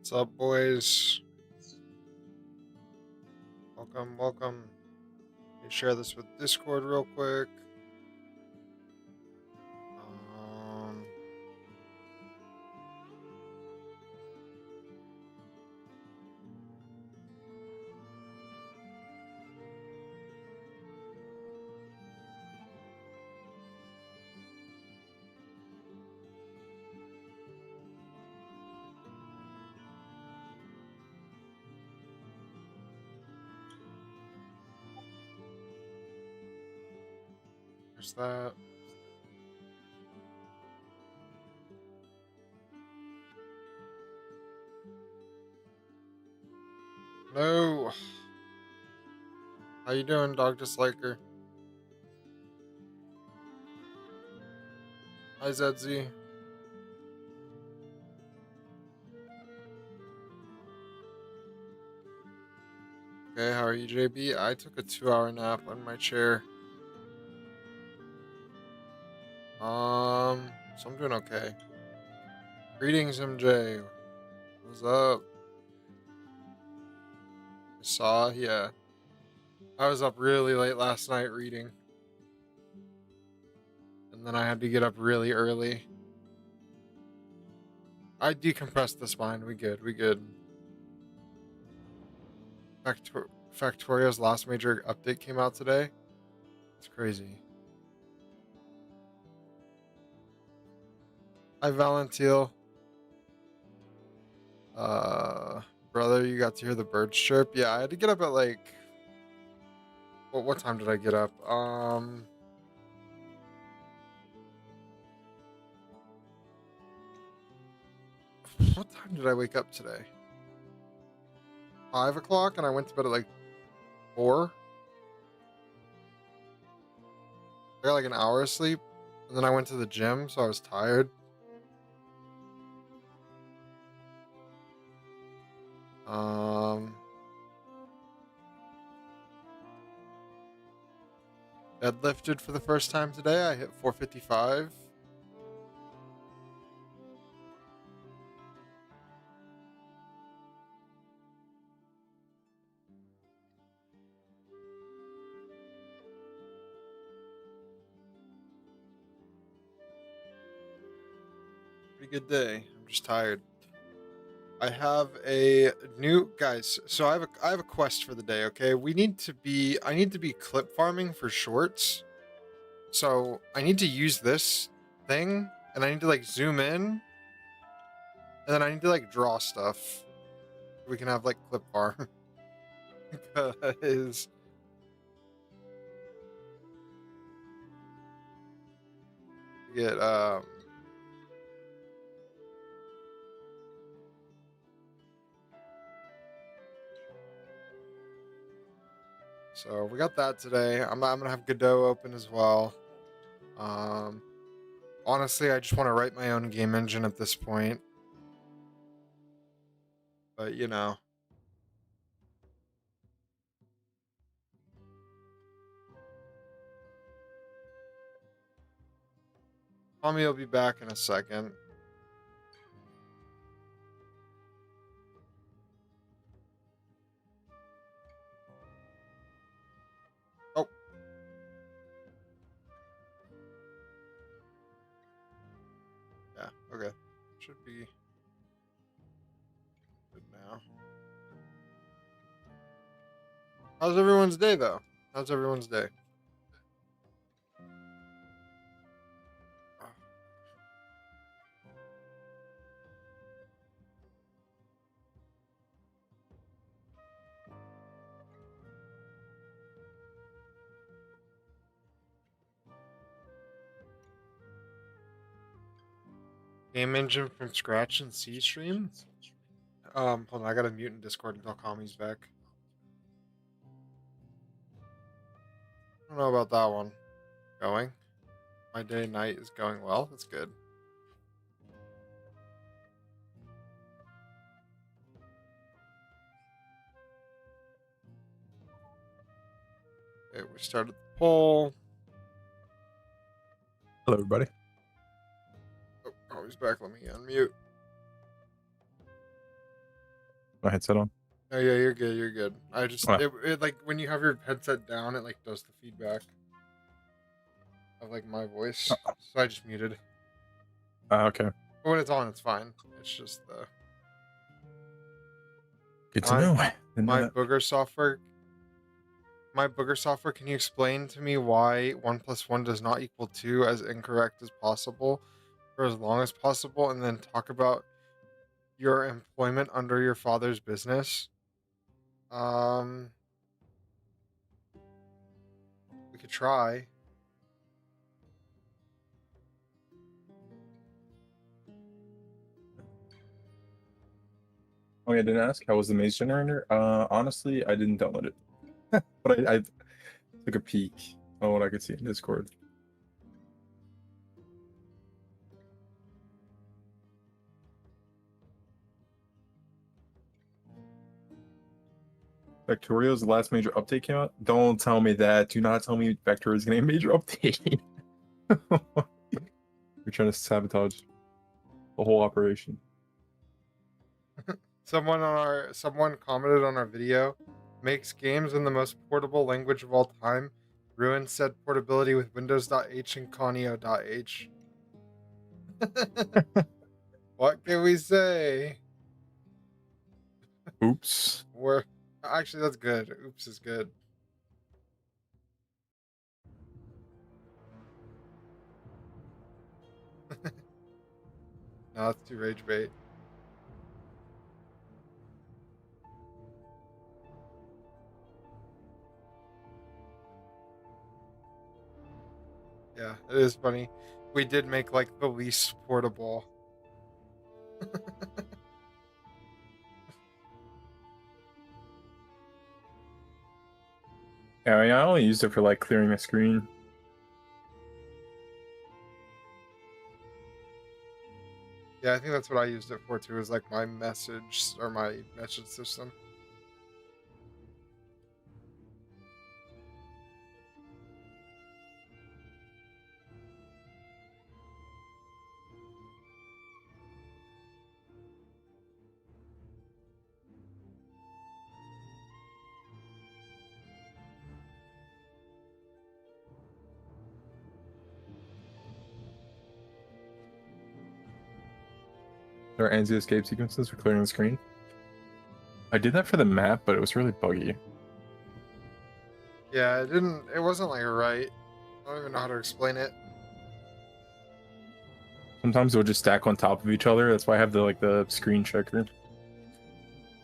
What's up, boys? Welcome, welcome. Let me share this with Discord real quick. Um, there's that. No. How you doing, Dog Disliker? Hi, ZZ. Okay, how are you, JB? I took a 2-hour nap on my chair. So I'm doing okay. Greetings, MJ. What's up? Yeah. I was up really late last night reading. And then I had to get up really early. I decompressed the spine. We good. Factoria's last major update came out today. It's crazy. Hi, Valentil. Brother, you got to hear the birds chirp? Yeah, I had to get up at like... what time did I get up? What time did I wake up today? 5 o'clock, and I went to bed at like 4. I got like an hour of sleep, and then I went to the gym, so I was tired. Deadlifted for the first time today. I hit 455. Pretty good day. I'm just tired. I have a new guys. So I have a quest for the day. Okay, I need to be clip farming for shorts. So I need to use this thing, and I need to like zoom in, and then I need to like draw stuff. We can have like clip farm because get So we got that today. I'm gonna have Godot open as well. Honestly, I just want to write my own game engine at this point. But you know, Tommy will be back in a second. Oh. Yeah, okay. Should be good now. How's everyone's day, though? How's everyone's day? Game engine from scratch in C stream? Hold on, I gotta mute in Discord until Kami's back. I don't know about that one. Going. My day night is going well. That's good. Okay, we started the poll. Hello, everybody. Oh, he's back. Let me unmute. my headset on. Oh yeah, you're good. You're good. I just Oh, it like when you have your headset down, it like does the feedback of like my voice. So I just muted. okay. But when it's on, it's fine. It's just the Good to my know. Didn't know my that. booger software. My booger software. Can you explain to me why 1 + 1 does not equal 2 as incorrect as possible for as long as possible, and then talk about your employment under your father's business? Um, we could try. Oh yeah, I didn't ask. How was the maze generator? Honestly, I didn't download it, but I took a peek on what I could see in Discord. Factorio's last major update came out. Don't tell me that. Do not tell me Factorio's getting a major update. You're trying to sabotage the whole operation. Someone commented on our video, makes games in the most portable language of all time, ruins said portability with Windows.h and Conio.h. What can we say? Oops. We're actually that's good. Oops is good. No, that's too rage bait. Yeah, it is funny. We did make like the least portable. Yeah, I mean, I only used it for like clearing a screen. Yeah, I think that's what I used it for too, is like my message or my message system. There are anti-escape sequences for clearing the screen. I did that for the map, but it was really buggy. Yeah, it wasn't like right. I don't even know how to explain it. Sometimes it would just stack on top of each other. That's why I have the screen checker.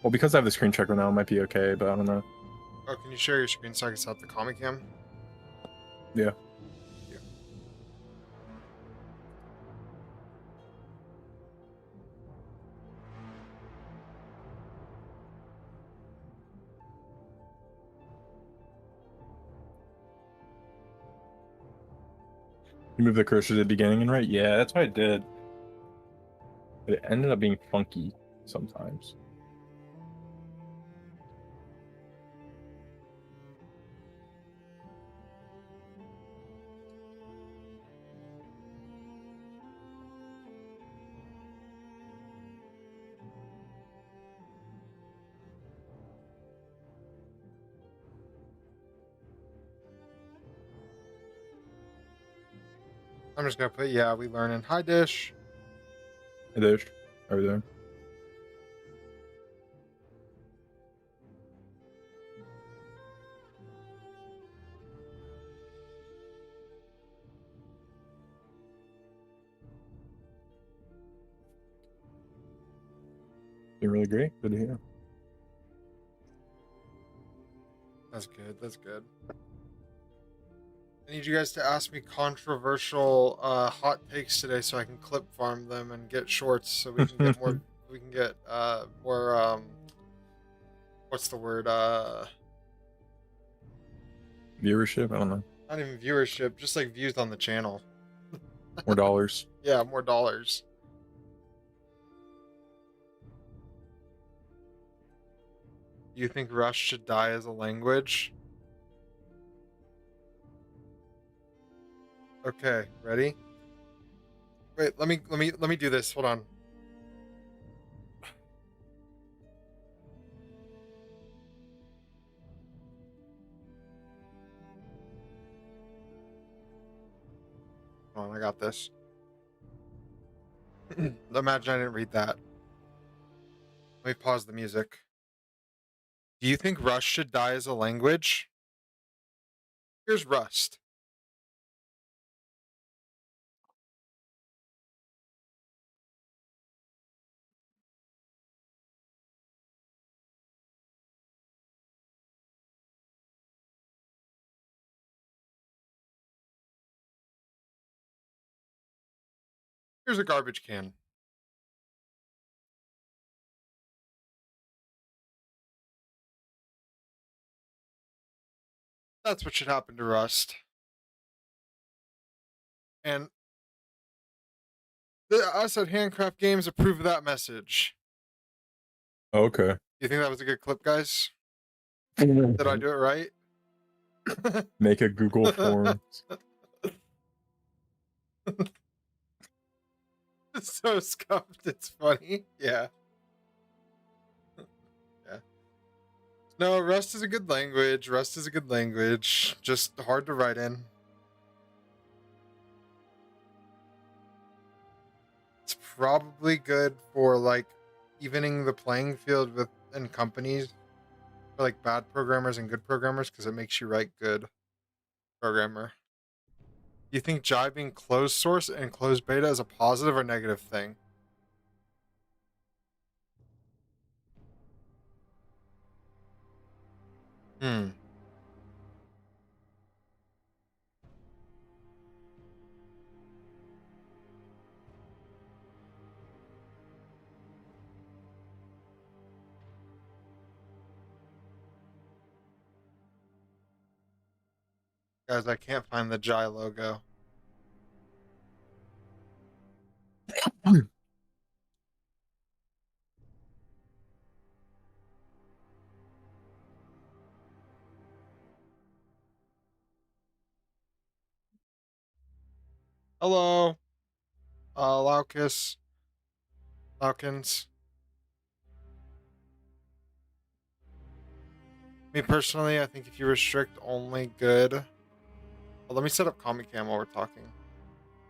Well, because I have the screen checker now, it might be okay, but I don't know. Oh, can you share your screen so I can set up the comic cam? Yeah. Yeah. You move the cursor to the beginning and right? Yeah, that's what I did. But it ended up being funky sometimes. I'm just gonna put yeah, we learning. Hi Dish. It is. Over there. You're really great. Good to hear. That's good. That's good. I need you guys to ask me controversial hot takes today so I can clip farm them and get shorts so we can get more we can get more what's the word? Viewership? I don't know. Not even viewership, just like views on the channel. More dollars. Yeah, more dollars. Do you think Rust should die as a language? Okay, ready? Wait, let me do this. Hold on. Come on, I got this. Imagine I didn't read that. Let me pause the music. Do you think Rust should die as a language? Here's Rust. Here's a garbage can. That's what should happen to Rust. And us at Handcraft Games approve of that message. Okay. You think that was a good clip, guys? Did I do it right? Make a Google form. It's so scuffed, it's funny. Yeah. Yeah. No, Rust is a good language. Rust is a good language. Just hard to write in. It's probably good for like evening the playing field in companies for like bad programmers and good programmers because it makes you write good programmer. Do you think Jive being closed source and closed beta is a positive or negative thing? Hmm. Guys, I can't find the Jai logo. Hello, Laukis, Laukins. Me personally, I think if you restrict only good. Well, let me set up Comic Cam while we're talking.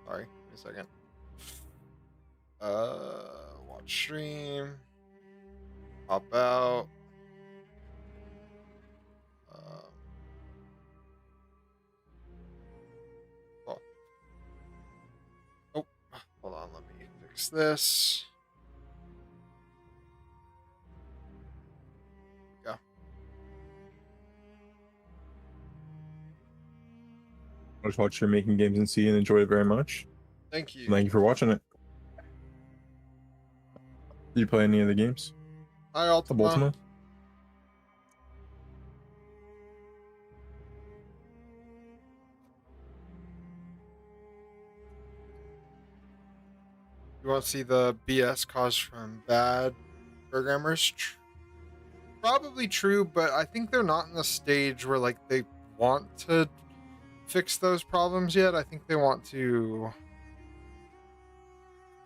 Sorry, give me a second. Watch stream. Pop out. Um, oh. Oh, hold on. Let me fix this. Yeah. I just watched your making games and see and enjoyed it very much. Thank you. Thank you for watching it. Did you play any of the games? Hi, The Ultima. Ultima? You want to see the BS caused from bad programmers? Probably true, but I think they're not in the stage where like they want to fix those problems yet. I think they want to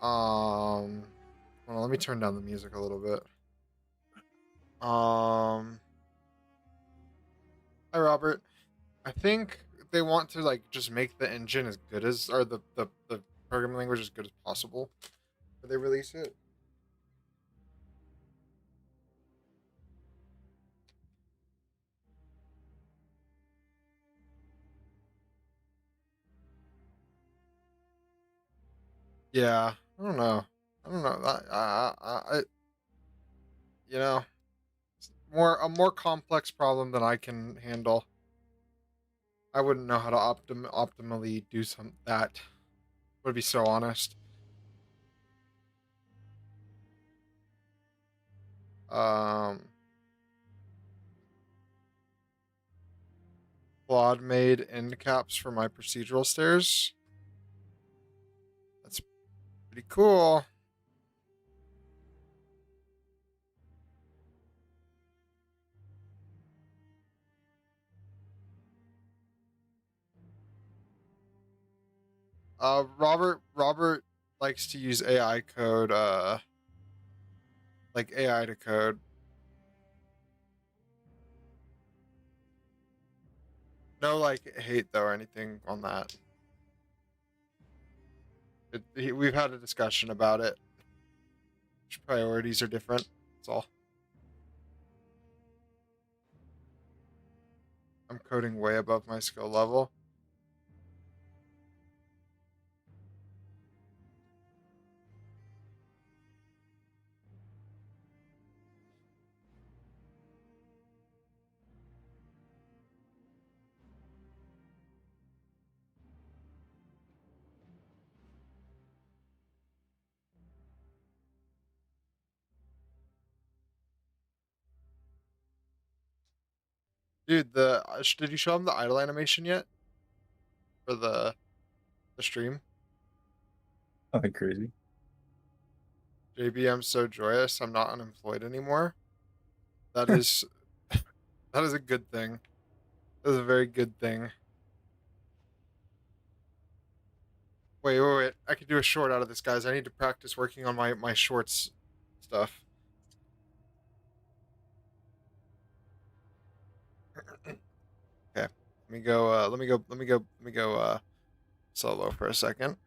well, let me turn down the music a little bit. Hi Robert. I think they want to like just make the engine as good as or the programming language as good as possible when they release it. Yeah, I don't know. I don't know. You know, it's a more complex problem than I can handle. I wouldn't know how to optimally do that. Would be so honest. Um, Claude made end caps for my procedural stairs. That's pretty cool. Robert likes to use AI code, like AI to code. No like hate though or anything on that. We've had a discussion about it. Priorities are different. That's all. I'm coding way above my skill level. Dude, did you show him the idle animation yet for the stream? Nothing crazy. JB, I'm so joyous. I'm not unemployed anymore. That is that is a good thing. That is a very good thing. Wait. I could do a short out of this, guys. I need to practice working on my shorts stuff. Okay. Let me go solo for a second.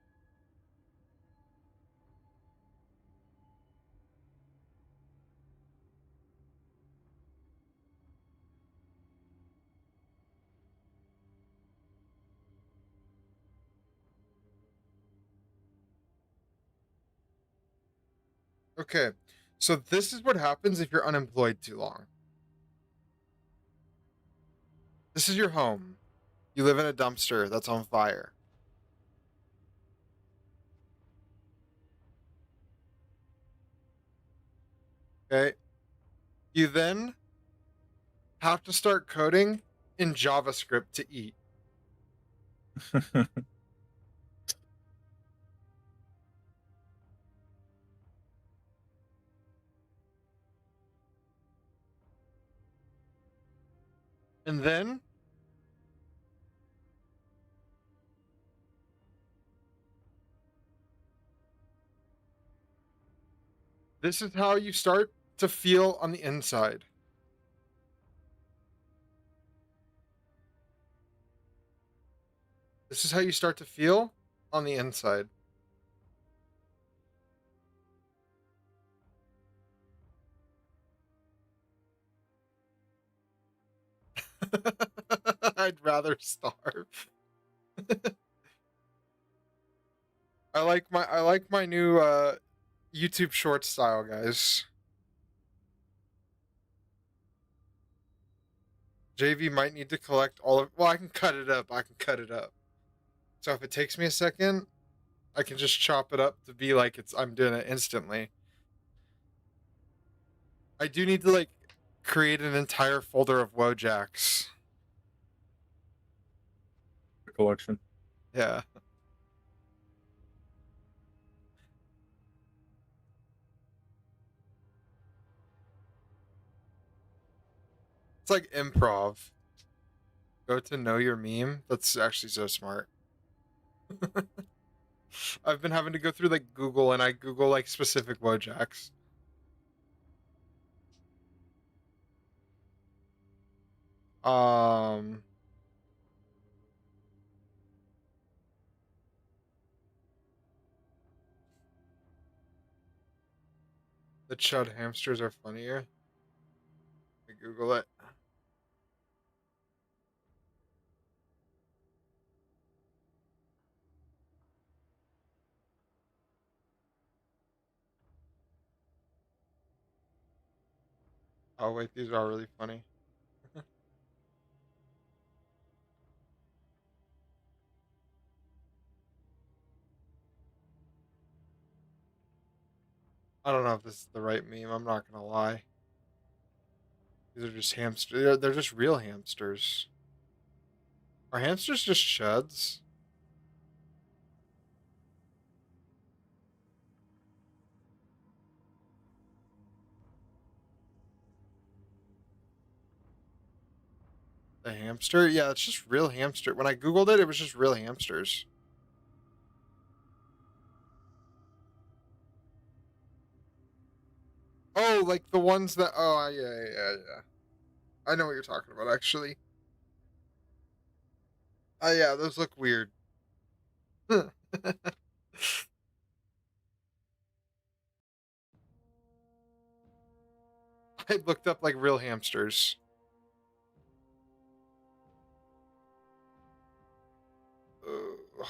Okay. So this is what happens if you're unemployed too long. This is your home. You live in a dumpster that's on fire. Okay. You then have to start coding in JavaScript to eat. And then this is how you start to feel on the inside. This is how you start to feel on the inside. I'd rather starve. I like my new YouTube short style, guys. JV might need to collect all of. Well, I can cut it up. I can cut it up. So if it takes me a second, I can just chop it up to be like I'm doing it instantly. I do need to like create an entire folder of Wojaks. Collection. Yeah. It's like improv. Go to know your meme. That's actually so smart. I've been having to go through like Google and I Google like specific Wojaks. Um the chud hamsters are funnier. I Google it. Oh wait, these are really funny. I don't know if this is the right meme. I'm not gonna lie. These are just hamsters. They're just real hamsters. Are hamsters just chuds? The hamster? Yeah, it's just real hamster. When I Googled it, it was just real hamsters. Oh, like the ones that. Oh, yeah. I know what you're talking about, actually. Oh, yeah, those look weird. I looked up like real hamsters. Ugh.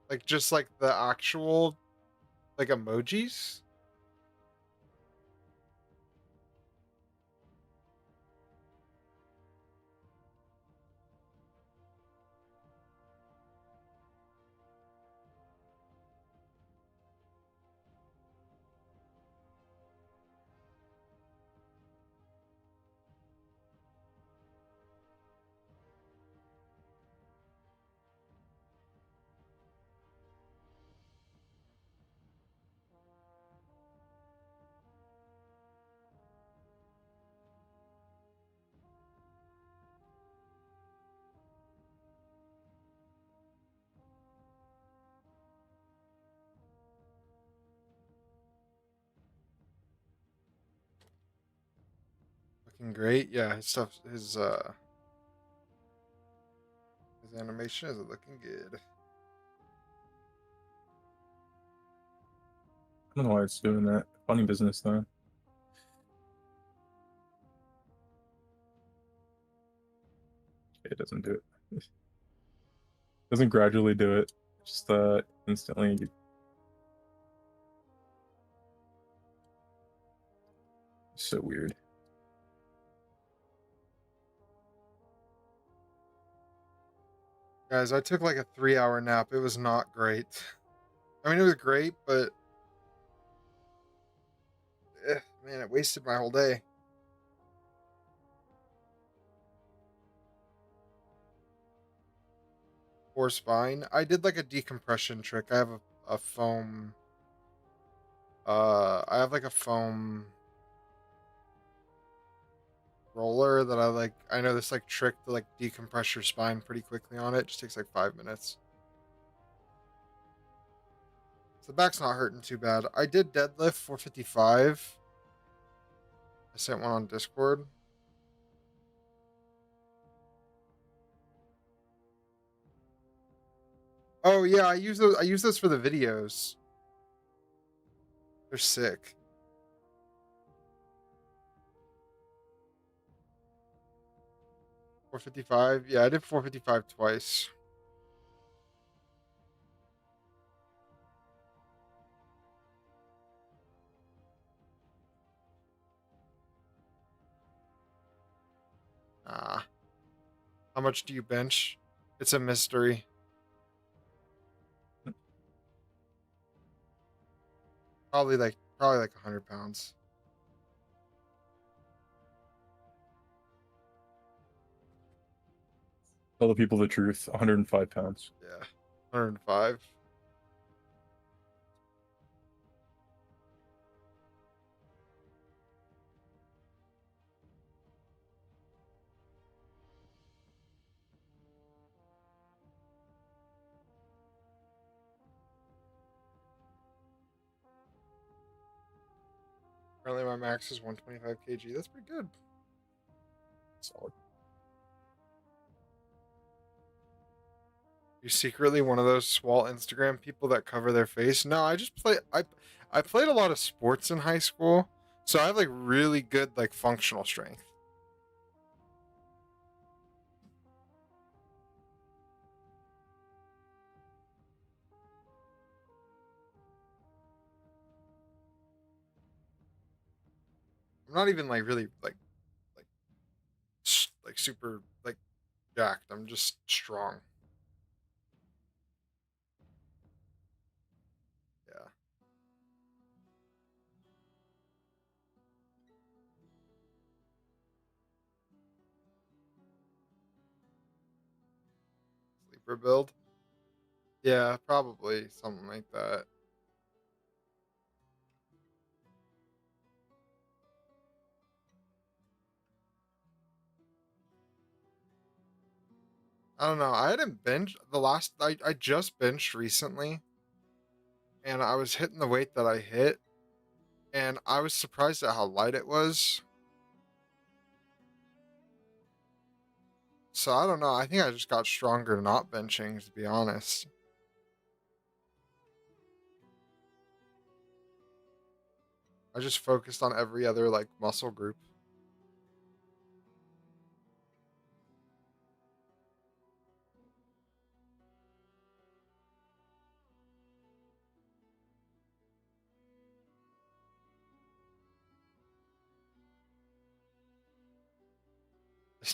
Like just like the actual like emojis. Looking great. Yeah, his stuff his animation is looking good. I don't know why it's doing that. Funny business though. It doesn't do it. Doesn't gradually do it. Just instantly. So weird. Guys, I took like a 3-hour nap. It was not great. I mean, it was great, but man, it wasted my whole day. Poor spine. I did like a decompression trick. I have a foam. I have like a foam roller that I like. I know this like trick to like decompress your spine pretty quickly on it. Just takes like 5 minutes. So the back's not hurting too bad. I did deadlift 455. I sent one on Discord. Oh yeah, I use those. I use those for the videos. They're sick. 455. Yeah, I did 455 twice. Ah, how much do you bench? It's a mystery. Probably like 100 pounds. Tell the people the truth. 105 pounds. Yeah, 105. Currently, my max is 125 kg. That's pretty good. Solid. You secretly one of those swole Instagram people that cover their face? No, I just play. I played a lot of sports in high school, so I have like really good like functional strength. I'm not even like really like like super like jacked. I'm just strong. Yeah. Sleeper build. Yeah, probably something like that. I don't know. I hadn't benched the last. I just benched recently. and I was hitting the weight that I hit, and I was surprised at how light it was. So I don't know. I think I just got stronger not benching, to be honest. I just focused on every other like muscle group.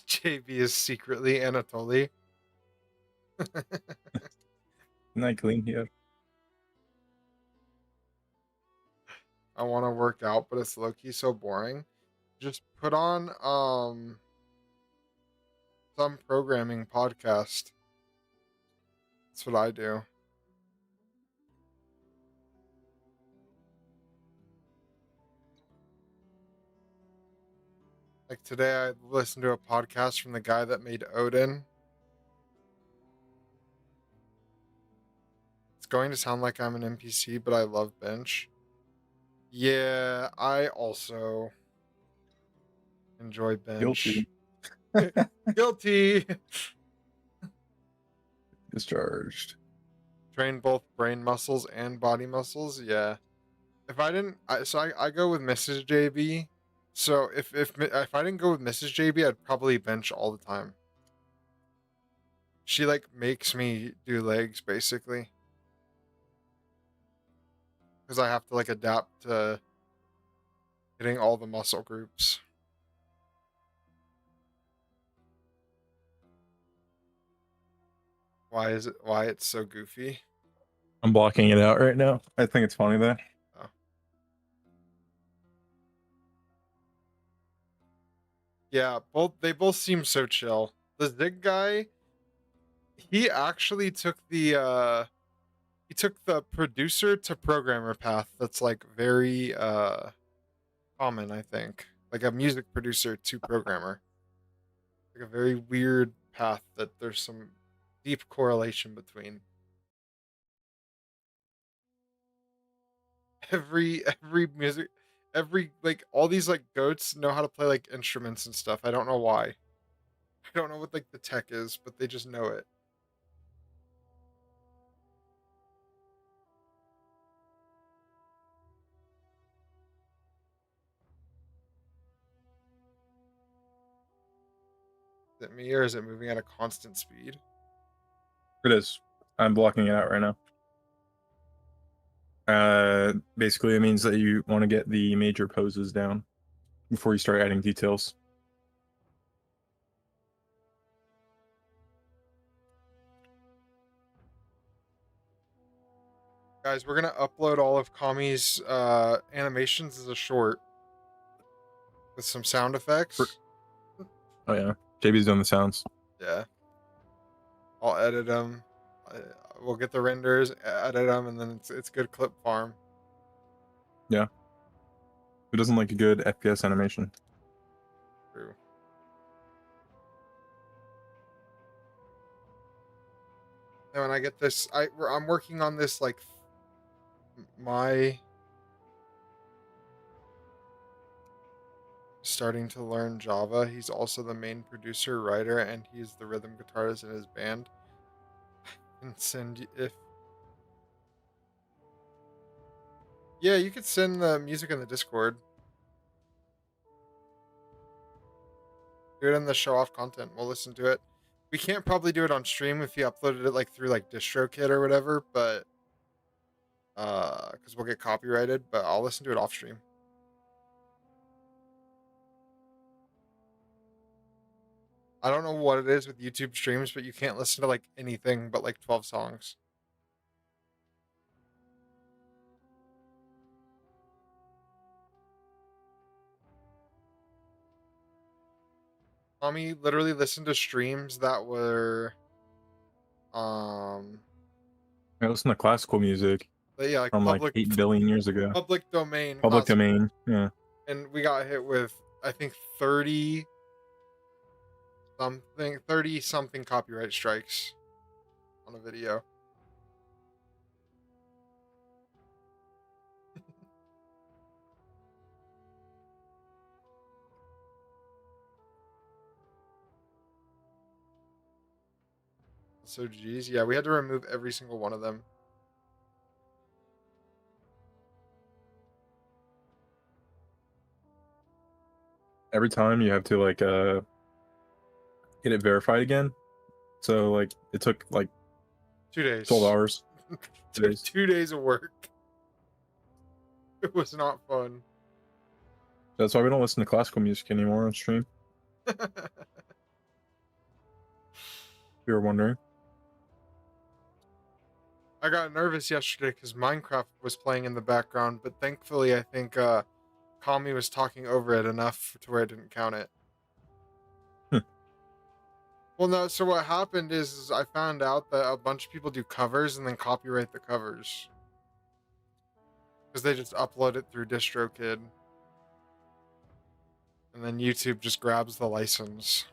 JB is secretly Anatoly. Not clean here. I want to work out, but it's low key so boring. Just put on some programming podcast. That's what I do. Like today, I listened to a podcast from the guy that made Odin. It's going to sound like I'm an NPC, but I love bench. Yeah, I also enjoy bench. Guilty. Guilty. Discharged. Train both brain muscles and body muscles. Yeah. If I didn't, I go with Mrs. JB. So if I didn't go with Mrs. JB, I'd probably bench all the time. She like makes me do legs basically because I have to like adapt to hitting all the muscle groups. Why it's so goofy? I'm blocking it out right now. I think it's funny though. Oh. Yeah, they both seem so chill. The Zig guy, he actually took the producer to programmer path that's like very common, I think. Like a music producer to programmer. Like a very weird path that there's some deep correlation between. Every like all these like goats know how to play like instruments and stuff. I don't know why. I don't know what like the tech is, but they just know it. Is it me or is it moving at a constant speed? It is. I'm blocking it out right now. Basically, it means that you want to get the major poses down before you start adding details. Guys, we're gonna upload all of Kami's animations as a short with some sound effects. Oh yeah, JB's doing the sounds. Yeah, I'll edit them. We'll get the renders, edit them, and then it's good clip farm. Yeah. Who doesn't like a good FPS animation? True. And when I get this, I'm working on this like my starting to learn Java. He's also the main producer, writer, and he's the rhythm guitarist in his band. I can send you if. Yeah, you could send the music in the Discord. Do it in the show off content. We'll listen to it. We can't probably do it on stream if you uploaded it like through like DistroKid or whatever, but because we'll get copyrighted. But I'll listen to it off stream. I don't know what it is with YouTube streams, but you can't listen to like anything but like 12 songs. Tommy literally listened to streams that were I listen to classical music yeah, like from like 8 billion years ago. public domain Public classical. domain, yeah. And we got hit with I think 30 something copyright strikes on a video. So geez, yeah, we had to remove every single one of them. Every time you have to like get it verified again. So like it took like 12 2 days. hours. 2 Took days. 2 days of work. It was not fun. That's why we don't listen to classical music anymore on stream. If you were wondering. I got nervous yesterday because Minecraft was playing in the background, but thankfully I think Kami was talking over it enough to where it didn't count it. Hmm. Well, no, so what happened is I found out that a bunch of people do covers and then copyright the covers. Because they just upload it through DistroKid. And then YouTube just grabs the license.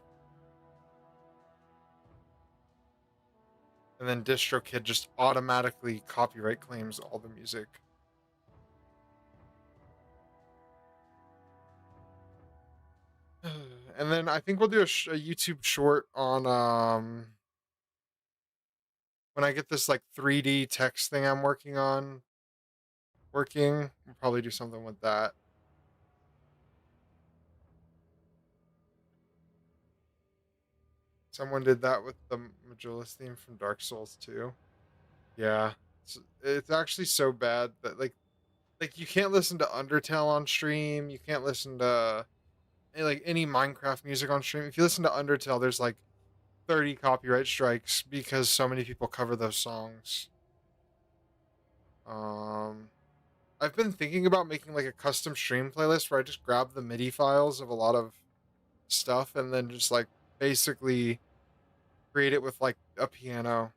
And then DistroKid just automatically copyright claims all the music. And then I think we'll do a YouTube short on when I get this like 3D text thing I'm working on working. We'll probably do something with that. Someone did that with the Majora's theme from Dark Souls 2. Yeah, it's actually so bad that like you can't listen to Undertale on stream. You can't listen to like any Minecraft music on stream. If you listen to Undertale, there's like 30 copyright strikes because so many people cover those songs. Um, I've been thinking about making like a custom stream playlist where I just grab the MIDI files of a lot of stuff and then just like basically create it with like a piano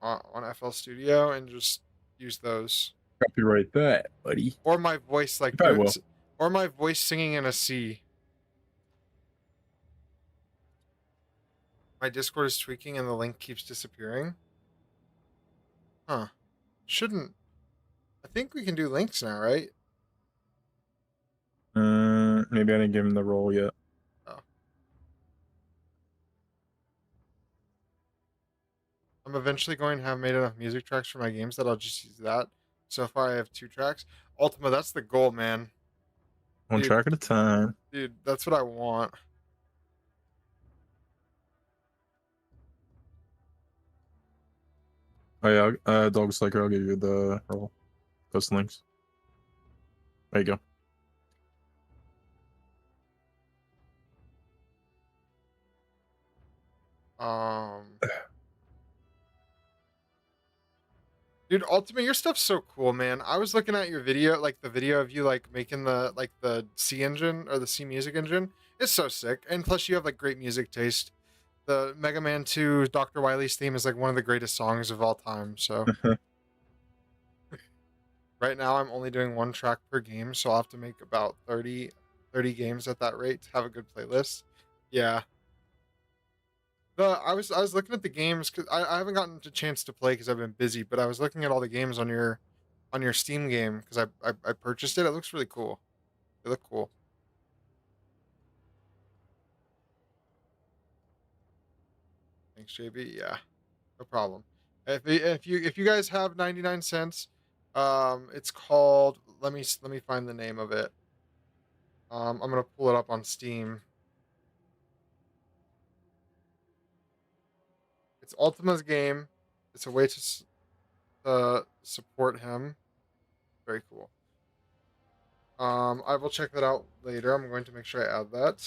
on FL Studio and just use those. Copyright that, buddy. Or my voice like You probably will. or my voice singing in a C. My Discord is tweaking and the link keeps disappearing. Huh. Shouldn't. I think we can do links now, right? Maybe I didn't give him the role yet. Oh. I'm eventually going to have made enough music tracks for my games that I'll just use that. So far, I have 2 tracks. Ultima, that's the goal, man. One Dude, track at a time. dude, that's what I want. Oh yeah, Dog Slaker, I'll give you the role. Post links. There you go. Dude, Ultima, your stuff's so cool, man. I was looking at your video, like the video of you like making the C engine or the C music engine. It's so sick. And plus you have like great music taste. The Mega Man 2 Dr. Wily's theme is like one of the greatest songs of all time. So right now I'm only doing 1 track per game, so I'll have to make about 30 games at that rate to have a good playlist. Yeah. I was looking at the games because I haven't gotten a chance to play because I've been busy, but I was looking at all the games on your Steam game because I purchased it. It looks really cool. They look cool. Thanks, JB. Yeah, no problem. If you guys have 99 cents, it's called. Let me find the name of it. I'm gonna pull it up on Steam. It's Ultima's game. It's a way to support him. Very cool. I will check that out later. I'm going to make sure I add that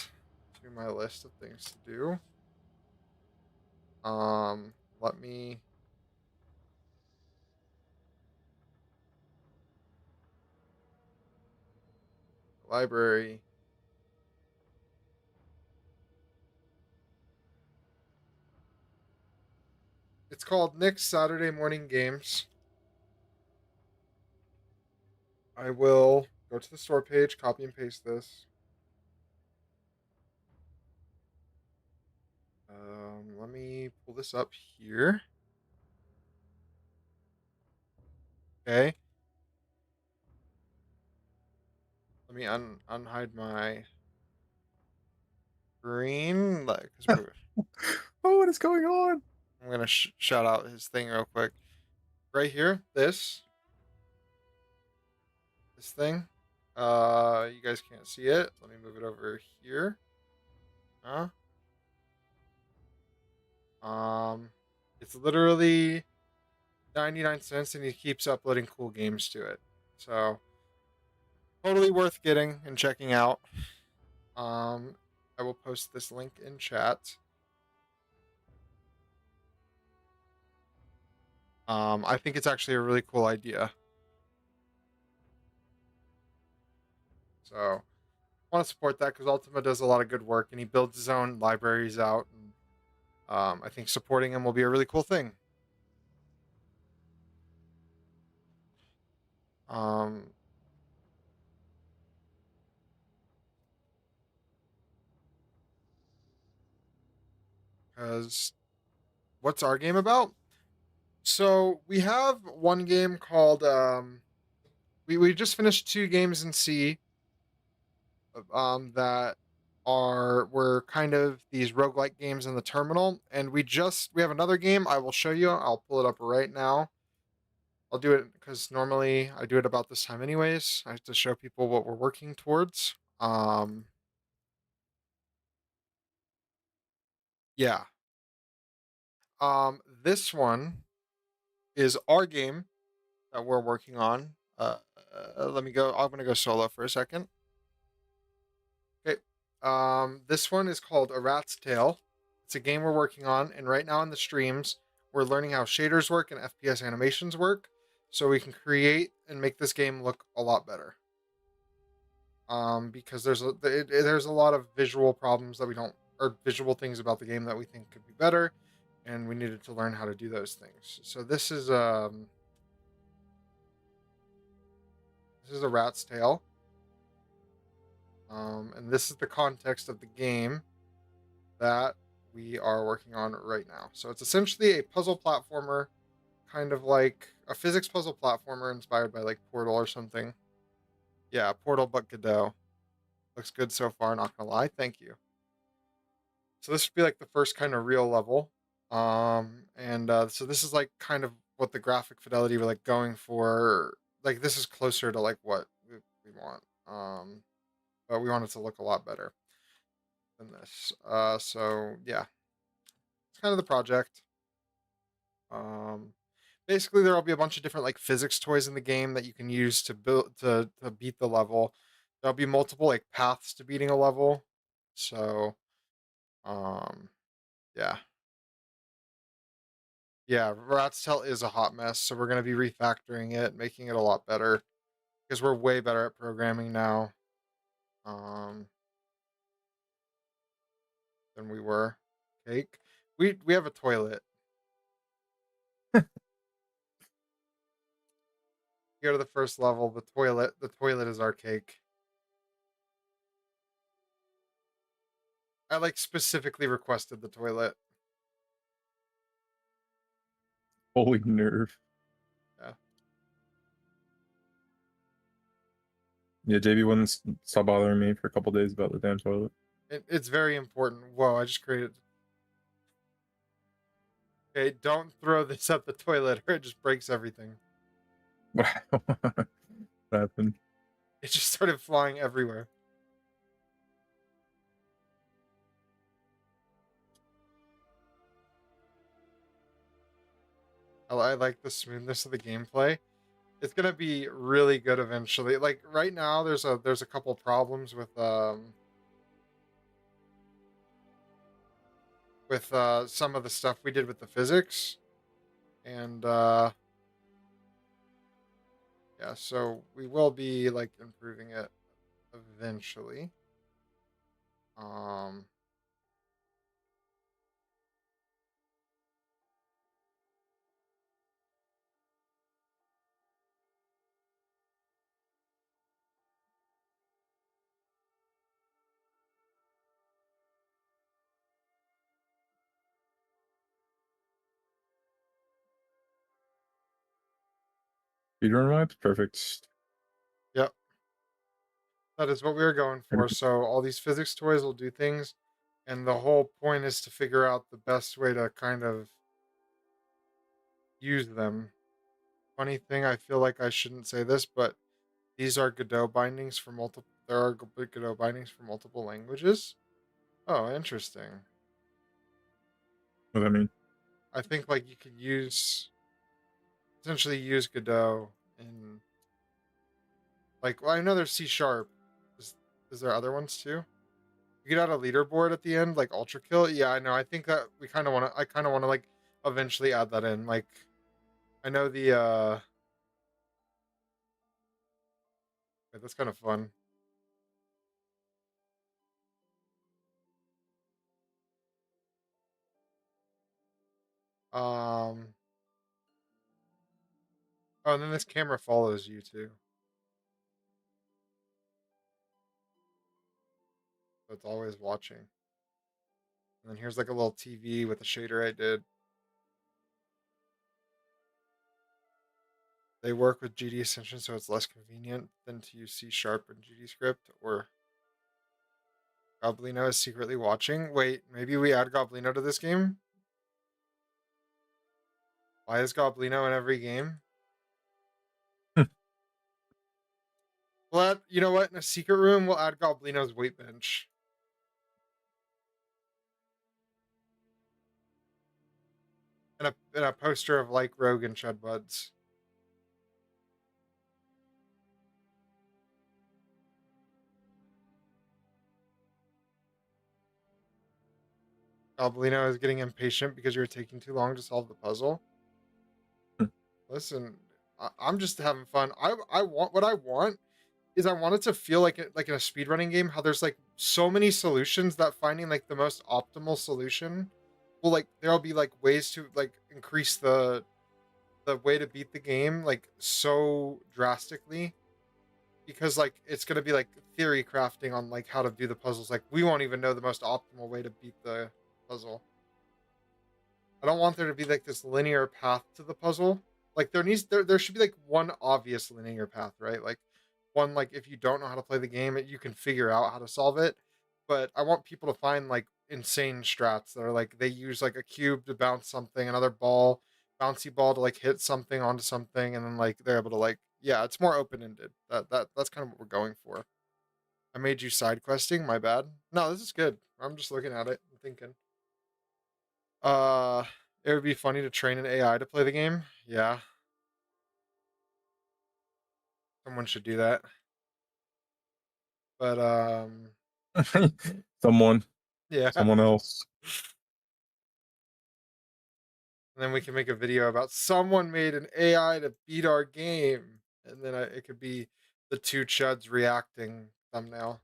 to my list of things to do. Let me. Library. It's called Nick's Saturday Morning Games. I will go to the store page, copy and paste this. Let me pull this up here. Okay. Let me unhide my screen. Like, 'cause Oh, what is going on? I'm gonna shout out his thing real quick. Right here, this thing. You guys can't see it. Let me move it over here. Huh? Um, it's literally 99 cents, and he keeps uploading cool games to it. So totally worth getting and checking out. Um, I will post this link in chat. I think it's actually a really cool idea. So I want to support that because Ultima does a lot of good work, and he builds his own libraries out. And I think supporting him will be a really cool thing. Um, because what's our game about? So we have one game called we just finished 2 games in C that were kind of these roguelike games in the terminal, and we have another game I will show you. I'll pull it up right now. I'll do it because normally I do it about this time anyways. I have to show people what we're working towards. Yeah. This one is our game that we're working on. Let me go. I'm gonna go solo for a second. Okay. This one is called A Rat's Tale. It's a game we're working on, and right now in the streams, we're learning how shaders work and FPS animations work, so we can create and make this game look a lot better. Because there's a lot of visual problems that we don't, or visual things about the game that we think could be better, and we needed to learn how to do those things. So this is A Rat's Tale. And this is the context of the game that we are working on right now. So it's essentially a puzzle platformer, kind of like a physics puzzle platformer inspired by like Portal or something. Yeah, Portal but Godot. Looks good so far, not gonna lie. Thank you. So this would be like the first kind of real level. And so this is like kind of what the graphic fidelity we're like going for. Like this is closer to like what we want. But we want it to look a lot better than this. So yeah, it's kind of the project. Um, Basically there'll be a bunch of different like physics toys in the game that you can use to build to beat the level. There'll be multiple like paths to beating a level. So um yeah. Yeah, Rat's Tale is a hot mess, so we're gonna be refactoring it, making it a lot better. Because we're way better at programming now. Um than we were. Cake. We have a toilet. Go to the first level, the toilet is our cake. I like specifically requested the toilet. Holy nerve. Yeah. Yeah, JB wouldn't stop bothering me for a couple days about the damn toilet. It's very important. Whoa, I just created. Okay, don't throw this at the toilet or it just breaks everything. Wow. What happened? It just started flying everywhere. I like the smoothness of the gameplay. It's gonna be really good eventually. Like right now, there's a couple problems with some of the stuff we did with the physics, and yeah, so we will be like improving it eventually. Um, Speedrun vibes? Perfect. yep, that is what we were going for. So all these physics toys will do things, and the whole point is to figure out the best way to kind of use them. Funny thing, I feel like I shouldn't say this, but these are Godot bindings for multiple. There are Godot bindings for multiple languages. Oh, interesting. What do I mean? I think like you could use essentially use Godot in like. Well, I know there's C sharp. Is is there other ones too? You get out a leaderboard at the end, like ultra kill. Yeah, I know. I think that we kind of want to. I kind of want to like eventually add that in. Like, I know the. Wait, that's kind of fun. Um. Oh, and then this camera follows you too. So it's always watching. And then here's like a little TV with a shader I did. They work with GD extension, so it's less convenient than to use C sharp and GD script. Or Goblino is secretly watching. Wait, maybe we add Goblino to this game? Why is Goblino in every game? We'll add, you know what? In a secret room, we'll add Goblino's weight bench. And a poster of like Rogue and Chudbuds. Goblino is getting impatient because you're taking too long to solve the puzzle. Listen, I'm just having fun. I want what I want is I want it to feel like like in a speedrunning game how there's like so many solutions that finding like the most optimal solution will like there'll be like ways to like increase the way to beat the game like so drastically because like it's gonna be like theory crafting on like how to do the puzzles. Like we won't even know the most optimal way to beat the puzzle. I don't want there to be like this linear path to the puzzle. Like there should be like one obvious linear path, right? Like one like if you don't know how to play the game, you can figure out how to solve it. But I want people to find like insane strats that are like they use like a cube to bounce something, another ball, bouncy ball to like hit something onto something, and then like they're able to like yeah, it's more open ended. That's kind of what we're going for. I made you side questing, my bad. No, this is good. I'm just looking at it and thinking. Uh, it would be funny to train an AI to play the game. Yeah, someone should do that. But Someone, yeah. And someone else. then we can make a video about someone made an AI to beat our game, and then it could be the two chuds reacting thumbnail.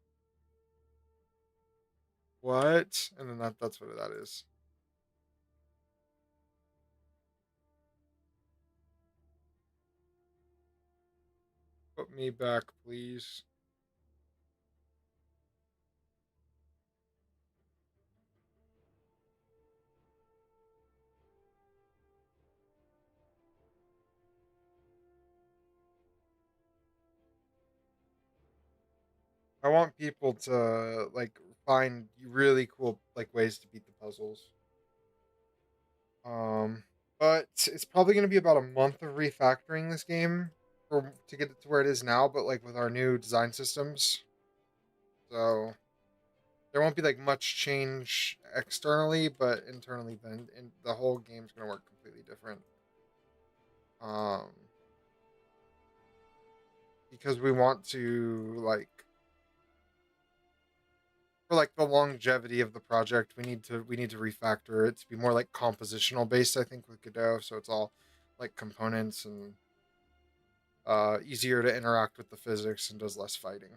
What? And then that's what that is. Put me back, please. I want people to like find really cool like ways to beat the puzzles. Um, but it's probably going to be about a month of refactoring this game for to get it to where it is now, but like with our new design systems. So there won't be like much change externally, but internally then the whole game's going to work completely different. Um because we want to like for like the longevity of the project, we need to refactor it to be more like compositional based, I think, with Godot, so it's all like components and easier to interact with the physics and does less fighting.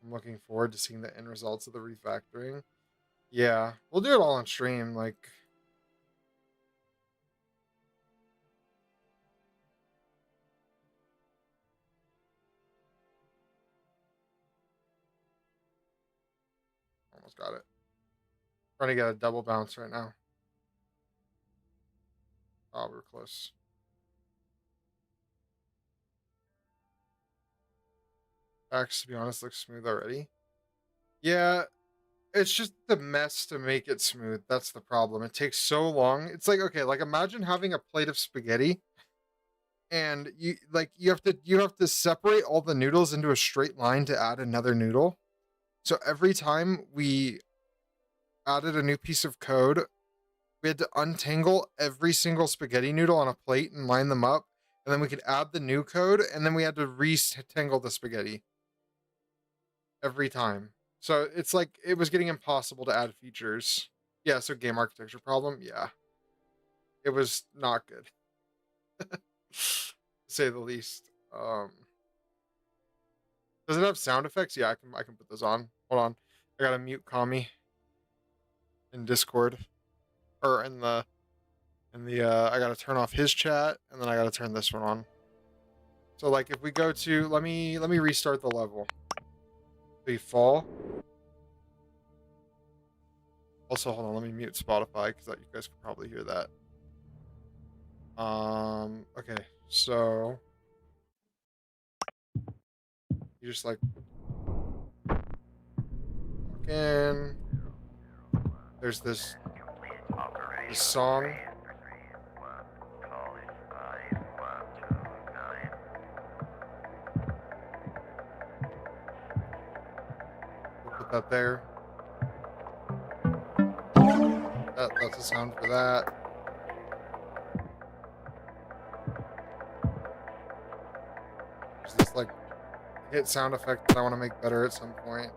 I'm looking forward to seeing the end results of the refactoring. Yeah, we'll do it all on stream. Like, almost got it. Trying to get a double bounce right now. Oh, we're close. Axe, to be honest, looks smooth already. Yeah, It's just the mess to make it smooth. That's the problem. It takes so long. It's like, okay, like imagine having a plate of spaghetti and you have to separate all the noodles into a straight line to add another noodle. So every time we added a new piece of code, we had to untangle every single spaghetti noodle on a plate and line them up, and then we could add the new code, and then we had to retangle the spaghetti every time. So it's like it was getting impossible to add features. Yeah, so game architecture problem. Yeah, it was not good, to say the least. Does it have sound effects? Yeah, I can put those on. Hold on, I gotta mute Kami in Discord or in the. I gotta turn off his chat, and then I gotta turn this one on. So like if we go to let me restart the level. We fall. Also, hold on, let me mute Spotify because you guys can probably hear that. Okay, so you just like walk in. There's this song. We'll put that there. That's the sound for that. There's this like hit sound effect that I want to make better at some point.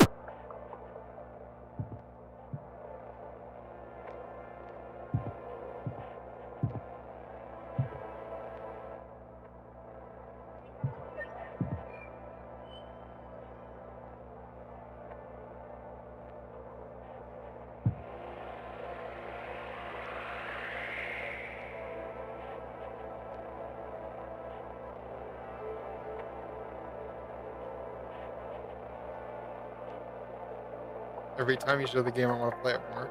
Every time you show the game, I want to play it more.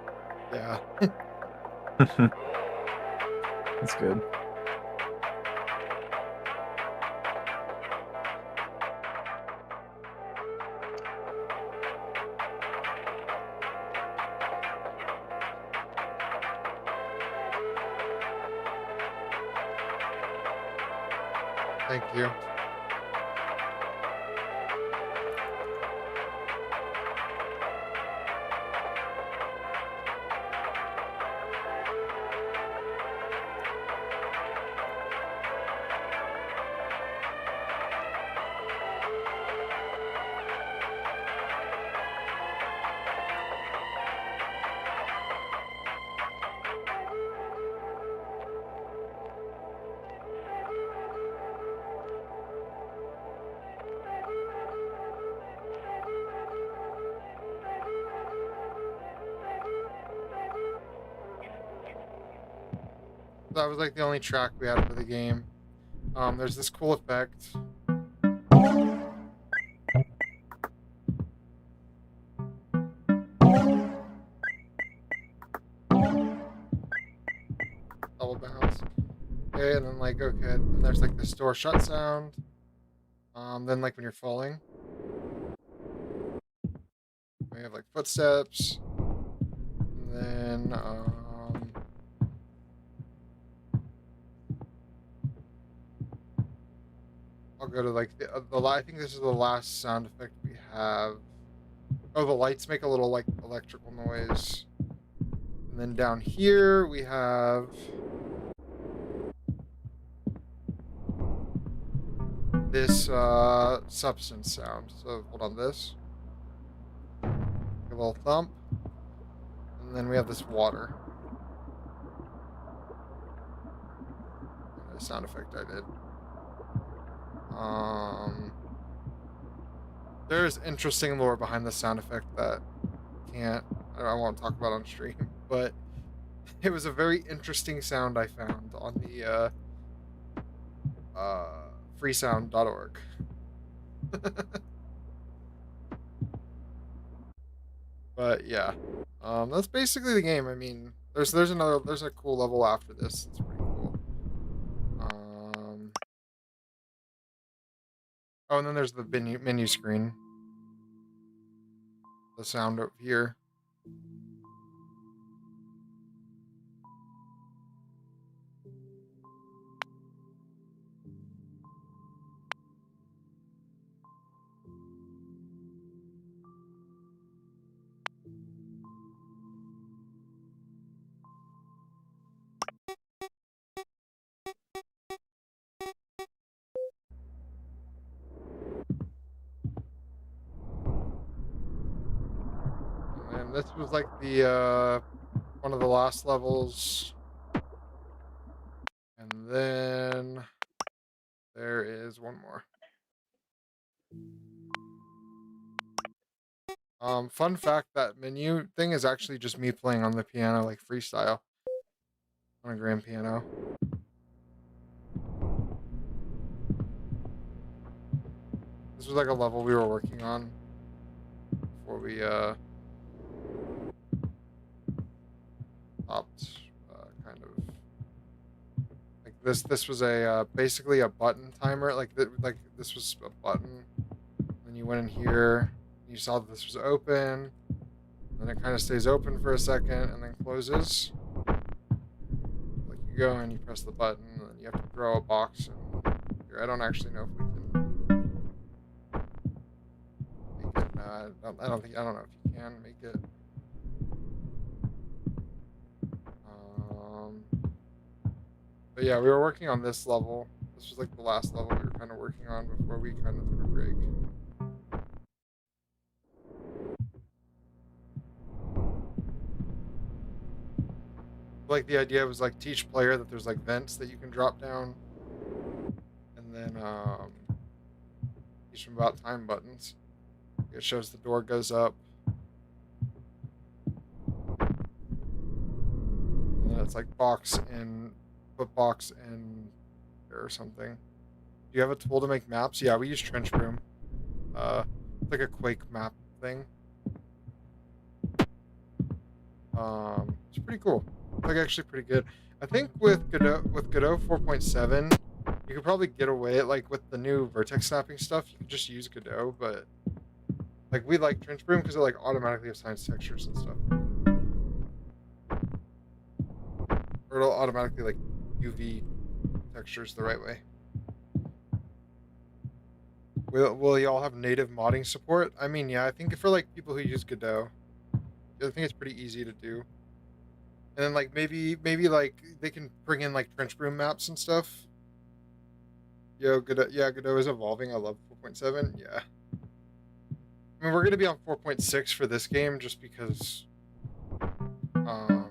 Yeah. That's good. Thank you. That was like the only track we had for the game. There's this cool effect. Double bounce. Okay, and then like okay, then there's like this door shut sound. Then like when you're falling, we have like footsteps. And then I'll go to like I think this is the last sound effect we have. Oh, the lights make a little like electrical noise. And then down here we have this substance sound. So hold on this. A little thump. And then we have this water. The sound effect I did. There's interesting lore behind the sound effect that I won't talk about on stream, but it was a very interesting sound I found on the freesound.org. But yeah, that's basically the game. I mean, there's a cool level after this. It's pretty cool. Oh, and then there's the menu screen. The sound over here. And this was like the one of the last levels. And then there is one more. Fun fact, that menu thing is actually just me playing on the piano, like freestyle on a grand piano. This was like a level we were working on before we stopped. Kind of like this was a basically a button timer. Like this was a button. Then you went in here. You saw that this was open. Then it kind of stays open for a second and then closes. Like you go and you press the button, and then you have to throw a box. And here, I don't actually know if we can make it. I don't know if you can make it. But yeah, we were working on this level. This was like the last level we were kind of working on before we kind of took a break. Like the idea was like teach player that there's like vents that you can drop down, and then teach them about time buttons. It shows the door goes up, and then it's like box in, put box in or something. Do you have a tool to make maps? Yeah, we use Trench Broom. It's like a Quake map thing. It's pretty cool. It's like actually pretty good. I think with Godot 4.7, you could probably get away like with the new vertex snapping stuff. You could just use Godot, but like we like Trench Broom because it like automatically assigns textures and stuff, or it'll automatically like UV textures the right way. Will y'all have native modding support? I mean, yeah, I think for like people who use Godot, I think it's pretty easy to do. And then like maybe like they can bring in like Trench Broom maps and stuff. Yo, Godot, yeah, Godot is evolving. I love 4.7. Yeah. I mean, we're gonna be on 4.6 for this game just because um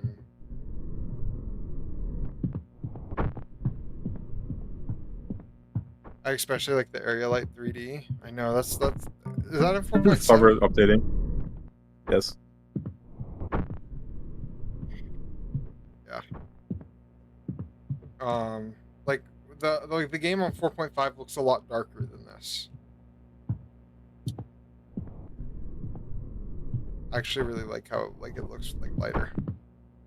I especially like the area light 3D. I know that's is that in Software 4.7? updating. Yes. Yeah. Like the game on 4.5 looks a lot darker than this. I actually really like how like it looks like lighter.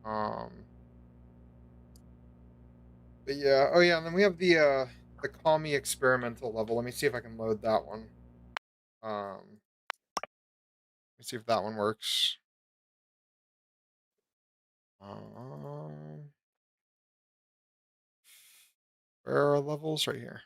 Um but yeah, oh yeah, and then we have the Komi experimental level. Let me see if I can load that one. Let me see if that one works. Um where are our levels? Right here.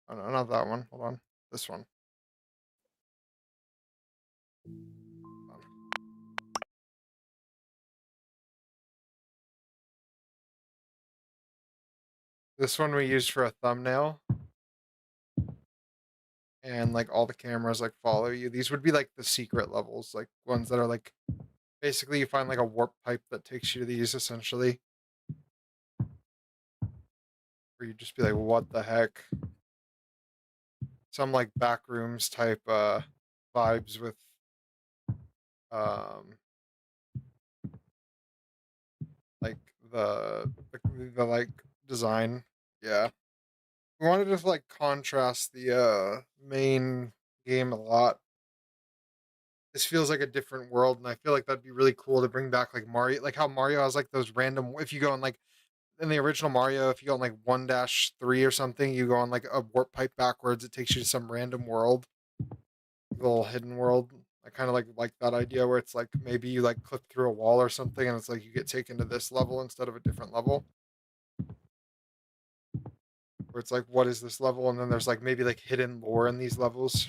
Oh no, not that one. Hold on. This one. Hold on. This one we used for a thumbnail. And like all the cameras like follow you. These would be like the secret levels, like ones that are like basically you find like a warp pipe that takes you to these essentially. Where you just be like, what the heck? Some like back rooms type vibes with um like the like design. Yeah. We wanted to like contrast the main game a lot. This feels like a different world, and I feel like that'd be really cool to bring back like Mario, like how Mario has like those random. If you go and like in the original Mario, if you go on like 1-3 or something, you go on like a warp pipe backwards. It takes you to some random world, little hidden world. I kind of like that idea where it's like maybe you like clip through a wall or something, and it's like you get taken to this level instead of a different level. Where it's like, what is this level? And then there's like maybe like hidden lore in these levels,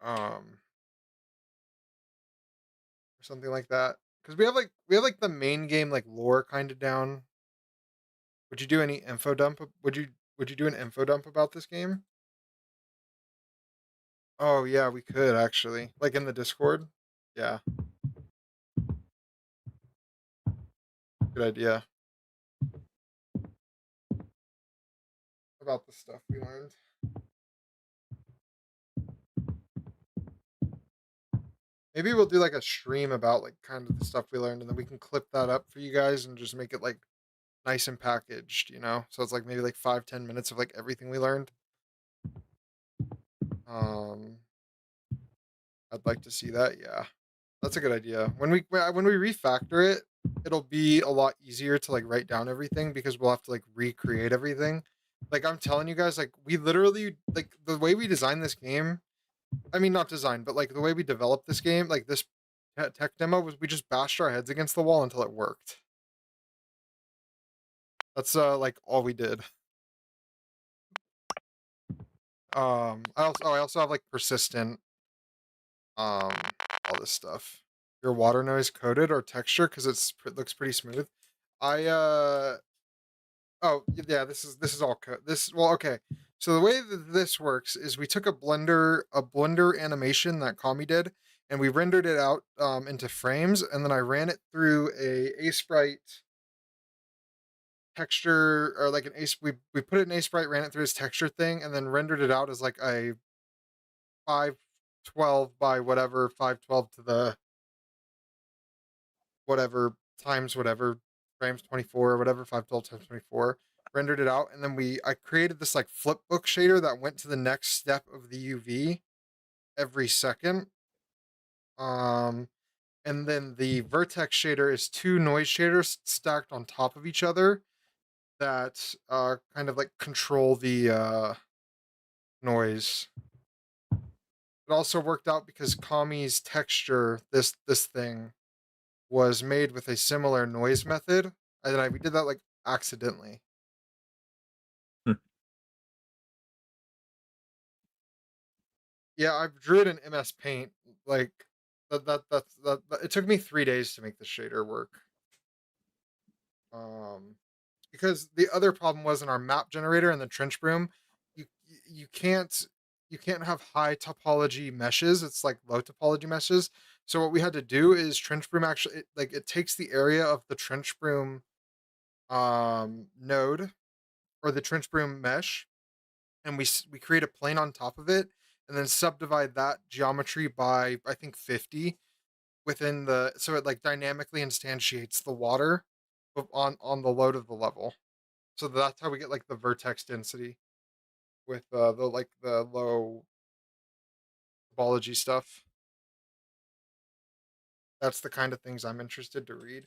or something like that. Because we have like the main game like lore kind of down. Would you do any info dump? Would you do an info dump about this game? Oh yeah, we could actually. Like in the Discord. Yeah, good idea. About the stuff we learned. Maybe we'll do like a stream about like kind of the stuff we learned, and then we can clip that up for you guys and just make it like nice and packaged, you know? So it's like maybe like 5-10 minutes of like everything we learned. Um I'd like to see that. Yeah. That's a good idea. When we refactor it, it'll be a lot easier to like write down everything because we'll have to like recreate everything. Like I'm telling you guys, like we literally like the way we designed this game. I mean, not design, but like the way we developed this game, like this tech demo was we just bashed our heads against the wall until it worked. That's like all we did. I also have like persistent all this stuff. Your water noise coded or texture because it looks pretty smooth. I oh yeah, this is all code. This well okay. So the way that this works is we took a blender animation that Kami did, and we rendered it out into frames, and then I ran it through a sprite texture or like an ace. We put it in sprite, ran it through his texture thing, and then rendered it out as like a 512 by whatever 512 to the whatever times whatever frames 24 or whatever 512 times 24, rendered it out, and then I created this like flip book shader that went to the next step of the UV every second. um and then the vertex shader is two noise shaders stacked on top of each other that kind of like control the noise. It also worked out because Kami's texture, this thing, was made with a similar noise method, and then we did that like accidentally. Hmm. Yeah, I drew it in MS Paint. Like it took me 3 days to make the shader work. Um, because the other problem was in our map generator and the trench broom, you can't have high topology meshes. It's like low topology meshes. So what we had to do is trench broom actually it takes the area of the trench broom node or the trench broom mesh, and we create a plane on top of it, and then subdivide that geometry by I think 50 within the so it like dynamically instantiates the water on the load of the level. So that's how we get like the vertex density with the low topology stuff. That's the kind of things I'm interested to read.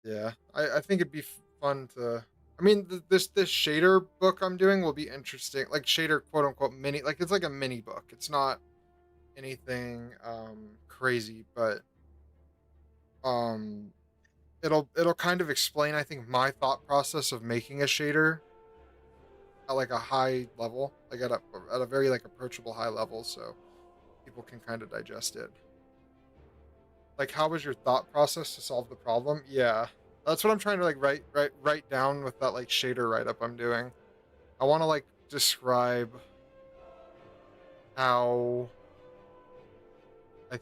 Yeah, I think it'd be fun to. I mean, this shader book I'm doing will be interesting. Like shader, quote unquote, mini. Like it's like a mini book. It's not anything crazy, but um, it'll kind of explain, I think, my thought process of making a shader at like a high level, like at a very like approachable high level, so people can kind of digest it. Like, how was your thought process to solve the problem? Yeah, that's what I'm trying to like write down with that like shader write up I'm doing. I want to like describe how I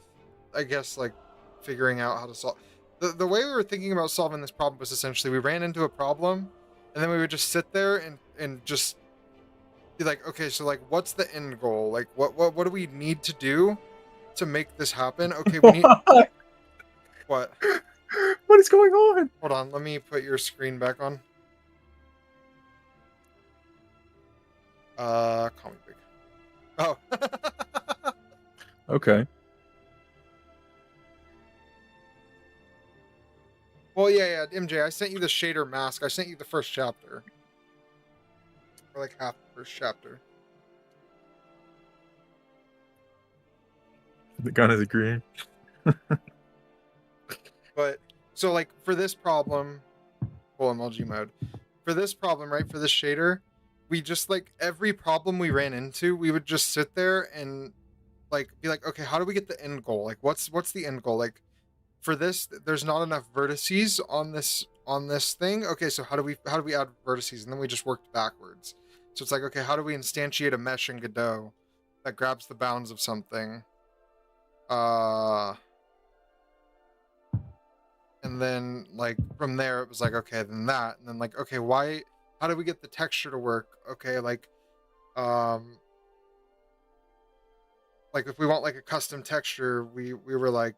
I guess like figuring out how to solve the way we were thinking about solving this problem was essentially we ran into a problem, and then we would just sit there and just be like, okay, so like what's the end goal? Like what do we need to do to make this happen? Okay, we need what? What is going on? Hold on, let me put your screen back on. Call me big. Oh. Okay. Well, yeah, MJ, I sent you the shader mask. I sent you the first chapter. Or like half the first chapter. The gun is green. But so like for this problem, full MLG mode. For this problem, right? For this shader, we just like every problem we ran into, we would just sit there and like be like, okay, how do we get the end goal? Like what's the end goal? Like for this, there's not enough vertices on this thing. Okay, so how do we add vertices? And then we just worked backwards. So it's like, okay, how do we instantiate a mesh in Godot that grabs the bounds of something? And then like from there it was like, okay, then that, and then like, okay, how do we get the texture to work? Okay, like if we want like a custom texture, we were like,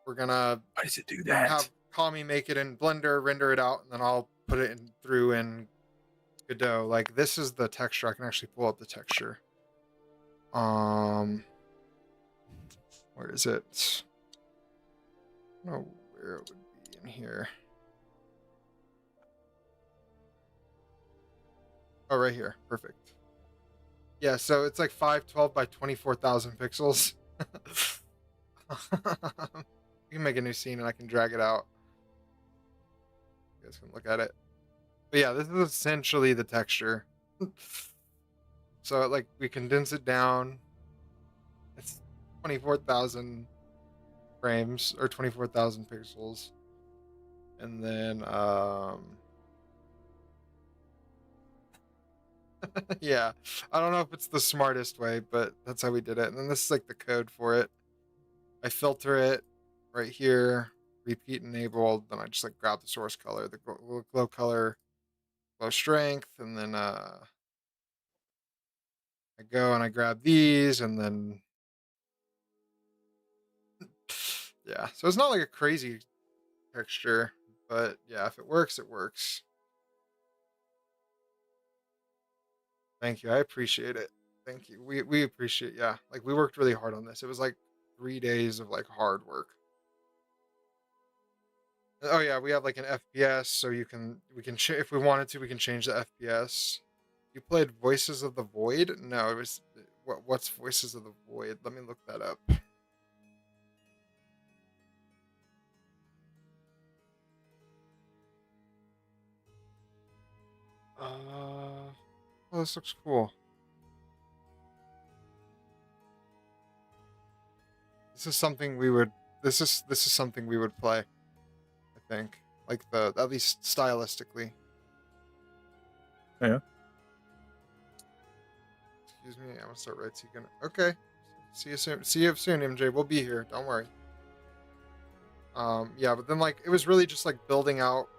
we're gonna Why does it do that? have Komi make it in Blender, render it out, and then I'll put it through in Godot. Like this is the texture. I can actually pull up the texture. Where is it? I don't know where it would be in here. Oh, right here. Perfect. Yeah, so it's like 512 by 24,000 pixels. You can make a new scene and I can drag it out. You guys can look at it. But yeah, this is essentially the texture. So like we condense it down. It's 24,000 frames or 24,000 pixels. And then yeah, I don't know if it's the smartest way, but that's how we did it. And then this is like the code for it. I filter it right here, repeat enabled, then I just like grab the source color, the glow color, glow strength, and then I go and I grab these, and then yeah, so it's not like a crazy texture, but yeah, if it works, it works. Thank you, I appreciate it. Thank you. We appreciate, yeah, like we worked really hard on this. It was like 3 days of like hard work. Oh yeah, we have like an FPS, so we can if we wanted to, we can change the FPS. You played Voices of the Void? No, it was what's Voices of the Void? Let me look that up. Oh, this looks cool. This is something we would. This is something we would play. I think, like at least stylistically. Yeah. Excuse me, I'm gonna start right seeking. Okay. See you soon. See you soon, MJ. We'll be here. Don't worry. Yeah, but then like it was really just like building out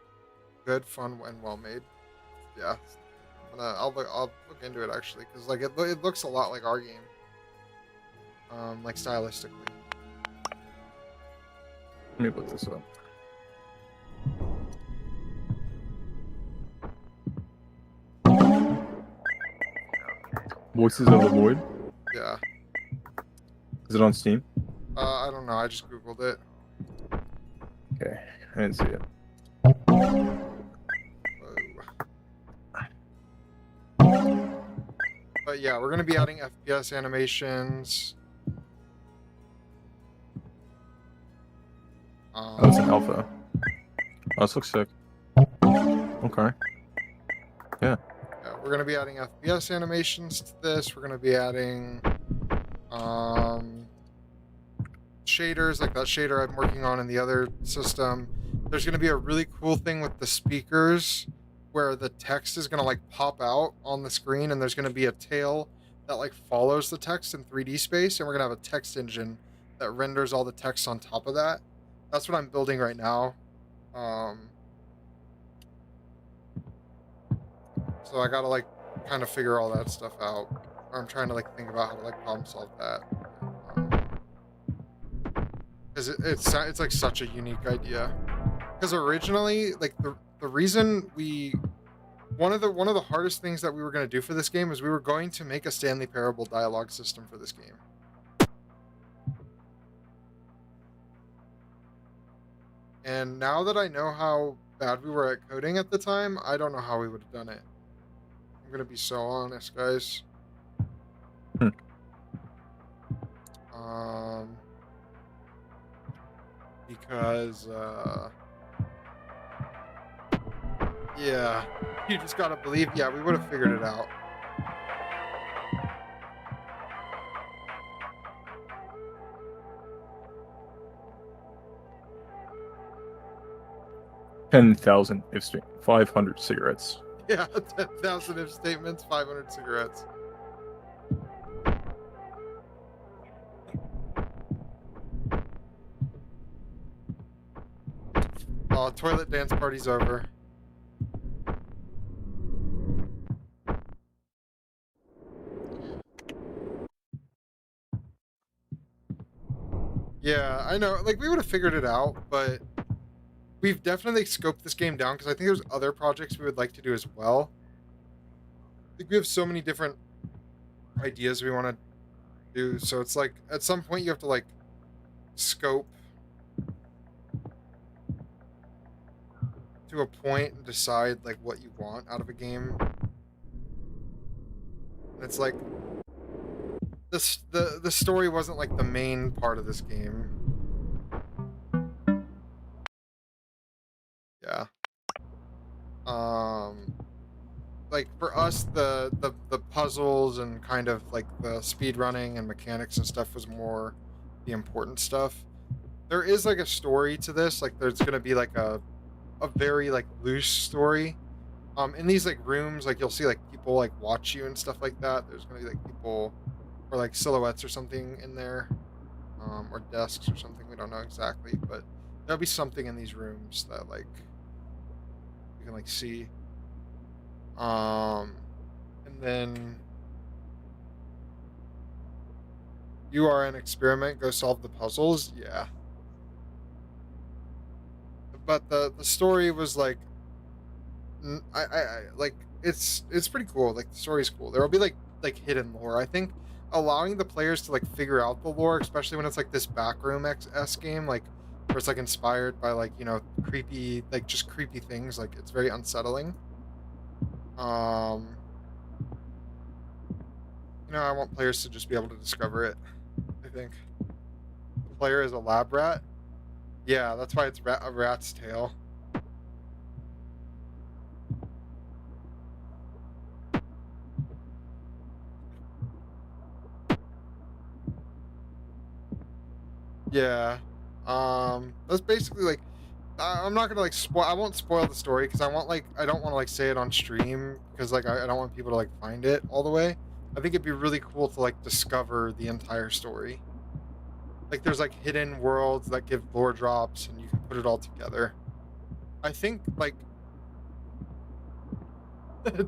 good, fun, and well made. Yeah. I'll look into it actually, because like it looks a lot like our game. Like stylistically. Let me look this up. Voices of the Void? Yeah. Is it on Steam? I don't know. I just googled it. Okay, I didn't see it. Whoa. But yeah, we're gonna be adding FPS animations. Oh, it's an alpha. Oh, this looks sick. Okay. Yeah. Yeah, we're gonna be adding FPS animations to this. We're gonna be adding shaders, like that shader I'm working on in the other system. There's gonna be a really cool thing with the speakers where the text is gonna like pop out on the screen, and there's gonna be a tail that like follows the text in 3D space, and we're gonna have a text engine that renders all the text on top of that. That's what I'm building right now. So I gotta like kind of figure all that stuff out. Or I'm trying to like think about how to like problem solve that. Because it's like such a unique idea. Because originally, like the reason one of the hardest things that we were going to do for this game is we were going to make a Stanley Parable dialogue system for this game. And now that I know how bad we were at coding at the time, I don't know how we would have done it. I'm gonna be so honest, guys. Hmm. Because yeah, you just gotta believe. Yeah, we would have figured it out. 10,000 if 500 cigarettes. Yeah, 10,000 if statements, 500 cigarettes. Oh, toilet dance party's over. Yeah, I know. Like, we would have figured it out, but we've definitely scoped this game down because I think there's other projects we would like to do as well. I think we have so many different ideas we want to do. So it's like, at some point, you have to, like, scope to a point and decide, like, what you want out of a game. And it's like, the story wasn't, like, the main part of this game. Yeah. Like for us, the puzzles and kind of like the speed running and mechanics and stuff was more the important stuff. There is like a story to this. Like there's gonna be like a very like loose story. In these like rooms, like you'll see like people like watch you and stuff like that. There's gonna be like people or like silhouettes or something in there, or desks or something. We don't know exactly, but there'll be something in these rooms that like you can like see. And then you are an experiment. Go solve the puzzles. Yeah, but the story was like, I like it's pretty cool. Like the story's cool. There will be like hidden lore. I think allowing the players to like figure out the lore, especially when it's like this backroom S game, like where it's like inspired by like creepy like just creepy things. Like it's very unsettling. Um, I want players to just be able to discover it. I think the player is a lab rat. Yeah, that's why it's a rat's tail. Yeah. That's basically like I'm not gonna like spoil. I won't spoil the story because I don't want to like say it on stream because like I don't want people to like find it all the way. I think it'd be really cool to like discover the entire story. Like there's like hidden worlds that give lore drops and you can put it all together. I think like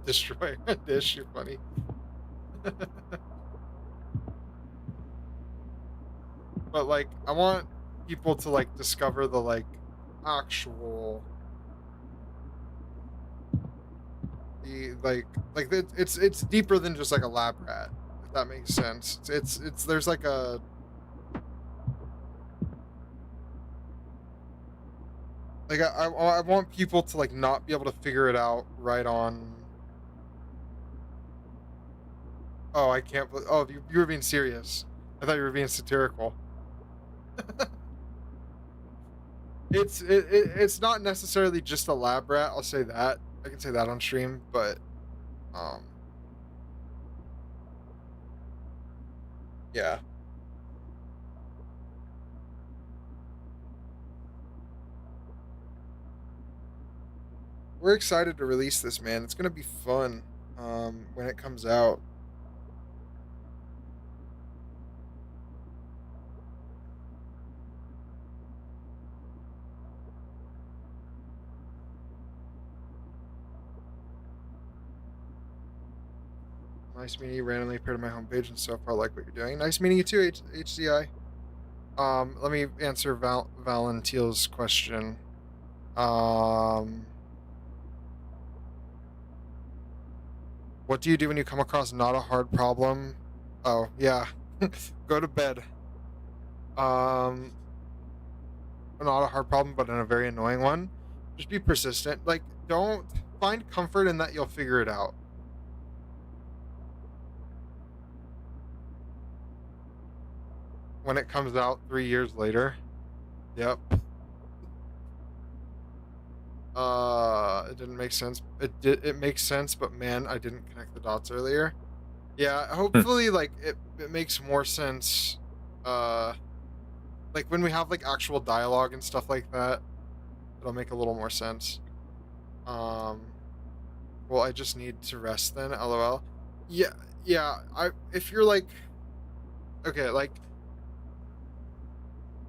destroy a dish. You're funny. But like I want people to like discover the like actual the it's deeper than just like a lab rat, if that makes sense. It's there's like a like I want people to like not be able to figure it out right on. Oh, I can't. Oh, you were being serious. I thought you were being satirical. It's not necessarily just a lab rat. I'll say that. I can say that on stream, but um, yeah. We're excited to release this, man. It's gonna be fun. When it comes out. Nice meeting you. Randomly appeared on my homepage and so far like what you're doing. Nice meeting you too, HCI. Let me answer Valentil's question. What do you do when you come across not a hard problem? Oh, yeah. Go to bed. Um, not a hard problem, but in a very annoying one. Just be persistent. Like, don't find comfort in that you'll figure it out. When it comes out 3 years later. Yep. It didn't make sense. It makes sense, but man, I didn't connect the dots earlier. Yeah, Hmm. hopefully like it makes more sense. Uh like when we have like actual dialogue and stuff like that, it'll make a little more sense. Um well, I just need to rest then, LOL. Yeah, yeah, I if you're like okay, like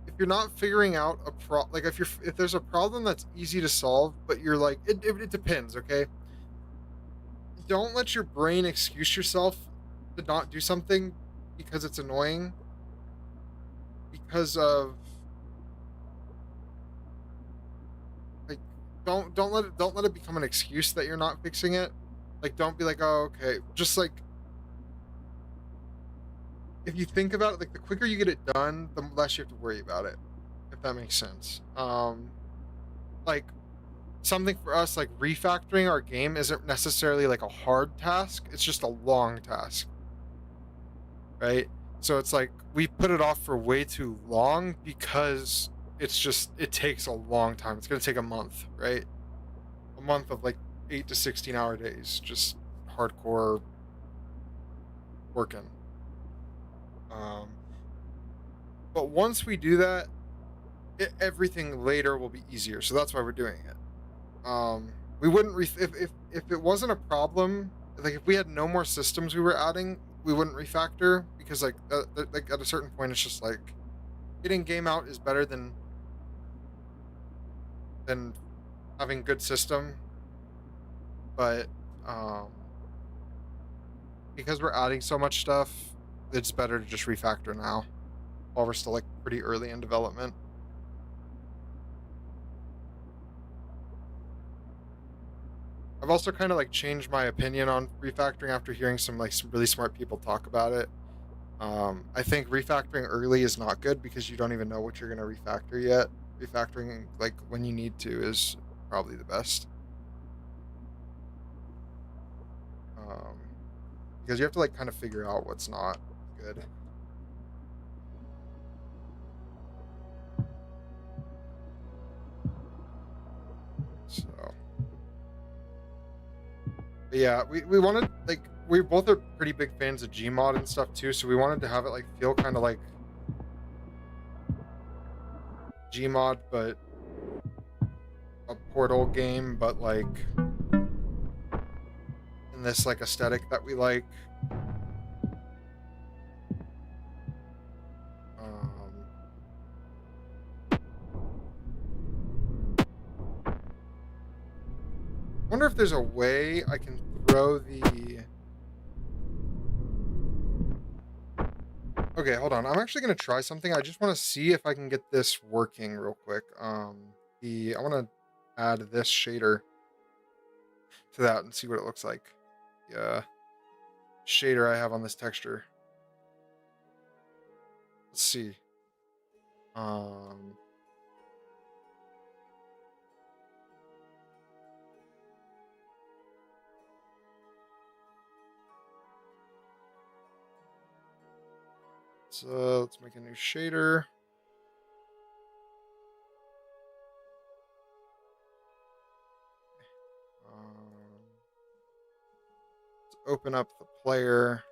if you're not figuring out like if there's a problem that's easy to solve, but you're like it depends, okay? Don't let your brain excuse yourself to not do something because it's annoying because of like don't let it become an excuse that you're not fixing it. Like don't be like, "Oh, okay." Just like if you think about it, like the quicker you get it done, the less you have to worry about it, if that makes sense. Like something for us like refactoring our game isn't necessarily like a hard task, it's just a long task, right? So it's like we put it off for way too long because it takes a long time. It's going to take a month, right? A month of like 8 to 16-hour days, just hardcore working. Um but once we do that, everything later will be easier. So that's why we're doing it. We wouldn't if it wasn't a problem, like if we had no more systems we were adding, we wouldn't refactor because like at a certain point it's just like getting game out is better than having good system, but um because we're adding so much stuff, it's better to just refactor now while we're still like pretty early in development. I've also kind of like changed my opinion on refactoring after hearing some really smart people talk about it. I think refactoring early is not good because you don't even know what you're going to refactor yet. Refactoring like when you need to is probably the best. Um, because you have to like kind of figure out what's not good. So, but yeah, we wanted like we both are pretty big fans of Gmod and stuff too, so we wanted to have it like feel kind of like Gmod, but a Portal game, but like in this like aesthetic that we like. Um, wonder if there's a way I can throw the. Okay, hold on. I'm actually gonna try something. I just want to see if I can get this working real quick. I want to add this shader to that and see what it looks like. Yeah, shader I have on this texture. Let's see. Um, so let's make a new shader. Let's open up the player.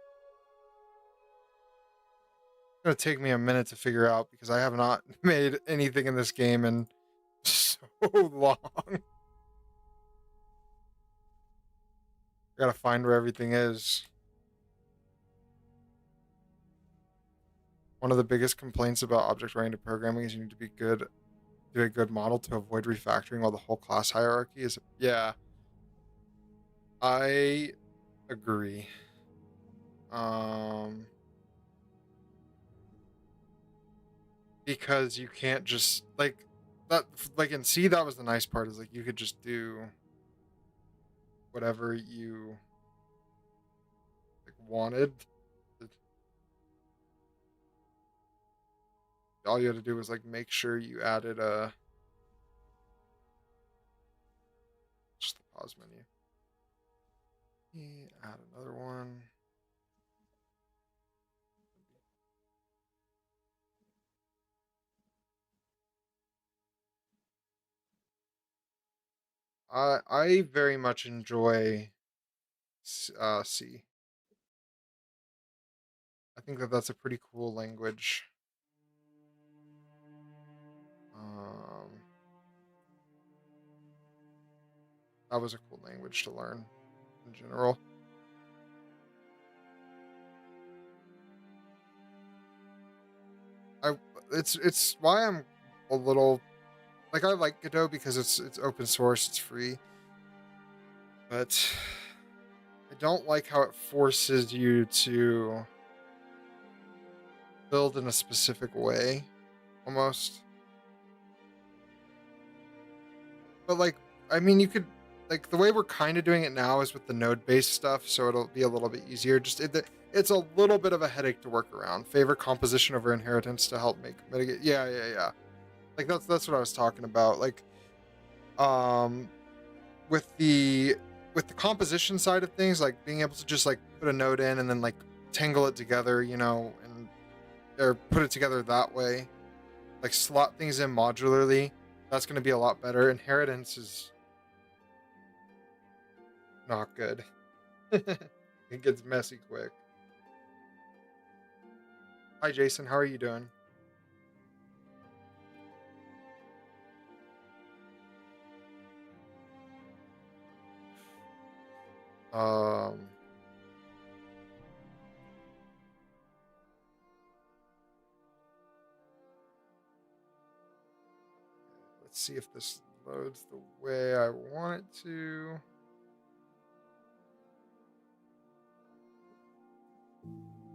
It's gonna take me a minute to figure out because I have not made anything in this game in so long. I gotta find where everything is. One of the biggest complaints about object-oriented programming is you need to be good, do a good model to avoid refactoring while the whole class hierarchy is. Yeah, I agree. Um, because you can't just like that. Like in C, that was the nice part is like you could just do whatever you like wanted. all you had to do was like make sure you added just the pause menu. Add another one. I very much enjoy C. I think that that's a pretty cool language. Um, that was a cool language to learn in general. It's why I'm a little like I like Godot because it's open source, it's free, but I don't like how it forces you to build in a specific way, almost. But like, I mean, you could like the way we're kind of doing it now is with the node-based stuff, so it'll be a little bit easier. It's a little bit of a headache to work around. Favor composition over inheritance to help mitigate. Yeah. Like that's what I was talking about. Like, um, with the composition side of things, like being able to just like put a node in and then like tangle it together, and or put it together that way, like slot things in modularly. That's going to be a lot better. Inheritance is not good. It gets messy quick. Hi, Jason. How are you doing? Um, let's see if this loads the way I want it to.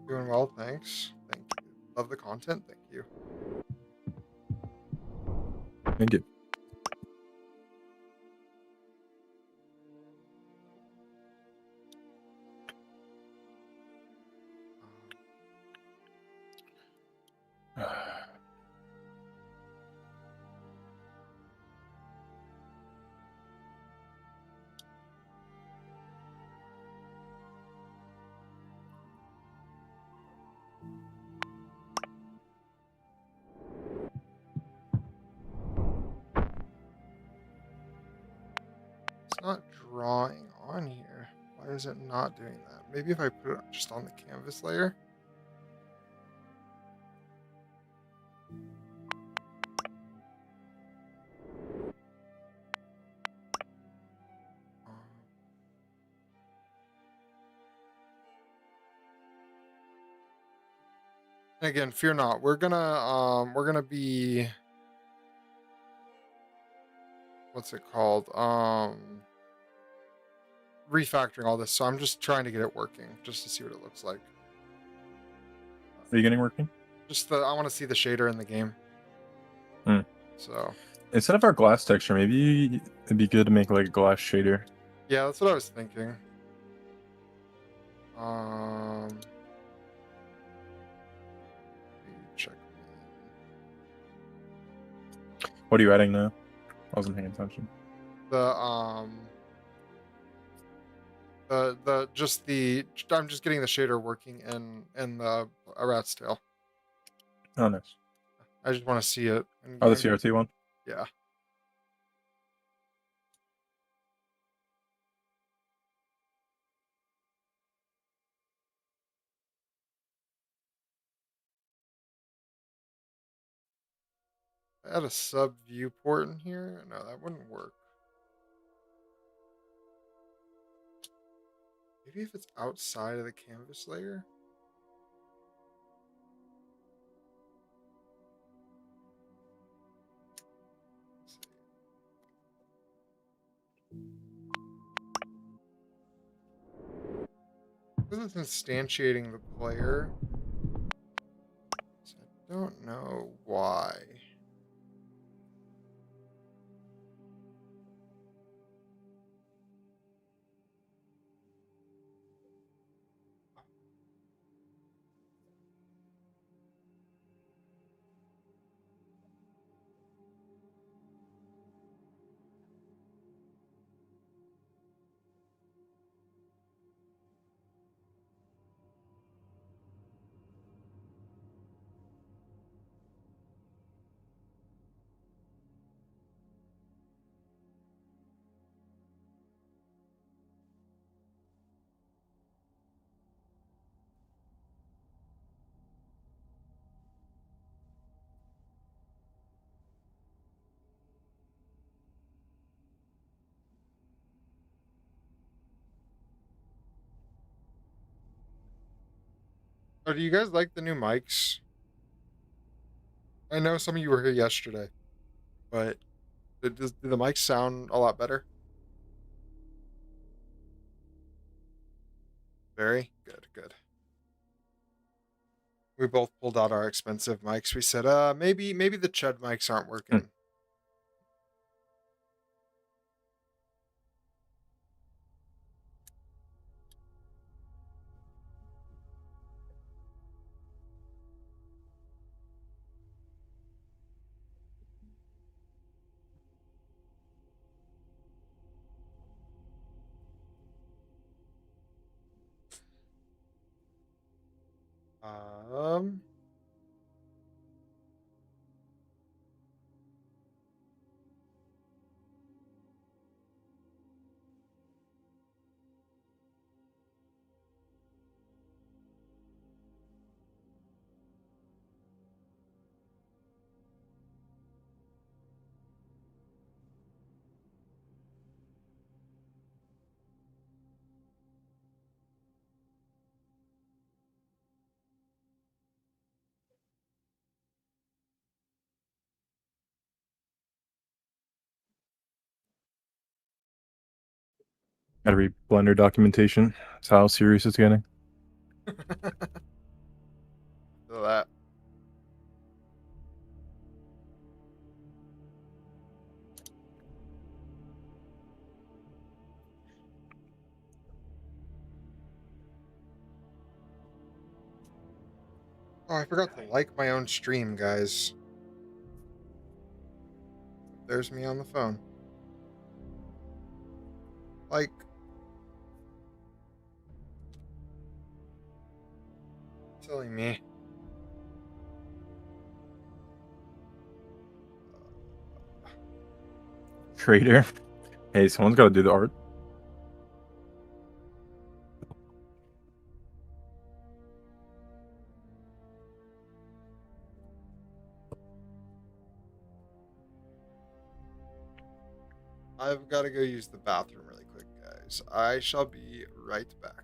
Doing well, thanks. Thank you. Love the content. Thank you. Thank you. It's not drawing on here. Why is it not doing that? Maybe if I put it just on the canvas layer. And again, fear not. We're gonna be, what's it called? Refactoring all this. So I'm just trying to get it working just to see what it looks like. Are you getting working? I want to see the shader in the game. Hmm. So Instead of our glass texture, maybe it'd be good to make like a glass shader. yeah, that's what I was thinking. Let me check. What are you adding now? I wasn't paying attention. I'm just getting the shader working in the a rat's tail. Oh, nice. I just want to see it. Oh, the CRT one? Yeah. Add a sub viewport in here. No, that wouldn't work. Maybe if it's outside of the canvas layer. Because it's instantiating the player. So I don't know why. So do you guys like the new mics? I know some of you were here yesterday, but do the mics sound a lot better? Very good, good. We both pulled out our expensive mics. We said, maybe the Chud mics aren't working. Um, Gotta read Blender documentation. That's how serious it's getting. so that. Oh, I forgot to like my own stream, guys. There's me on the phone. Like, silly me. Creator. Hey, someone's got to do the art. I've got to go use the bathroom really quick, guys. I shall be right back.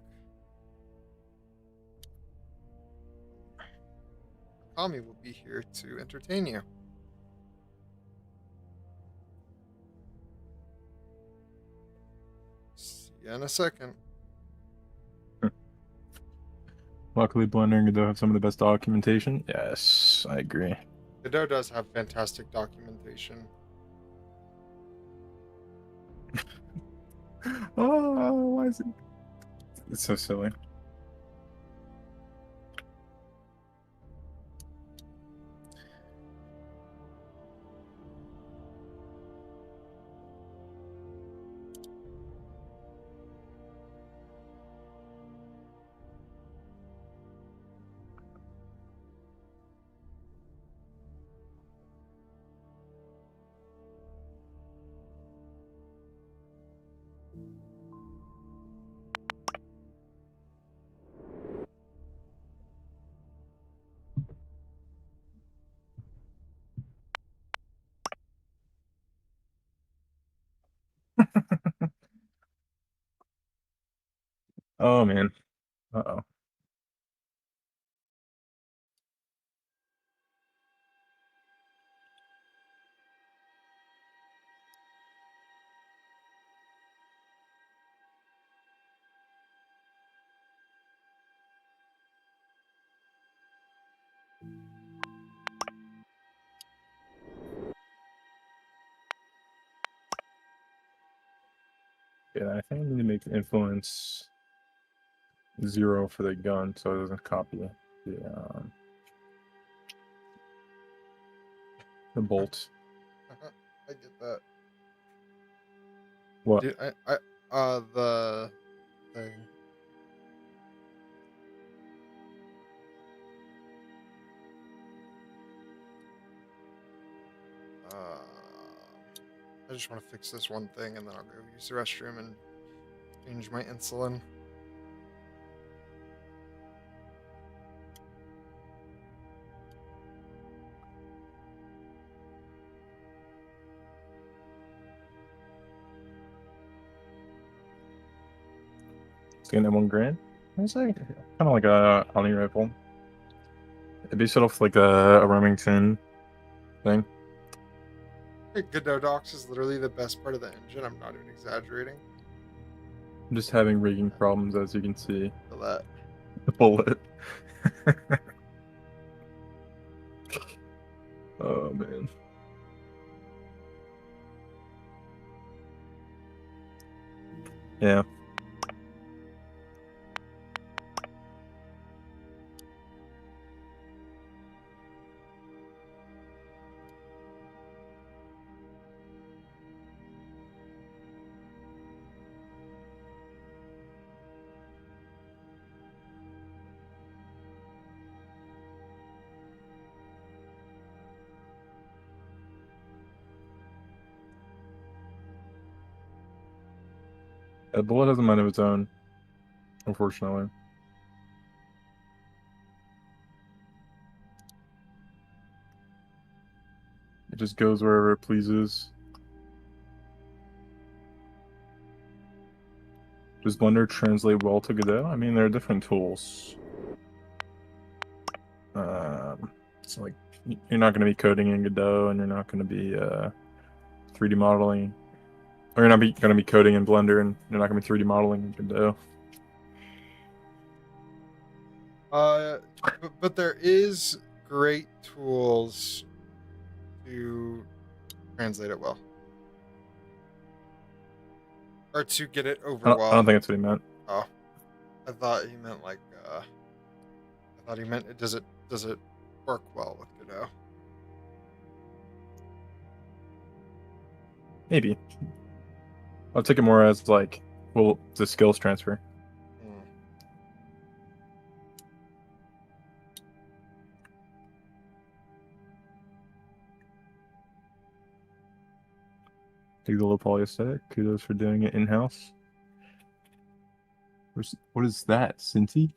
Kami will be here to entertain you. See you in a second. Luckily, Blender and Godot have some of the best documentation. Yes, I agree. Godot does have fantastic documentation. Oh, why is it? It's so silly. Oh man. Uh-oh. Yeah, I think I need to make the influence 0 for the gun so it doesn't copy the bolt. I get that. What? Dude, the thing. I just want to fix this one thing and then I'll go use the restroom and change my insulin. It's getting at $1 grand. It's like kind of like a hunting rifle. It'd be sort of like a Remington thing. Godot docs is literally the best part of the engine. I'm not even exaggerating. I'm just having rigging problems, as you can see. Feel that. The bullet. Oh man. Yeah. The bullet has a mind of its own, unfortunately. It just goes wherever it pleases. Does Blender translate well to Godot? I mean, there are different tools. It's like you're not going to be coding in Godot, and you're not going to be 3D modeling, or you're not going to be coding in Blender, and you're not going to be 3D modeling in Godot. But there is great tools to translate it well, or to get it over I well. don't think that's what he meant. Oh, I thought he meant like. I thought he meant does it work well with Godot? Maybe. I'll take it more as like, well, the skills transfer. Take the low poly aesthetic. Kudos for doing it in-house. What is that, Cinti?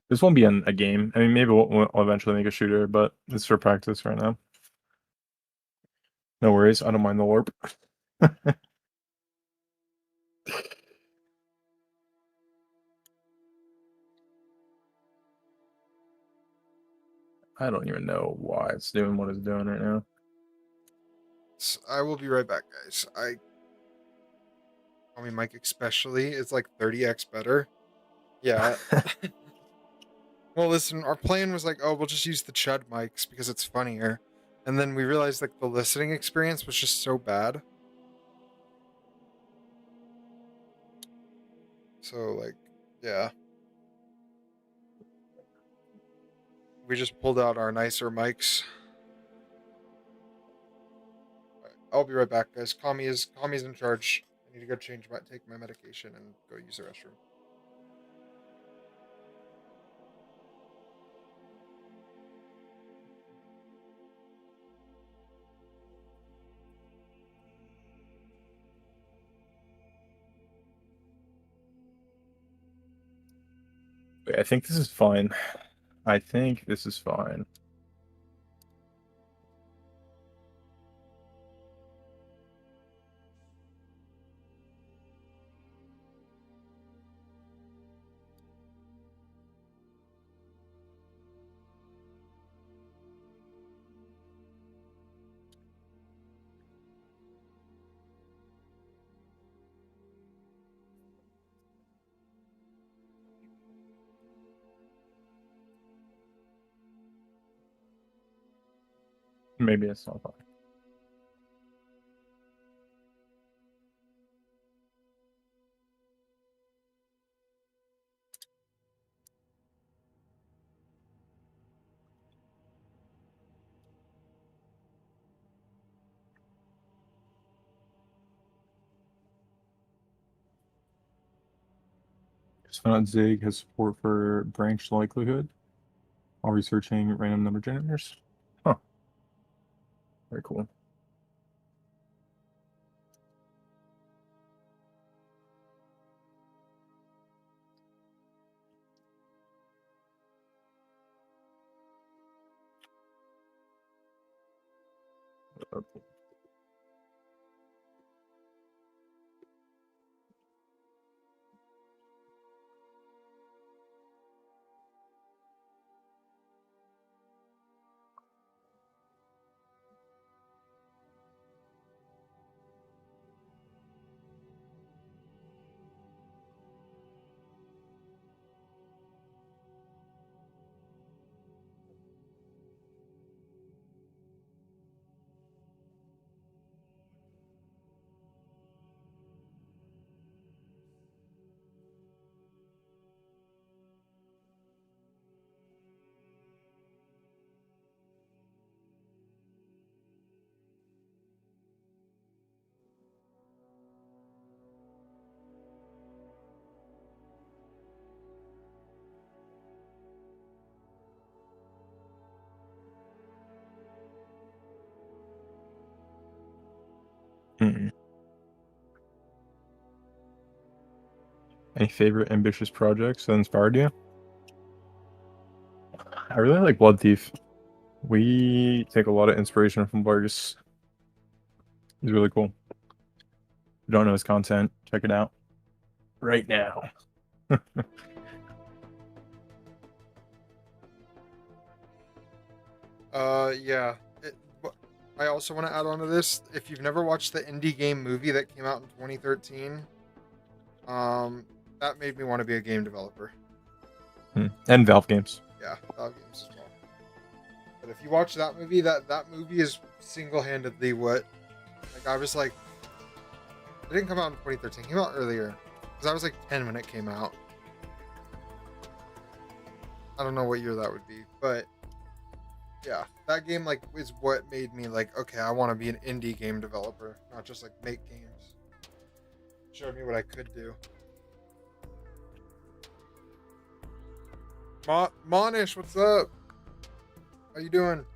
This won't be in a game. I mean, maybe we'll eventually make a shooter, but it's for practice right now. No worries. I don't mind the warp. I don't even know why it's doing what it's doing right now. I will be right back, guys. I mean, Mike especially is like 30x better. Yeah. Well, listen, our plan was like, oh, we'll just use the Chud mics because it's funnier. And then we realized like the listening experience was just so bad. So like, yeah. We just pulled out our nicer mics. Right, I'll be right back, guys. Kami's in charge. I need to go take my medication and go use the restroom. Wait, I think this is fine. I think this is fine. Maybe it's not fine. Just found out Zig has support for branch likelihood while researching random number generators. Huh. Very cool. Mm-mm. Any favorite ambitious projects that inspired you? I really like Blood Thief. We take a lot of inspiration from Vargas. He's really cool. If you don't know his content, check it out right now. Yeah. I also want to add on to this. If you've never watched the indie game movie that came out in 2013, that made me want to be a game developer. And Valve games. Yeah, Valve games as well. But if you watch that movie, that movie is single-handedly what, like, I was like, it didn't come out in 2013. It came out earlier, because I was like 10 when it came out. I don't know what year that would be, but yeah, that game like is what made me like, okay, I want to be an indie game developer, not just like make games. Showed me what I could do. Monish, what's up? How you doing?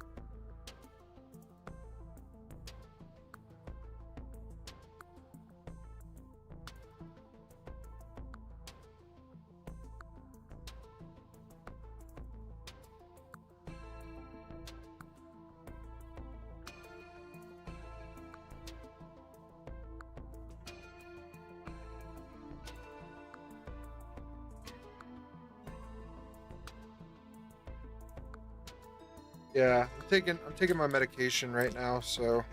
Yeah, I'm taking my medication right now, so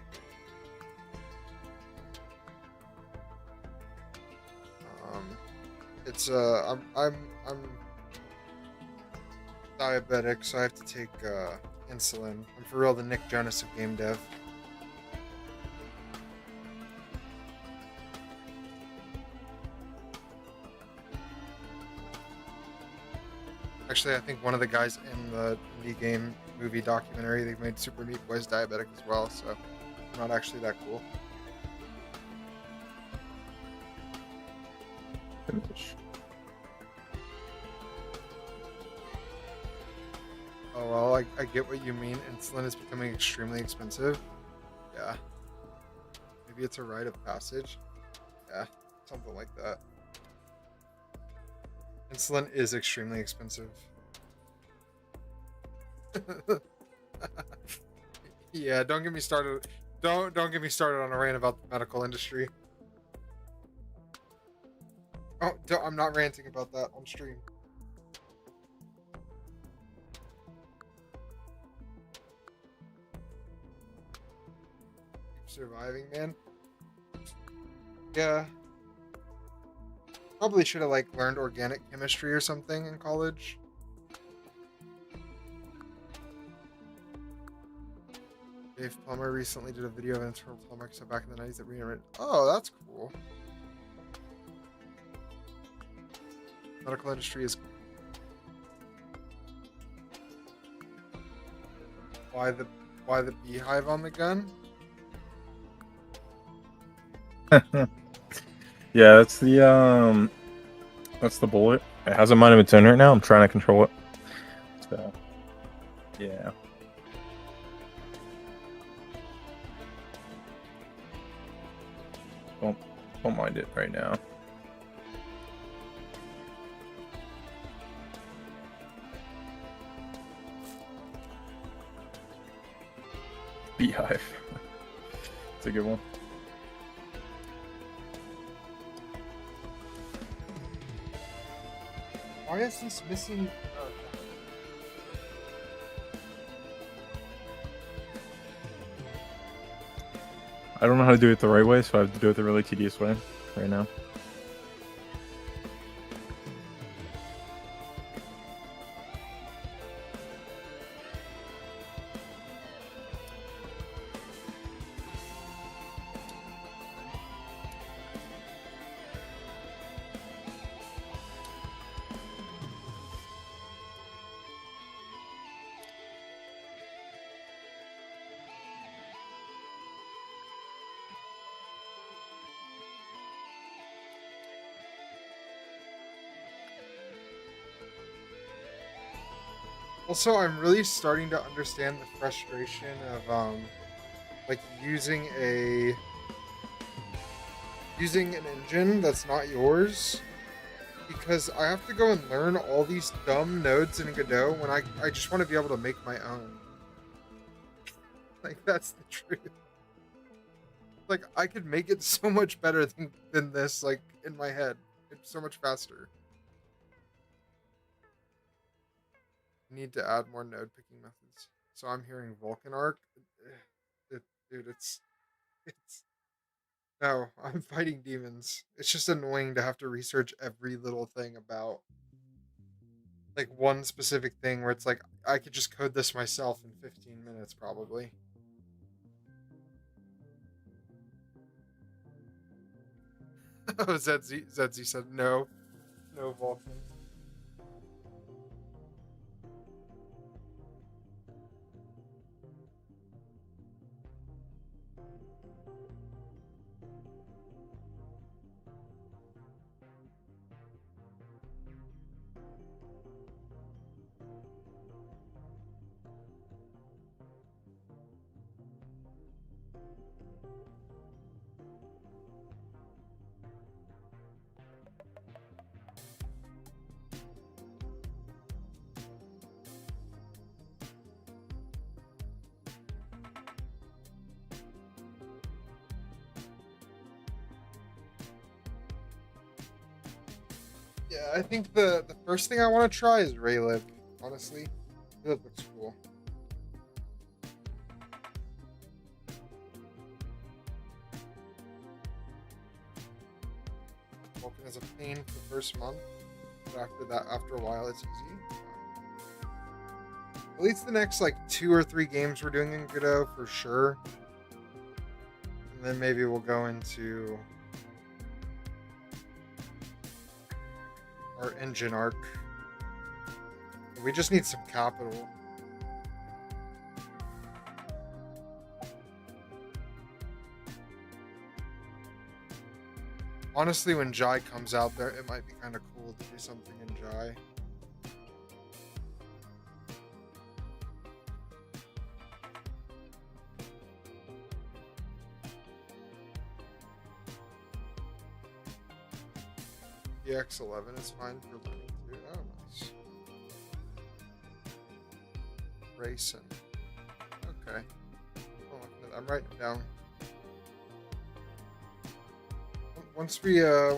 it's I'm diabetic, so I have to take insulin. I'm for real the Nick Jonas of game dev. Actually, I think one of the guys in the indie game movie documentary they made Super Meat Boy is diabetic as well, so I'm not actually that cool. Oh well, I get what you mean. Insulin is becoming extremely expensive. Yeah. Maybe it's a rite of passage. Yeah, something like that. Insulin is extremely expensive. Yeah, don't get me started. Don't get me started on a rant about the medical industry. Oh, I'm not ranting about that on stream. Keep surviving, man. Yeah. Probably should have like learned organic chemistry or something in college. Dave Plummer recently did a video of internal plumbers back in the 90s that reinvented. Oh, that's cool. Medical industry is. Why the beehive on the gun? Yeah, that's the bullet. It has a mind of its own right now. I'm trying to control it. So, yeah. Don't mind it right now. Beehive. It's a good one. Why is this missing? I don't know how to do it the right way, so I have to do it the really tedious way right now. Also, I'm really starting to understand the frustration of like using a using an engine that's not yours, because I have to go and learn all these dumb nodes in Godot when I just want to be able to make my own. Like, that's the truth. Like, I could make it so much better than this, like, in my head. It's so much faster. Need to add more node picking methods. So I'm hearing Vulcan Arc. Dude, it's no, I'm fighting demons. It's just annoying to have to research every little thing about like one specific thing where it's like I could just code this myself in 15 minutes probably. Oh, Zedzi said no. No Vulcan. Yeah, I think the first thing I want to try is Raylib, honestly. That looks cool. Vulcan is a pain for the first month, but after a while, it's easy. At least the next like 2 or 3 games we're doing in Godot for sure, and then maybe we'll go into our engine arc. We just need some capital. Honestly, when Jai comes out there, it might be kind of cool to do something in Jai. EX11 is fine for learning too. Oh, nice. Racing. Okay. I'm writing it down. Once we have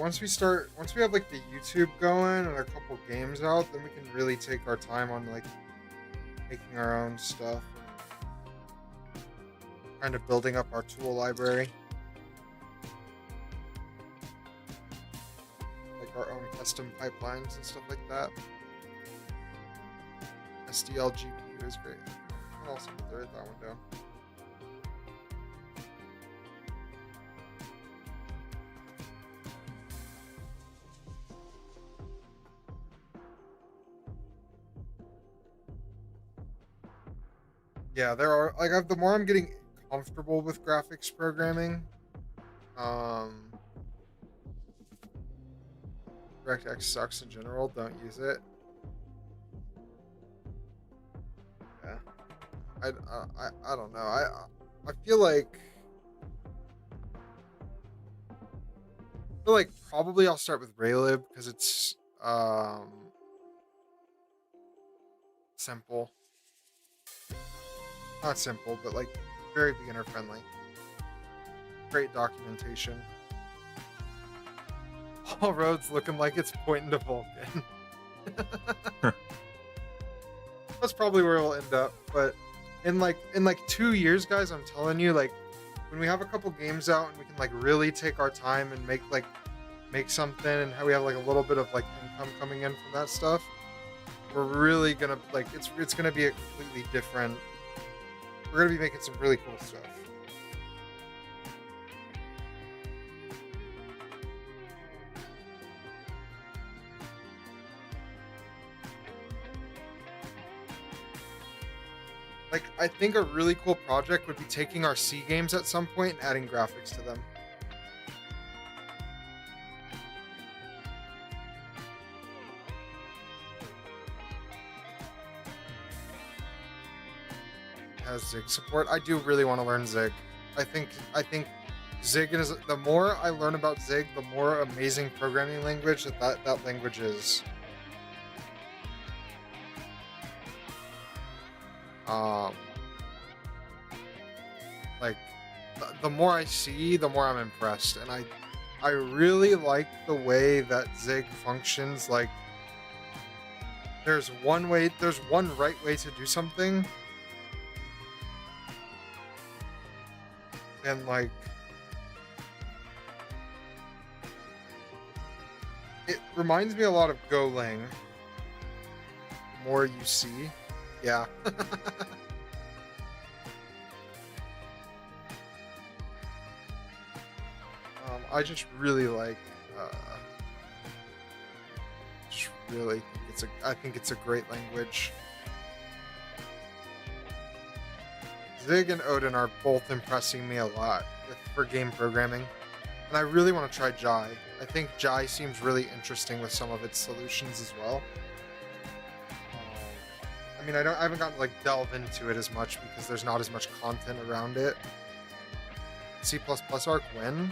like the YouTube going and a couple games out, then we can really take our time on like making our own stuff and kind of building up our tool library. Our own custom pipelines and stuff like that. SDL GPU is great. I'll also write that one down. Yeah, there are like the more I'm getting comfortable with graphics programming, DirectX sucks in general. Don't use it. Yeah, I don't know. I feel like probably I'll start with Raylib because it's simple. Not simple, but like very beginner friendly. Great documentation. All roads looking like it's pointing to Vulcan. That's probably where we'll end up. But in like 2 years, guys, I'm telling you, like when we have a couple games out and we can like really take our time and make something, and how we have like a little bit of like income coming in from that stuff, we're really gonna like it's gonna be a completely different. We're gonna be making some really cool stuff. Like, I think a really cool project would be taking our C games at some point and adding graphics to them. Has Zig support? I do really want to learn Zig. I think Zig is, the more I learn about Zig, the more amazing programming language that language is. Like the more I see, the more I'm impressed, and I really like the way that Zig functions. Like there's one right way to do something, and like it reminds me a lot of Golang. The more you see, yeah. I just really like. Just really think I think it's a great language. Zig and Odin are both impressing me a lot for game programming, and I really want to try Jai. I think Jai seems really interesting with some of its solutions as well. I mean, I haven't gotten to like delve into it as much because there's not as much content around it. C++ arc when?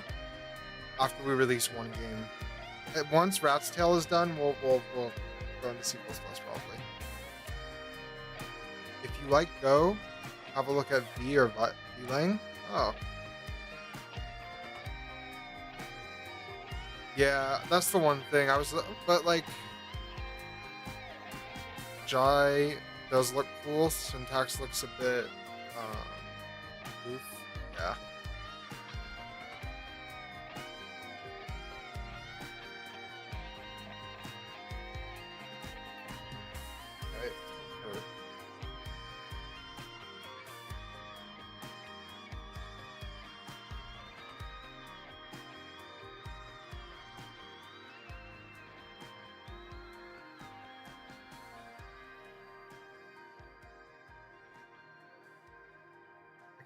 After we release one game. Once Rat's Tail is done, we'll go into C++ probably. If you like Go, have a look at V or VLang. Oh. Yeah, that's the one thing. But like, Jai does look cool. Syntax looks a bit, oof. Yeah.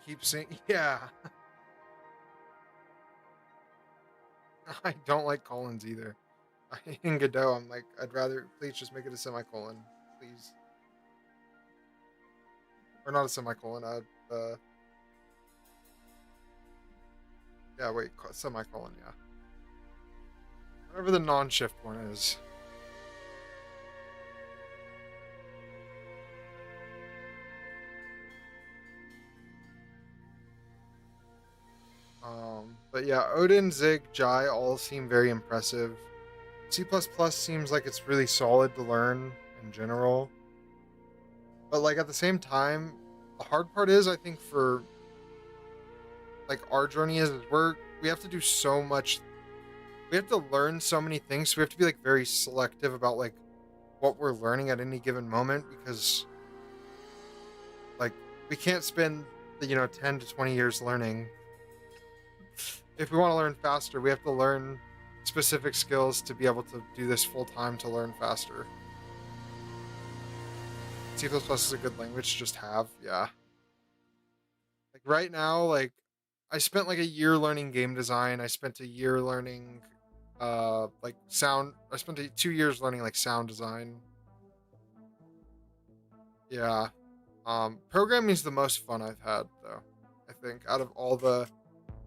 Keep saying, yeah. I don't like colons either. In Godot, I'm like, I'd rather, please just make it a semicolon, please. Or not a semicolon, yeah, wait, semicolon, yeah. Whatever the non-shift one is. But yeah, Odin, Zig, Jai all seem very impressive. C++ seems like it's really solid to learn in general. But like at the same time, the hard part is, I think, for like our journey is we have to do so much. We have to learn so many things. So we have to be like very selective about like what we're learning at any given moment, because like we can't spend 10 to 20 years learning. If we want to learn faster, we have to learn specific skills to be able to do this full time to learn faster. C++ is a good language to just have, yeah. Like right now, like I spent like a year learning game design. I spent a year learning like sound. I spent 2 years learning like sound design. Yeah. Programming is the most fun I've had though. I think out of all the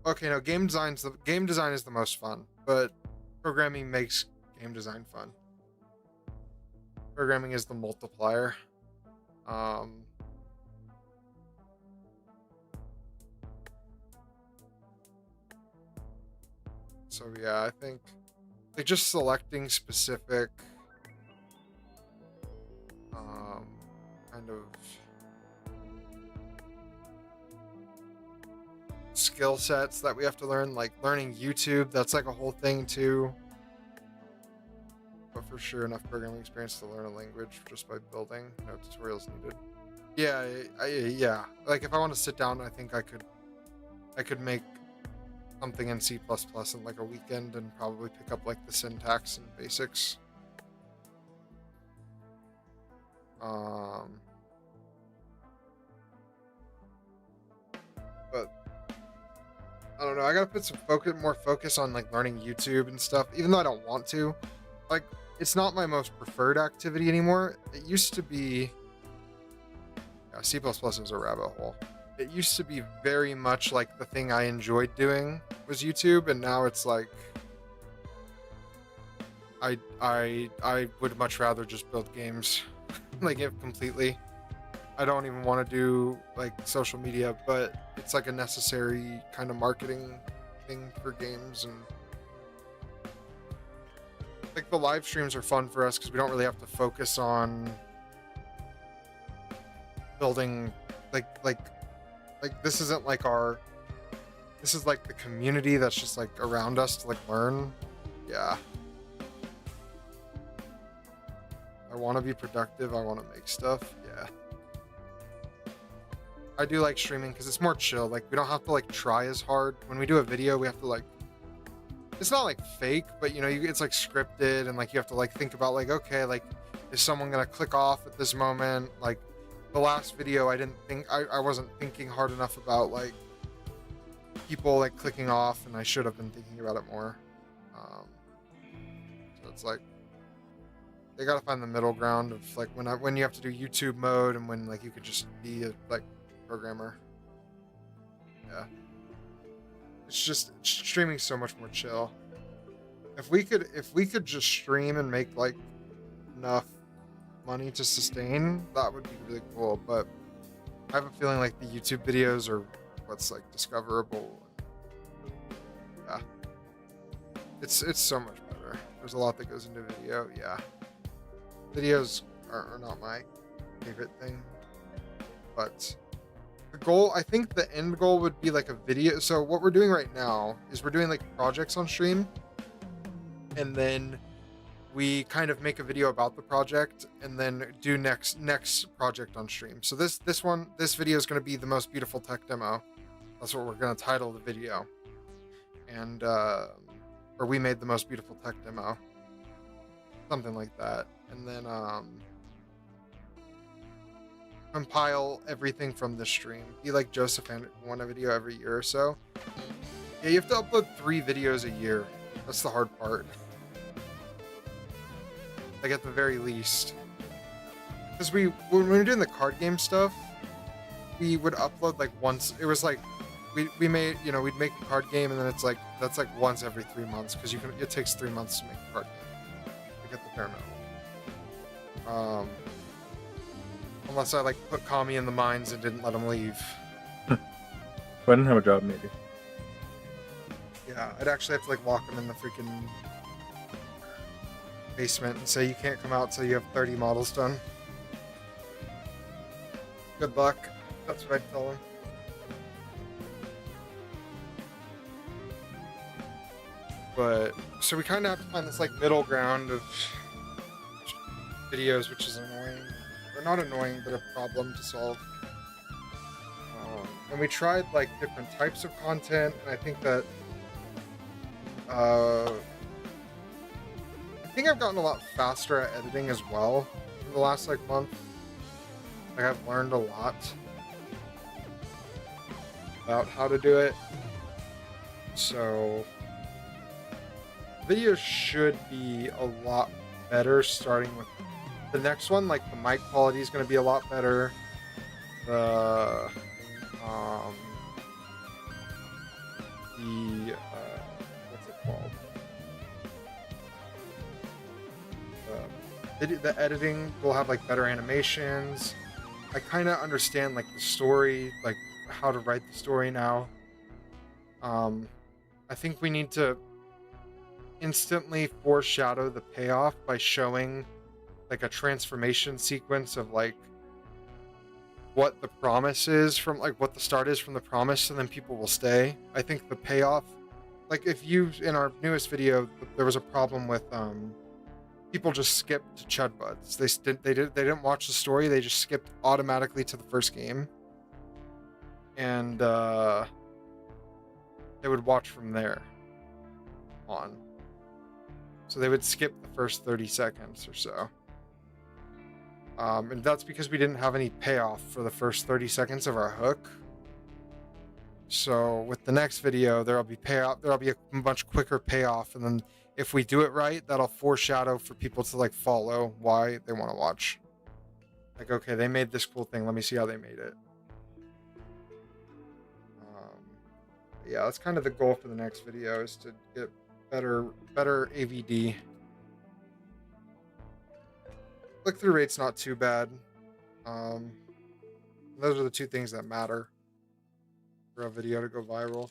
okay, no, game design is the most fun, but programming makes game design fun. Programming is the multiplier. So yeah, I think like just selecting specific kind of skill sets that we have to learn, like learning YouTube, that's like a whole thing too. But for sure, enough programming experience to learn a language just by building. No tutorials needed. Yeah, yeah. Like if I want to sit down, I think I could make something in C++ in like a weekend and probably pick up like the syntax and basics. But I don't know. I gotta put some more focus on like learning YouTube and stuff, even though I don't want to. Like, it's not my most preferred activity anymore. It used to be. Yeah, C++ is a rabbit hole. it used to be very much like the thing I enjoyed doing was YouTube, and now it's like I would much rather just build games like it completely. I don't even want to do like social media, but it's like a necessary kind of marketing thing for games. And like the live streams are fun for us because we don't really have to focus on building like this isn't like our, this is like the community that's just like around us to like learn. Yeah, I want to be productive, I want to make stuff. Yeah, I do like streaming because it's more chill. Like we don't have to like try as hard when we do a video. We have to like, it's not like fake, but you know, it's like scripted, and like you have to like think about like, okay, like is someone gonna click off at this moment? Like the last video, I wasn't thinking hard enough about like people like clicking off, and I should have been thinking about it more. So it's like they gotta find the middle ground of like when you have to do YouTube mode and when like you could just be a like programmer. Yeah, it's just streaming so much more chill. If we could just stream and make like enough money to sustain, that would be really cool. But I have a feeling like the YouTube videos are what's like discoverable. Yeah, it's so much better. There's a lot that goes into video. Yeah, videos are not my favorite thing, but the goal, I think the end goal would be like a video. So what we're doing right now is we're doing like projects on stream, and then we kind of make a video about the project and then do next project on stream. So this video is going to be the most beautiful tech demo. That's what we're going to title the video. And or we made the most beautiful tech demo, something like that. And then compile everything from the stream. Be like Joseph and one a video every year or so. Yeah, you have to upload 3 videos a year. That's the hard part. Like at the very least, because when we were doing the card game stuff, we would upload like once. It was like we made, you know, we'd make a card game, and then it's like that's like once every 3 months, because it takes 3 months to make a card game to get the bare minimum. Unless I like put Komi in the mines and didn't let him leave. If I didn't have a job, maybe. Yeah, I'd actually have to like lock him in the freaking basement and say you can't come out till you have 30 models done. Good luck. That's what I'd tell him. But so we kind of have to find this like middle ground of videos, which is annoying, or not annoying, but a problem to solve. And we tried like different types of content, and I think that I think I've gotten a lot faster at editing as well in the last like month. Like I've learned a lot about how to do it. So videos should be a lot better starting with the next one. Like the mic quality is going to be a lot better. The what's it called? The editing will have like better animations. I kind of understand like the story, like how to write the story now. I think we need to instantly foreshadow the payoff by showing like a transformation sequence of like what the promise is from, like what the start is from the promise, and then people will stay. I think the payoff, like if you, in our newest video, there was a problem with people just skipped to Chud Buds. They didn't watch the story. They just skipped automatically to the first game, and they would watch from there on. So they would skip the first 30 seconds or so. And that's because we didn't have any payoff for the first 30 seconds of our hook. So with the next video, there'll be a much quicker payoff, and then if we do it right, that'll foreshadow for people to like follow why they want to watch. Like, okay, they made this cool thing. Let me see how they made it. yeah, that's kind of the goal for the next video, is to get better AVD. Click-through rate's not too bad. Those are the two things that matter for a video to go viral.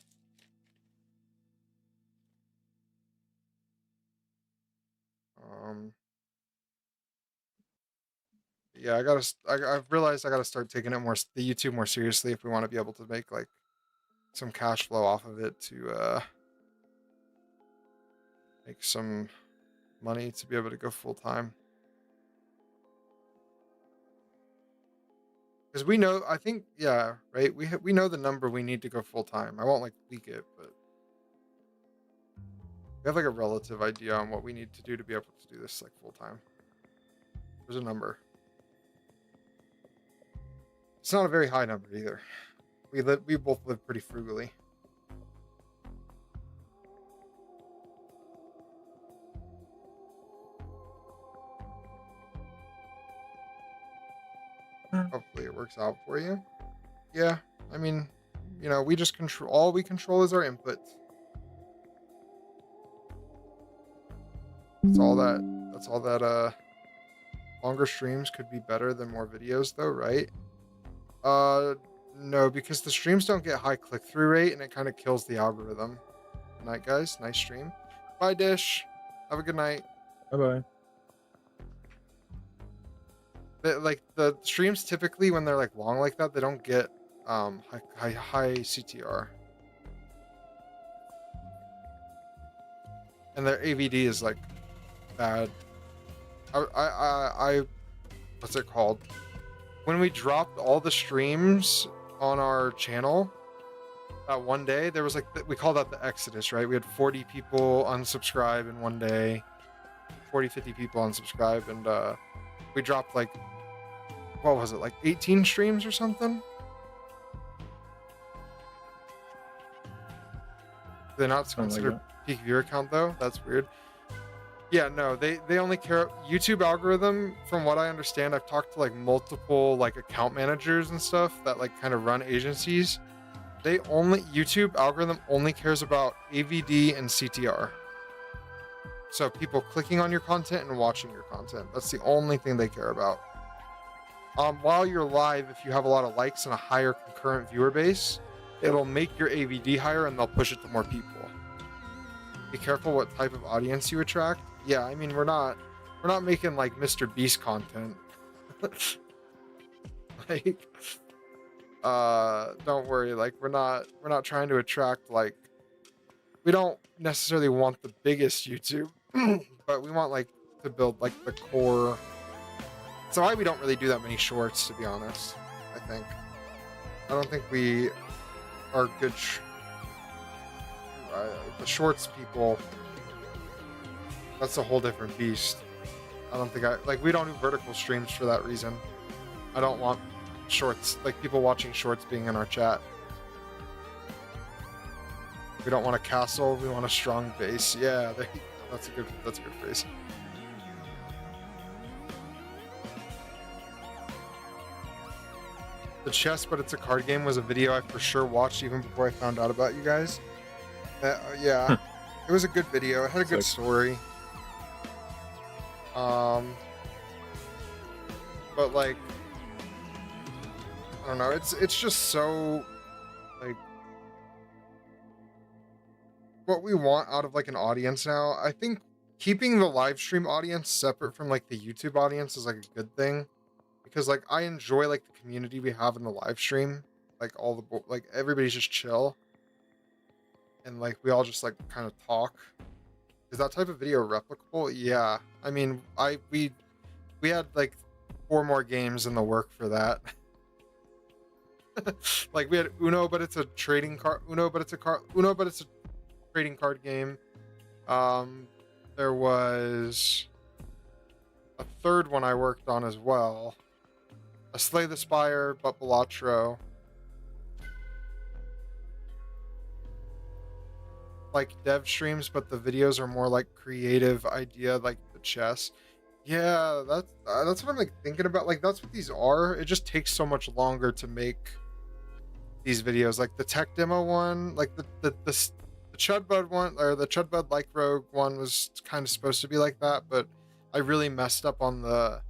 Yeah, I've realized I gotta start taking it the YouTube more seriously if we want to be able to make like some cash flow off of it, to make some money to be able to go full time. Because we know, I think, yeah, right. We know the number we need to go full time. I won't like leak it, but we have like a relative idea on what we need to do to be able to do this like full time. There's a number. It's not a very high number either. We both live pretty frugally. Hopefully it works out for you. Yeah, I mean, you know, we just control, all we control is our inputs. That's all that longer streams could be better than more videos though, right? No, because the streams don't get high click-through rate and it kind of kills the algorithm. Good night, guys. Nice stream. Bye, Dish. Have a good night. Bye-bye. Like the streams typically, when they're like long like that, they don't get high CTR. And their AVD is like bad. I what's it called? When we dropped all the streams on our channel that one day, there was like we call that the Exodus, right? We had 40 people unsubscribe in one day, 50 people unsubscribe, and we dropped like, what was it, like 18 streams or something? They're not considered peak viewer count though. That's weird. Yeah, no, they only care. YouTube algorithm, from what I understand, I've talked to like multiple like account managers and stuff that like kind of run agencies. YouTube algorithm only cares about AVD and CTR. So people clicking on your content and watching your content. That's the only thing they care about. While you're live, if you have a lot of likes and a higher concurrent viewer base, it'll make your AVD higher and they'll push it to more people. Be careful what type of audience you attract. Yeah, I mean, we're not making like Mr. Beast content. Like, don't worry, like we're not trying to attract, like, we don't necessarily want the biggest YouTube, but we want like to build like the core. That's why we don't really do that many shorts, to be honest. I don't think we are good the shorts people. That's a whole different beast. I don't think we don't do vertical streams for that reason. I don't want shorts, like people watching shorts being in our chat. We don't want a castle, we want a strong base. Yeah, that's a good phrase. The Chess But It's a Card Game was a video I for sure watched even before I found out about you guys. Yeah, it was a good video. It had a good story. But like, I don't know. It's just so like what we want out of like an audience now. I think keeping the live stream audience separate from like the YouTube audience is like a good thing, because like I enjoy like the community we have in the live stream. Like like everybody's just chill. And like we all just like kind of talk. Is that type of video replicable? Yeah. I mean, we had like 4 more games in the work for that. Like we had Uno, but it's a trading card. Uno, but it's a trading card game. There was a third one I worked on as well. A Slay the Spire, but Balatro. Like dev streams, but the videos are more like creative idea, like the chess. Yeah, that's what I'm like thinking about. Like that's what these are. It just takes so much longer to make these videos, like the tech demo one, like the Chudbud one, or the Chudbud like Rogue one was kind of supposed to be like that, but I really messed up on the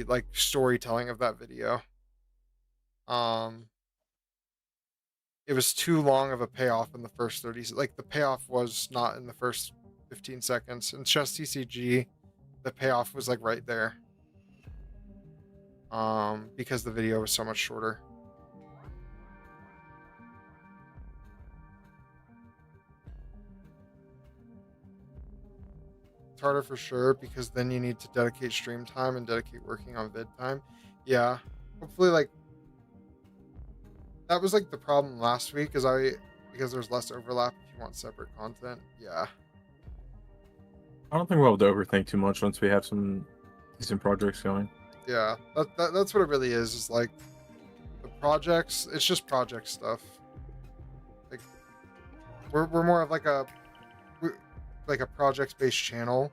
like storytelling of that video. Um, it was too long of a payoff in the first 30. Like the payoff was not in the first 15 seconds. In Chess TCG, the payoff was like right there. Because the video was so much shorter. It's harder for sure because then you need to dedicate stream time and dedicate working on vid time. Yeah, hopefully like that was like the problem last week because there's less overlap if you want separate content. Yeah. I don't think we'll have to overthink too much once we have some decent projects going. Yeah, that's what it really is like the projects, it's just project stuff. Like we're more of like a project based channel.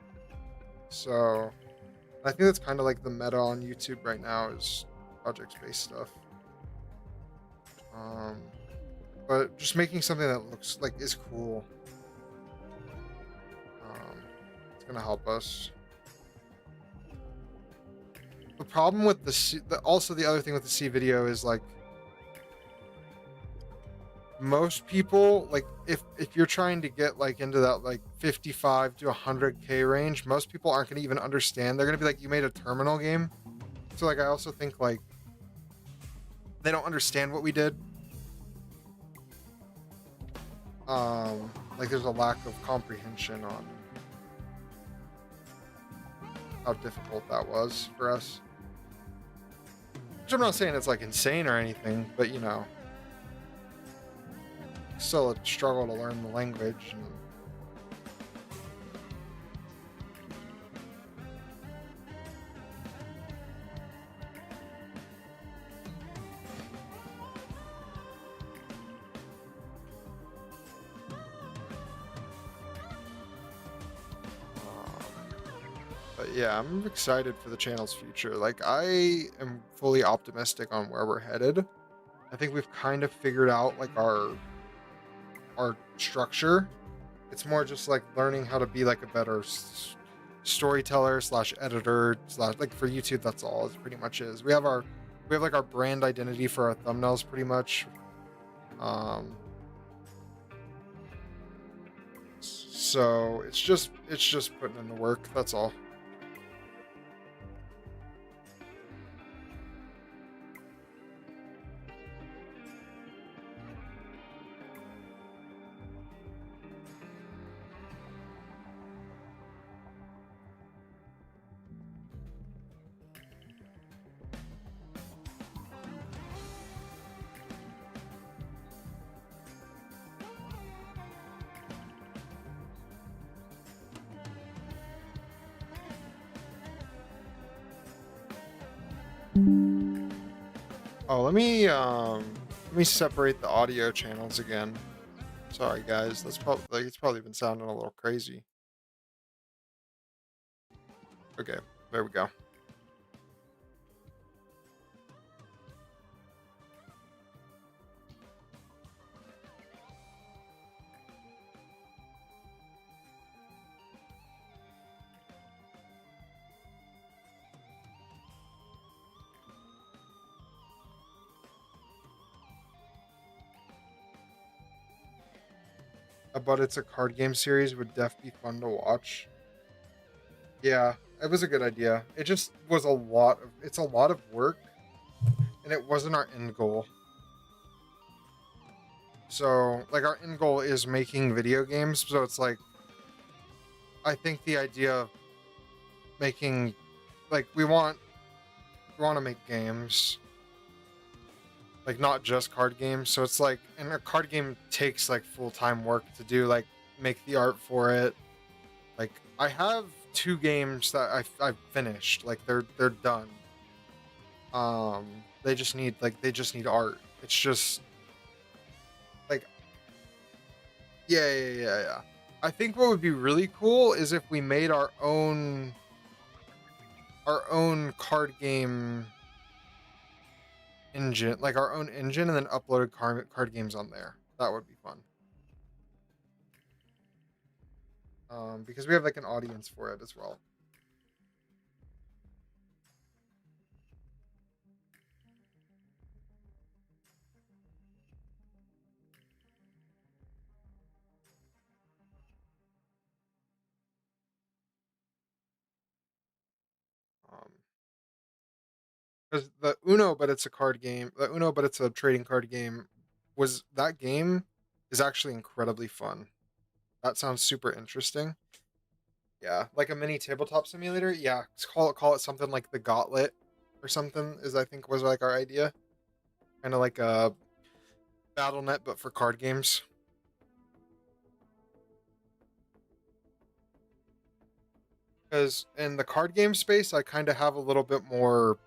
So I think that's kind of like the meta on YouTube right now is project based stuff. But just making something that looks like is cool. It's gonna help us. The problem with also the other thing with the C video is like most people, like if you're trying to get like into that like 55 to 100k range, most people aren't gonna even understand. They're gonna be like, you made a terminal game. So like I also think like they don't understand what we did. Like there's a lack of comprehension on how difficult that was for us. Which I'm not saying it's like insane or anything, but you know, still a struggle to learn the language. But yeah, I'm excited for the channel's future. Like I am fully optimistic on where we're headed. I think we've kind of figured out like our structure. It's more just like learning how to be like a better storyteller slash editor slash, like for YouTube, that's all it pretty much is. We have like our brand identity for our thumbnails pretty much. So it's just putting in the work, that's all. Oh, let me separate the audio channels again. Sorry guys, that's probably like it's probably been sounding a little crazy. Okay, there we go. But it's a card game series would def be fun to watch. Yeah, it was a good idea. It just was it's a lot of work and it wasn't our end goal. So like our end goal is making video games. So it's like, I think the idea of making, like we want to make games, like not just card games. So it's like, and a card game takes like full-time work to do, like make the art for it. Like I have 2 games that I've finished, like they're done. They just need art. It's just like, yeah. I think what would be really cool is if we made our own card game engine, like our own engine, and then uploaded card games on there. That would be fun. Because we have like an audience for it as well. Because the Uno, but it's a card game. The Uno, but it's a trading card game. That game is actually incredibly fun. That sounds super interesting. Yeah, like a mini tabletop simulator. Yeah, call it something like the Gauntlet or something. Is I think was like our idea. Kind of like a BattleNet, but for card games. Because in the card game space, I kind of have a little bit more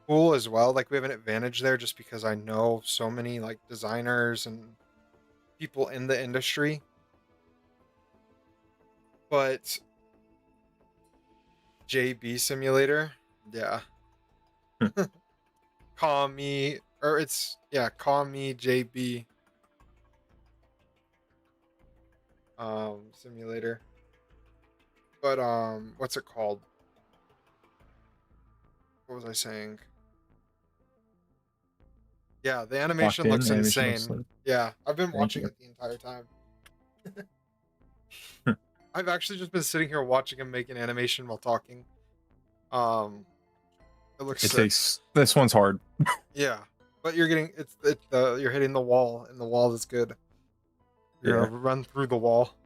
pool as well. Like we have an advantage there just because I know so many like designers and people in the industry. But JB Simulator, yeah. Call me, or it's, yeah, call me JB simulator. But what's it called? What was I saying? Yeah, the Locked animation in. looks Animation looks insane. like. Yeah, I've been Thank watching you. it the entire time. I've actually just been sitting here watching him make an animation while talking. Um, it looks It sick. takes. This one's hard. Yeah, but you're getting you're hitting the wall, and the wall is good. You're Yeah. gonna run through the wall.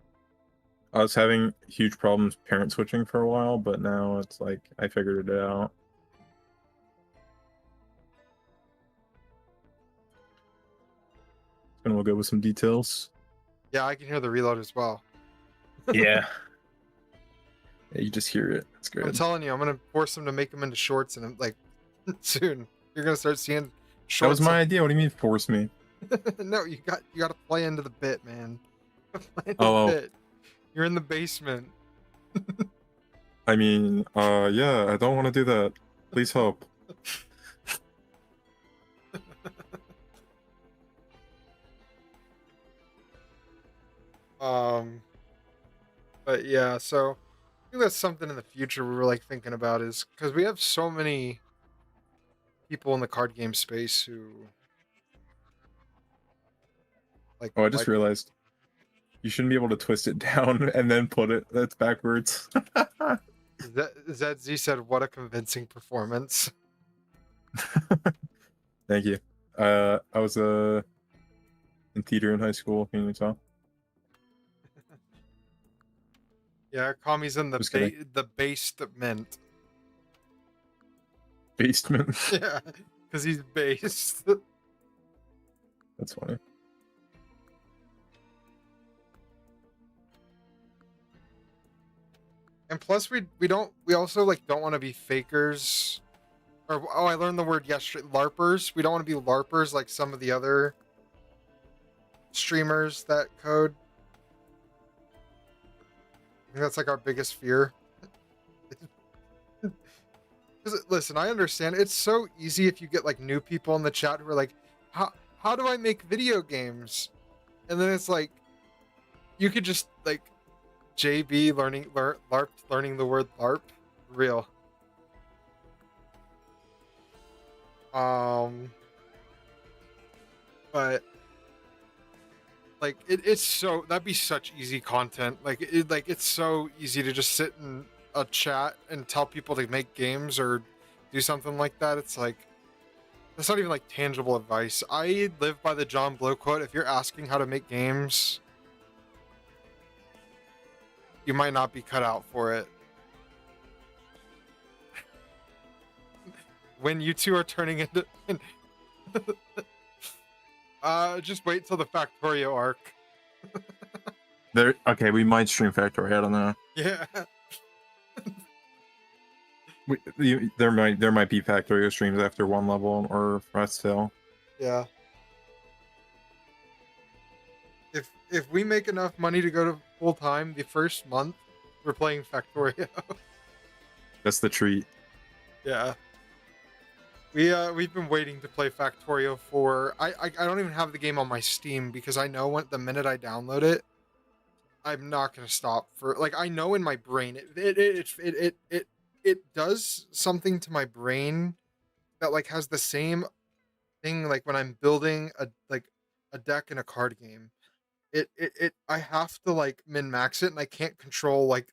I was having huge problems parent switching for a while, but now it's like I figured it out. It's gonna go with some details. Yeah, I can hear the reload as well. Yeah. Yeah, you just hear it. It's I'm good. telling you, I'm gonna force them to make them into shorts, and like soon you're gonna start seeing That shorts. was my idea. What do you mean force me? No, you got to play into the bit, man. Play into Oh, the well, bit. You're in the basement. I mean, yeah, I don't want to do that. Please help. But yeah, so I think that's something in the future we were like thinking about is because we have so many people in the card game space who Oh, I just like realized you shouldn't be able to twist it down and then put it. That's backwards. ZZ said, "What a convincing performance." Thank you. I was in theater in high school. Can you tell? Yeah, Kami's in Just kidding. the basement. Basement. Yeah, because he's based. That's funny. And plus, we also like don't want to be fakers. Or oh, I learned the word yesterday. LARPers. We don't want to be LARPers like some of the other streamers that code. I think that's like our biggest fear. 'Cause, listen, I understand it's so easy if you get like new people in the chat who are like, how do I make video games? And then it's like, you could just like JB LARP learning the word LARP, real. But like it's so that'd be such easy content. Like it's so easy to just sit in a chat and tell people to make games or do something like that. It's like that's not even like tangible advice. I live by the John Blow quote. If you're asking how to make games, you might not be cut out for it. When you two are turning into just wait till the Factorio arc. Okay, we might stream Factory. I don't know. Yeah. There might be Factorio streams after one level or Rest Hill. Yeah. If we make enough money to go to full time the first month, we're playing Factorio. That's the treat. Yeah. We've been waiting to play Factorio 4. I don't even have the game on my Steam because I know when the minute I download it, I'm not gonna stop for like I know in my brain it does something to my brain that like has the same thing like when I'm building a deck in a card game. It I have to like min max it and I can't control like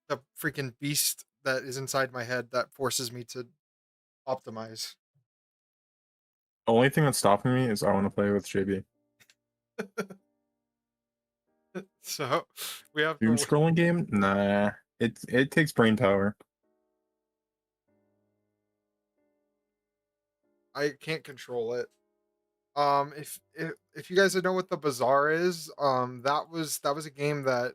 the freaking beast that is inside my head that forces me to optimize. The only thing that's stopping me is I want to play with JB. So we have Doom to scrolling game? Nah. It takes brain power. I can't control it. If you guys know what the bazaar is, that was a game that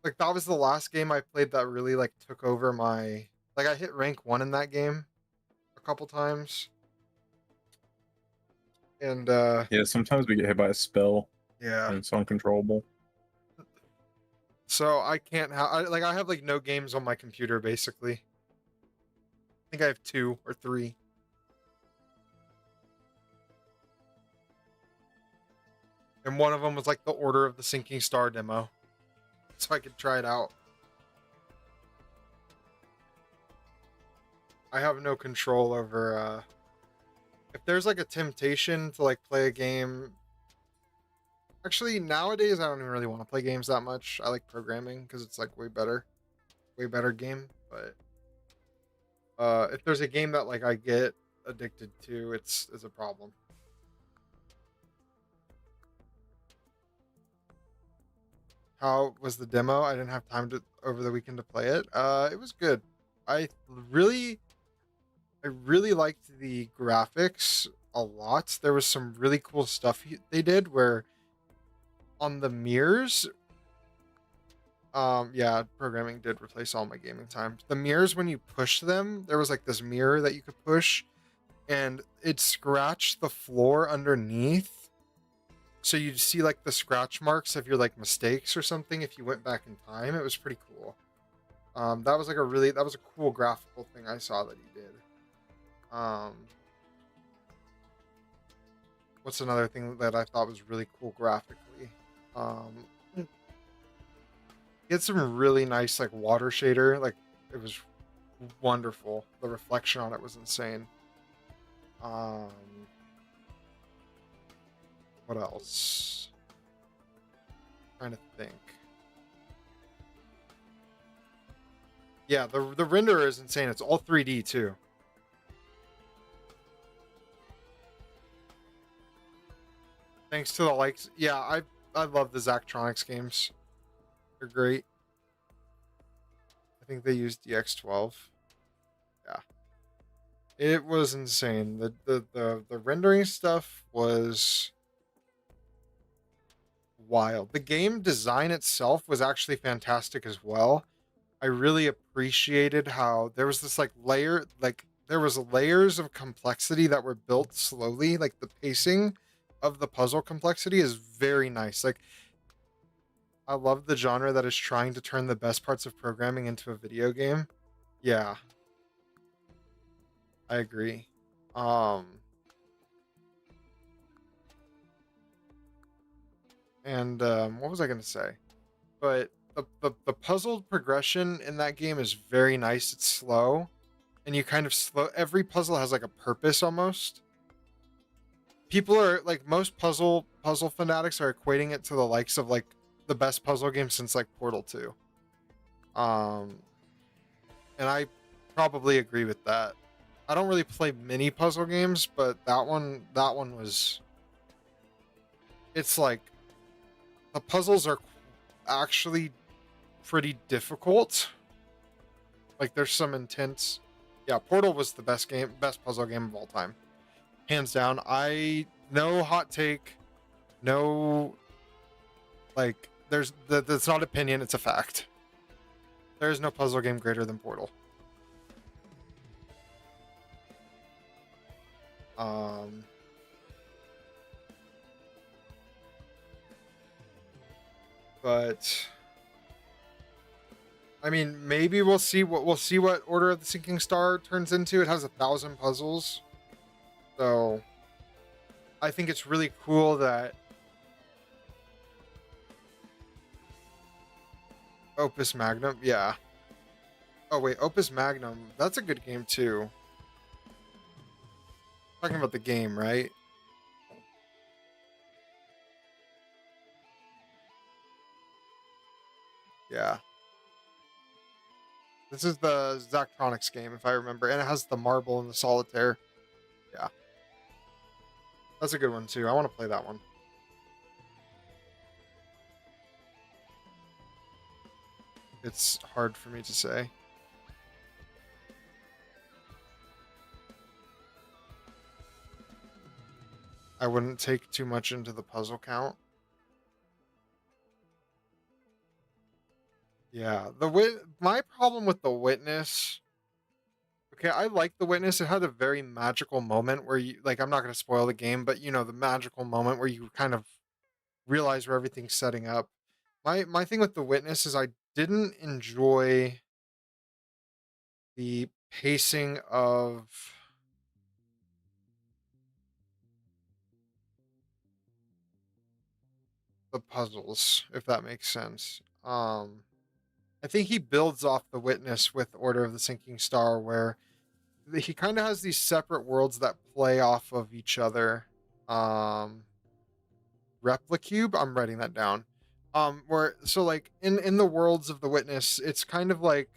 like that was the last game I played that really like took over my like I hit rank 1 in that game a couple times. And Yeah, sometimes we get hit by a spell yeah. and it's uncontrollable. So I can't have I have like no games on my computer basically. I think I have 2 or 3. And one of them was like the Order of the Sinking Star demo. So I could try it out. I have no control over if there's like a temptation to like play a game. Actually, nowadays I don't even really want to play games that much. I like programming because it's like way better game. But if there's a game that like I get addicted to, it's a problem. How was the demo? I didn't have time to over the weekend to play it. It was good. I really I really liked the graphics a lot. There was some really cool stuff they did where on the mirrors, yeah, programming did replace all my gaming time. The mirrors, when you push them, there was like this mirror that you could push and it scratched the floor underneath. So you'd see like the scratch marks of your like mistakes or something if you went back in time. It was pretty cool. That was like that was a cool graphical thing I saw that he did. Um, what's another thing that I thought was really cool graphically? He had some really nice like water shader. Like it was wonderful. The reflection on it was insane. Um, what else? Trying to think. Yeah, the renderer is insane. It's all 3D too. Thanks to the likes. Yeah, I love the Zachtronics games. They're great. I think they used DX12. Yeah. It was insane. The rendering stuff was wild. The game design itself was actually fantastic as well. I really appreciated how there was this like layer, like there was layers of complexity that were built slowly. Like the pacing of the puzzle complexity is very nice. Like I love the genre that is trying to turn the best parts of programming into a video game. Yeah, I agree. Um, and what was I gonna say? But the puzzle progression in that game is very nice. It's slow, and you kind of slow. Every puzzle has like a purpose almost. People are like most puzzle fanatics are equating it to the likes of like the best puzzle game since like Portal 2. Um, and I probably agree with that. I don't really play mini puzzle games, but that one was it's like the puzzles are actually pretty difficult. Like there's some intense. Yeah, Portal was the best puzzle game of all time, hands down. I no hot take, no like that's not opinion. It's a fact. There is no puzzle game greater than Portal. Um, but I mean, maybe we'll see what Order of the Sinking Star turns into. It has 1,000 puzzles, so I think it's really cool that Opus Magnum. Yeah. Oh wait, Opus Magnum. That's a good game too. Talking about the game, right? Yeah. This is the Zachtronics game, if I remember, and it has the marble and the solitaire. Yeah, that's a good one too. I want to play that one. It's hard for me to say. I wouldn't take too much into the puzzle count. Yeah, my problem with The Witness. Okay, I like The Witness. It had a very magical moment where you like. I'm not going to spoil the game, but you know the magical moment where you kind of realize where everything's setting up. My thing with The Witness is I didn't enjoy the pacing of the puzzles, if that makes sense. I think he builds off The Witness with Order of the Sinking Star, where he kind of has these separate worlds that play off of each other. Um, Replicube, I'm writing that down. Where so like in the worlds of The Witness, it's kind of like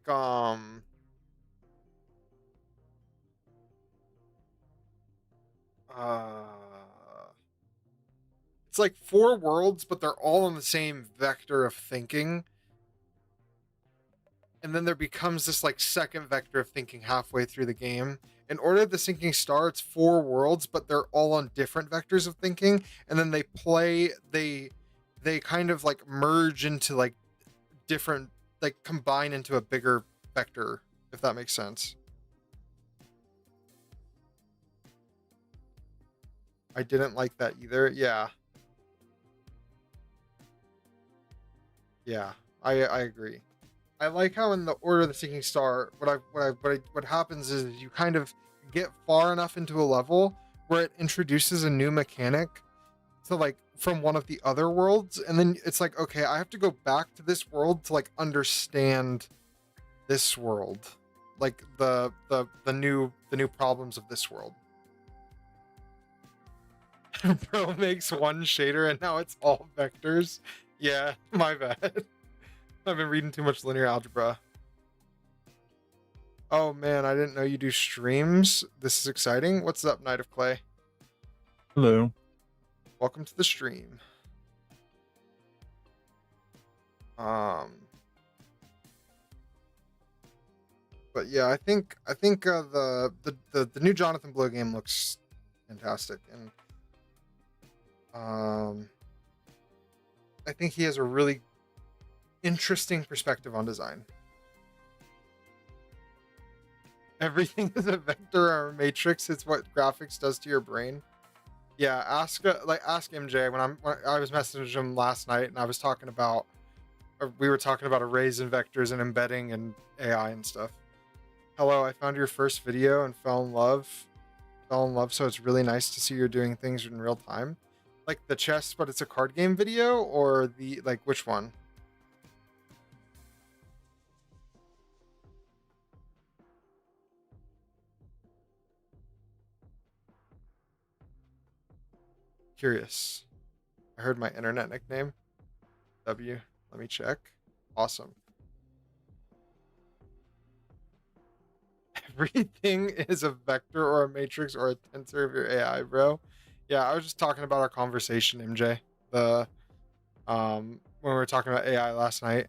uh it's like four worlds, but they're all on the same vector of thinking. And then there becomes this like second vector of thinking halfway through the game. In Order of the Sinking Star, it's four worlds, but they're all on different vectors of thinking, and then they kind of like merge into like different, like combine into a bigger vector, if that makes sense. I didn't like that either. Yeah. Yeah. I agree. I like how in the Order of the Sinking Star, what happens is you kind of get far enough into a level where it introduces a new mechanic to like from one of the other worlds, and then it's like, okay, I have to go back to this world to like understand this world, like the new problems of this world. Bro makes one shader and now it's all vectors. Yeah, my bad. I've been reading too much linear algebra. Oh man, I didn't know you do streams. This is exciting. What's up, Knight of Clay? Hello. Welcome to the stream. But yeah, I think the new Jonathan Blow game looks fantastic, and I think he has a really interesting perspective on design. Everything is a vector or a matrix. It's what graphics does to your brain. Yeah, ask MJ when I was messaging him last night, and I was talking about we were talking about arrays and vectors and embedding and AI and stuff. Hello, I found your first video and fell in love. Fell in love, so it's really nice to see you're doing things in real time. Like the chess, but it's a card game video, or the like which one? Curious. I heard my internet nickname. W. Let me check. Awesome. Everything is a vector or a matrix or a tensor of your AI, bro. Yeah, I was just talking about our conversation, MJ. The when we were talking about AI last night.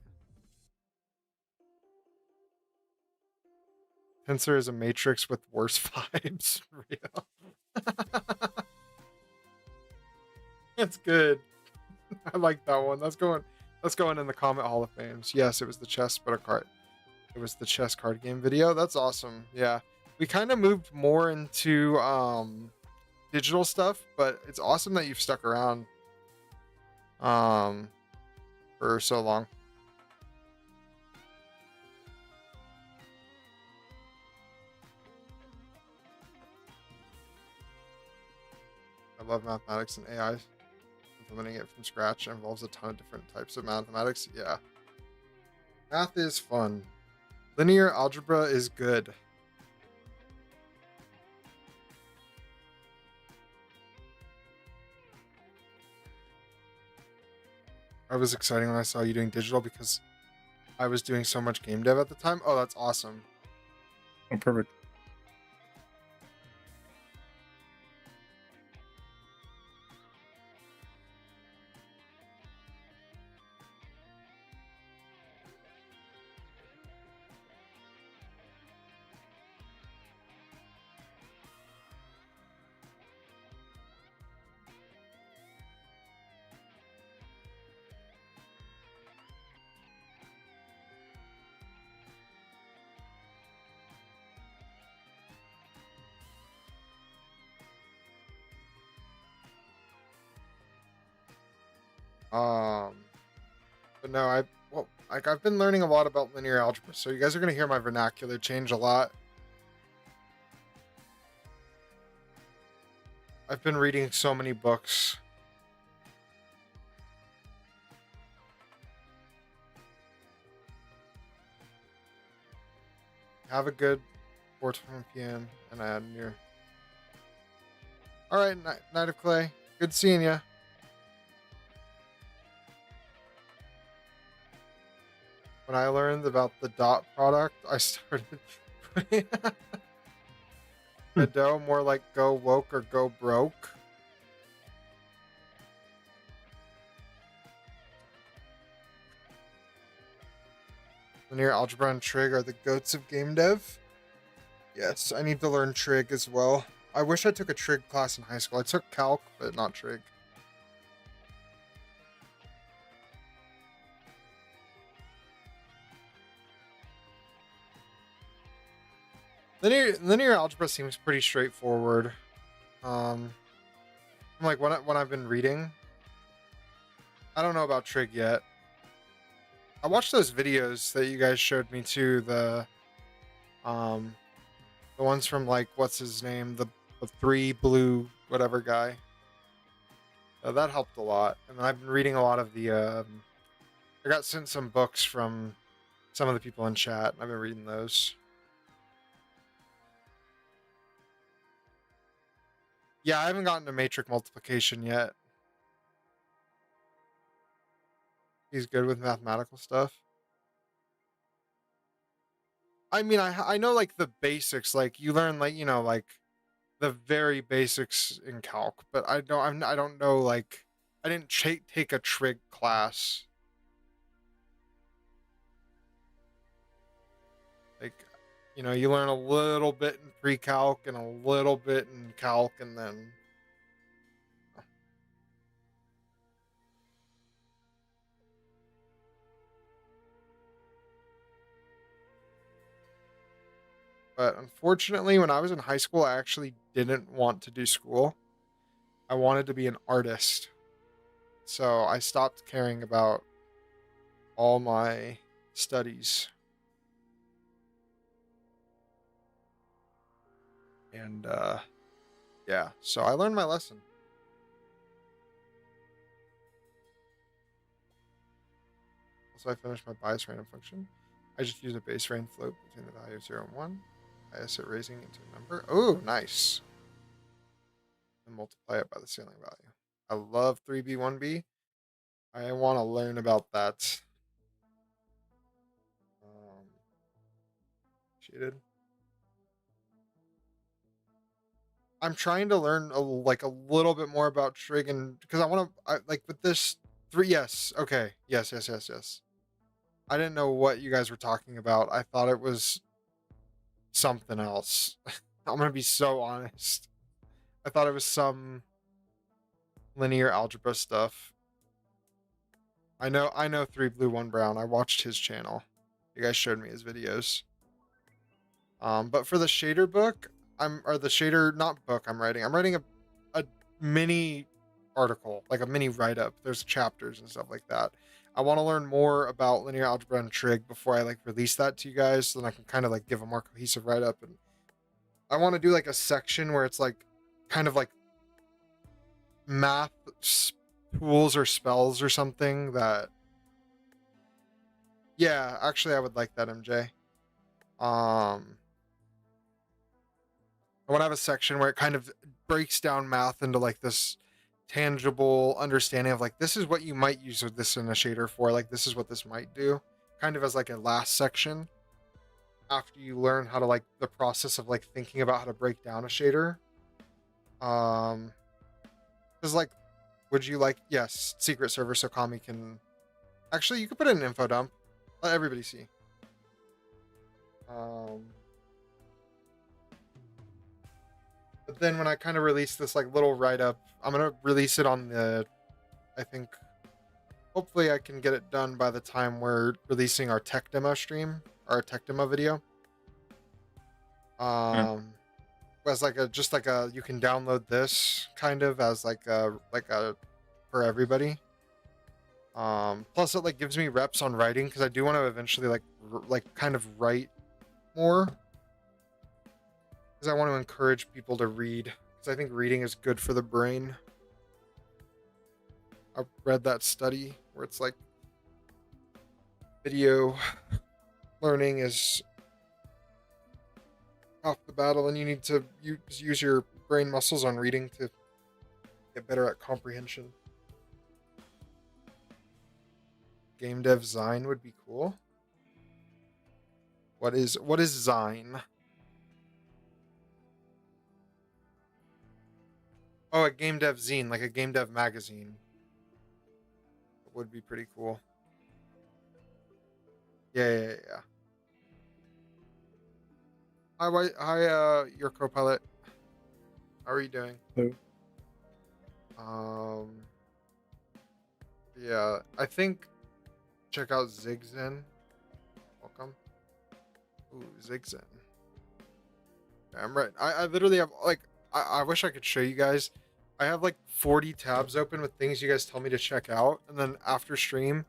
Tensor is a matrix with worse vibes. Real. That's good. I like that one. That's going in the comment Hall of Fames. Yes, it was the chess, but a card. It was the chess card game video. That's awesome. Yeah. We kind of moved more into digital stuff, but it's awesome that you've stuck around. Um for so long. I love mathematics and AI. Implementing it from scratch involves a ton of different types of mathematics. Yeah. Math is fun. Linear algebra is good. I was exciting when I saw you doing digital because I was doing so much game dev at the time. Oh, that's awesome. Oh, perfect. But no, I've been learning a lot about linear algebra, so you guys are gonna hear my vernacular change a lot. I've been reading so many books. Have a good 4:20 p.m. and I add near. All right, Night of Clay. Good seeing ya. When I learned about the dot product, I started putting godot more like go woke or go broke. Linear algebra and trig are the goats of game dev. Yes, I need to learn trig as well. I wish I took a trig class in high school. I took calc, but not trig. Linear algebra seems pretty straightforward. Like when I've been reading, I don't know about trig yet. I watched those videos that you guys showed me too. The ones from like what's his name, the three blue whatever guy. That helped a lot. And I've been reading a lot of the. I got sent some books from some of the people in chat. I've been reading those. Yeah, I haven't gotten to matrix multiplication yet. He's good with mathematical stuff. I mean, I know like the basics. Like you learn like like the very basics in calc, but I don't know like I didn't take a trig class. Like you learn a little bit in pre-calc and a little bit in calc, and then but unfortunately when I was in high school I actually didn't want to do school. I wanted to be an artist. So I stopped caring about all my studies. And yeah, so I learned my lesson. So I finished my bias random function. I just use a base rand float between the value of 0 and 1. Bias it raising into a number. Oh, nice. And multiply it by the ceiling value. I love 3B, 1B. I want to learn about that. Cheated. I'm trying to learn like a little bit more about trig, and because I want to like with this three. Yes, okay, yes. I didn't know what you guys were talking about. I thought it was something else. I'm gonna be so honest. I thought it was some linear algebra stuff. I know 3 blue 1 brown. I watched his channel. You guys showed me his videos. But for the shader book, or the shader not book I'm writing a mini article, like a mini write-up. There's chapters and stuff like that. I want to learn more about linear algebra and trig before I like release that to you guys, so then I can kind of like give a more cohesive write up. And I want to do like a section where it's like kind of like math tools or spells or something that, yeah, actually I would like that, MJ. I want to have a section where it kind of breaks down math into like this tangible understanding of like, this is what you might use with this in a shader for, like this is what this might do, kind of as like a last section after you learn how to like the process of like thinking about how to break down a shader. Because like, would you like, yes, secret server so Kami can, actually you could put it in an info dump, let everybody see. But then when I kind of release this like little write up, I'm gonna release it on the, I think, hopefully I can get it done by the time we're releasing our tech demo stream, our tech demo video. As like a, just like a, you can download this kind of as like a for everybody. Plus it like gives me reps on writing because I do want to eventually like kind of write more, because I want to encourage people to read, because I think reading is good for the brain. I read that study where it's like video learning is half the battle, and you need to use your brain muscles on reading to get better at comprehension. Game dev Zine would be cool. What is Zine? Oh, a game dev zine, like a game dev magazine. Would be pretty cool. Yeah. Hi, your co-pilot. How are you doing? Hello. Yeah, I think check out Zigzen. Welcome. Ooh, Zigzen. Yeah, I'm right. I literally have like, I wish I could show you guys. I have like 40 tabs open with things you guys tell me to check out, and then after stream,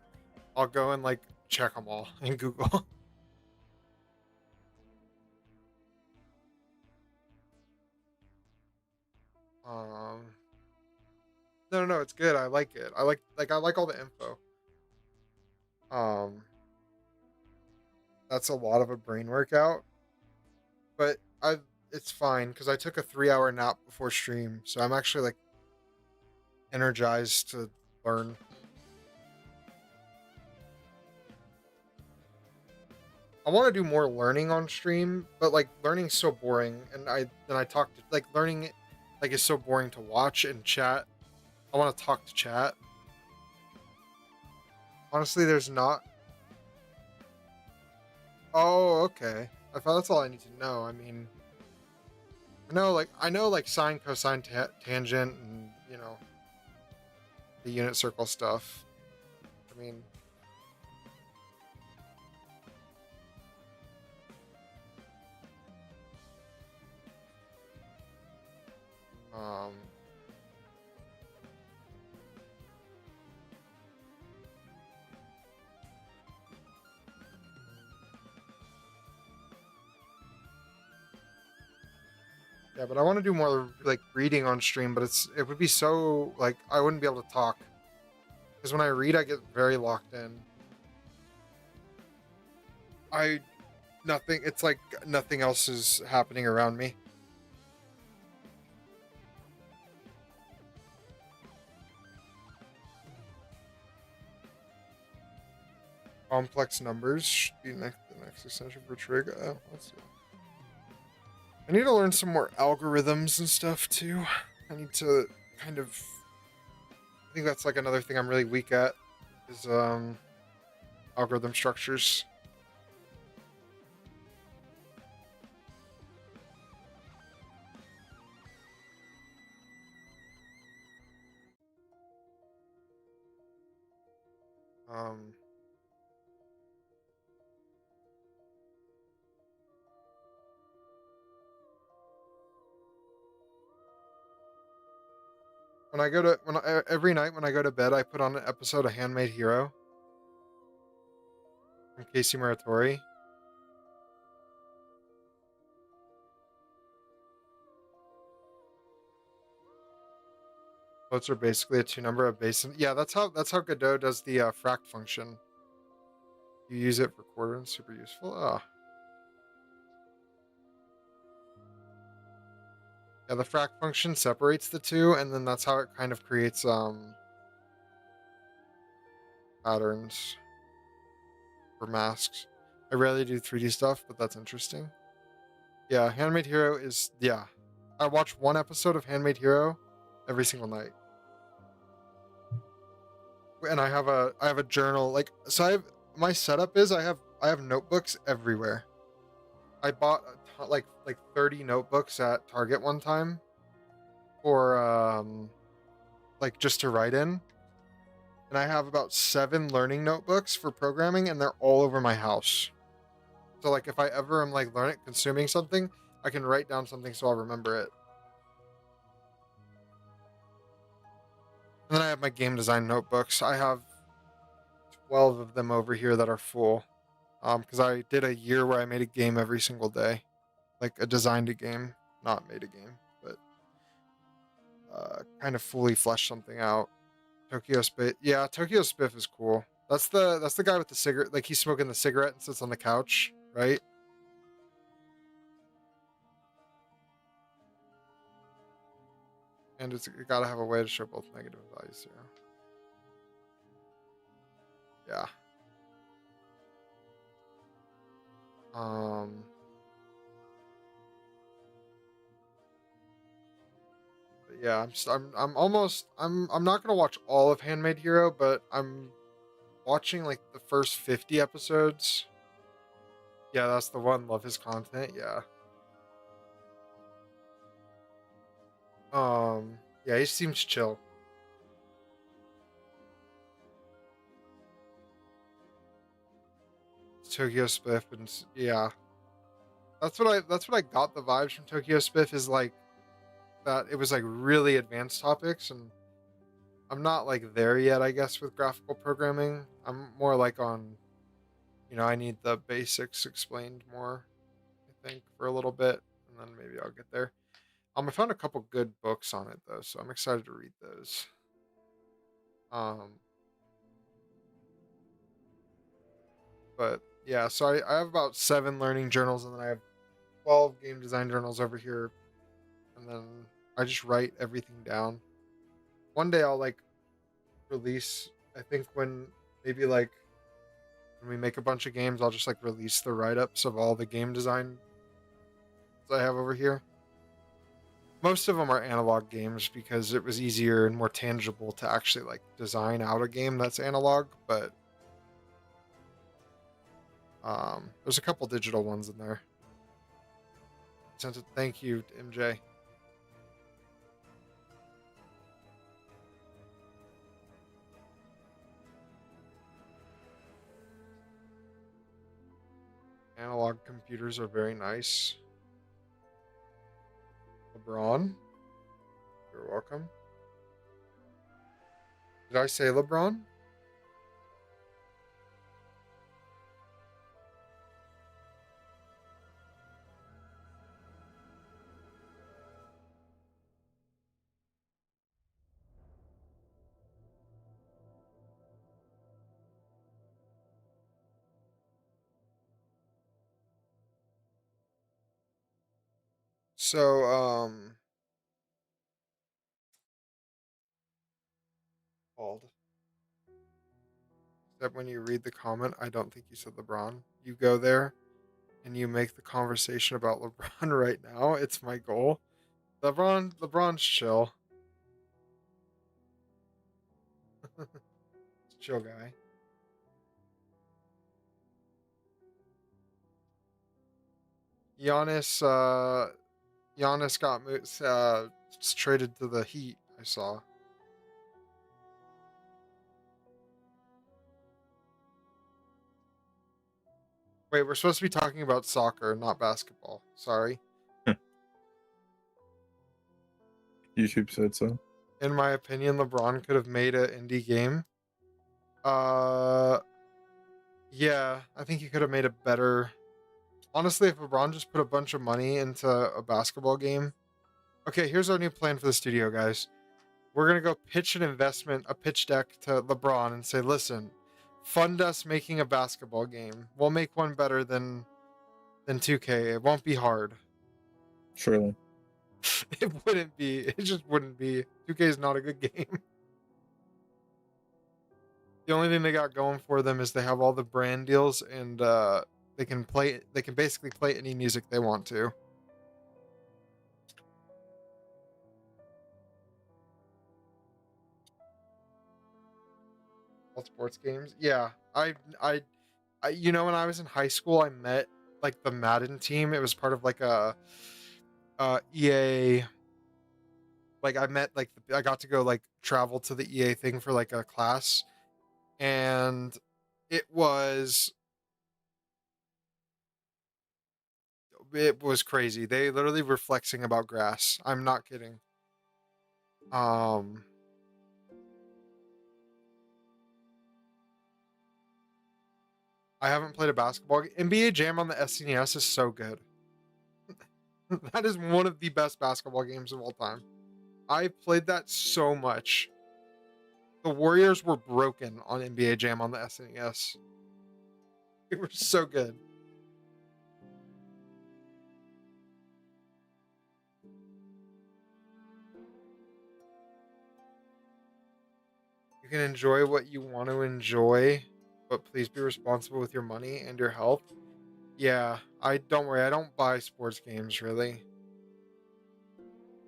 I'll go and like check them all in Google. No, it's good. I like it. I like all the info. That's a lot of a brain workout, but it's fine because I took a 3-hour nap before stream, so I'm actually like energized to learn. I want to do more learning on stream, but like learning's so boring, and I talk to like learning like is so boring to watch and chat. I want to talk to chat. Honestly, there's not. Oh, okay. I thought that's all I need to know. I mean, I know like sine, cosine, tangent, and the unit circle stuff. I mean, um, yeah, but I want to do more like reading on stream. But it would be so like I wouldn't be able to talk, because when I read, I get very locked in. It's like nothing else is happening around me. Complex numbers should be the next extension for trig. Let's see. I need to learn some more algorithms and stuff too. I need to kind of. I think that's like another thing I'm really weak at is algorithm structures. Um, every night when I go to bed, I put on an episode of Handmade Hero. from Casey Muratori. Floats are basically a two-number of base. Yeah, that's how Godot does the fract function. You use it for quartering, super useful. Oh. Yeah, the fract function separates the two, and then that's how it kind of creates patterns for masks. I rarely do 3D stuff, but that's interesting. Yeah, Handmade Hero is I watch one episode of Handmade Hero every single night. And I have a journal, like, so my setup is I have notebooks everywhere. I bought like 30 notebooks at Target one time for like just to write in. And I have about 7 learning notebooks for programming, and they're all over my house. So like if I ever am like consuming something, I can write down something so I'll remember it. And then I have my game design notebooks. I have 12 of them over here that are full. Because I did a year where I made a game every single day. Like designed a game, not made a game, but kind of fully fleshed something out. Tokyo Spiff. Yeah, Tokyo Spiff is cool. That's the guy with the cigarette, like he's smoking the cigarette and sits on the couch, right? And it gotta have a way to show both negative and value 0. Yeah. But yeah, I'm not gonna watch all of Handmade Hero, but I'm watching like the first 50 episodes. Yeah, that's the one. Love his content. Yeah. Yeah, he seems chill. Tokyo Spiff, and yeah, that's what I got the vibes from Tokyo Spiff, is like that it was like really advanced topics, and I'm not like there yet, I guess, with graphical programming. I'm more like on, I need the basics explained more, I think, for a little bit, and then maybe I'll get there. I found a couple good books on it though, so I'm excited to read those. Um, but yeah, so I have about 7 learning journals, and then I have 12 game design journals over here, and then I just write everything down. One day I'll like release, I think when maybe like when we make a bunch of games, I'll just like release the write-ups of all the game design I have over here. Most of them are analog games because it was easier and more tangible to actually like design out a game that's analog, but there's a couple digital ones in there. Thank you, MJ. Analog computers are very nice. LeBron, you're welcome. Did I say LeBron? So, called. Except when you read the comment, I don't think you said LeBron. You go there and you make the conversation about LeBron right now. It's my goal. LeBron's chill. Chill guy. Giannis, Giannis got traded to the Heat. I saw. Wait, we're supposed to be talking about soccer, not basketball. Sorry. YouTube said so. In my opinion, LeBron could have made an indie game. Uh, Yeah, I think he could have made it better. Honestly, if LeBron just put a bunch of money into a basketball game. Okay, here's our new plan for the studio, guys. We're gonna go pitch an investment, a pitch deck to LeBron and say, listen, fund us making a basketball game. We'll make one better than 2K. It won't be hard. Surely. It wouldn't be. It just wouldn't be. 2K is not a good game. The only thing they got going for them is they have all the brand deals and they can play. They can basically play any music they want to. All sports games. Yeah, you know, when I was in high school, I met like the Madden team. It was part of like a EA. Like I met like I got to go like travel to the EA thing for like a class, and it was it was crazy. They literally were flexing about grass. I'm not kidding. Um, I haven't played a basketball. NBA Jam on the SNES is so good. That is one of the best basketball games of all time. I played that so much. The Warriors were broken on NBA Jam on the SNES. They were so good. You can enjoy what you want to enjoy, but please be responsible with your money and your health. Yeah, I don't worry. I don't buy sports games really.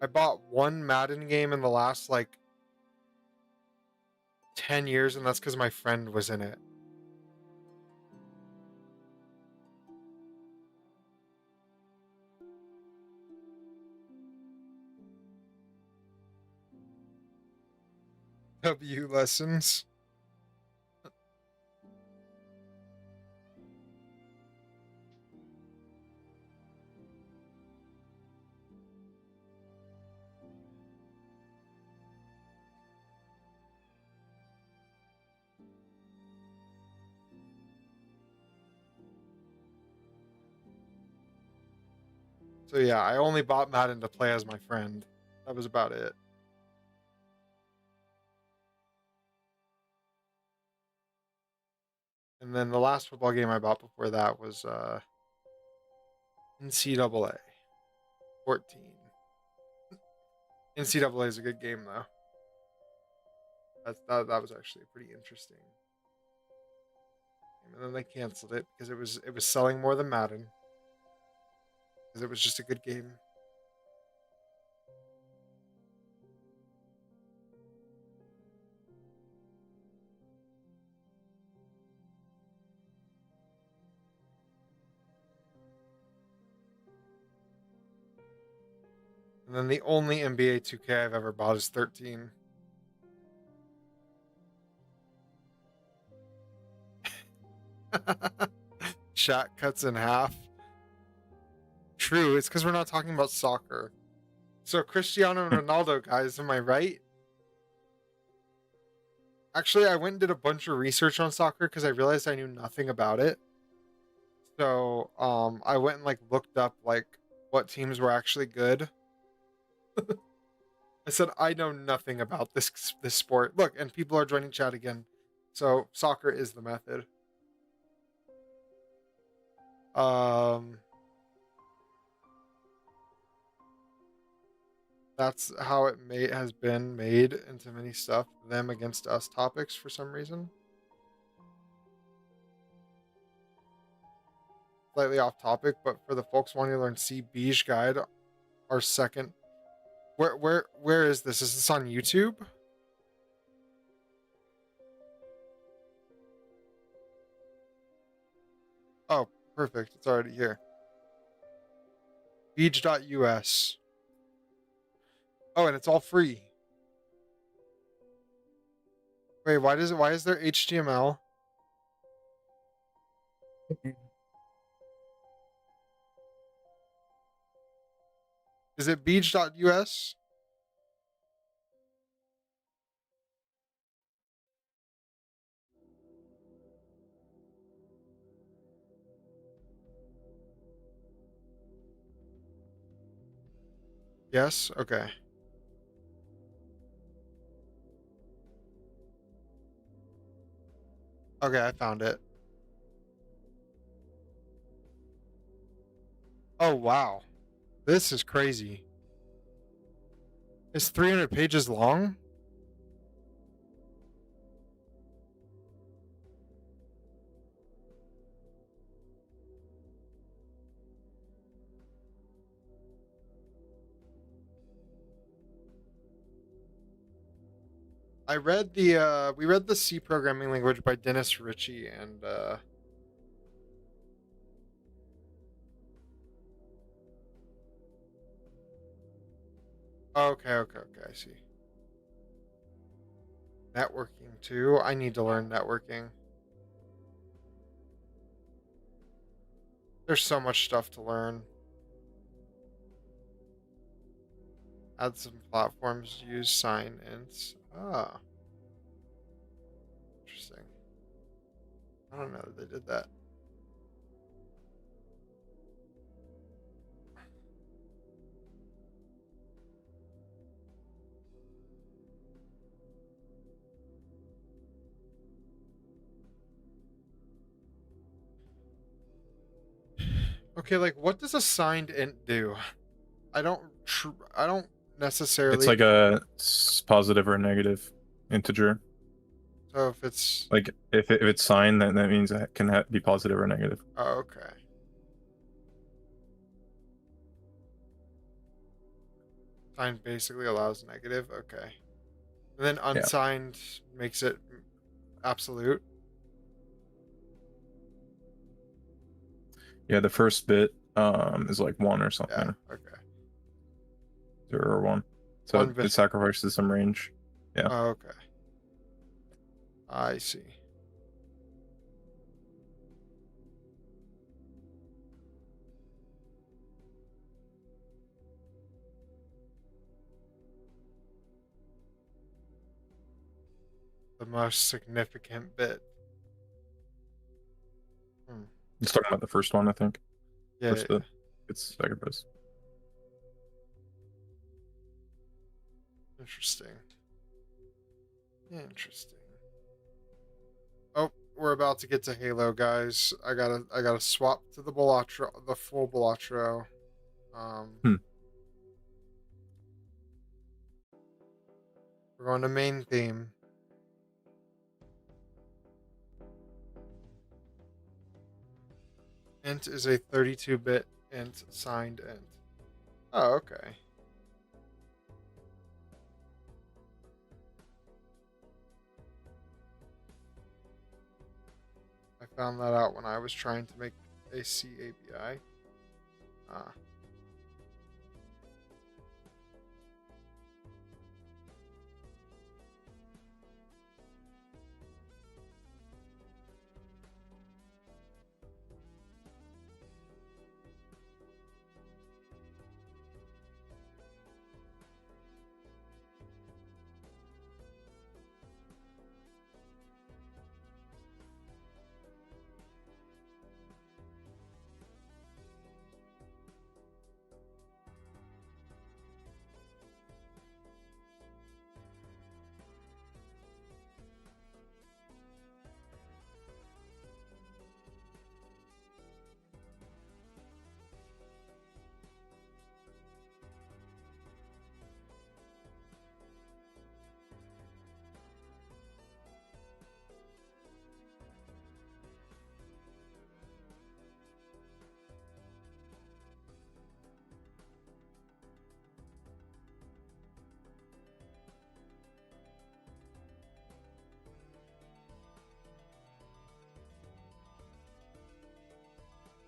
I bought one Madden game in the last like 10 years, and that's because my friend was in it. W lessons. So yeah, I only bought Madden to play as my friend. That was about it. And then the last football game I bought before that was NCAA 14. NCAA is a good game though. That was actually pretty interesting. And then they canceled it because it was selling more than Madden because it was just a good game. And then the only NBA 2K I've ever bought is 13. Shot cuts in half. True, it's because we're not talking about soccer. So Cristiano Ronaldo, guys, am I right? Actually, I went and did a bunch of research on soccer because I realized I knew nothing about it. So, I went and like looked up like what teams were actually good. I said I know nothing about this sport. Look, and people are joining chat again. So soccer is the method. Um, that's how it has been made into many stuff. Them against us topics for some reason. Slightly off topic, but for the folks wanting to learn C Beige Guide, our second. Where is this? Is this on YouTube? Oh, perfect. It's already here. Beach.us. Oh, and it's all free. Wait, why is there HTML? Is it beach.us? Yes? Okay. Okay, I found it. Oh, wow. This is crazy. It's 300 pages long? I read we read the C programming language by Dennis Ritchie and okay, I see. Networking too. I need to learn networking. There's so much stuff to learn. Add some platforms, use sign ints. Ah, interesting. I don't know that they did that. Okay, like what does a signed int do? I don't It's necessarily. like a positive or negative integer. So if it's Like if it's signed, then that means it can be positive or negative. oh, okay. Signed basically allows negative. Okay. And then Yeah. unsigned makes it absolute. Yeah, the first bit is like 1 or Yeah. something. Okay. 0 or 1. So One it bit. sacrifices some range. Yeah. Oh, okay. I see. The most significant bit. Hmm. It's talking about the first one, I think. Yeah, First yeah. bit. It's sacrifice. Interesting. Interesting. Oh, we're about to get to Halo, guys. I gotta swap to the Balatro, the full Balatro. Um, Hmm. we're going to main theme. Int is a 32-bit int signed int. Oh, okay. I found that out when I was trying to make a C API. Ah.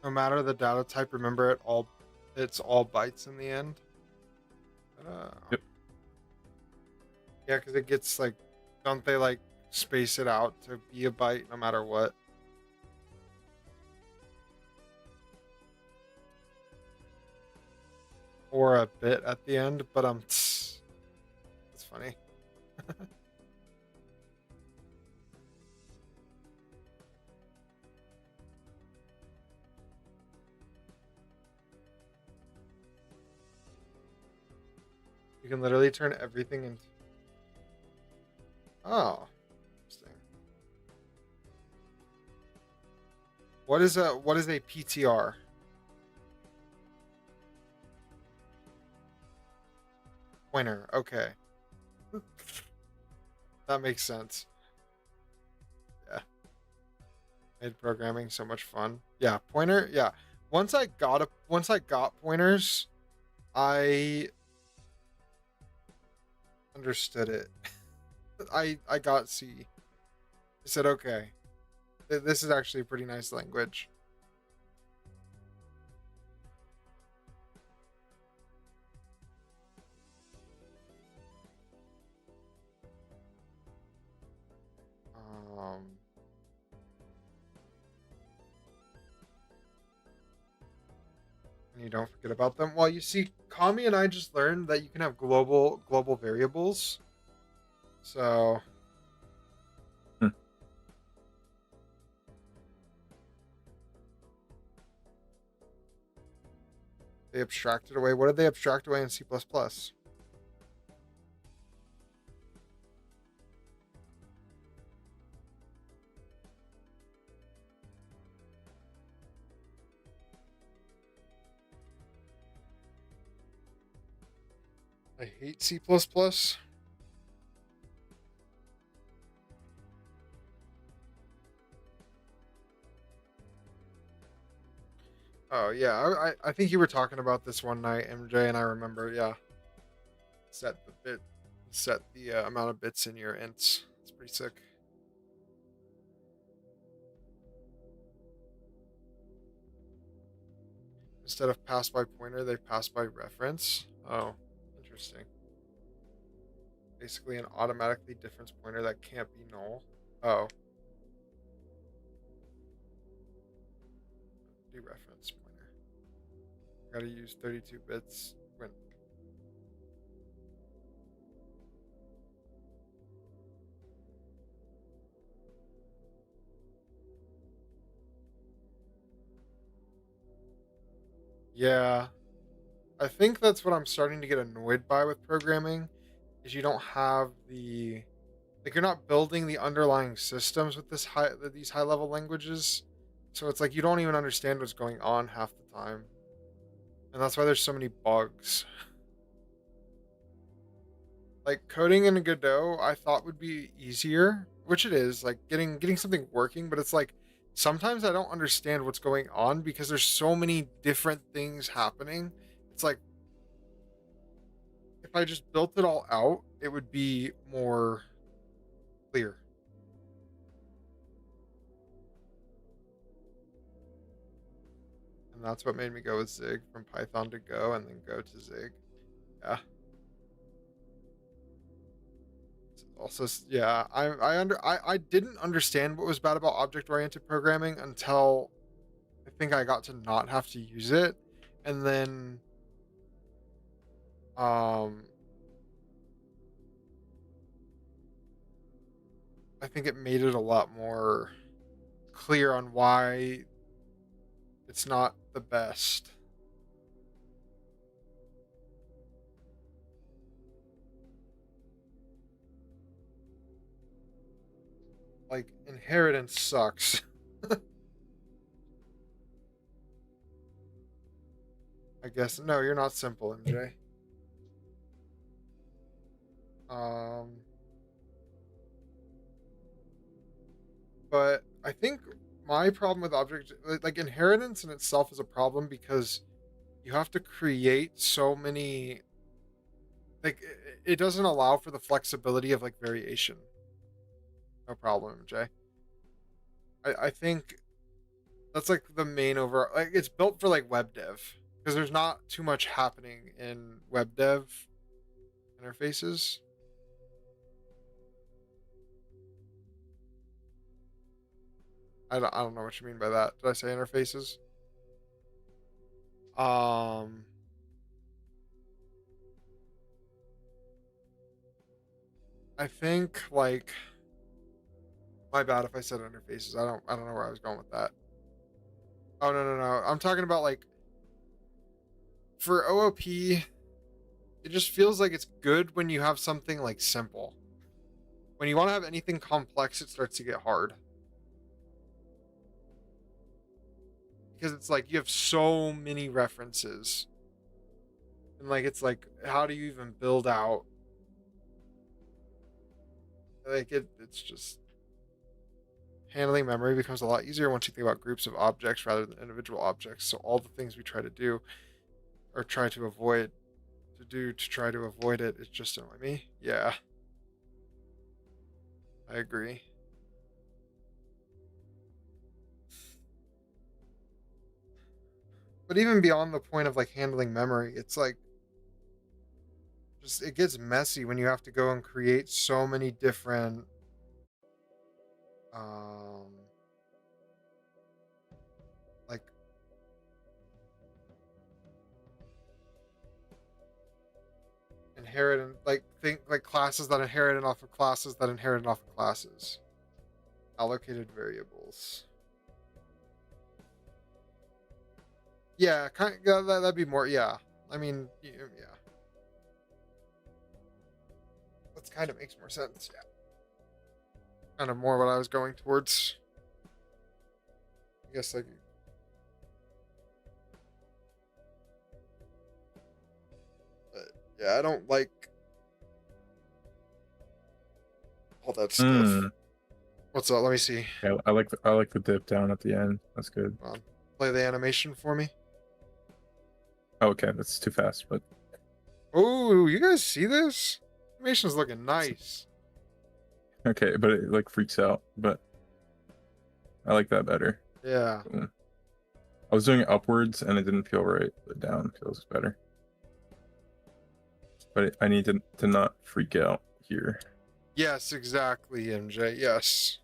No matter the data type, remember it's all bytes in the end. Uh, Yep. yeah, because it gets like, don't they like space it out to be a byte no matter what? Or a bit at the end, but it's funny. You can literally turn everything into. Oh, interesting. What is a PTR? Pointer. Okay, that makes sense. Yeah, made programming so much fun. Yeah, pointer. Yeah, once I got pointers, I understood it. I got C. I said okay. This is actually a pretty nice language. Um, and you don't forget about them. Well, you see, Kami and I just learned that you can have global variables. So Hmm. they abstracted away. What did they abstract away in C++? I hate C++. Oh yeah, I think you were talking about this one night, MJ, and I remember. Yeah, set the bit, set the amount of bits in your ints. It's pretty sick. Instead of pass by pointer, they pass by reference. Oh, interesting. Basically, an automatically difference pointer that can't be null. Oh, dereference pointer. Gotta use 32 bits. When yeah, I think that's what I'm starting to get annoyed by with programming. Is you don't have the like you're not building the underlying systems with these high level languages. So it's like you don't even understand what's going on half the time. And that's why there's so many bugs. Like coding in Godot, I thought would be easier, which it is, like getting something working, but it's like sometimes I don't understand what's going on because there's so many different things happening. It's like if I just built it all out, it would be more clear. And that's what made me go with Zig from Python to Go and then Go to Zig. Yeah. Also, yeah, I didn't understand what was bad about object oriented programming until I think I got to not have to use it, and then um I think it made it a lot more clear on why it's not the best. Like inheritance sucks. I guess no, you're not simple, MJ. Um, but I think my problem with object like inheritance in itself is a problem because you have to create so many like it doesn't allow for the flexibility of like variation. No problem, MJ. I think that's like the main over like it's built for like web dev because there's not too much happening in web dev interfaces. I don't know what you mean by that. Did I say interfaces? Um I think like my bad if I said interfaces. I don't know where I was going with that. Oh no. I'm talking about like for OOP it just feels like it's good when you have something like simple. When you want to have anything complex, it starts to get hard. Because it's like you have so many references. And like it's like how do you even build out like it's just handling memory becomes a lot easier once you think about groups of objects rather than individual objects. So all the things we try to do or try to avoid to try to avoid it, it just annoy me. Yeah, I agree. But even beyond the point of like handling memory, it's like just it gets messy when you have to go and create so many different um like inherit and like think like classes that inherit off of classes that inherit off of classes. Allocated variables. Yeah, kind of, yeah, that'd be more. Yeah, I mean, yeah, that kind of makes more sense. Yeah, kind of more what I was going towards. I guess like, but yeah, I don't like all that stuff. Hmm. What's up? Let me see. Yeah, I like the dip down at the end. That's good. Play the animation for me. Oh, okay, that's too fast, but Oh, you guys see this? Animation's looking nice. okay, but it like freaks out. But I like that better. Yeah. Cool. I was doing it upwards and it didn't feel right, but down feels better. But I need to not freak out here. Yes, exactly, MJ. Yes.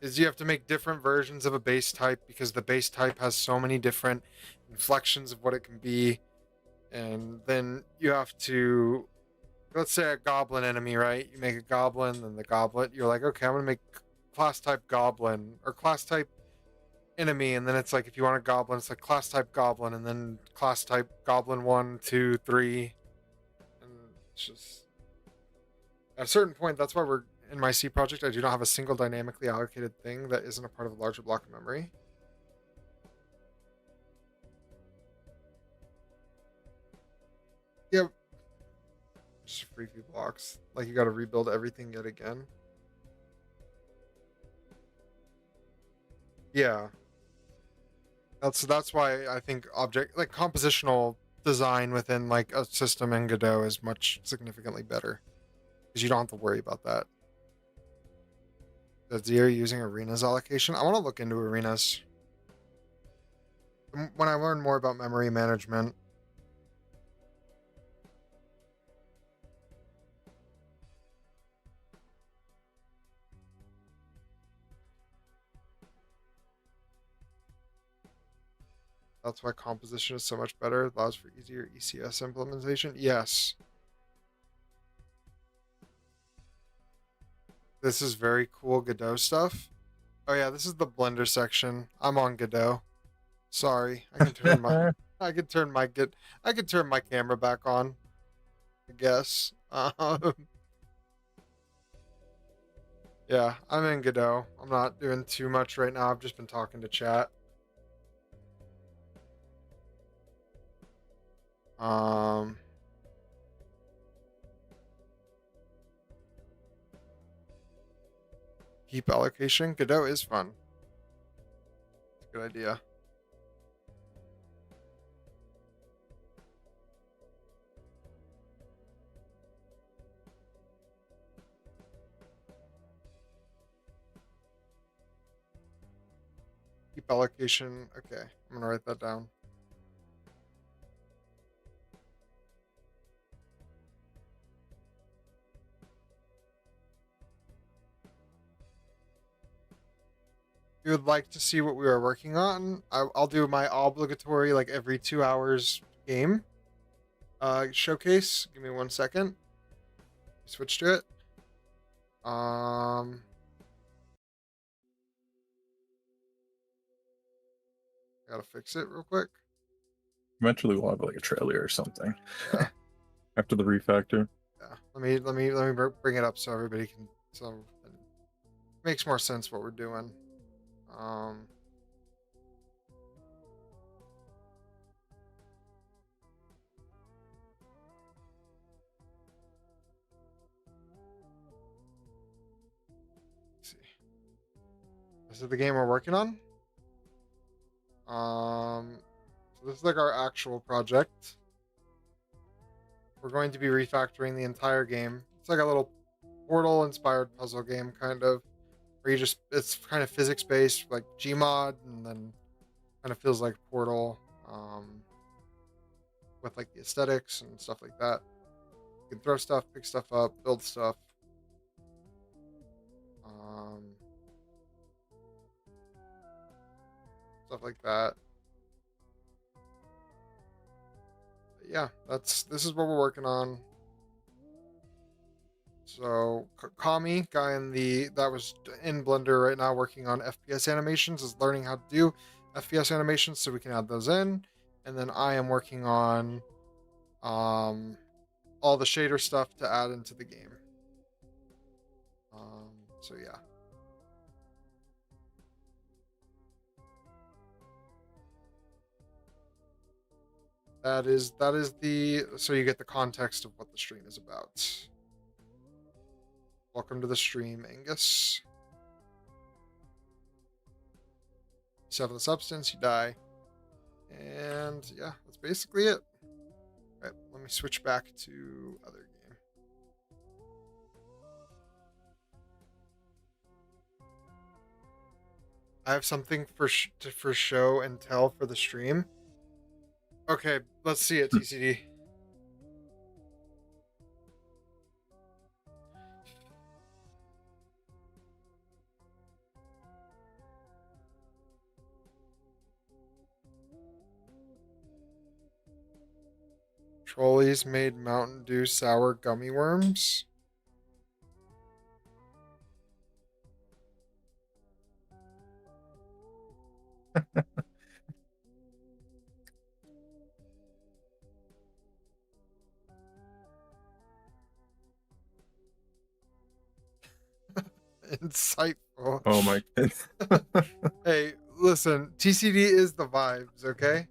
Is you have to make different versions of a base type because the base type has so many different inflections of what it can be. And then you have to, let's say a goblin enemy, right? You make a goblin, then the goblet, you're like, okay, I'm going to make class type goblin or class type enemy. And then it's like, if you want a goblin, it's like class type goblin and then class type goblin 1, 2, 3. And it's just, at a certain point, that's why we're in my C project. I do not have a single dynamically allocated thing that isn't a part of a larger block of memory. Yeah, just free few blocks. Like you got to rebuild everything yet again. Yeah, that's why I think object like compositional design within like a system in Godot is much significantly better because you don't have to worry about that. The Zero using arenas allocation. I want to look into arenas when I learn more about memory management. That's why composition is so much better. It allows for easier ECS implementation. Yes. This is very cool Godot stuff. Oh yeah, this is the Blender section. I'm on Godot. Sorry, I can turn my I can turn my camera back on. I guess. Yeah, I'm in Godot. I'm not doing too much right now. I've just been talking to chat. Um, heap allocation. Godot is fun. It's a good idea. Heap allocation. Okay, I'm gonna write that down. You would like to see what we are working on, I'll do my obligatory like every 2 hours game showcase. Give me 1 second. Switch to it. Gotta fix it real quick. Eventually we'll have like a trailer or something. Yeah. after the refactor. Yeah. Let me bring it up so everybody can. So it makes more sense what we're doing. Um. Let's see. This is the game we're working on. So this is like our actual project. We're going to be refactoring the entire game. It's like a little Portal-inspired puzzle game, kind of, where you just it's kind of physics-based, like Gmod, and then kind of feels like Portal, with like the aesthetics and stuff like that. You can throw stuff, pick stuff up, build stuff. Um, Stuff like that. But yeah, this is what we're working on. So Komi, guy in the that was in Blender right now working on FPS animations, is learning how to do FPS animations so we can add those in. And then I am working on um all the shader stuff to add into the game. So yeah. That is the so you get the context of what the stream is about. Welcome to the stream, Angus. You suffer the substance, you die. And yeah, that's basically it. All right, let me switch back to other game. I have something for show and tell for the stream. Okay, let's see it, TCD. Trolleys made Mountain Dew sour gummy worms. Insightful. Oh my goodness. Hey, listen, TCD is the vibes, okay?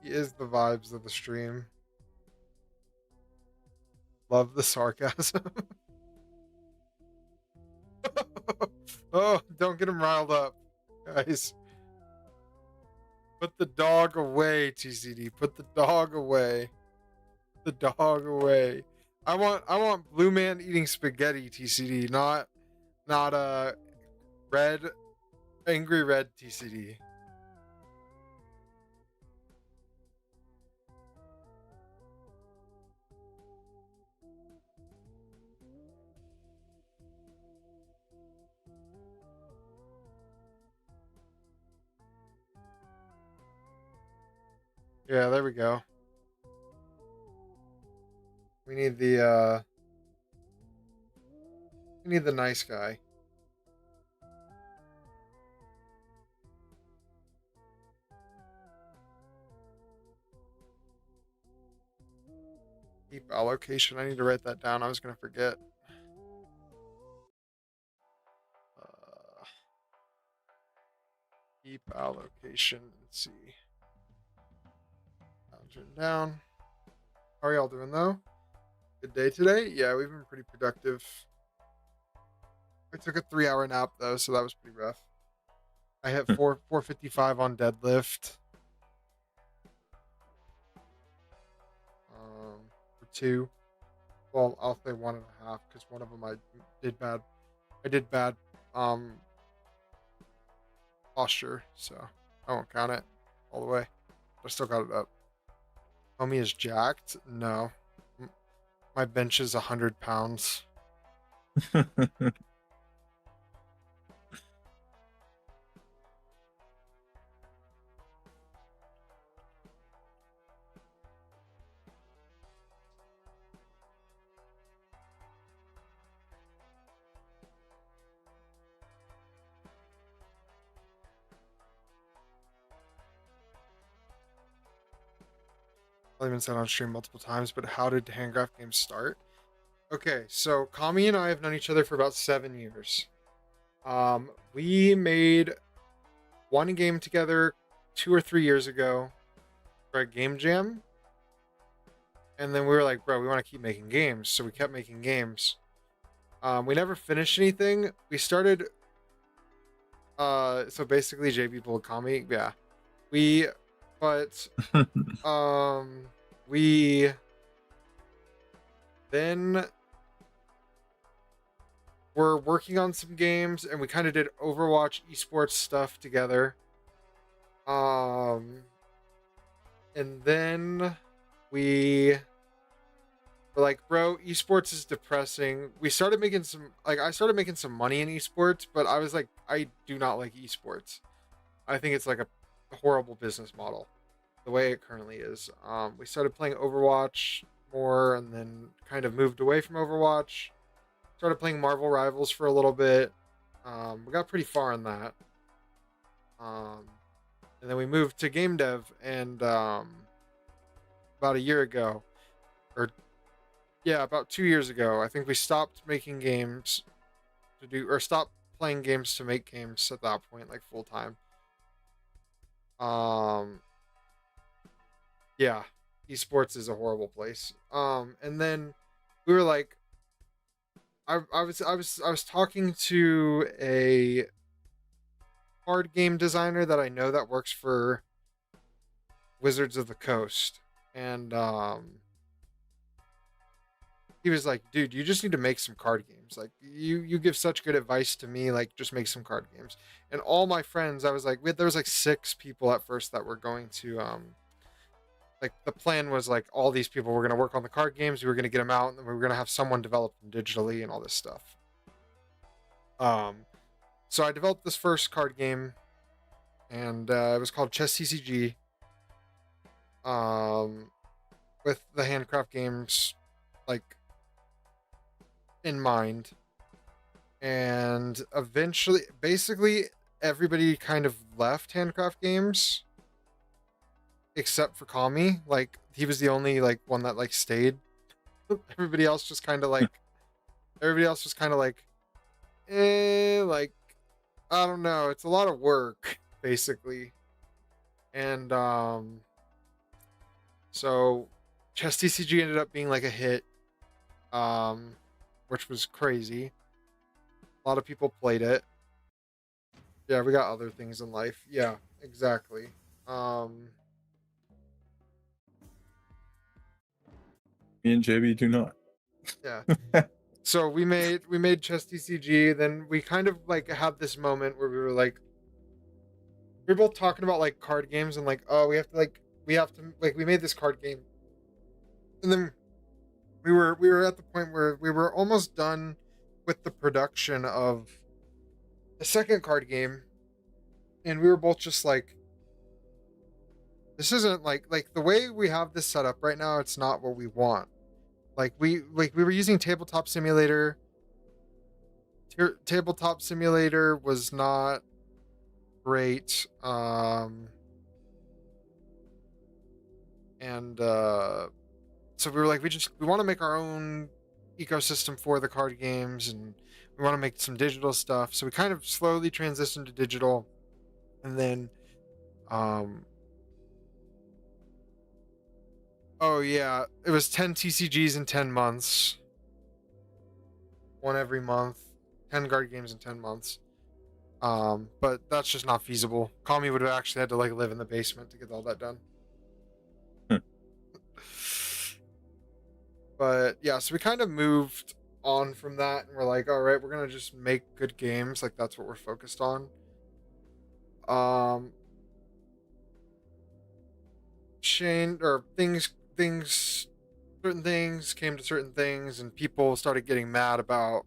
He is the vibes of the stream. Love the sarcasm. Oh, don't get him riled up, guys. Put the dog away, TCD. Put the dog away. The dog away. I want Blue Man eating spaghetti, TCD, not red angry red TCD. Yeah, there we go. We need the nice guy. Keep allocation. I need to write that down. I was gonna forget. Keep allocation. Let's see. I'll turn it down. How are y'all doing though? Good day today? Yeah, we've been pretty productive. I took a 3-hour nap though, so that was pretty rough. I hit 455 on deadlift. For 2. Well, I'll say 1.5 because one of them I did bad. I did bad posture, so I won't count it all the way. But I still got it up. Homie is jacked? No. My bench is 100 pounds. I've been said on stream multiple times, but how did handcraft games start? Okay, so Kami and I have known each other for about 7 years. We made one game together 2 or 3 years ago for a game jam, and then we were like, bro, we want to keep making games, so we kept making games. We never finished anything. We started. So basically, JB pulled Kami. Yeah, we, but um, we then were working on some games, and we kind of did Overwatch esports stuff together. Um, and then we were like, bro, esports is depressing. We started making some, like, I started making some money in esports, but I was like, I do not like esports. I think it's like a horrible business model, the way it currently is. We started playing Overwatch more, and then kind of moved away from Overwatch. Started playing Marvel Rivals for a little bit. We got pretty far in that. Um, and then we moved to game dev, and about a year ago, or yeah, about 2 years ago, I think we stopped making games to do, or stopped playing games to make games at that point, like full time. Um, yeah, esports is a horrible place. And then we were like, I was talking to a card game designer that I know that works for Wizards of the Coast, and he was like, dude, you just need to make some card games. Like, you give such good advice to me, like, just make some card games. And all my friends, I was like, there was like 6 people at first that were going to like, the plan was like, all these people were going to work on the card games, we were going to get them out, and we were going to have someone develop them digitally and all this stuff. So I developed this first card game, and it was called Chess TCG, um with the handcraft games like in mind. And eventually, basically, everybody kind of left handcraft games except for Kami. Like, he was the only like one that like stayed. everybody else just kind of like everybody else was kind of like, like, I don't know, it's a lot of work basically. And so Chess TCG ended up being like a hit, um which was crazy. A lot of people played it. Yeah, we got other things in life. Yeah, exactly. Um, Me and JB do not. yeah. So we made Chess TCG. Then we kind of like had this moment where we were like, we were both talking about like card games, and like, oh, we made this card game, and then we were at the point where we were almost done with the production of the second card game, and we were both just like, this isn't like the way we have this set up right now, it's not what we want. Like we were using tabletop simulator. Tabletop simulator was not great. And so we were like, we want to make our own ecosystem for the card games, and we want to make some digital stuff. So we kind of slowly transitioned to digital, and then um oh yeah, it was 10 TCGs in 10 months, one every month, 10 card games in 10 months. But that's just not feasible. Kami would have actually had to like live in the basement to get all that done. Hmm. But yeah, so we kind of moved on from that, and we're like, all right, we're gonna just make good games. Like, that's what we're focused on. Um, Change or certain things came to certain things, and people started getting mad about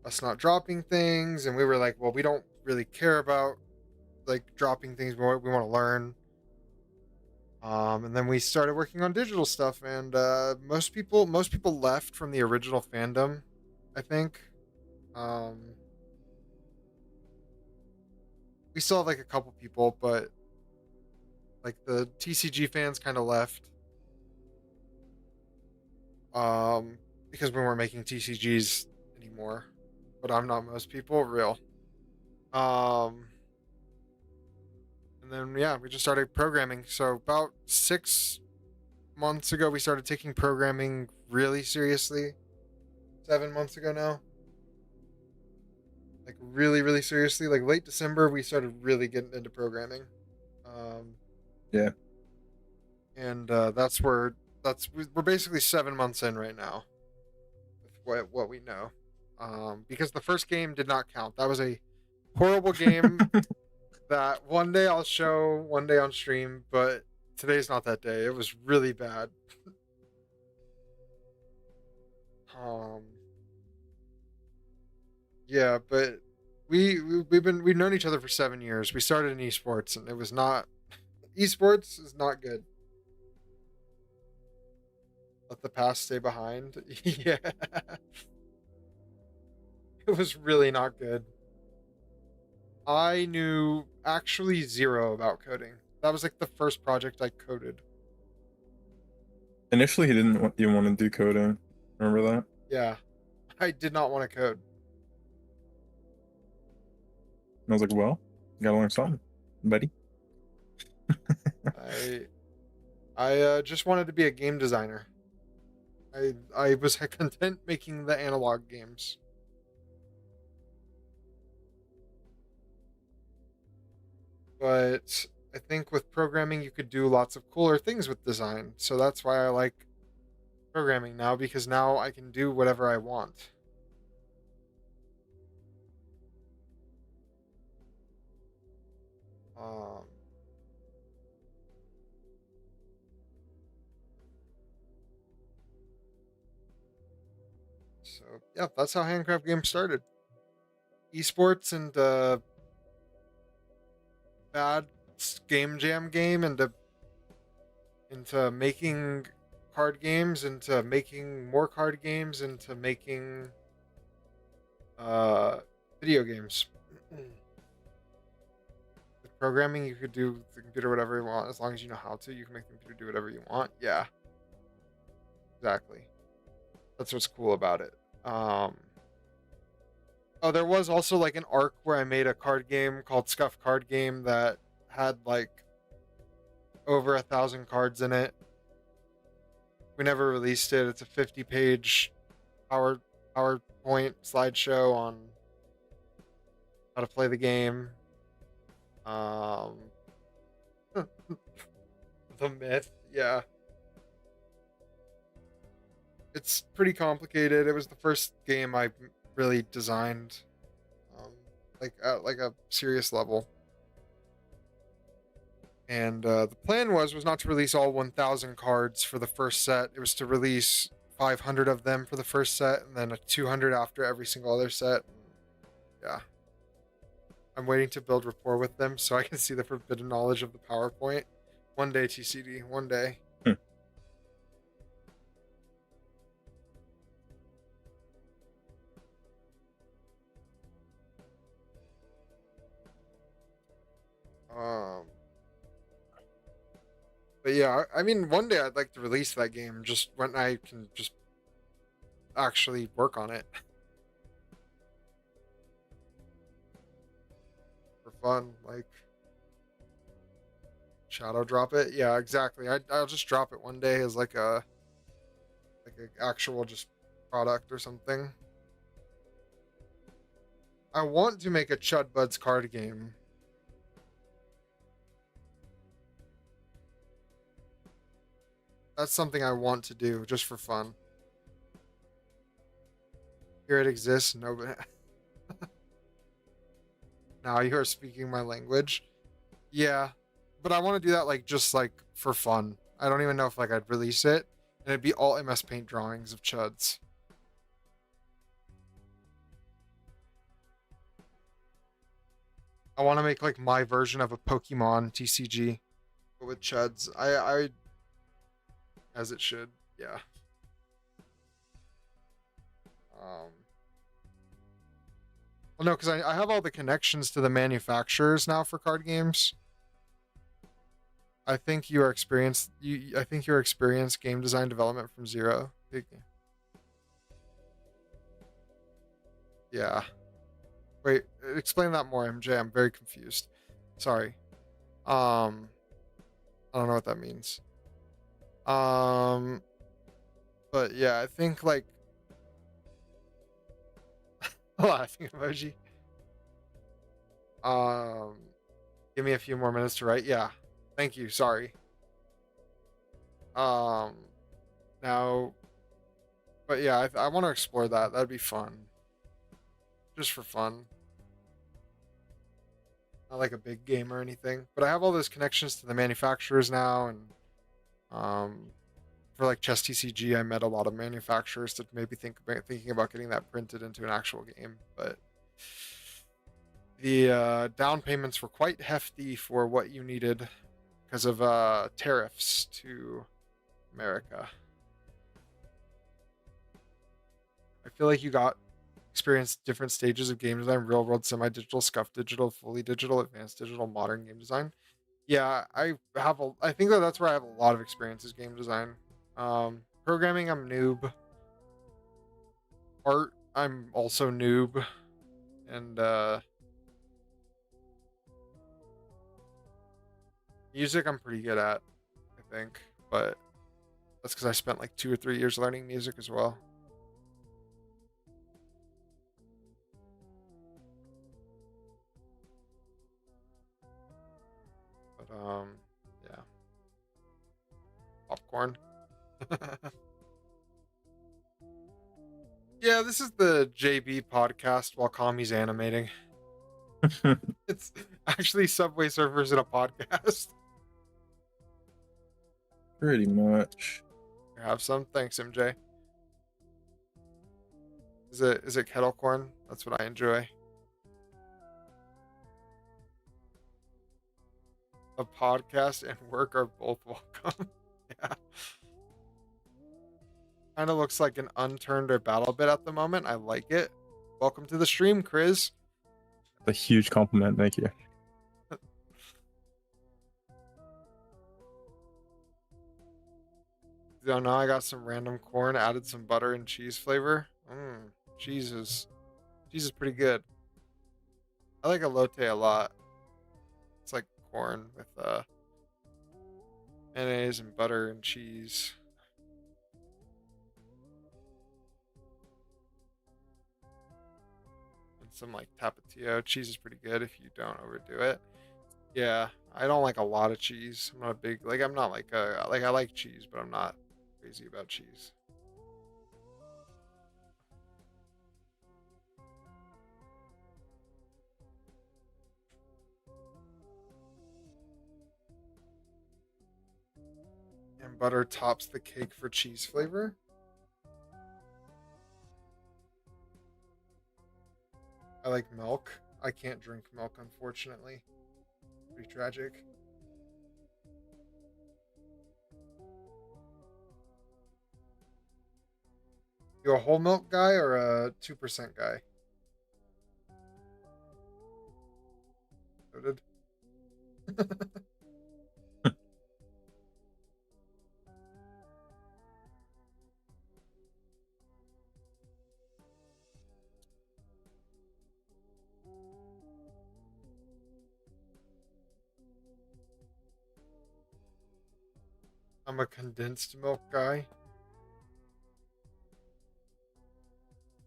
us not dropping things, and we were like, well, we don't really care about like dropping things. We want to learn. And then we started working on digital stuff, and most people left from the original fandom, I think. Um, we still have like a couple people, but like the TCG fans kind of left. because we weren't making TCGs anymore. But I'm not most people, real. Um, and then yeah, we just started programming. So about 6 months ago, we started taking programming really seriously. 7 months ago now, like really, really seriously. Like late December, we started really getting into programming. Um, Yeah. and we're basically 7 months in right now with what we know. Because the first game did not count. That was a horrible game that one day I'll show, one day on stream, but today's not that day. It was really bad. Um, yeah, but we've known each other for 7 years. We started in esports, and it was not esports is not good. Let the past stay behind. Yeah, it was really not good. I knew actually zero about coding. That was like the first project I coded. Initially, he didn't even want to do coding. Remember that? Yeah, I did not want to code. And I was like, well, you gotta learn something, buddy. I just wanted to be a game designer. I was content making the analog games. But I think with programming you could do lots of cooler things with design. So that's why I like programming now, because now I can do whatever I want. Um so yeah, that's how handcraft games started. Esports and bad game jam game into making card games, into making more card games, into making uh video games. With programming you could do the computer whatever you want, as long as you know how to. You can make the computer do whatever you want. Yeah, exactly. That's what's cool about it. Oh, there was also like an arc where I made a card game called Scuff Card Game that had like over 1,000 cards in it. We never released it. It's a 50-page PowerPoint slideshow on how to play the game. Um, the myth, yeah. It's pretty complicated. It was the first game I really designed, like at like a serious level. And the plan was not to release all 1,000 cards for the first set. It was to release 500 of them for the first set, and then a 200 after every single other set. Yeah, I'm waiting to build rapport with them so I can see the forbidden knowledge of the PowerPoint. One day, TCD. One day. Hmm. Um, but yeah, I mean, one day I'd like to release that game just when I can just actually work on it for fun, like shadow drop it. Yeah, exactly. I'll just drop it one day as like a actual just product or something. I want to make a Chud Buds card game. That's something I want to do just for fun. Here it exists. No, but now you are speaking my language. Yeah, but I want to do that like just like for fun. I don't even know if like I'd release it, and it'd be all MS Paint drawings of chuds. I want to make like my version of a Pokemon TCG, but with chuds. I as it should. Yeah. Um. Well, no, because I have all the connections to the manufacturers now for card games. I think you are experienced. I think you're experienced game design development from zero. Big game. Yeah. Wait, explain that more, MJ. I'm very confused. Sorry. I don't know what that means. Um, but yeah, I think like laughing emoji. Um, give me a few more minutes to write. Yeah. Thank you. Sorry. Um, now, but yeah, I want to explore that. That'd be fun. Just for fun. Not like a big game or anything. But I have all those connections to the manufacturers now, and um, for like Chess TCG, I met a lot of manufacturers that maybe thinking about getting that printed into an actual game. But the down payments were quite hefty for what you needed because of tariffs to America. I feel like you got experienced different stages of game design: real world, semi-digital, scuff digital, fully digital, advanced digital, modern game design. Yeah, I think that that's where I have a lot of experience is game design. Programming, I'm noob. Art, I'm also noob. And music, I'm pretty good at, I think. But that's because I spent like 2 or 3 years learning music as well. But yeah. Popcorn. Yeah, this is the JB podcast while Kami's animating. It's actually Subway Surfers in a podcast. Pretty much. Have some. Thanks, MJ. Is it kettle corn? That's what I enjoy. A podcast and work are both welcome. Yeah. Kind of looks like an unturned or battle bit at the moment. I like it. Welcome to the stream, Chris. A huge compliment. Thank you. So now I got some random corn, added some butter and cheese flavor. Cheese is pretty good. I like elote a lot. It's like corn with mayonnaise and butter and cheese. And some like tapatio. Cheese is pretty good if you don't overdo it. Yeah, I don't like a lot of cheese. I'm not a big like I'm not like I like cheese, but I'm not crazy about cheese. And butter tops the cake for cheese flavor. I like milk. I can't drink milk, unfortunately. Pretty tragic. You a whole milk guy or a 2% guy? Noted. I'm a condensed milk guy.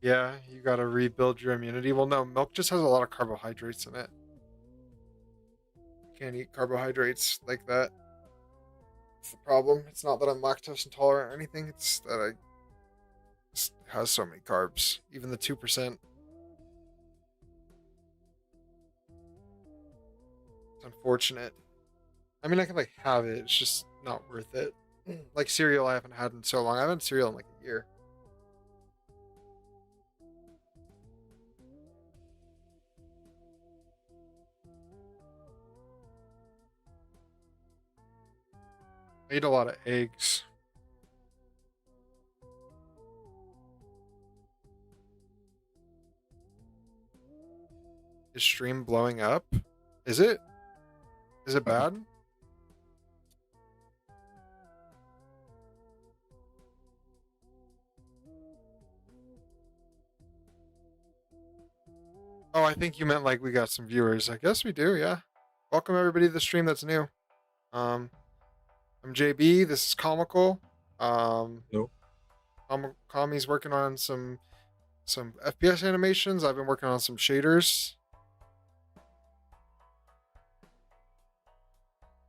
Yeah, you gotta rebuild your immunity. Well, no, milk just has a lot of carbohydrates in it. Can't eat carbohydrates like that. It's the problem. It's not that I'm lactose intolerant or anything. It's that I just has so many carbs. Even the 2%. It's unfortunate. I mean, I can like have it. It's just not worth it. Like cereal, I haven't had in so long. I haven't had cereal in like a year. I eat a lot of eggs. Is stream blowing up? Is it? Is it bad? Oh, I think you meant like we got some viewers. I guess we do, yeah. Welcome everybody to the stream that's new. Um, I'm JB. This is Comical. Um, Nope. Kami's working on some FPS animations. I've been working on some shaders.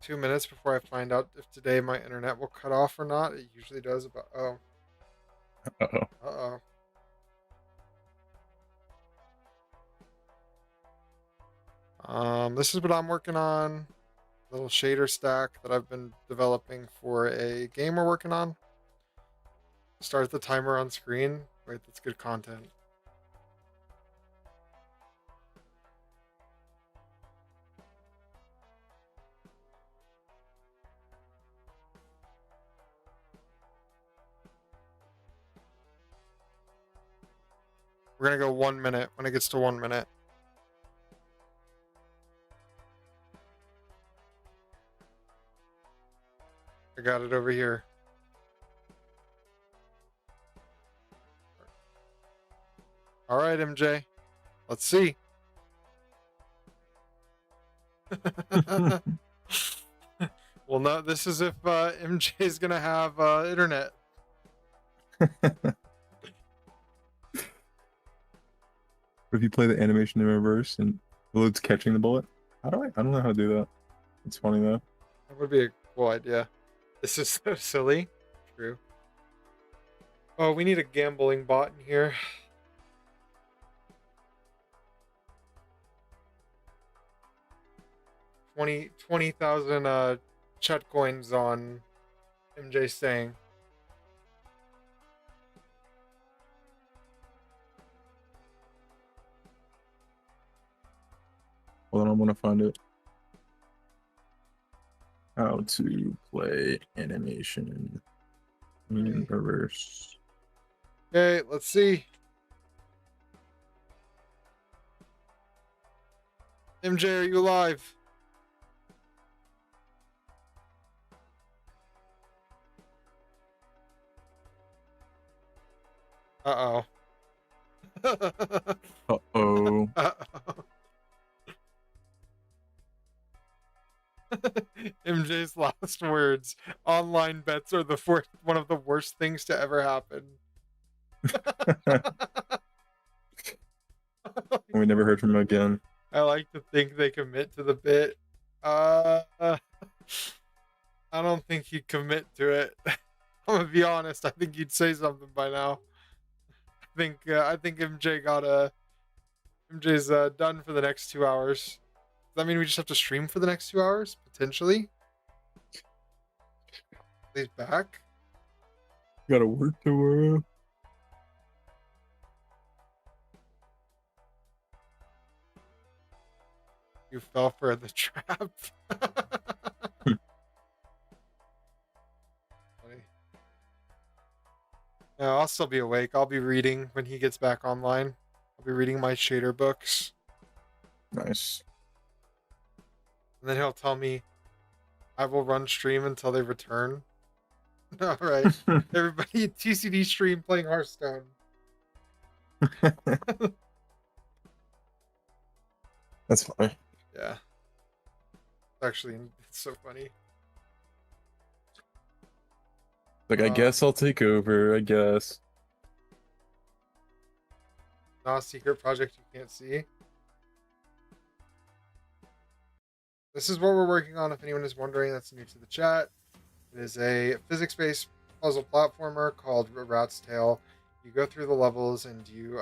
2 minutes before I find out if today my internet will cut off or not. It usually does. About Uh-oh. uh oh. This is what I'm working on. Little shader stack that I've been developing for a game we're working on. Start the timer on screen. Wait, that's good content. We're gonna go 1 minute when it gets to 1 minute. I got it over here. All right, MJ. Let's see. Well, no, this is if MJ is gonna have internet. If you play the animation in reverse and it's catching the bullet, how do I? I don't know how to do that. It's funny though. That would be a cool idea. This is so silly. True. Oh, we need a gambling bot in here. 20,000 chat coins on MJ saying. Hold on, I'm gonna find it. How to play animation in reverse. Okay, let's see. MJ, are you alive? Uh-oh. Uh-oh. Uh-oh. MJ's last words. Online bets are one of the worst things to ever happen. We never heard from him again. I like to think they commit to the bit. I don't think he'd commit to it. I'm gonna be honest. I think he'd say something by now. I think MJ's done for the next 2 hours. Does that mean we just have to stream for the next 2 hours potentially? He's back. Gotta work tomorrow. You fell for the trap. Funny. No, I'll still be awake. I'll be reading when he gets back online. I'll be reading my shader books. Nice. And then he'll tell me I will run stream until they return. All right. Everybody, TCD stream playing Hearthstone. That's funny. Yeah. Actually, it's so funny. Like, I guess I'll take over, I guess. Not a secret project you can't see. This is what we're working on, if anyone is wondering that's new to the chat. It is a physics-based puzzle platformer called Rat's Tail. You go through the levels and you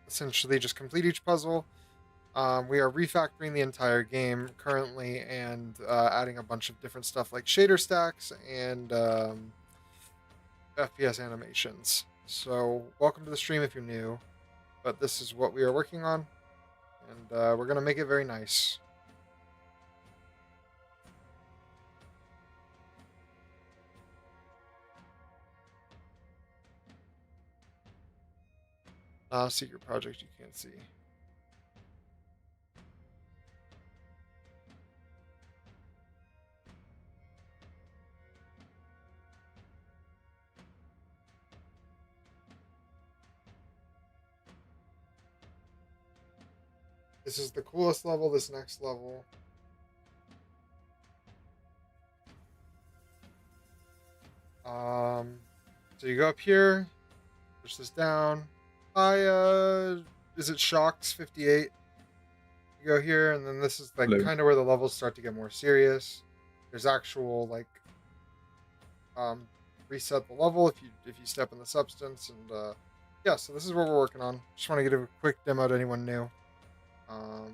essentially just complete each puzzle. We are refactoring the entire game currently and adding a bunch of different stuff like shader stacks and FPS animations. So welcome to the stream if you're new, but this is what we are working on, and we're going to make it very nice. Secret project you can't see. This is the coolest level, this next level. So you go up here, push this down. Is it Shocks 58? You go here, and then this is like Hello. kind of where the levels start to get more serious. There's actual like reset the level if you step in the substance, and yeah. So this is what we're working on. Just want to give a quick demo to anyone new. Yeah,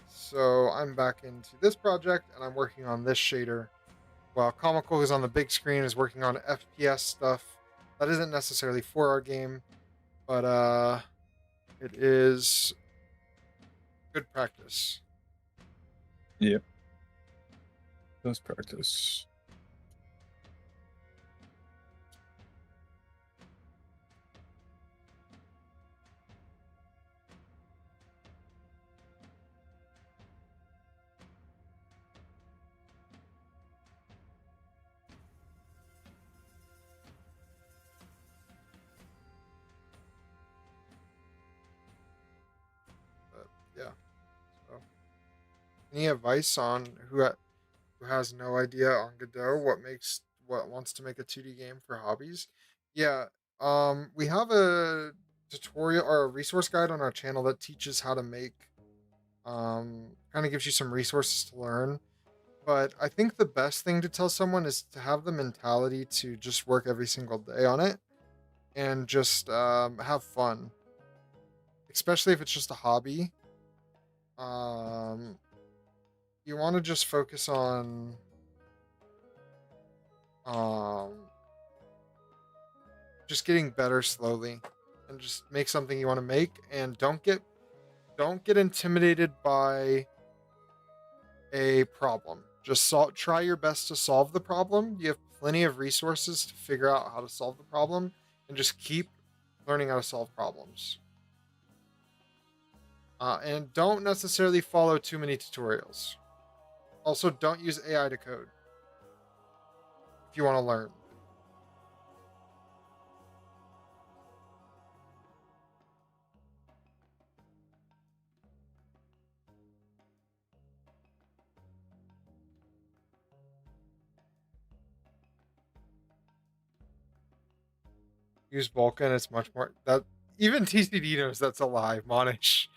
so I'm back into this project, and I'm working on this shader. While Comical, who's on the big screen, is working on FPS stuff. That isn't necessarily for our game, but it is good practice. Yep. Let's practice. But yeah. So, any advice on who has no idea on Godot what wants to make a 2D game for hobbies? Yeah. We have a tutorial or a resource guide on our channel that teaches how to make. Kind of gives you some resources to learn. But I think the best thing to tell someone is to have the mentality to just work every single day on it and just have fun, especially if it's just a hobby. Um, you want to just focus on um, just getting better slowly, and just make something you want to make, and don't get intimidated by a problem. Just try your best to solve the problem. You have plenty of resources to figure out how to solve the problem, and just keep learning how to solve problems. And don't necessarily follow too many tutorials. Also, don't use AI to code if you want to learn. Use Vulkan. It's much more that even TCD knows that's a lie. Monish.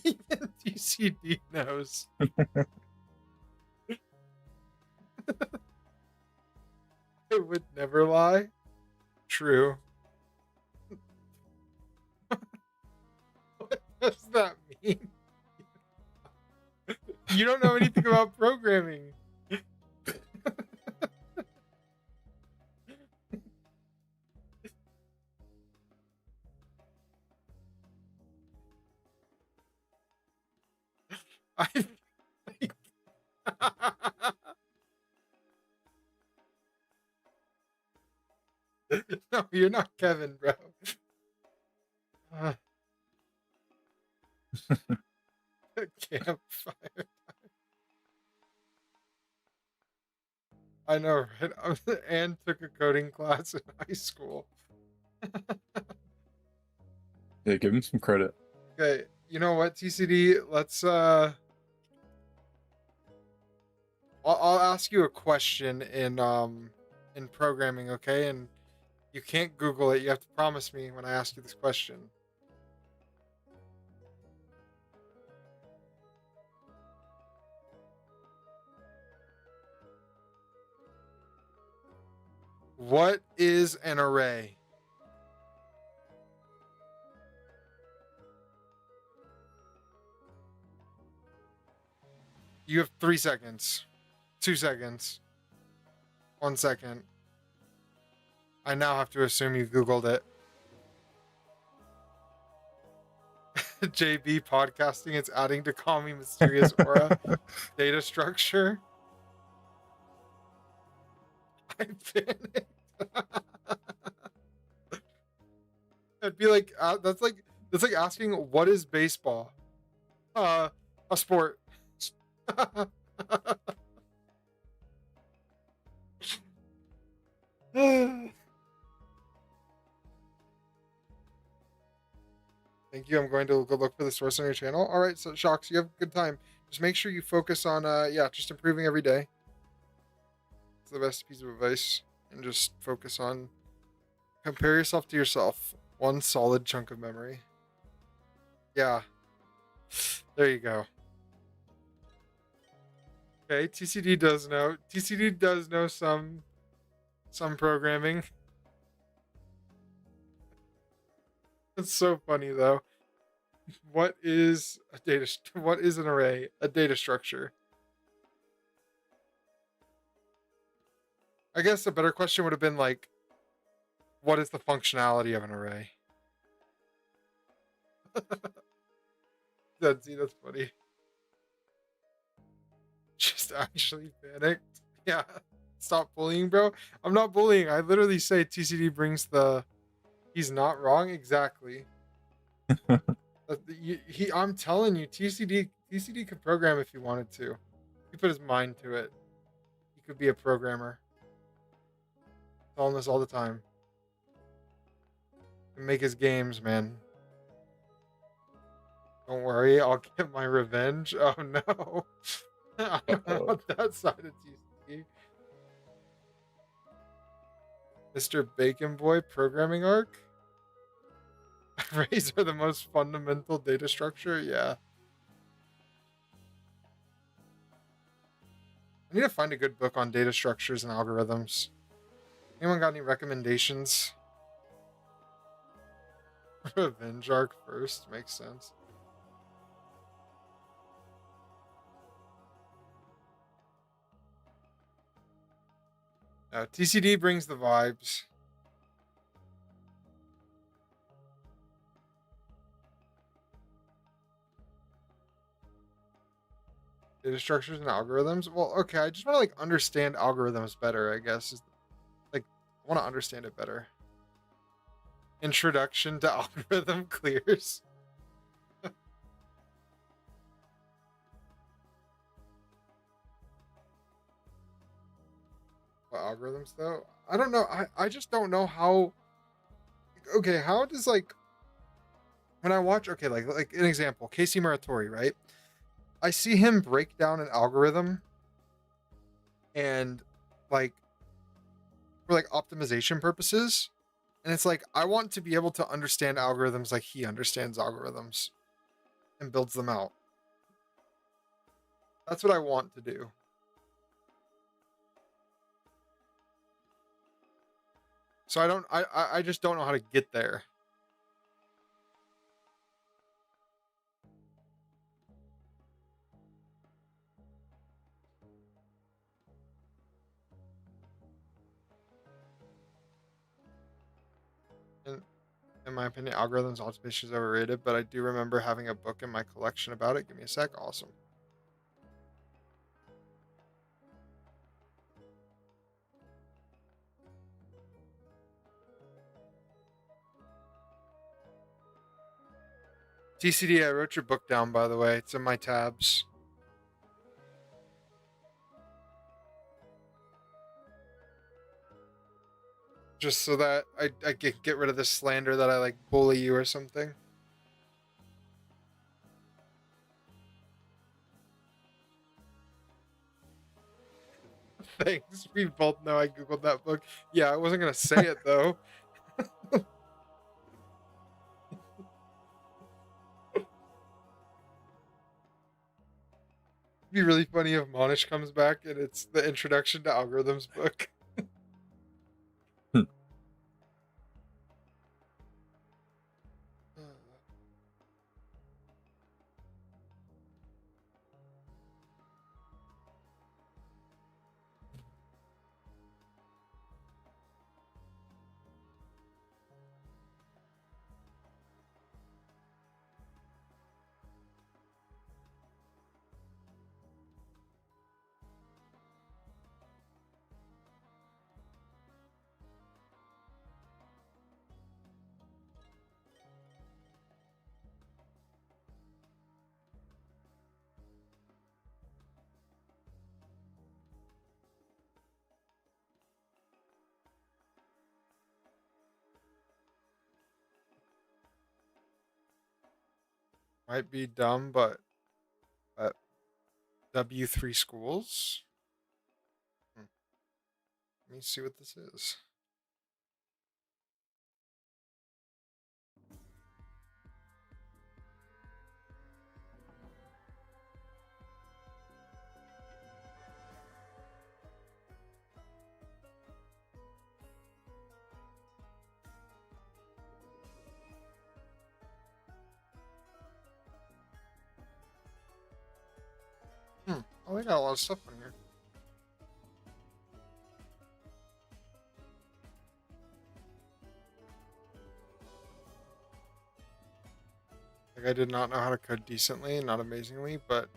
Even TCD knows. It would never lie. True. What does that mean? You don't know anything about programming. I think... No, you're not Kevin, bro. Campfire. I know, right? Anne took a coding class in high school. Yeah, give him some credit. Okay, you know what, TCD? Let's I'll ask you a question in programming, okay? And you can't Google it. You have to promise me when I ask you this question. What is an array? You have 3 seconds. 2 seconds. 1 second. I now have to assume you Googled it. JB podcasting, it's adding to Kami mysterious aura. Data structure. I panicked. It'd be like that's like asking what is baseball? A sport. Thank you. I'm going to go look for the source on your channel. All right, so Shocks, you have a good time. Just make sure you focus on yeah, just improving every day. It's the best piece of advice. And just focus on compare yourself to yourself. One solid chunk of memory. Yeah. There you go. Okay, TCD does know some programming. It's so funny though. What is what is an array? A data structure. I guess a better question would have been like, what is the functionality of an array? That's funny. Just actually panicked. Yeah. Stop bullying, bro. I'm not bullying. I literally say TCD brings the he's not wrong exactly. I'm telling you, TCD could program if he wanted to. He put his mind to it. He could be a programmer. Telling this all the time. And make his games, man. Don't worry, I'll get my revenge. Oh no. I don't want that side of TCD. Mr. Bacon Boy programming arc? Arrays are the most fundamental data structure? Yeah. I need to find a good book on data structures and algorithms. Anyone got any recommendations? Revenge arc first? Makes sense. TCD brings the vibes. Data structures and algorithms. Well, okay, I just want to like understand algorithms better, I guess. Like, I want to understand it better. Introduction to algorithm clears. What algorithms though? I don't know. I just don't know how. Okay, how does like when I watch like an example, Casey Muratori, right? I see him break down an algorithm and like for like optimization purposes. And it's like I want to be able to understand algorithms like he understands algorithms and builds them out. That's what I want to do. So I just don't know how to get there. In my opinion, algorithms optimization is overrated, but I do remember having a book in my collection about it. Give me a sec. Awesome. TCD, I wrote your book down, by the way. It's in my tabs. Just so that I get rid of this slander that I like bully you or something. Thanks. We both know I googled that book. Yeah, I wasn't gonna say it though. It'd be really funny if Monish comes back and it's the introduction to algorithms book. Might be dumb, but W3 schools. Let me see what this is. Oh, they got a lot of stuff on here. Like, I did not know how to code decently, not amazingly, but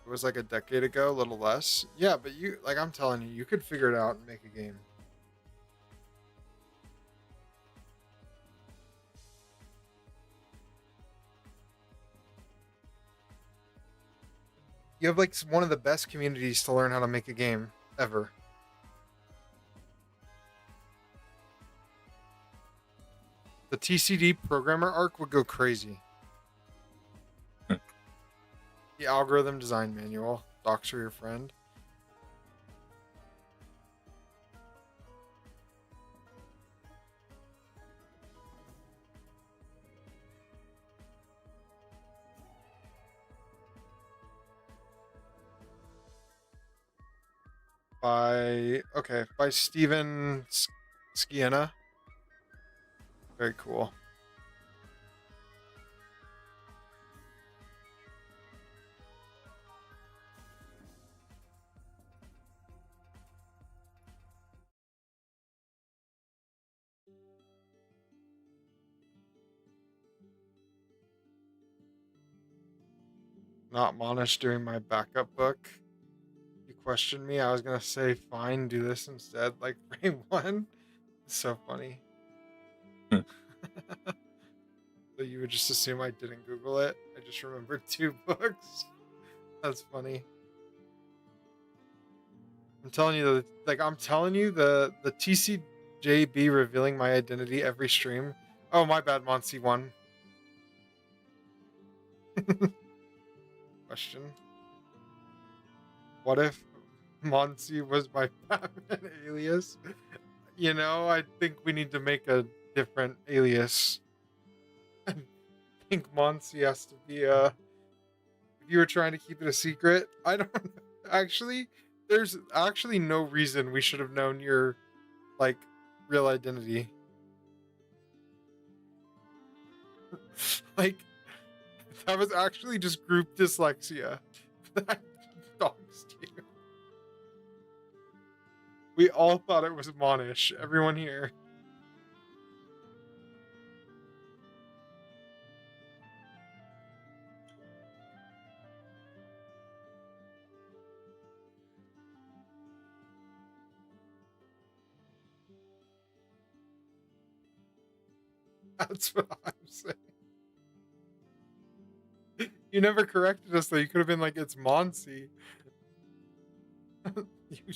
it was like a decade ago, a little less. Yeah, but you, like, I'm telling you, you could figure it out and make a game. You have like one of the best communities to learn how to make a game ever. The TCD programmer arc would go crazy. The algorithm design manual. Docs are your friend. By Steven Skiena. Very cool. Not Monish doing my backup book. You questioned me. I was gonna say fine, do this instead, like frame one. It's so funny. So you would just assume I didn't Google it. I just remembered 2 books. That's funny. I'm telling you, the TCJB revealing my identity every stream. Oh, my bad, Monsi one. Question. What if Monsi was my Batman alias? You know, I think we need to make a different alias. I think Monsi has to be if you were trying to keep it a secret. I don't actually there's actually no reason we should have known your like real identity. Like that was actually just group dyslexia. That doxed you. We all thought it was Monish. Everyone here. That's what I'm saying. You never corrected us though. You could have been like, it's Monsi. you,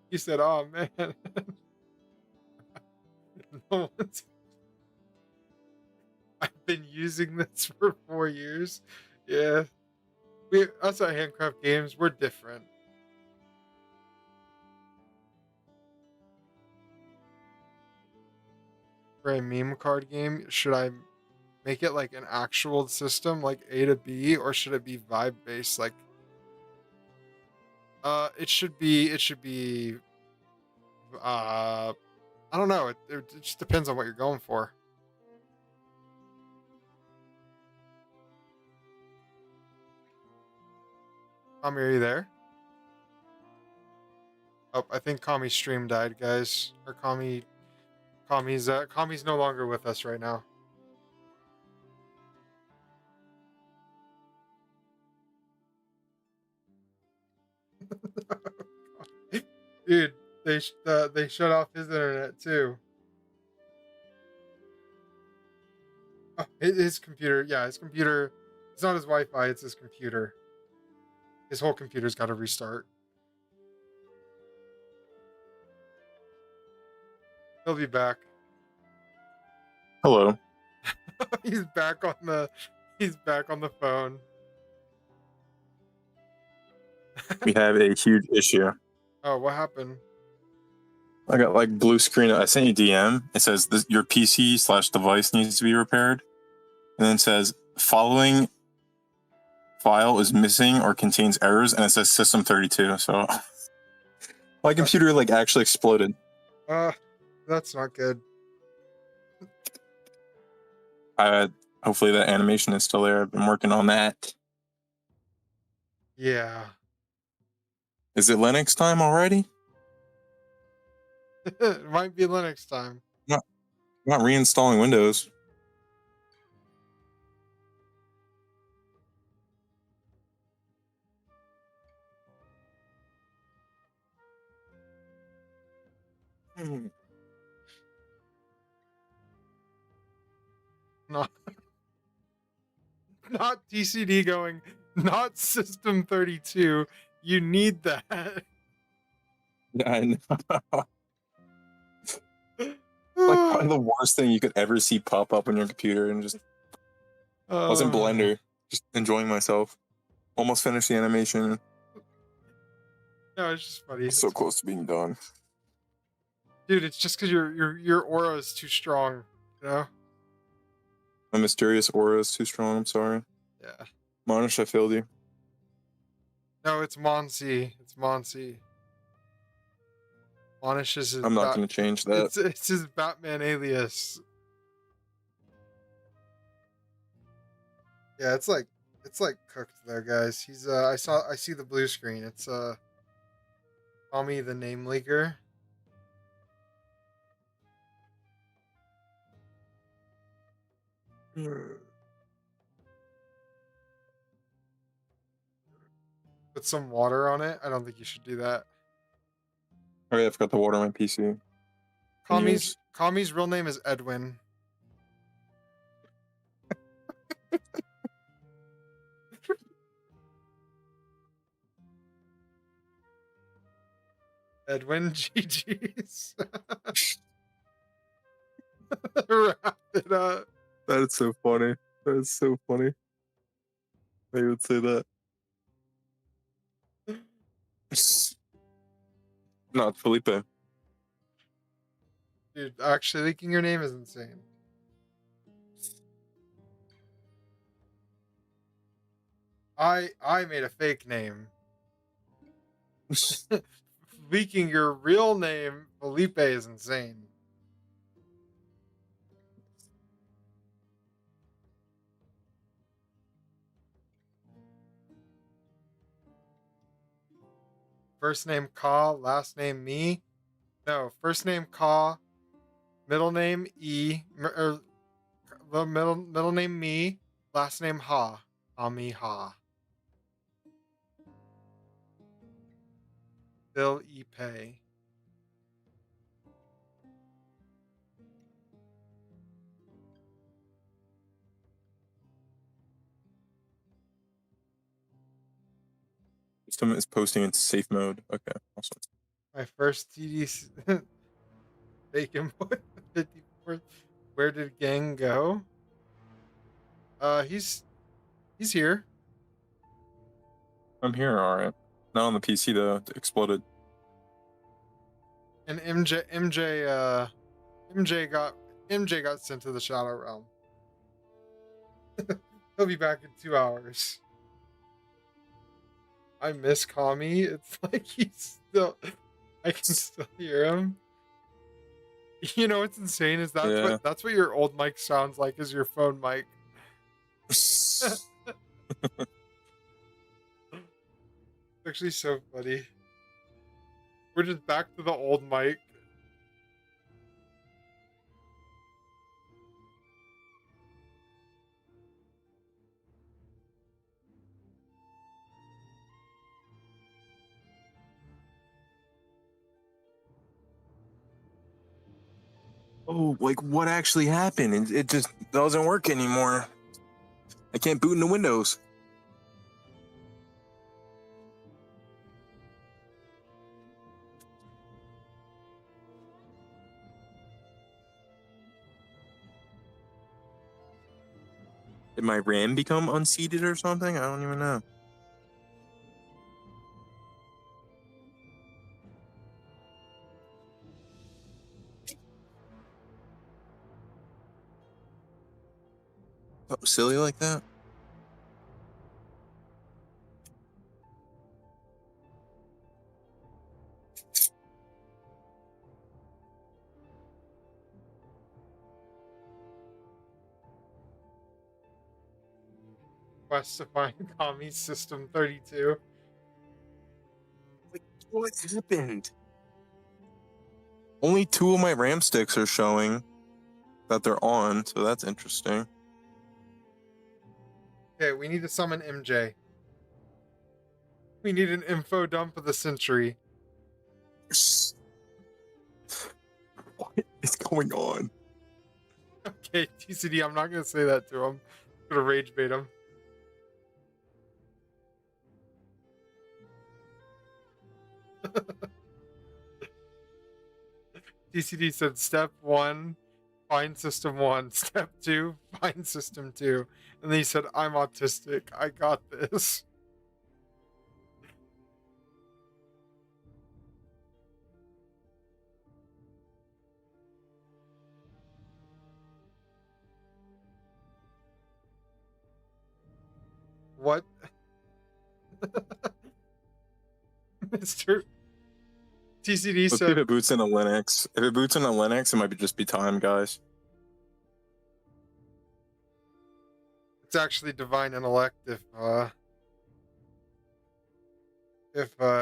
you said, oh man. No one's... I've been using this for 4 years. Yeah. Us at Handcraft Games, we're different. For a meme card game, should I make it like an actual system like A to B, or should it be vibe based like it should be I don't know, it just depends on what you're going for. Kami, are you there? Oh, I think Kami's stream died, guys. Or Kami's no longer with us right now. Dude, they shut off his internet too. Oh, his computer, yeah, his computer. It's not his Wi-Fi; it's his computer. His whole computer's got to restart. He'll be back. Hello. He's back on the he's back on the phone. We have a huge issue. Oh, what happened? I got like blue screen. I sent you DM. It says your PC/device needs to be repaired, and then it says following file is missing or contains errors, and it says system32. So my computer like actually exploded. That's not good. Hopefully that animation is still there. I've been working on that. Yeah. Is it Linux time already? It might be Linux time. Not reinstalling Windows. Not not TCD going, not system 32. You need that. Yeah, I know. Like probably the worst thing you could ever see pop up on your computer, and just I was in Blender, just enjoying myself. Almost finished the animation. No, it's just funny. So close to being done. Dude, it's just because your aura is too strong, you know? My mysterious aura is too strong. I'm sorry. Yeah. Monish, I failed you. No, it's Monsi. It's Monsi. Monish is his I'm not going to change that. It's his Batman alias. Yeah, it's like cooked there, guys. He's I see the blue screen. It's Tommy the name leaker. Put some water on it. I don't think you should do that. Okay, I forgot the water on my PC. Kami's real name is Edwin. Edwin GG's. Wrap it up. That is so funny. That is so funny. They would say that. Not Felipe. Dude, actually leaking your name is insane. I made a fake name. Leaking your real name, Felipe, is insane. First name Ka, last name me. No, first name Ka, middle name E, or the middle name me, last name Ha. Ami Ha. Bill E Pay. System is posting in safe mode. Okay, awesome. My first TD bacon boy 54th. Where did gang go? He's here. I'm here, alright. Not on the PC though. It exploded. And MJ got sent to the Shadow Realm. He'll be back in 2 hours. I miss Kami. It's like I can still hear him. You know what's insane is that's what your old mic sounds like, is your phone mic. It's actually so funny. We're just back to the old mic. Oh, like what actually happened? It just doesn't work anymore. I can't boot into Windows. Did my RAM become unseated or something? I don't even know. Oh, silly like that? Quest to find Kami System 32. What happened? Only 2 of my RAM sticks are showing that they're on, so that's interesting. Okay, we need to summon MJ. We need an info dump of the century. What is going on? Okay, TCD, I'm not gonna say that to him. I'm gonna rage bait him. TCD said step 1, find system 1. Step 2, find system 2. And then he said, I'm autistic. I got this. What? Mr. TCD Let's see if said it boots into Linux. If it boots into Linux, it might just be time, guys. it's actually divine intellect if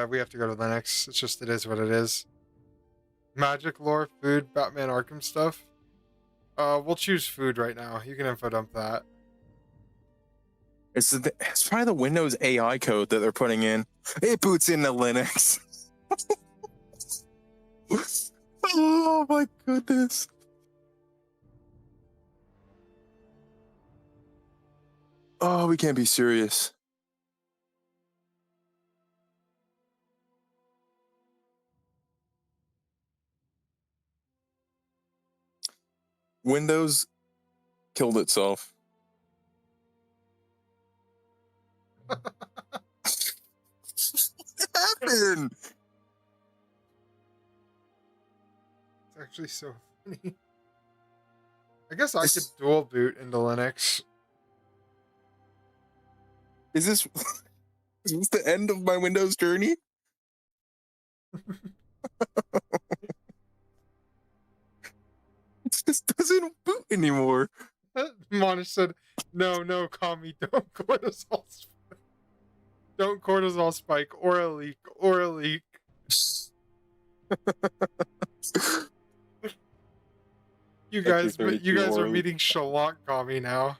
we have to go to Linux. It's just it is what it is. Magic lore, food, Batman Arkham stuff. We'll choose food right now. You can info dump that. It's probably the Windows AI code that they're putting in. It boots into Linux. Oh my goodness. Oh, we can't be serious. Windows killed itself. What happened? It's actually so funny. I guess I could dual boot into Linux. Is this the end of my Windows journey? It just doesn't boot anymore. Monish said, no, Kami, don't cortisol spike. Don't cortisol spike or a leak. You guys are meeting Shalak Kami now.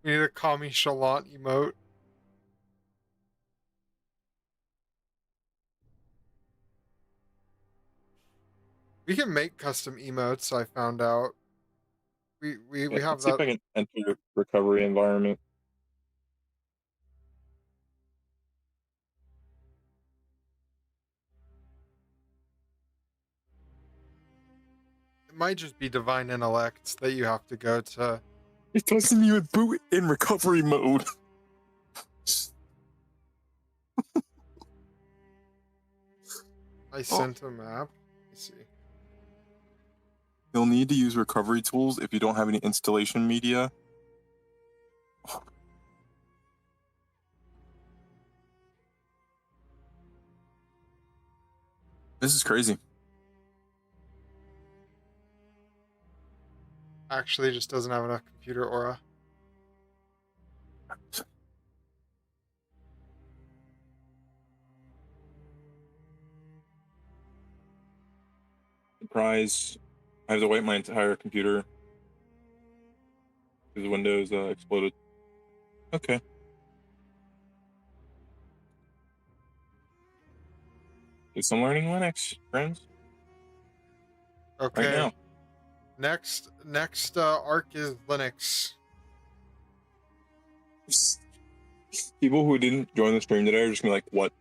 We need a Kami Shalant emote. We can make custom emotes, I found out. We have Let's see if that. I can enter recovery environment. It might just be divine intellect that you have to go to. It doesn't even boot in recovery mode. I sent a map. Let's see. You'll need to use recovery tools if you don't have any installation media. This is crazy. Actually, just doesn't have enough computer aura. Surprise. I have to wipe my entire computer because Windows exploded. Okay. Do some learning Linux, friends. Okay. Right now. Next arc is Linux. People who didn't join the stream today are just gonna be like, what?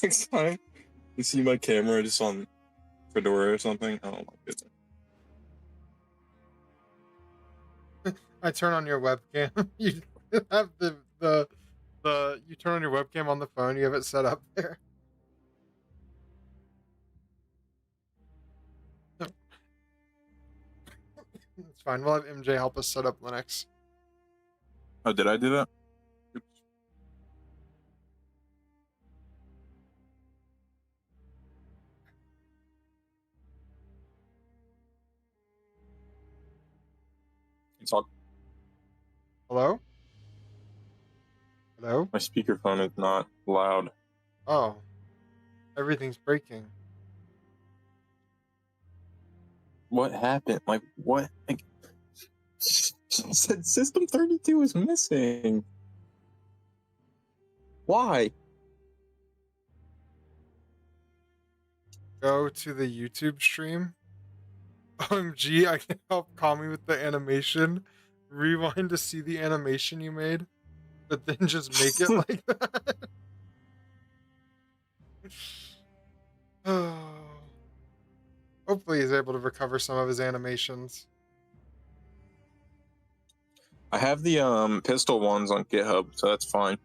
Next time you see my camera just on Fedora or something, oh my goodness. I turn on your webcam. You have you turn on your webcam on the phone. You have it set up there. It's fine. We'll have MJ help us set up Linux. Oh, did I do that? Oops. It's all, Hello? Hello? my speakerphone is not loud. Oh. Everything's breaking. What happened? Like, what? Like, said System 32 is missing. Why? Go to the YouTube stream. OMG, I can help Kami with the animation. Rewind to see the animation you made, but then just make it like that. Hopefully he's able to recover some of his animations. I have the pistol ones on GitHub, so that's fine.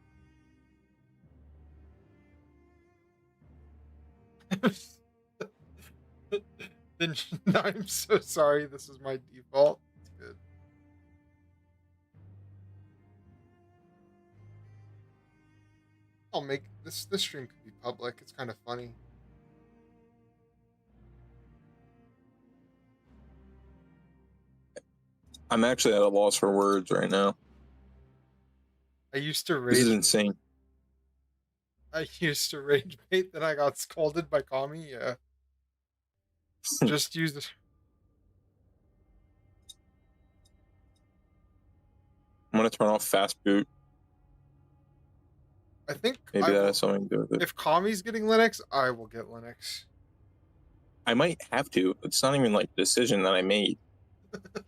Then I'm so sorry. This is my default. It's good. I'll make this. This stream could be public. It's kind of funny. I'm actually at a loss for words right now. I used to This is rage. insane. I used to rage bait. Then I got scolded by Kami. Yeah. Just use this. I'm gonna turn off fast boot. I think Maybe I that will, has something to do with it. if Kami's getting Linux, I will get Linux. I might have to. It's not even like a decision that I made. It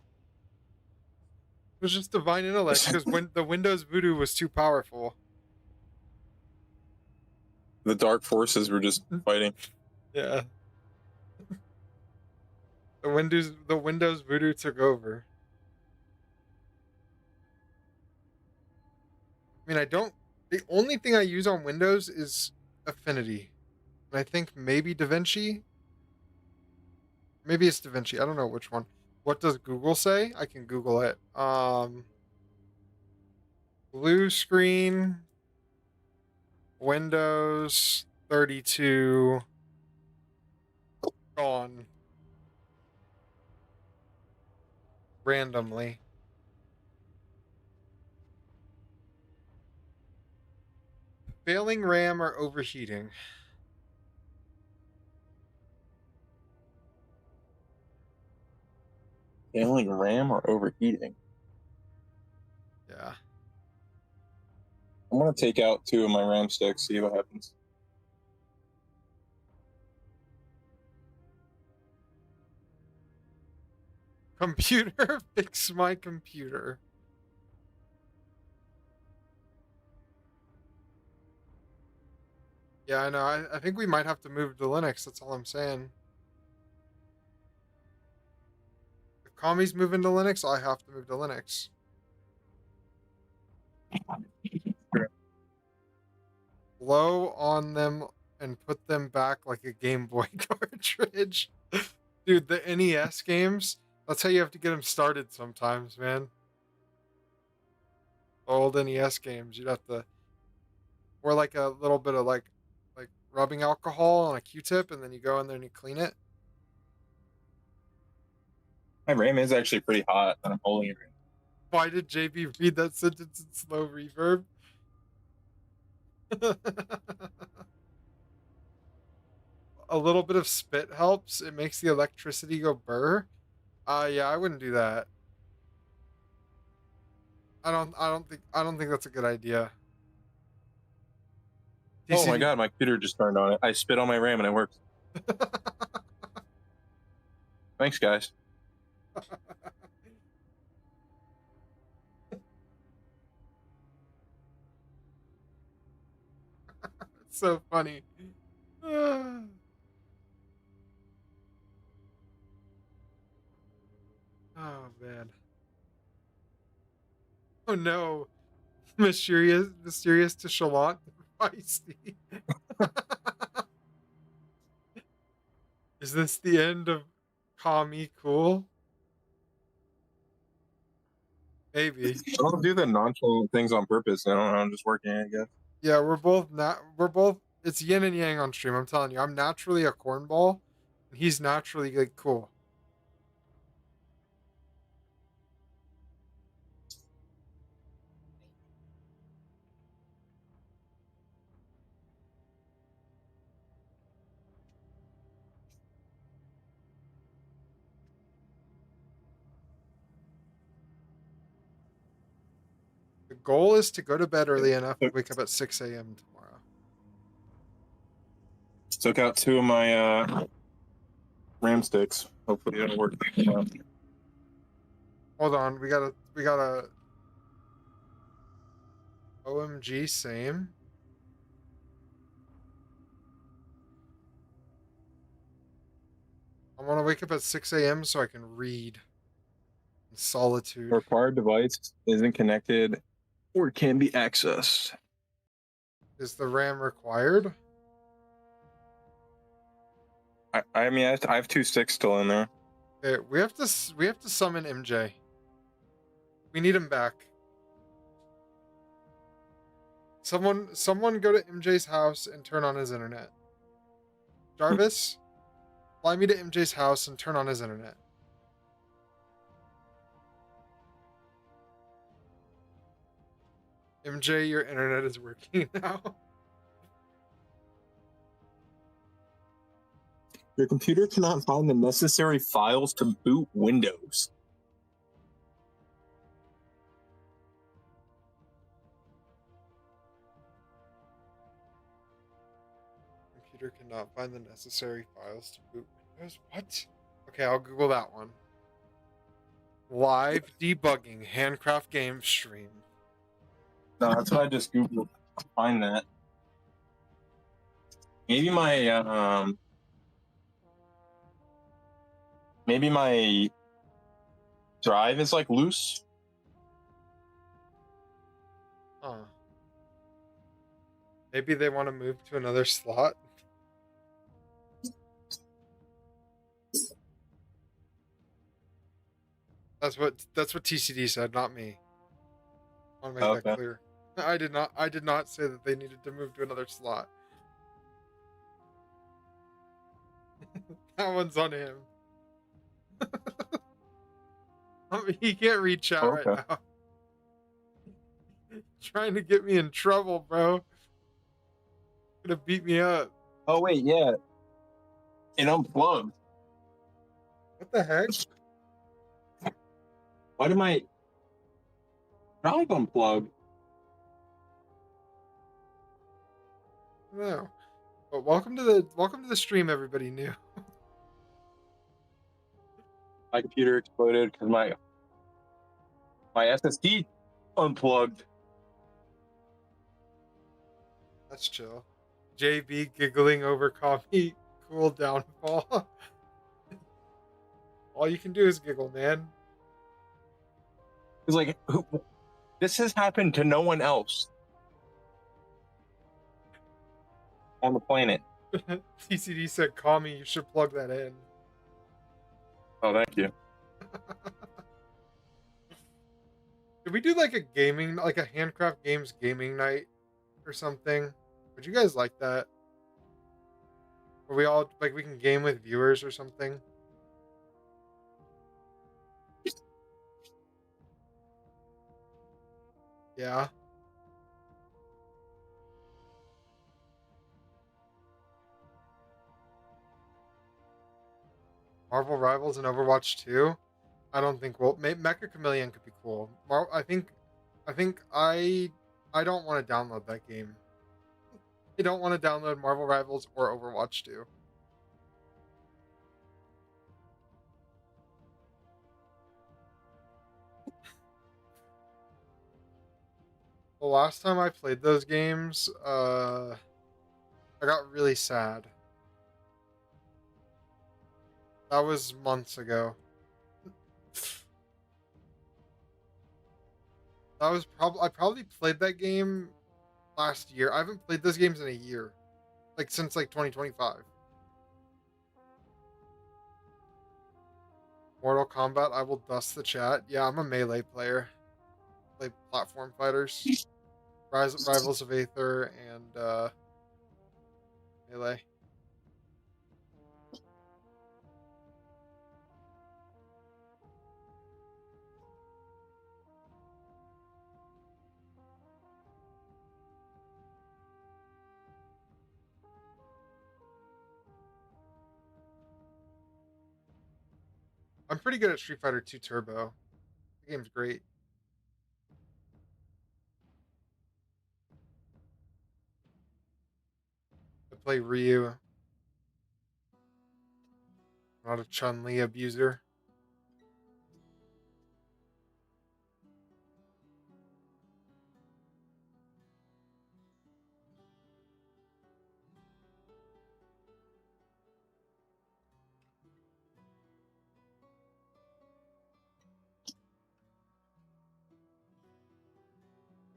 was just divine intellect because when the Windows Voodoo was too powerful. The dark forces were just fighting. Yeah. The Windows Voodoo took over. I mean, the only thing I use on Windows is Affinity. And I think maybe DaVinci. Maybe it's DaVinci. I don't know which one. What does Google say? I can Google it. Blue screen, Windows 32, gone. Randomly. Failing RAM or overheating. Failing RAM or overheating. Yeah. I'm gonna take out 2 of my RAM sticks, see what happens. Computer, fix my computer. Yeah, I know. I think we might have to move to Linux. That's all I'm saying. If Kami's moving to Linux, I have to move to Linux. Blow on them and put them back like a Game Boy cartridge. Dude, the NES games, that's how you have to get them started sometimes, man. Old NES games, you'd have to pour like a little bit of like rubbing alcohol on a Q-tip, and then you go in there and you clean it. My RAM is actually pretty hot, and I'm holding it. Why did JB read that sentence in slow reverb? A little bit of spit helps. It makes the electricity go burr. Yeah, I wouldn't do that. I don't think that's a good idea. Oh my god, my computer just turned on it. I spit on my RAM and it works. Thanks, guys. so funny. Ah. Oh man. Oh no. Mysterious to Chalant feisty. Is this the end of Kami Cool? Maybe. I don't do the nonchalant things on purpose. I don't know. I'm just working, I guess. Yeah, we're both it's yin and yang on stream, I'm telling you. I'm naturally a cornball, and he's naturally like cool. The goal is to go to bed early enough to wake up at 6 a.m. tomorrow. Took out 2 of my RAM sticks. Hopefully it'll work. Hold on, we got a OMG same. I want to wake up at 6 a.m. so I can read in solitude. Required device isn't connected or can be accessed. Is the RAM required? I mean, I have 2 sticks still in there. Okay, we have to summon MJ. We need him back. Someone go to MJ's house and turn on his internet. Jarvis, fly me to MJ's house and turn on his internet. MJ, your internet is working now. Your computer cannot find the necessary files to boot Windows. Computer cannot find the necessary files to boot Windows. What? Okay, I'll Google that one. Live debugging handcraft game stream. No, that's what I just Googled. Find that. Maybe my drive is like loose. Huh. Maybe they want to move to another slot. That's what TCD said, not me. I want to make that clear. I did not say that they needed to move to another slot. That one's on him. I mean, he can't read chat right now. Trying to get me in trouble, bro. Gonna beat me up. Oh wait, yeah. It unplugged. What the heck? Why did my drive unplug? No. But welcome to the stream, everybody new. My computer exploded because my SSD unplugged. That's chill. JB giggling over coffee cool downfall. All you can do is giggle, man. It's like, this has happened to no one else on the planet. TCD said, "Call me. You should plug that in." Oh, thank you. Did we do like a handcraft games gaming night or something? Would you guys like that? Where we all like we can game with viewers or something? Yeah. Marvel Rivals and Overwatch 2? I don't think Mecha Chameleon could be cool. I think I don't want to download that game. I don't want to download Marvel Rivals or Overwatch 2. The last time I played those games, I got really sad. That was months ago. That was probably I probably played that game last year. I haven't played those games in a year, like since like 2025. Mortal Kombat. I will dust the chat. Yeah, I'm a melee player. Play platform fighters, Rivals of Aether, and melee. I'm pretty good at Street Fighter 2 Turbo. The game's great. I play Ryu. Not a Chun-Li abuser.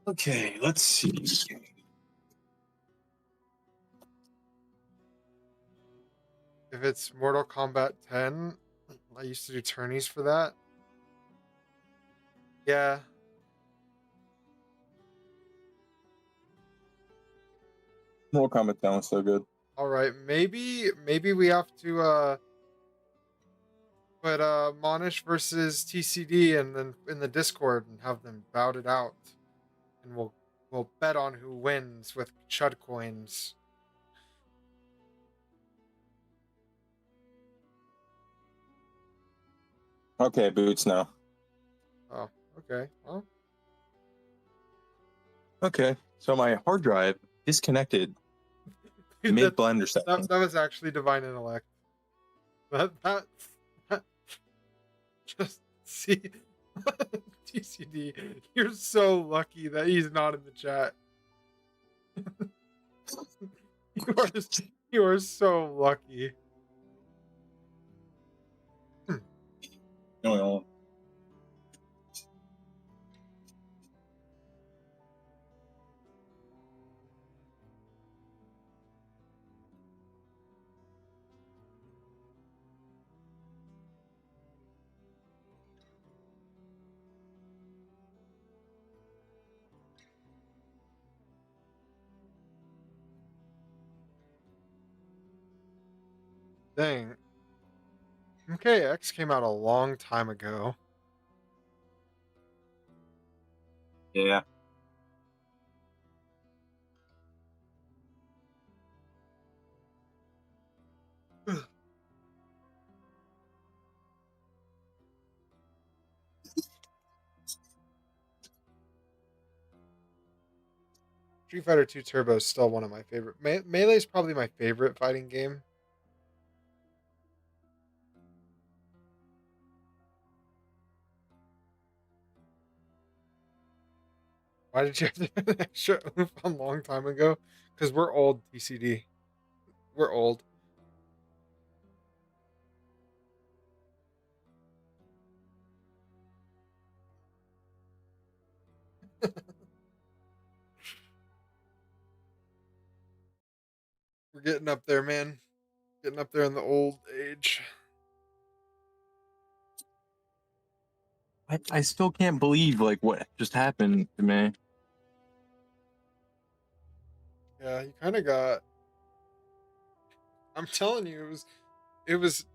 Okay, let's see. If it's Mortal Kombat 10, I used to do tourneys for that. Yeah. Mortal Kombat 10 was so good. All right. Maybe we have to put Monish versus TCD and then in the Discord and have them bout it out. And we'll bet on who wins with chud coins. Okay, boots now. Oh, okay. Well, Okay, so my hard drive disconnected dude, mid blender that session. was actually divine intellect. That just see TCD. You're so lucky that he's not in the chat. you are so lucky. No. Dang. MKX came out a long time ago. Yeah. Street Fighter 2 Turbo is still one of my favorite. Melee is probably my favorite fighting game. Why did you have to have an extra oomph a long time ago? Because we're old, TCD. We're old. We're getting up there, man. Getting up there in the old age. I still can't believe like what just happened to me. Yeah, you kind of got. I'm telling you, it was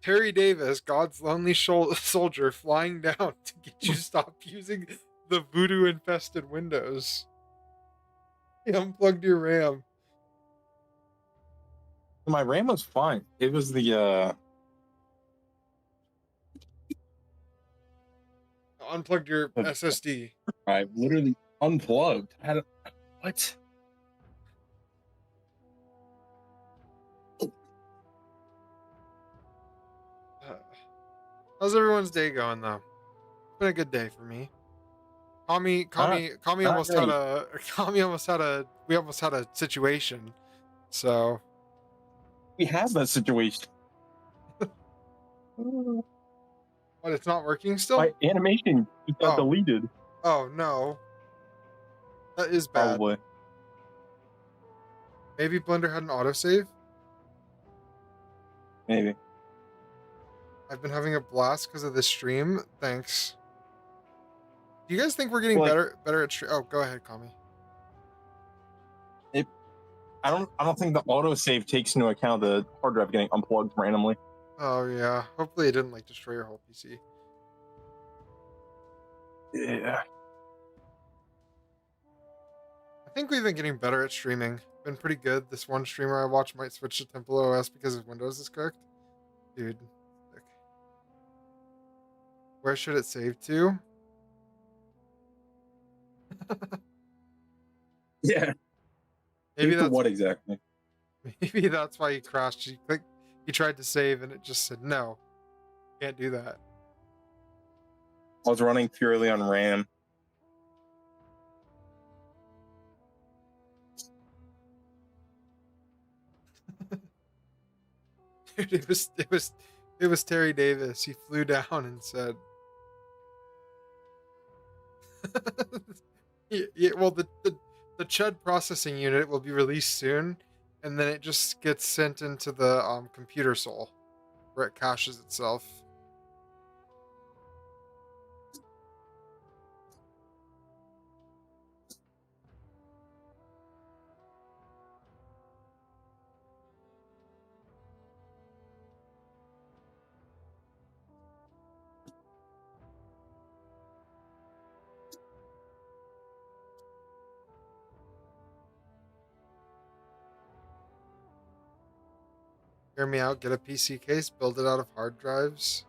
Terry Davis, God's lonely soldier, flying down to get you to stop using the voodoo infested windows. He unplugged your RAM. My RAM was fine. It was the Unplugged your SSD. I literally unplugged. What? How's everyone's day going though? It's been a good day for me. Kami Not almost had great. a we almost had a situation. So, We have that situation. what? It's not working still? My animation just got Oh, deleted. oh no, that is bad. Probably. Maybe Blender had an autosave. Maybe. I've been having a blast because of this stream. Thanks. Do you guys think we're getting Like, better at stream? Oh, go ahead, Kami. it. I don't think the autosave takes into account the hard drive getting unplugged randomly. Oh yeah. Hopefully it didn't like destroy your whole PC. Yeah. I think we've been getting better at streaming. Been pretty good. This one streamer I watch might switch to Temple OS because his Windows is cooked. Dude. Sick. Where should it save to? Yeah. Maybe Save to that's what exactly? maybe that's why he crashed. He tried to save and it just said no. Can't do that. I was running purely on RAM. Dude, it was Terry Davis. He flew down and said yeah, well the chud processing unit will be released soon, and then it just gets sent into the computer soul where it caches itself. Hear me out, get a PC case, build it out of hard drives.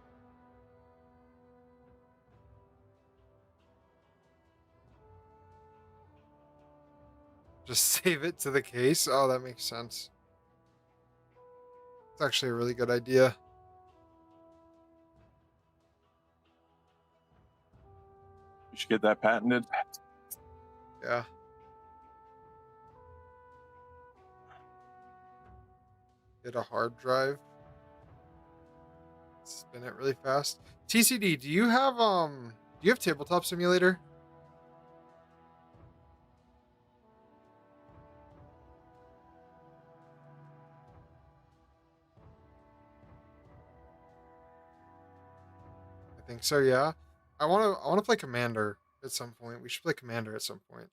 Just save it to the case. Oh, that makes sense. It's actually a really good idea. You should get that patented. Yeah. Get a hard drive. Spin it really fast. TCD, do you have Tabletop Simulator? I think so, yeah. I wanna play Commander at some point. We should play Commander at some point.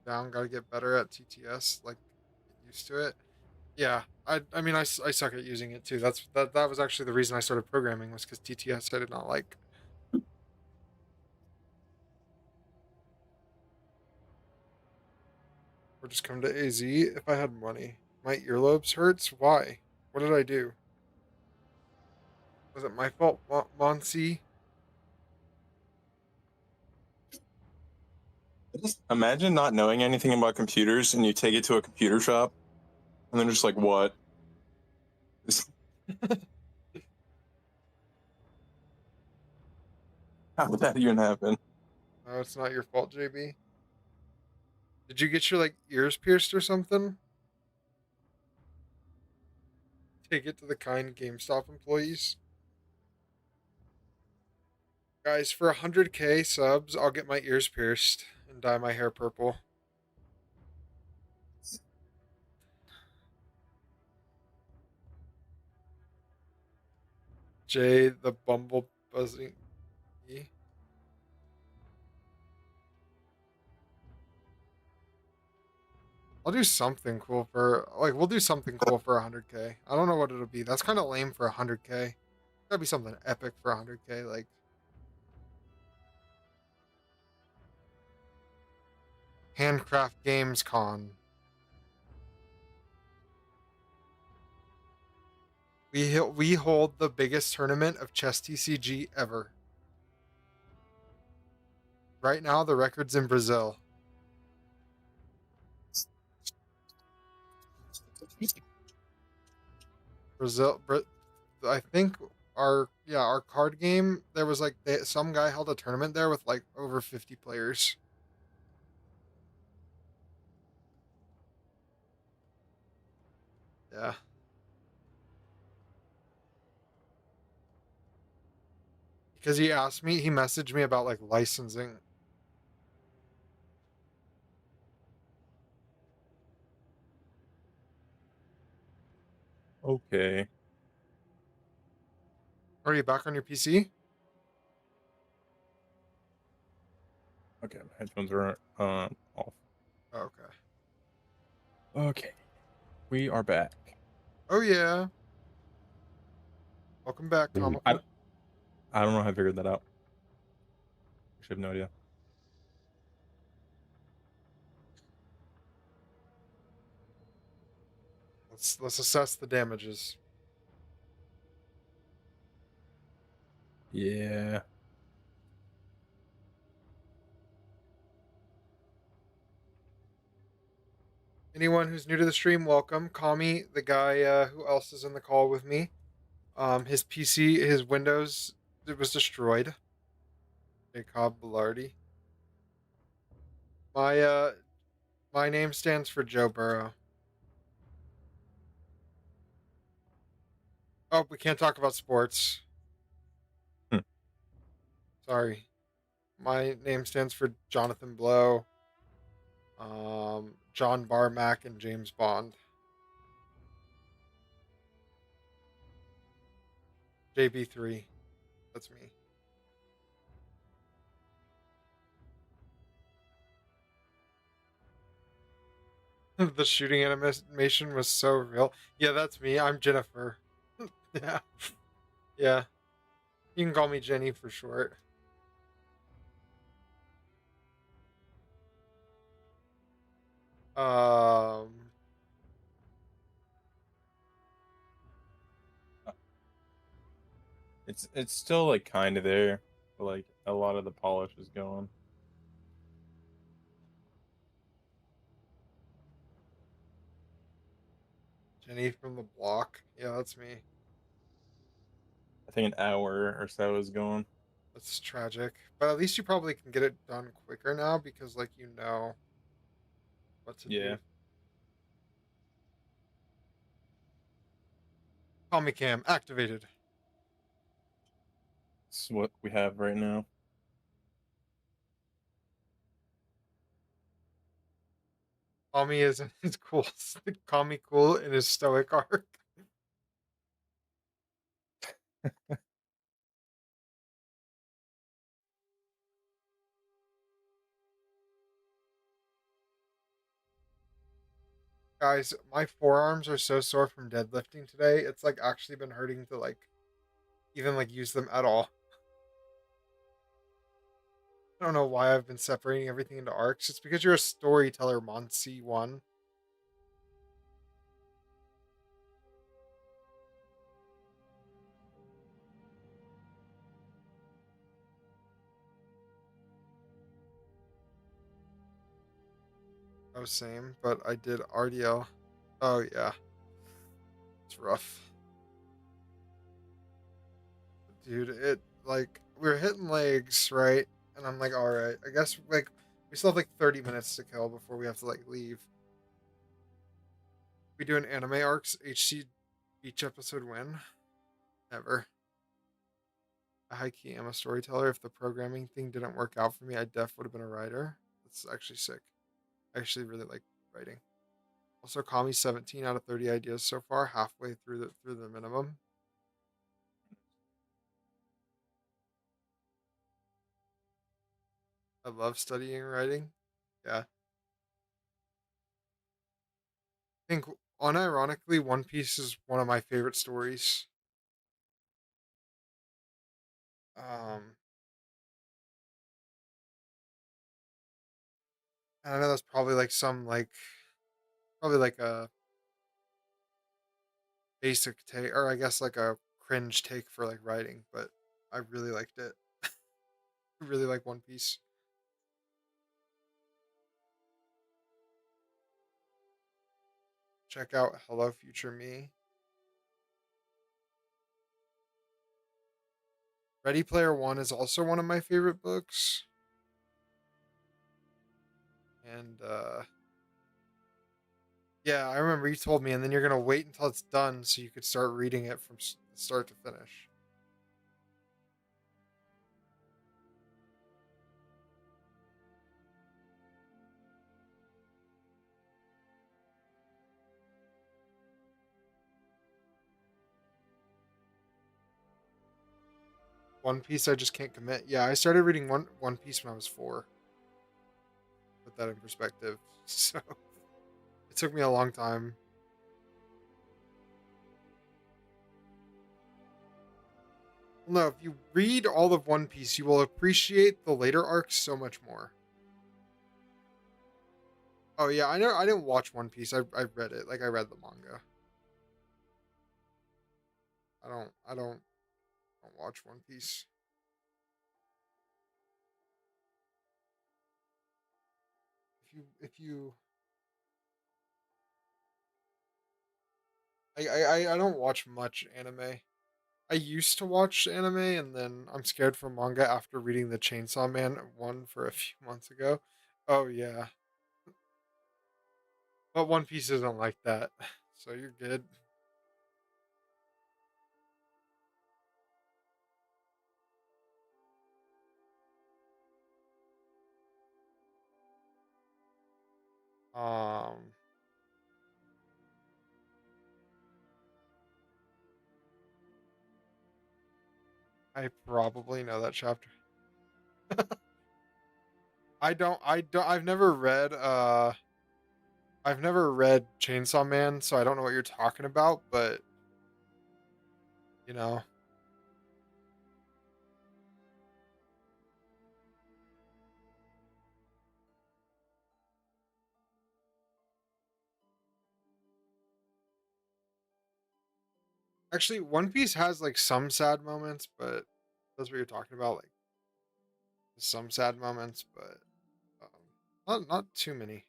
Down, gotta get better at TTS, like get used to it. Yeah, I mean I suck at using it too. That was actually the reason I started programming was because TTS I did not like. Or just come to AZ if I had money. My earlobes hurts. Why? What did I do? Was it my fault, Monsi? Just imagine not knowing anything about computers and you take it to a computer shop and they're just like, what? How would that even happen? No, it's not your fault, JB. Did you get your like ears pierced or something? Take it to the kind GameStop employees. Guys, for 100k subs, I'll get my ears pierced and dye my hair purple. Jay the Bumble buzzing. I'll do something cool for like we'll do something cool for 100k. I don't know what it'll be. That's kind of lame for 100k. Gotta be something epic for 100k. Like Handcraft Games Con. We hold the biggest tournament of chess TCG ever. right now the record's in Brazil. Brazil, I think our card game there was like some guy held a tournament there with like over 50 players. Yeah, because he messaged me about like licensing. Okay. Are you back on your PC? Okay, my headphones are off. Okay. Okay, we are back. Oh yeah. Welcome back, I comical. I don't know how I figured that out. I have no idea. Let's assess the damages. Yeah. Anyone who's new to the stream, welcome. Kami, the guy who else is in the call with me. His PC, his Windows, it was destroyed. Jacob Bellardi. My my name stands for Joe Burrow. Oh, we can't talk about sports. Hmm. Sorry. My name stands for Jonathan Blow, John Barmack, and James Bond. JB3. That's me. The shooting animation was so real. Yeah, that's me. I'm Jennifer. Yeah. Yeah. You can call me Jenny for short. Um, It's still like kind of there, but like a lot of the polish is going. Jenny from the block. Yeah, that's me. I think an hour or so is going. That's tragic. But at least you probably can get it done quicker now because like you know what to Yeah, do. Comic Cam activated. it's what we have right now. Kami is his cool. Kami cool in his stoic arc. Guys, my forearms are so sore from deadlifting today. It's like actually been hurting to like even like use them at all. I don't know why I've been separating everything into arcs. It's because you're a storyteller, Mon C1. Oh, same, but I did RDL. Oh yeah, it's rough, dude. It like we were hitting legs, right? And I'm like, all right, I guess like we still have like 30 minutes to kill before we have to like leave. We doing anime arcs HC each episode win? Never. I high key am a storyteller. If the programming thing didn't work out for me, I def would have been a writer. That's actually sick. I actually really like writing. Also, call me 17 out of 30 ideas so far, halfway through the minimum. I love studying writing. Yeah. I think unironically, One Piece is one of my favorite stories. Um, and I know that's probably like some like probably like a basic take, or I guess like a cringe take for like writing, but I really liked it. I really like One Piece. check out Hello Future Me. Ready Player One is also one of my favorite books. And yeah, I remember you told me, and then you're gonna wait until it's done so you could start reading it from start to finish. One Piece, I just can't commit. Yeah, I started reading One Piece when I was 4. Put that in perspective. So it took me a long time. No, if you read all of One Piece, you will appreciate the later arcs so much more. Oh yeah, I know. I didn't watch One Piece. I read it. Like I read the manga. I don't watch One Piece. If you I don't watch much anime. I used to watch anime, and then I'm scared for manga after reading the Chainsaw Man one for a few months ago. Oh yeah, but One Piece isn't like that, so you're good. Um, I probably know that chapter. I've never read Chainsaw Man, so I don't know what you're talking about, but you know. Actually, One Piece has like some sad moments, but that's what you're talking about, like some sad moments, but um, not too many.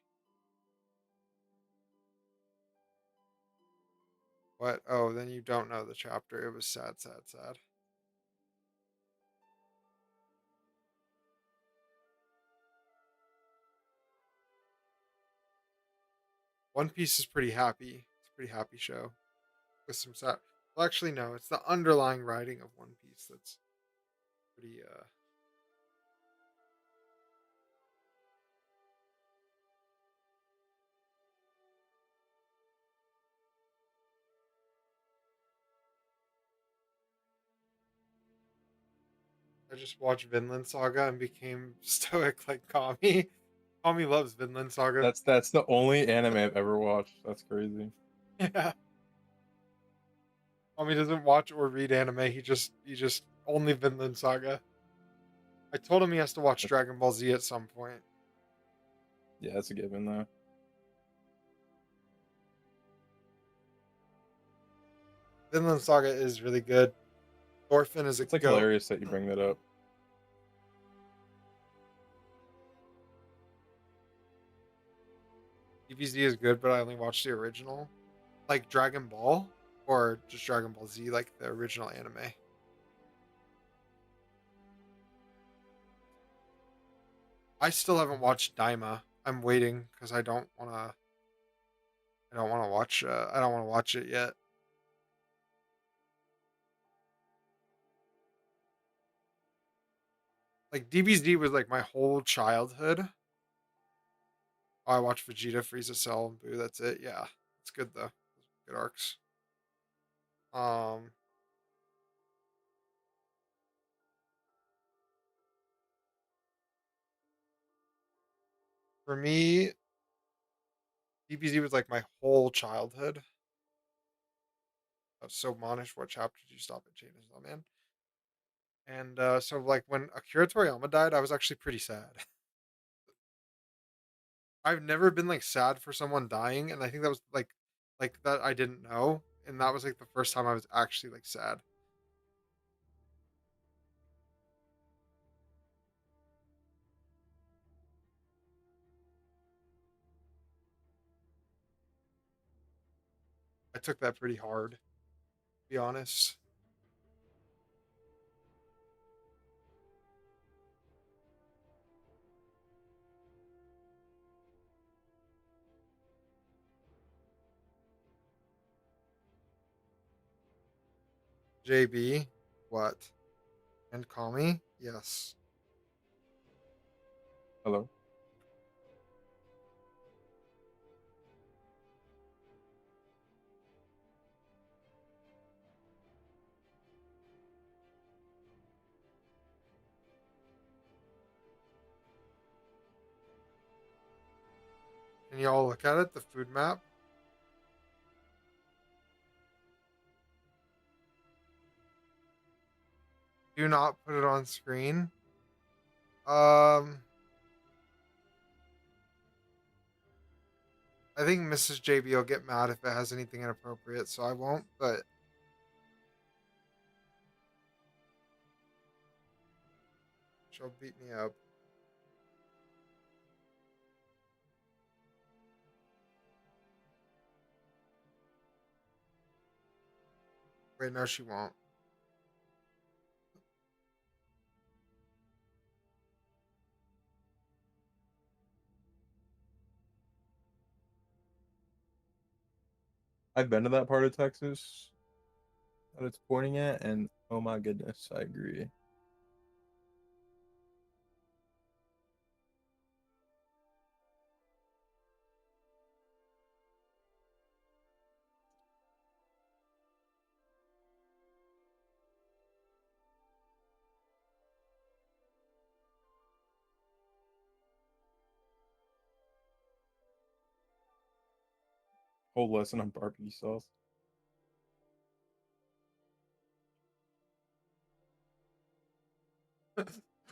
What? Oh, then you don't know the chapter. It was sad, sad, sad. One Piece is pretty happy. It's a pretty happy show with some sad. Well, actually, no. It's the underlying writing of One Piece that's pretty. I just watched Vinland Saga and became stoic like Kami. Kami loves Vinland Saga. That's the only anime I've ever watched. That's crazy. Yeah. Kami doesn't watch or read anime. He just only Vinland Saga. I told him he has to watch That's, Dragon Ball Z at some point. yeah, that's a given though. Vinland Saga is really good. Thorfinn is a It's like goat. hilarious that you bring that up. DBZ is good, but I only watched the original. Like Dragon Ball or just Dragon Ball Z, like the original anime. I still haven't watched Daima. I'm waiting because I don't want to. I don't want to watch. I don't want to watch it yet. Like DBZ was like my whole childhood. Oh, I watched Vegeta, Frieza, Cell, and Boo. That's it. Yeah, it's good though. Good arcs. Um, for me, DBZ was like my whole childhood. I was so Monish. What chapter did you stop at, Chainsaw Man? And so like when Akira Toriyama died, I was actually pretty sad. I've never been like sad for someone dying, and I think that was like that I didn't know, and that was like the first time I was actually like sad. I took that pretty hard, to be honest. JB, what? And call me? Yes. Hello. Can you all look at it? The food map? Do not put it on screen. Um, I think Mrs. JB will get mad if it has anything inappropriate, so I won't, but she'll beat me up. Wait, no, she won't. I've been to that part of Texas that it's pointing at, and oh my goodness, I agree. Whole lesson on barbecue sauce.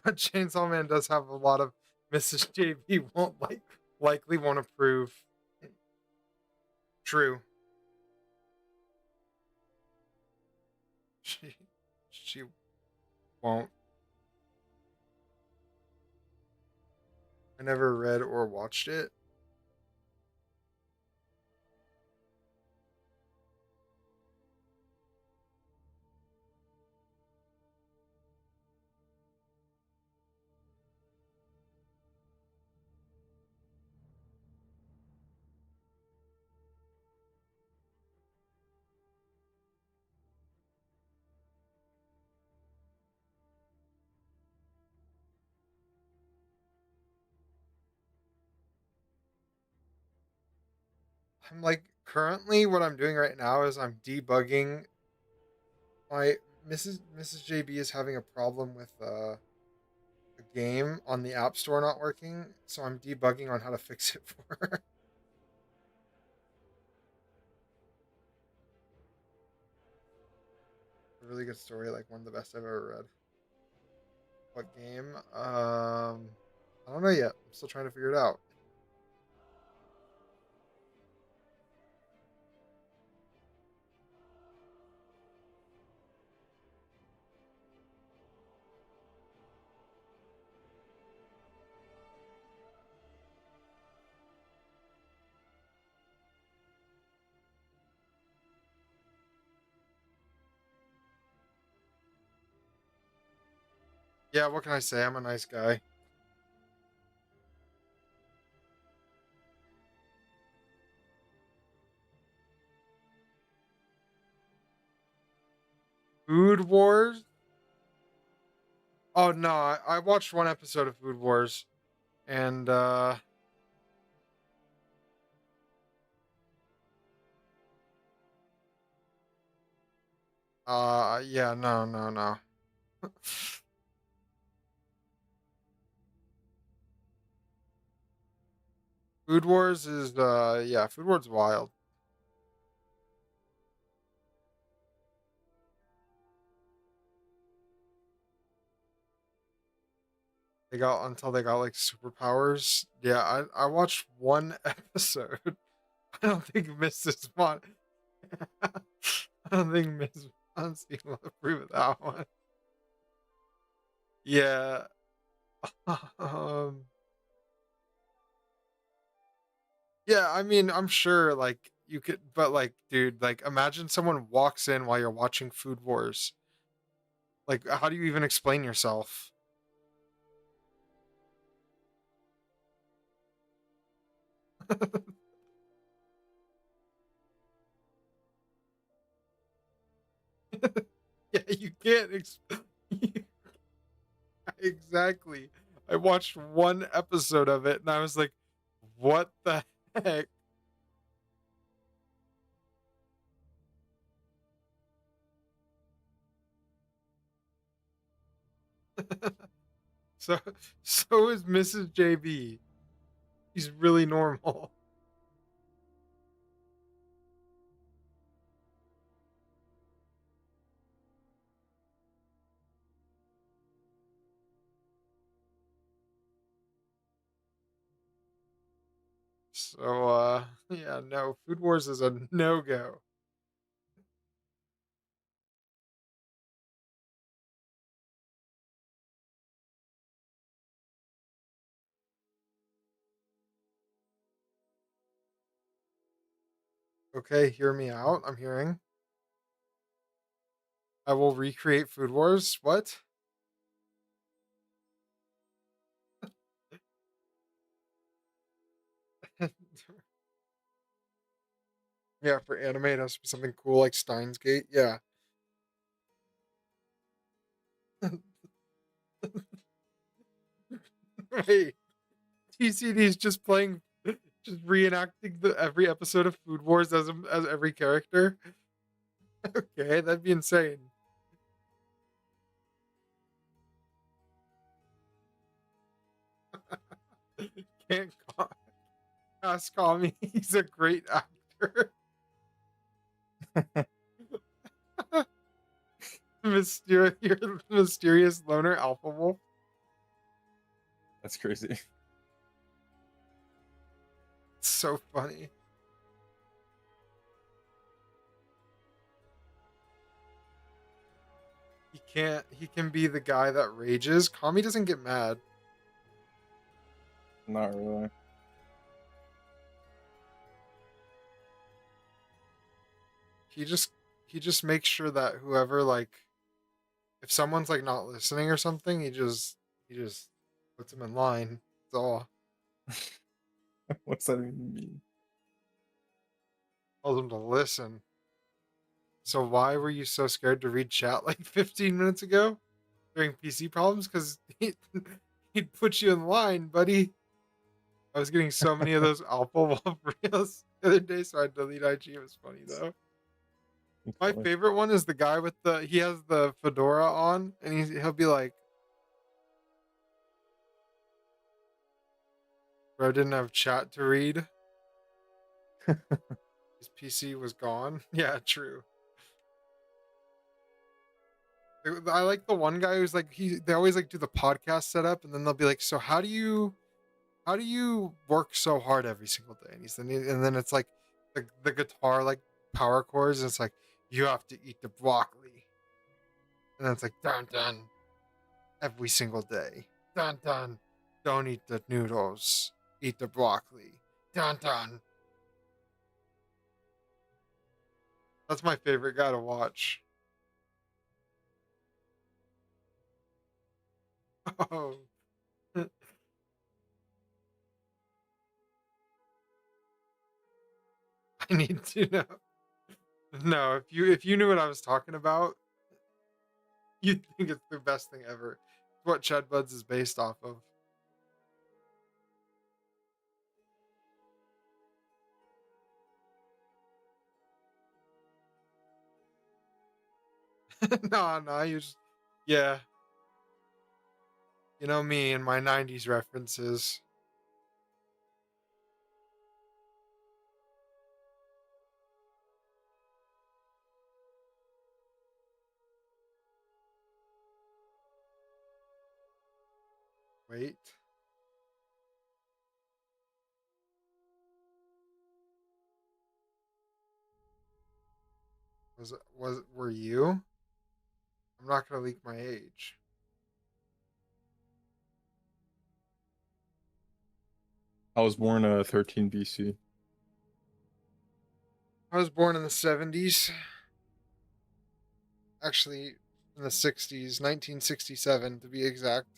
But Chainsaw Man does have a lot of Mrs. JB won't likely won't approve. True. She she won't. I never read or watched it. I'm like currently what I'm doing right now is I'm debugging my Mrs. JB is having a problem with a game on the App Store not working, so I'm debugging on how to fix it for her. A really good story, like one of the best I've ever read. What game? I don't know yet. I'm still trying to figure it out. Yeah, what can I say? I'm a nice guy. Food Wars? Oh no, I watched one episode of Food Wars and yeah, no. Food Wars is yeah, Food Wars is wild. They got until they got like superpowers. Yeah, I watched one episode. I don't think Mrs. Mon I don't think Miss Monty will approve of that one. Yeah. um yeah, I mean, I'm sure like you could, but like, dude, like, imagine someone walks in while you're watching Food Wars. Like, how do you even explain yourself? Yeah, you can't exactly. I watched one episode of it and I was like, what the heck? So so is Mrs. JB. She's really normal. So yeah, no, Food Wars is a no-go. Okay, hear me out. I'm hearing. I will recreate Food Wars. What? Yeah, for anime, it has to be something cool like Steins Gate. Yeah. Wait, TCD is just playing, just reenacting the every episode of Food Wars as every character. Okay, that'd be insane. Can't ask Kami. He's a great actor. Mysterious, mysterious loner alpha wolf. That's crazy. It's so funny. He can't. He can be the guy that rages. Kami doesn't get mad. Not really. He just he just makes sure that whoever, like, if someone's like not listening or something, he just puts him in line. That's all. What's that even mean? Tells him to listen. So why were you so scared to read chat like 15 minutes ago during PC problems? Because he'd put you in line, buddy. I was getting so many of those Alpha Wolf reels the other day, so I delete IG. It was funny though. It's My funny. favorite one is the guy with he has the fedora on, and he'll be like, "Bro, didn't have chat to read. His PC was gone." Yeah, true. I like the one guy who's like they always like do the podcast setup, and then they'll be like, "So how do you work so hard every single day?" And then it's like the guitar like power chords, and it's like, "You have to eat the broccoli," and then it's like, "Dun dun," every single day. Dun dun. Don't eat the noodles. Eat the broccoli. Dun dun. That's my favorite guy to watch. Oh, I need to know. No, if you knew what I was talking about, you'd think it's the best thing ever. It's what Chud Buds is based off of. No, no, yeah, you know me and my '90s references. Wait, were you? I'm not gonna leak my age. I was born 13 BC. I was born in the 70s. Actually, in the 60s, 1967 to be exact.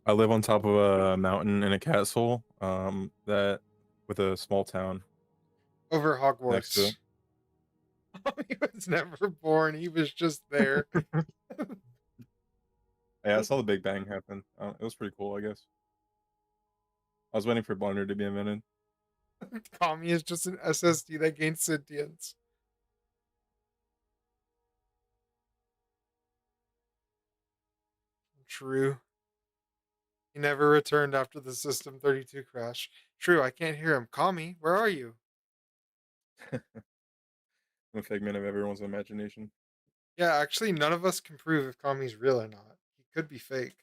I live on top of a mountain in a castle, that with a small town Over next to Hogwarts. He was never born. He was just there. it. Yeah, I saw the Big Bang happen. It was pretty cool, I guess. I was waiting for Blender to be invented. Kami is just an SSD that gains sentience. True. He never returned after the System 32 crash. True, I can't hear him. Kami, where are you? A figment of everyone's imagination. Yeah, actually, none of us can prove if Kami's real or not. He could be fake.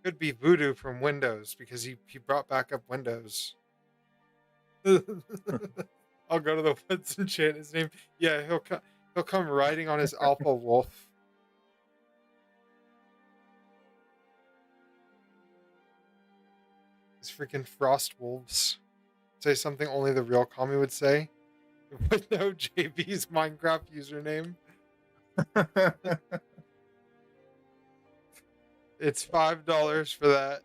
Could be Voodoo from Windows because he brought back up Windows. I'll go to the woods and chant his name. Yeah, he'll come riding on his alpha wolf. His freaking frost wolves. Say something only the real Kami would say. With no JB's Minecraft username. It's $5 for that.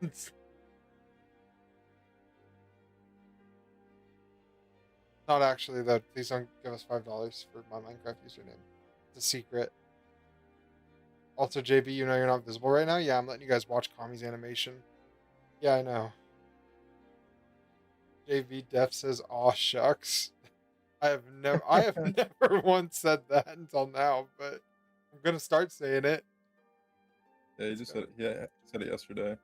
It's not actually though. Please don't give us $5 for my Minecraft username. It's a secret. Also, JB, you know you're not visible right now? Yeah, I'm letting you guys watch Kami's animation. Yeah, I know. JV Def says, "Aw shucks." I have never once said that until now, but I'm gonna start saying it. Yeah, he just said it. Yeah, he said it yesterday.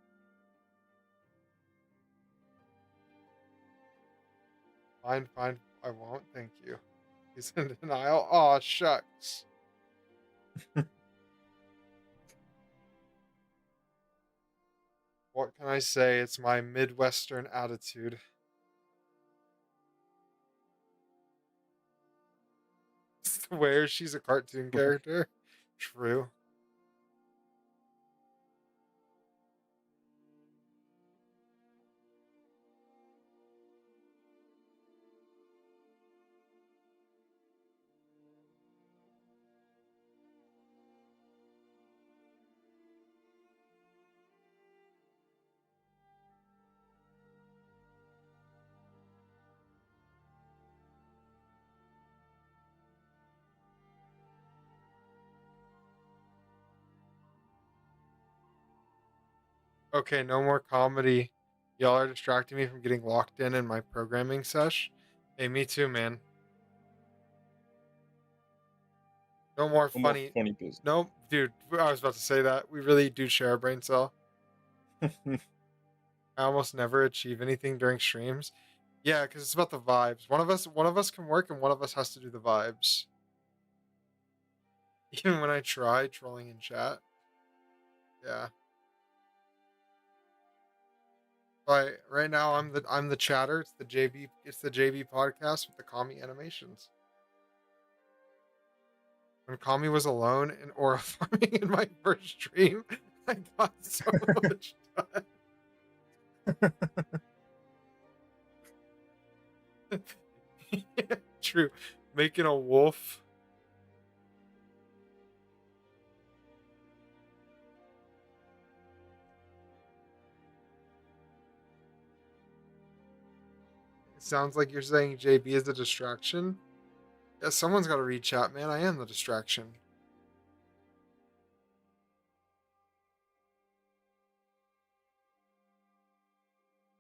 Fine, fine, I won't. Thank you. He's in denial. Aw shucks. What can I say? It's my Midwestern attitude. Swear she's a cartoon character. True. Okay, no more comedy. Y'all are distracting me from getting locked in my programming sesh. Hey, me too, man. No more No more funny. funny business. Nope, dude. I was about to say that. We really do share a brain cell. I almost never achieve anything during streams. Yeah, because it's about the vibes. One of us can work, and one of us has to do the vibes. Even when I try trolling in chat. Yeah. But right now I'm the chatter. It's the JB podcast with the Kami animations. When Kami was alone in aura farming in my first stream, I got so much done. Yeah, true. Making a wolf. It sounds like you're saying JB is a distraction. Yeah, someone's got to read chat, man. I am the distraction.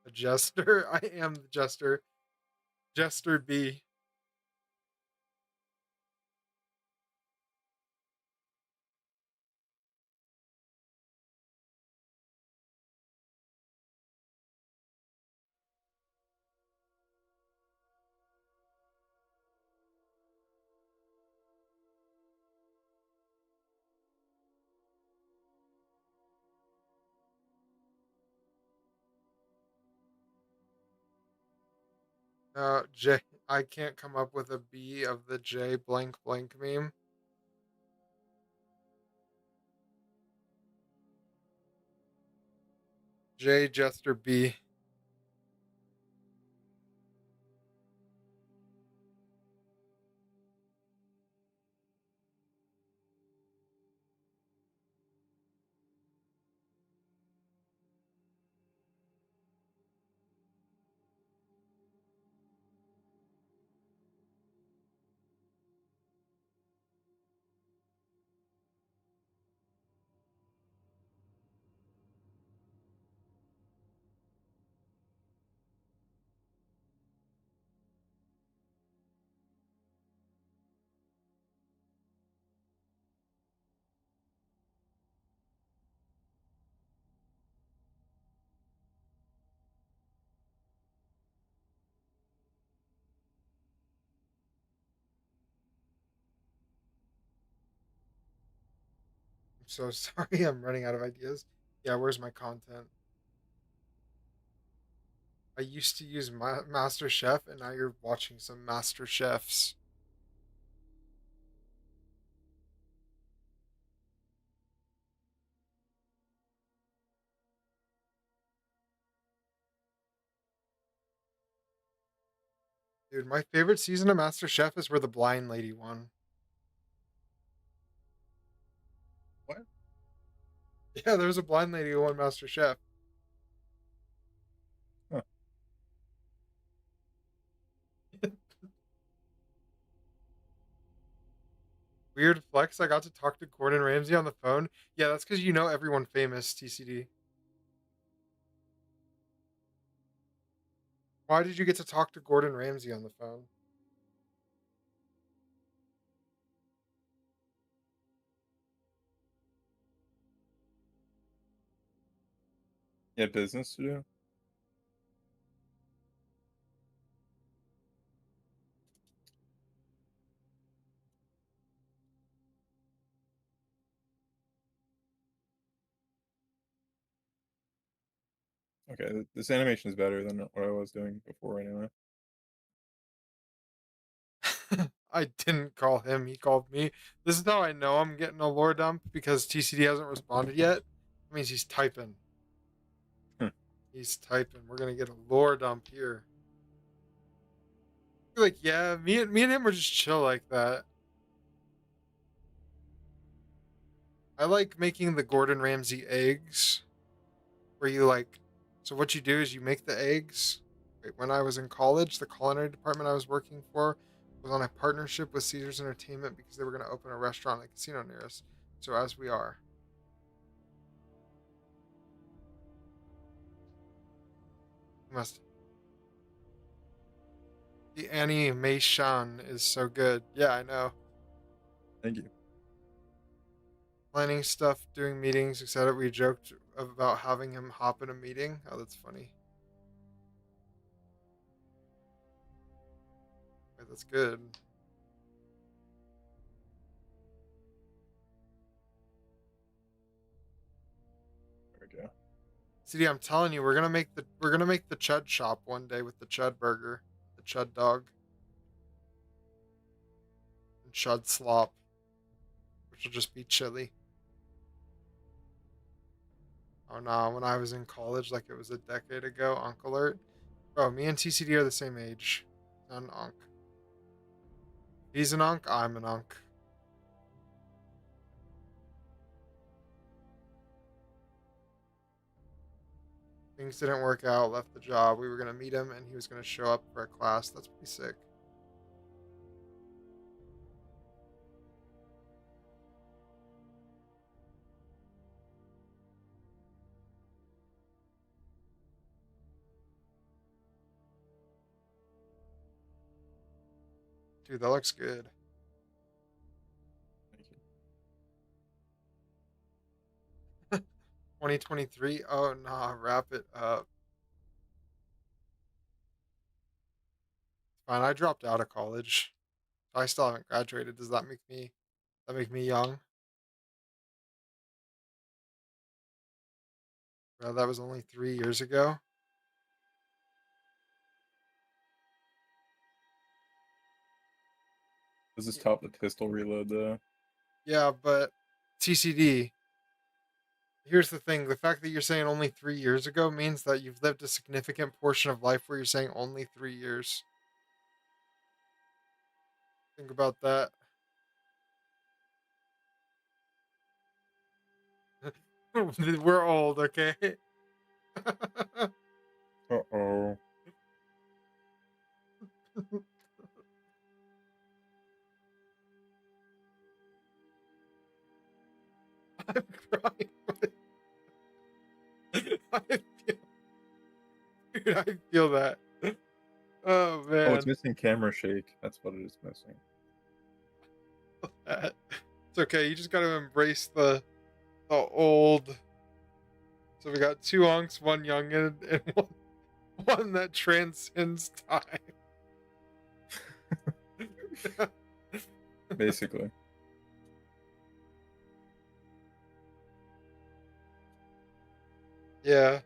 The jester. I am the jester. Jester B. J. I can't come up with a B of the J blank blank meme. J Jester B. I'm so sorry, I'm running out of ideas. Yeah, where's my content? I used to use Master Chef, and now you're watching some Master Chefs. Dude, my favorite season of Master Chef is where the blind lady won. What? Yeah, there was a blind lady who won Master Chef. Huh. Weird flex. I got to talk to Gordon Ramsay on the phone. Yeah, that's because you know everyone famous, TCD. Why did you get to talk to Gordon Ramsay on the phone? Yeah, business to do. Okay, this animation is better than what I was doing before anyway. I didn't call him, he called me. This is how I know I'm getting a lore dump because TCD hasn't responded yet. That means he's typing. Hmm. He's typing. We're gonna get a lore dump here. Like, yeah, me and him were just chill like that. I like making the Gordon Ramsay eggs where you like, so what you do is you make the eggs. Wait, when I was in college, the culinary department I was working for was on a partnership with Caesars Entertainment because they were going to open a restaurant at a casino near us. So as we are, you must. The animation is so good. Yeah, I know. Thank you. Planning stuff, doing meetings, etc. We joked about having him hop in a meeting. Oh, that's funny. Right, that's good. There we go. CD, I'm telling you, we're gonna make the Chud shop one day with the Chud burger, the Chud dog, and Chud slop, which will just be chili. Oh no, when I was in college, like it was a decade ago, Unc alert. Bro, me and TCD are the same age. Not an Unc. He's an Unc, I'm an Unc. Things didn't work out, left the job. We were gonna meet him and he was gonna show up for a class. That's pretty sick. Dude, that looks good. Thank you. 2023? Oh nah, wrap it up. Fine, I dropped out of college. I still haven't graduated. Does that make me young? Bro, that was only 3 years ago. Does this top the pistol reload though? Yeah, but TCD. Here's the thing: the fact that you're saying only 3 years ago means that you've lived a significant portion of life where you're saying only 3 years. Think about that. We're old, okay? Uh-oh. I'm crying. I feel, dude, I feel that. Oh Oh, it's man, missing camera shake. That's what it is missing. it's okay. You just got to embrace the old. So we got two unks, one youngin, and one that transcends time. Basically. Yeah,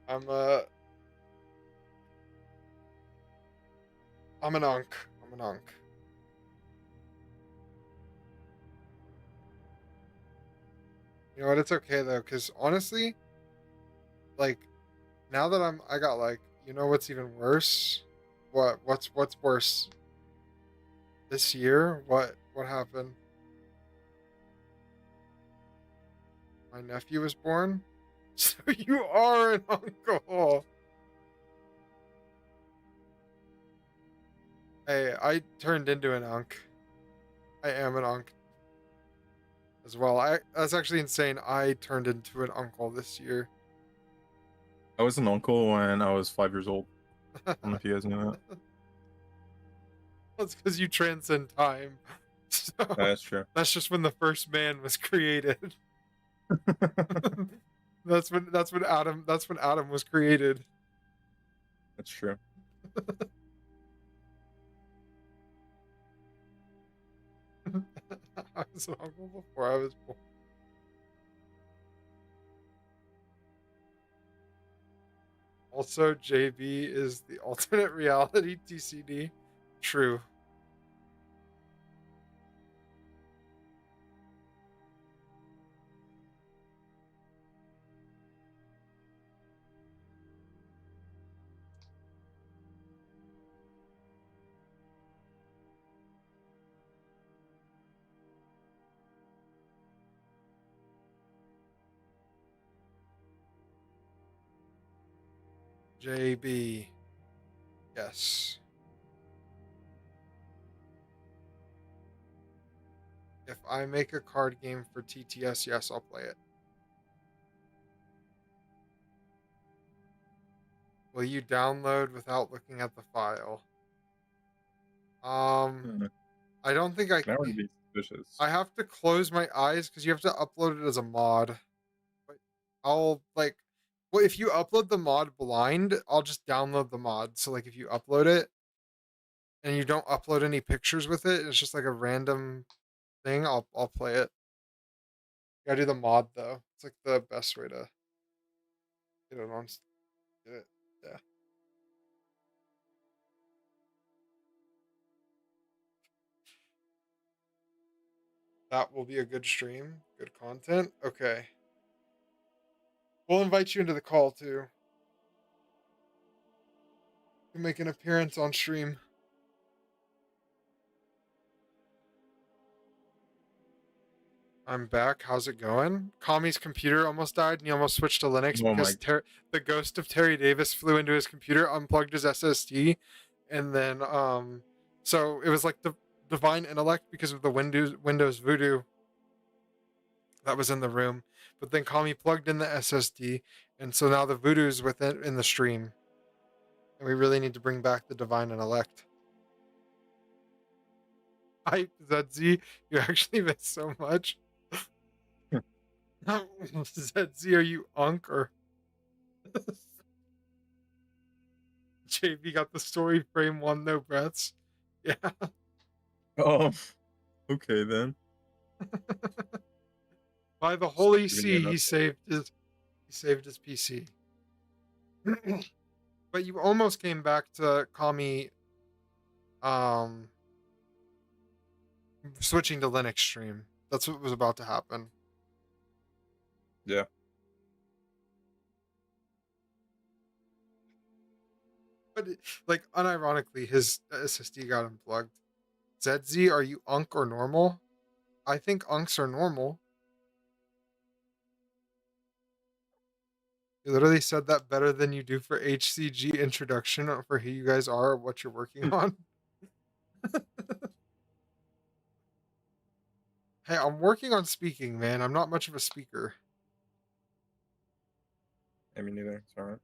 I'm I'm an unk. I'm an unk. You know what? It's okay though, because honestly, like now that I got like, you know what's even worse? What's worse? This year? What happened? My nephew was born. So you are an uncle. Hey, I turned into an unk. I am an unk as well. That's actually insane. I turned into an uncle this year. I was an uncle when I was 5 years old. I don't know if you guys know That's because you transcend time. So that. That's true. that's just when the first man was created. That's when Adam was created. That's true. I was an uncle before I was born. Also, JB is the alternate reality TCD. True. JB. Yes. If I make a card game for TTS, yes, I'll play it. Will you download without looking at the file? Hmm. I don't think I Now we're can. being suspicious. I have to close my eyes because you have to upload it as a mod. But I'll like, well, if you upload the mod blind, I'll just download the mod. So like, if you upload it and you don't upload any pictures with it, it's just like a random thing. I'll play it. You gotta do the mod though. It's like the best way to get it on. Get it. Yeah. That will be a good stream. Good content. Okay. We'll invite you into the call too. You can make an appearance on stream. I'm back. How's it going? Kami's computer almost died and he almost switched to Linux Oh because my. the ghost of Terry Davis flew into his computer, unplugged his SSD, and then so it was like the divine intellect because of the Windows Voodoo that was in the room. But then Kami plugged in the SSD, and so now the Voodoo's within in the stream. And we really need to bring back the divine intellect. Hype ZZ, you actually missed so much. ZZ, are you unk or JB got the story frame one, no breaths? Yeah. Oh, okay then. By the Just holy giving you sea, an he saved his PC. But you almost came back to Kami. Um, switching to Linux stream. That's what was about to happen. Yeah. But like unironically, his SSD got unplugged. ZZ, are you Unk or normal? I think Unks are normal. You literally said that better than you do for HCG introduction for who you guys are, what you're working on. Hey, I'm working on speaking, man. I'm not much of a speaker. I mean, neither. It's alright.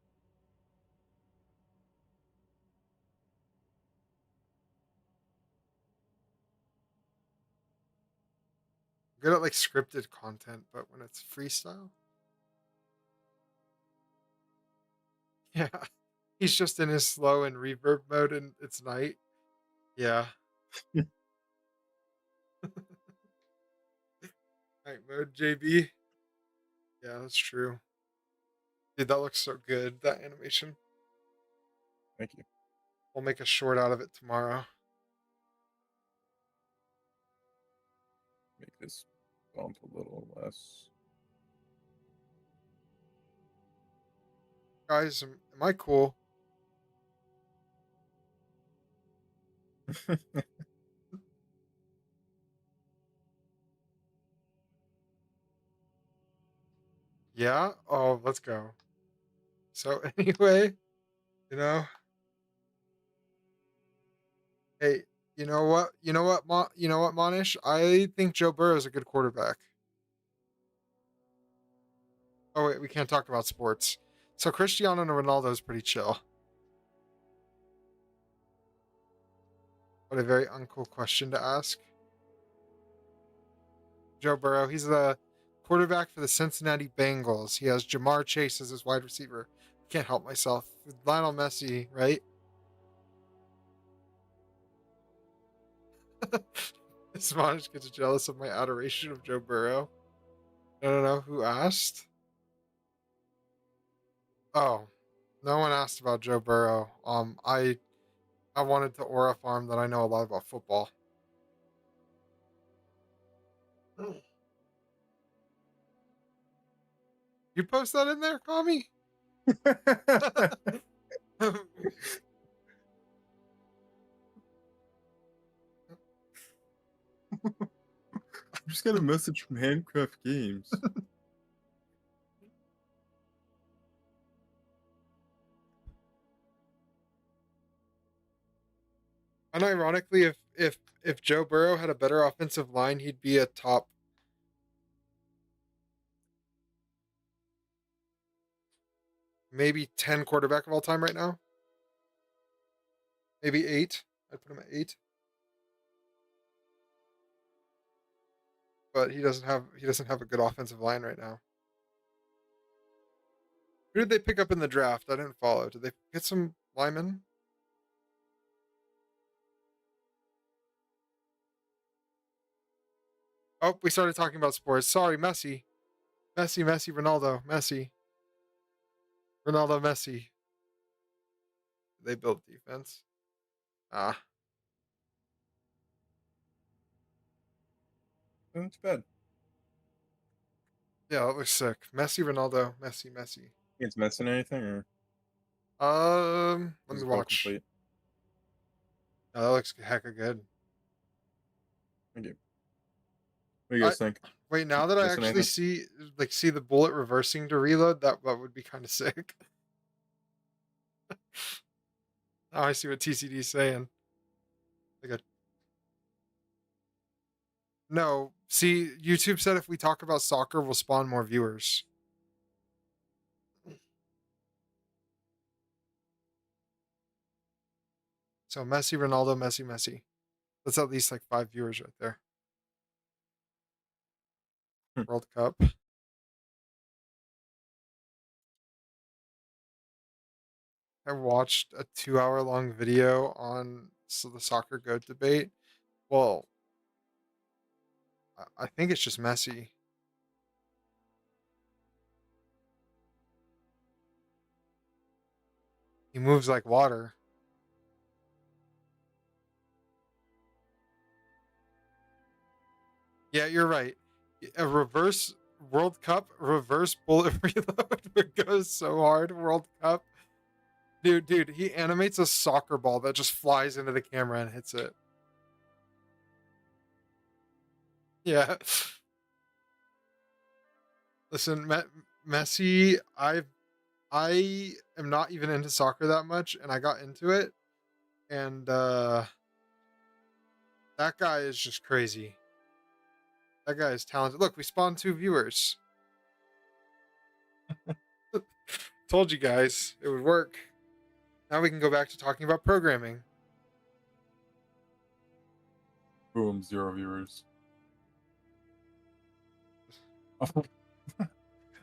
I'm good at like scripted content, but when it's freestyle, yeah. He's just in his slow and reverb mode and it's night. Yeah. Night mode, JB. Yeah, that's true. Dude, that looks so good, that animation. Thank you. We'll make a short out of it tomorrow. Make this bump a little less. Guys, am I cool? Yeah? Oh, let's go. So anyway, you know, hey, you know what? You know what, Monish? I think Joe Burrow is a good quarterback. Oh wait, we can't talk about sports. So Cristiano Ronaldo is pretty chill. What a very uncool question to ask. Joe Burrow, he's the quarterback for the Cincinnati Bengals. He has Jamar Chase as his wide receiver. Can't help myself. Lionel Messi, right? This Monish gets jealous of my adoration of Joe Burrow. I don't know who asked. Oh, no one asked about Joe Burrow. I wanted to aura farm that I know a lot about football. You post that in there, Kami? I just got a message from handcraftgames. And ironically, if Joe Burrow had a better offensive line, he'd be a top maybe 10 quarterback of all time right now. Maybe 8. I'd put him at 8. But he doesn't have a good offensive line right now. Who did they pick up in the draft? I didn't follow. Did they get some linemen? Oh, we started talking about sports. Sorry, Messi. Messi, Ronaldo, Messi. Ronaldo, Messi. They built defense. Ah, That's bad. yeah, that looks sick. Messi, Ronaldo, Messi, Messi. It's missing anything, or Let is me it all watch. complete? Oh, that looks hecka good. Thank you. What do you I guys think? wait now that I Missing actually anything? see the bullet reversing to reload. That would be kind of sick. Now I see what TCD is saying. Like a no. See, YouTube said if we talk about soccer, we'll spawn more viewers. So Messi, Ronaldo, Messi, Messi. That's at least like 5 viewers right there. Hmm. World Cup. I watched a 2 hour long video on the soccer goat debate. Well, I think it's just Messi. He moves like water. Yeah, you're right. A reverse World Cup, reverse bullet reload it goes so hard. World Cup, dude, he animates a soccer ball that just flies into the camera and hits it. Yeah. Listen, Messi, I am not even into soccer that much, and I got into it, and that guy is just crazy. That guy is talented. Look, we spawned 2 viewers. Told you guys it would work. Now we can go back to talking about programming. Boom, 0 viewers.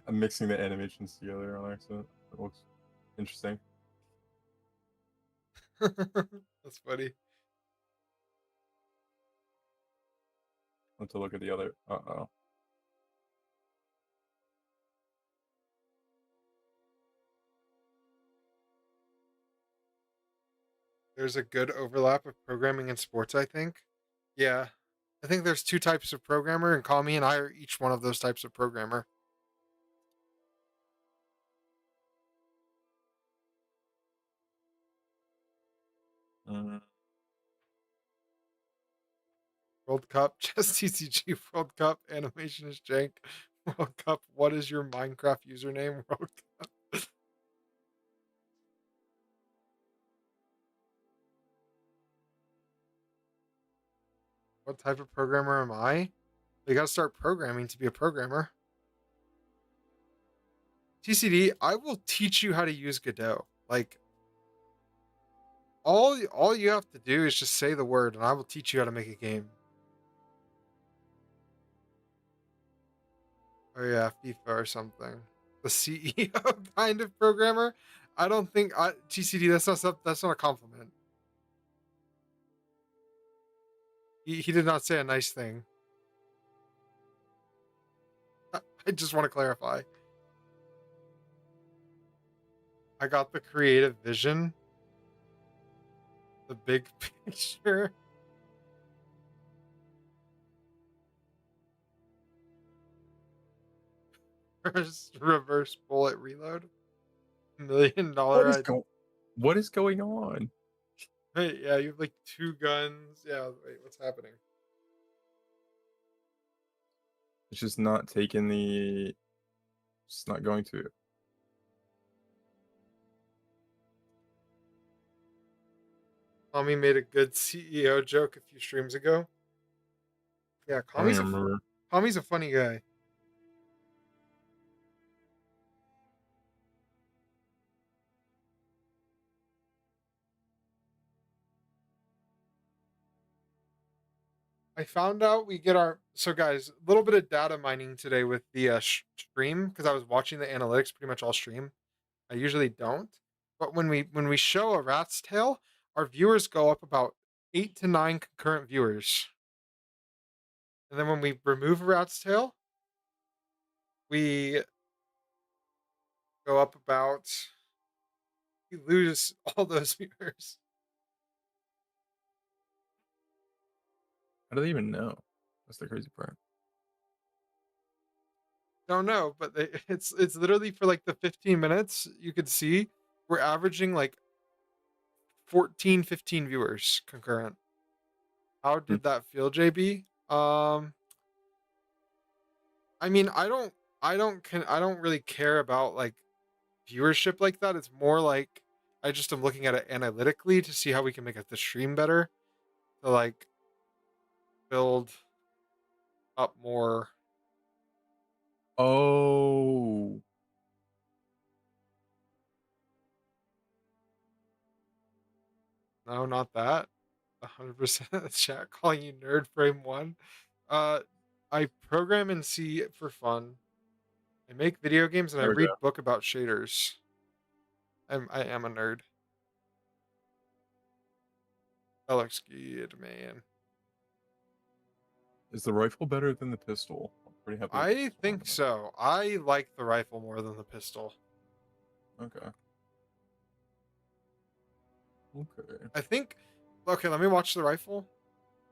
I'm mixing the animations together on accident. It looks interesting. That's funny. Let's look at the other. Uh-oh. There's a good overlap of programming and sports, I think. Yeah. I think there's 2 types of programmer, and Kami and I are each one of those types of programmer. Mm. World Cup, Chess TCG, World Cup, animation is jank. World Cup, what is your Minecraft username? World Cup. What type of programmer am I? You gotta start programming to be a programmer. TCD, I will teach you how to use Godot. Like, all you have to do is just say the word, and I will teach you how to make a game. Oh yeah, FIFA or something. The CEO kind of programmer. I don't think TCD. That's not a compliment. He did not say a nice thing. I just want to clarify. I got the creative vision, the big picture. Reverse bullet reload. $1 million idea. What is going on? Wait, yeah, you have like 2 guns. Yeah, wait, what's happening? It's just not taking the. It's not going to. Kami made a good CEO joke a few streams ago. Yeah, I don't even remember. Kami's a funny guy. I found out we get our so guys, a little bit of data mining today with the stream because I was watching the analytics pretty much all stream. I usually don't, but when we show a rat's tail, our viewers go up about 8 to 9 concurrent viewers, and then when we remove a rat's tail, we go up about we lose all those viewers. How do they even know? That's the crazy part. Don't know, but it's literally for like the 15 minutes you could see we're averaging like 14, 15 viewers concurrent. How Hmm. did that feel, JB? I mean, I don't really care about like viewership like that. It's more like I just am looking at it analytically to see how we can make the stream better, to like build up more. Oh. No, not that. 100% of the chat calling you nerd frame one. Uh, I program in C for fun. I make video games and I There we go. read book about shaders. I am a nerd. That looks good, man. Is the rifle better than the pistol? I'm pretty happy with the I pistol on think that. so. I like the rifle more than the pistol. Okay. Okay. I think. Okay, let me watch the rifle.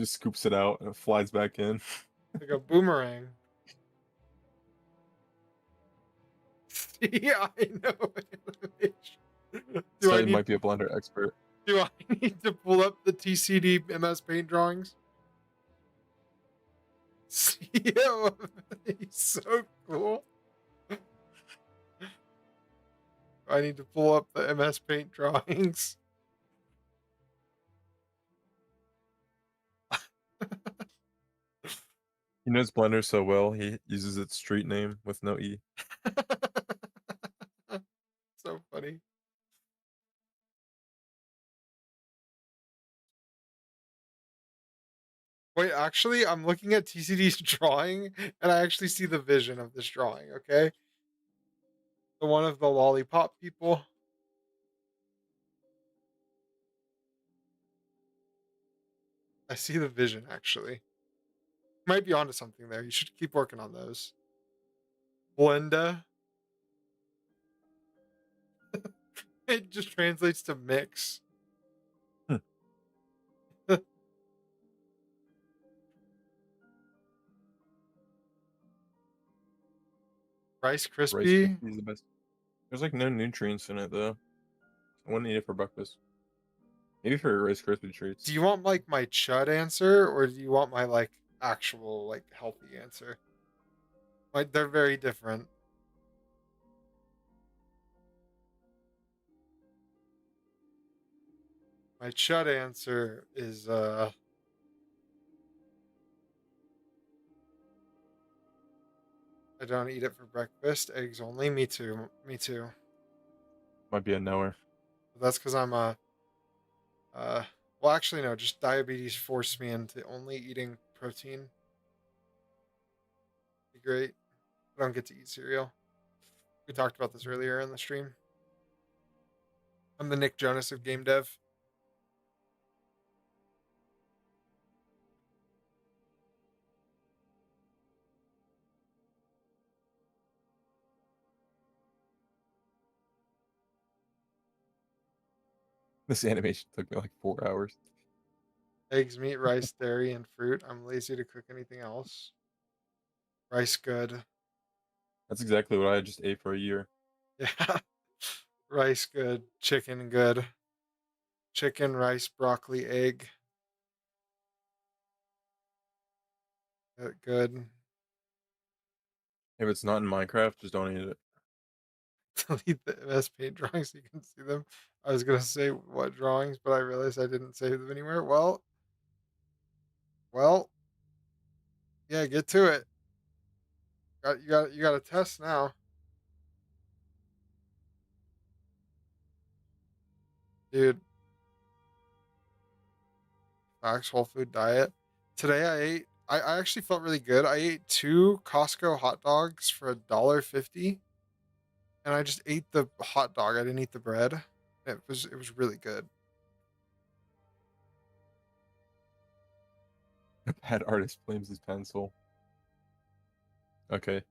just scoops it out and it flies back in. Like a boomerang. Yeah, I know. Do So I you need might be a Blender expert. do I need to pull up the TCD MS Paint drawings? CEO, he's so cool. I need to pull up the MS Paint drawings. He knows Blender so well, he uses its street name with no E. So funny. Wait, actually, I'm looking at TCD's drawing, and I actually see the vision of this drawing, okay? The one of the lollipop people. I see the vision, actually. Might be onto something there. You should keep working on those. Blenda. It just translates to mix. Hmm. Rice Rice Krispie. Krispie is the best. There's like no nutrients in it though. I wouldn't eat it for breakfast. Maybe for Rice Krispie Do treats. you want like my chud answer, or do you want my like actual like healthy answer? Like they're very different. My chud answer is I don't eat it for breakfast. Eggs only. Me too. Me too. Might be a knower. But that's because I'm a well, actually no. Just diabetes forced me into only eating protein. Be great. I don't get to eat cereal. We talked about this earlier in the stream. I'm the Nick Jonas of game dev. This animation took me like 4 hours. Eggs, meat, rice, dairy, and fruit. I'm lazy to cook anything else. Rice good. That's exactly what I just ate for a year. Yeah. Rice good. Chicken good. Chicken, rice, broccoli, egg. Good. If it's not in Minecraft, just don't eat it. Delete the MS Paint drawings so you can see them. I was gonna say what drawings, but I realized I didn't save them anywhere. Well, yeah, get to it. You got a test now, dude. Max whole food diet. Today I ate. I actually felt really good. I ate two Costco hot dogs for $1.50, and I just ate the hot dog. I didn't eat the bread. It was really good. A bad artist blames his pencil. Okay.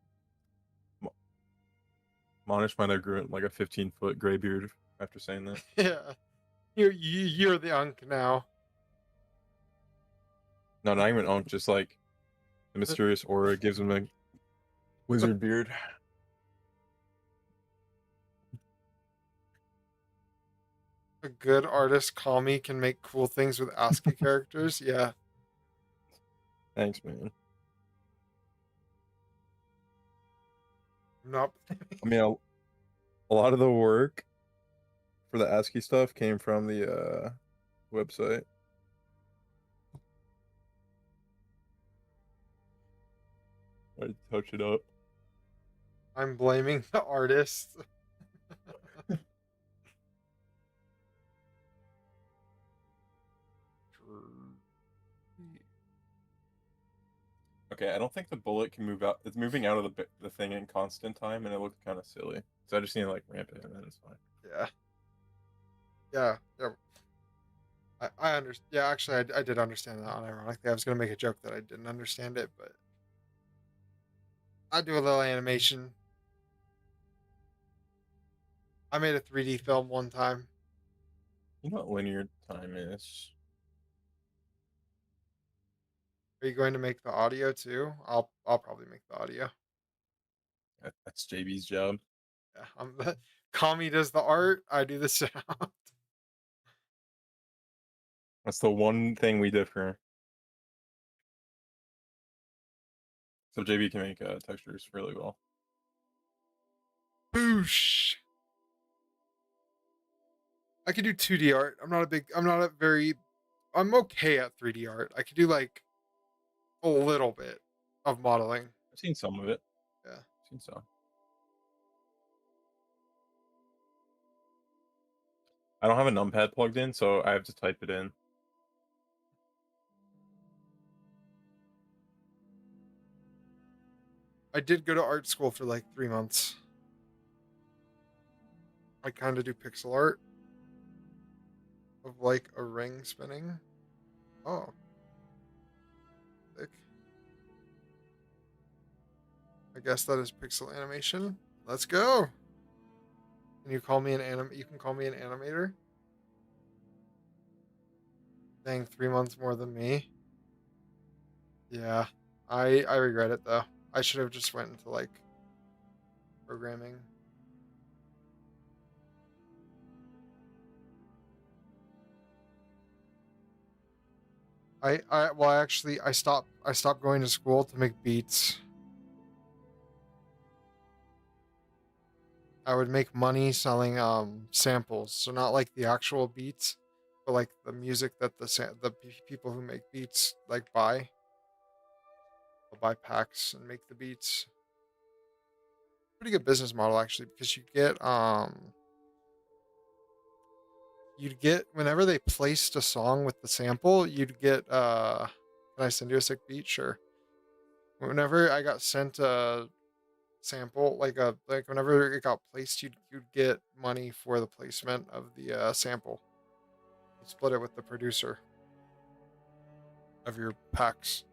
Monish might have grown like a 15-foot gray beard after saying that. Yeah, you're the unk now. No, not even Unk, just like the mysterious aura gives him a wizard beard. A good artist, Komi, can make cool things with ASCII characters. Yeah, Thanks, man. I'm not. I mean, a lot of the work for the ASCII stuff came from the website. I touch it up. I'm blaming the artist. Okay, I don't think the bullet can move out. It's moving out of the thing in constant time, and it looked kind of silly. So I just need to like ramp it, and then it's fine. Yeah, yeah. I understand. Yeah, actually, I did understand that. Unironically, I was gonna make a joke that I didn't understand it, but I do a little animation. I made a 3D film one time. You know what linear time is? Are you going to make the audio too? I'll probably make the audio. That's JB's job. Yeah, Kami does the art, I do the sound. That's the one thing we differ. So JB can make textures really well. Boosh. I can do 2D art. I'm okay at 3D art. I could do like a little bit of modeling. I've seen some of it. Yeah. I've seen some. I don't have a numpad plugged in, so I have to type it in. I did go to art school for like 3 months. I kind of do pixel art of like a ring spinning. Oh. Sick. I guess that is pixel animation. Let's go. Can you call me you can call me an animator? Dang, 3 months more than me. Yeah. I regret it though. I should have just went into like programming. I stopped going to school to make beats. I would make money selling samples, so not like the actual beats, but like the music that people who make beats like buy. They'll buy packs and make the beats. Pretty good business model actually, because you'd get whenever they placed a song with the sample, you'd get can I send you a sick beat? Sure. Whenever I got sent a sample, like whenever it got placed, you'd get money for the placement of the sample. You split it with the producer of your packs.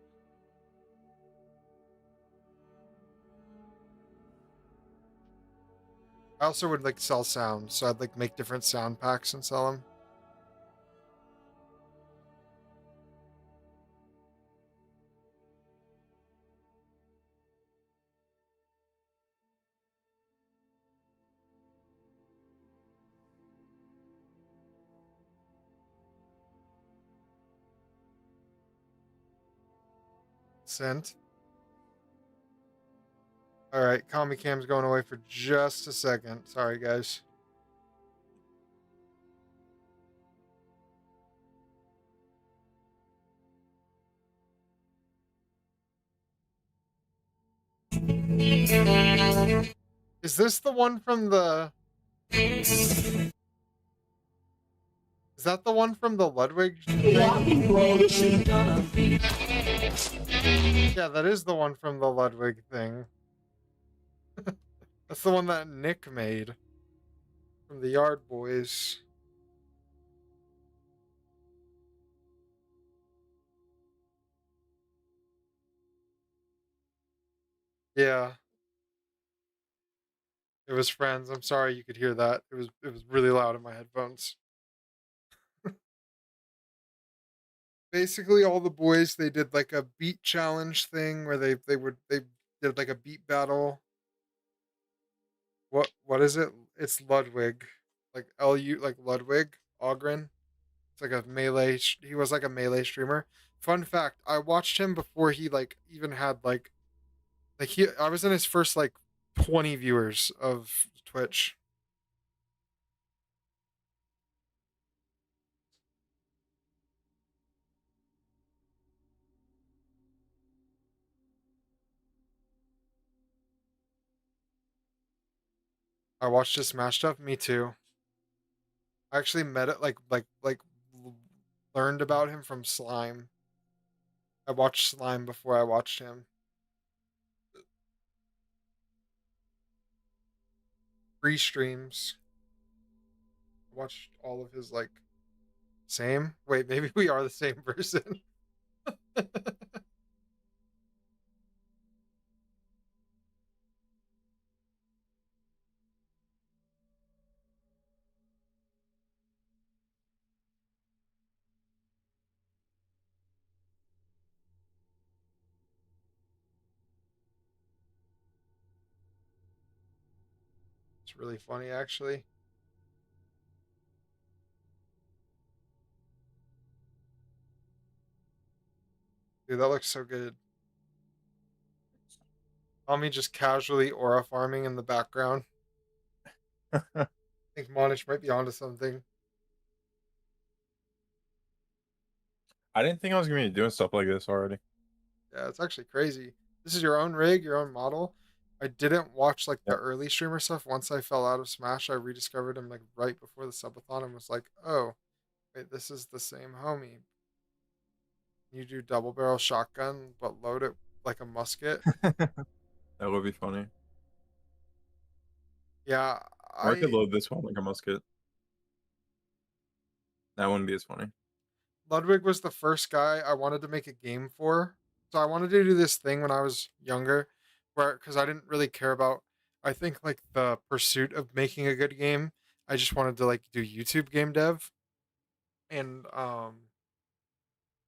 I also would like sell sound, so I'd like make different sound packs and sell them. Sent. All right, Comic Cam's going away for just a second. Sorry, guys. Is this the one from the? Is that the one from the Ludwig thing? Yeah, that is the one from the Ludwig thing. That's the one that Nick made from the Yard Boys. Yeah, it was Friends. I'm sorry you could hear that. It was really loud in my headphones. Basically, all the boys they did like a beat challenge thing where they did like a beat battle. What is it? It's Ludwig, like Lu like Ludwig Ogren. It's like a melee. He was like a melee streamer. Fun fact: I watched him before he like even had like he. I was in his first like 20 viewers of Twitch. I watched his Smash stuff. Me too. I actually met it learned about him from Slime. I watched Slime before I watched him. Free streams. I watched all of his like same. Wait, maybe we are the same person. It's really funny, actually. Dude, that looks so good. Tommy just casually aura farming in the background. I I think Monish might be onto something. didn't think I was gonna be doing stuff like this already. Yeah, it's actually crazy. This is your own rig, your own model. I didn't watch like the Yep. early streamer stuff. Once I fell out of Smash, I rediscovered him like right before the subathon and was like, oh, wait, this is the same homie. You do double barrel shotgun, but load it like a musket. That would be funny. Yeah, Or I could I load this one like a musket. That wouldn't be as funny. Ludwig was the first guy I wanted to make a game for. So I wanted to do this thing when I was younger, where because I didn't really care about, I think like the pursuit of making a good game. I just wanted to like do YouTube game dev, and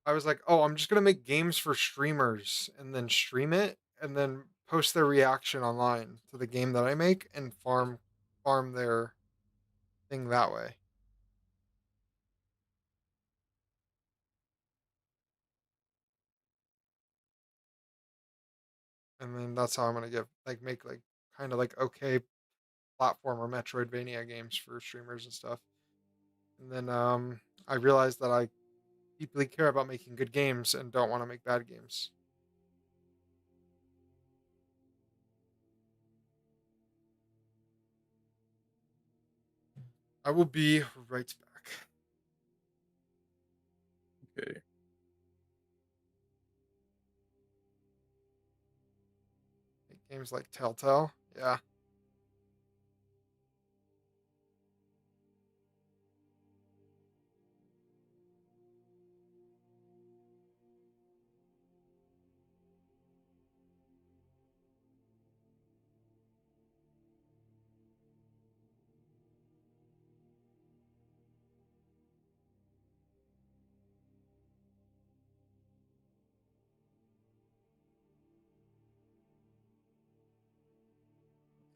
I was like, oh, I'm just gonna make games for streamers and then stream it and then post their reaction online to the game that I make and farm their thing that way. And then that's how I'm gonna get like make like kind of like okay platformer Metroidvania games for streamers and stuff. And then I realized that I deeply care about making good games and don't want to make bad games. I will be right back. Okay. Make games like Telltale. Yeah.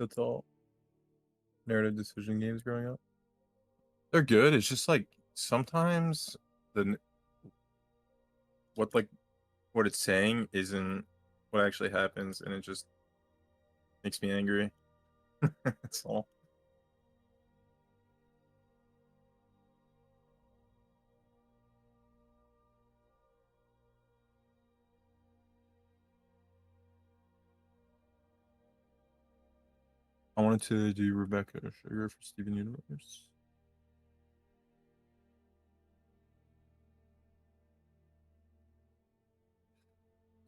That's all. Narrative decision games growing up. They're good. It's just like sometimes the what like what it's saying isn't what actually happens, and it just makes me angry. That's all. I wanted to do Rebecca Sugar for Steven Universe.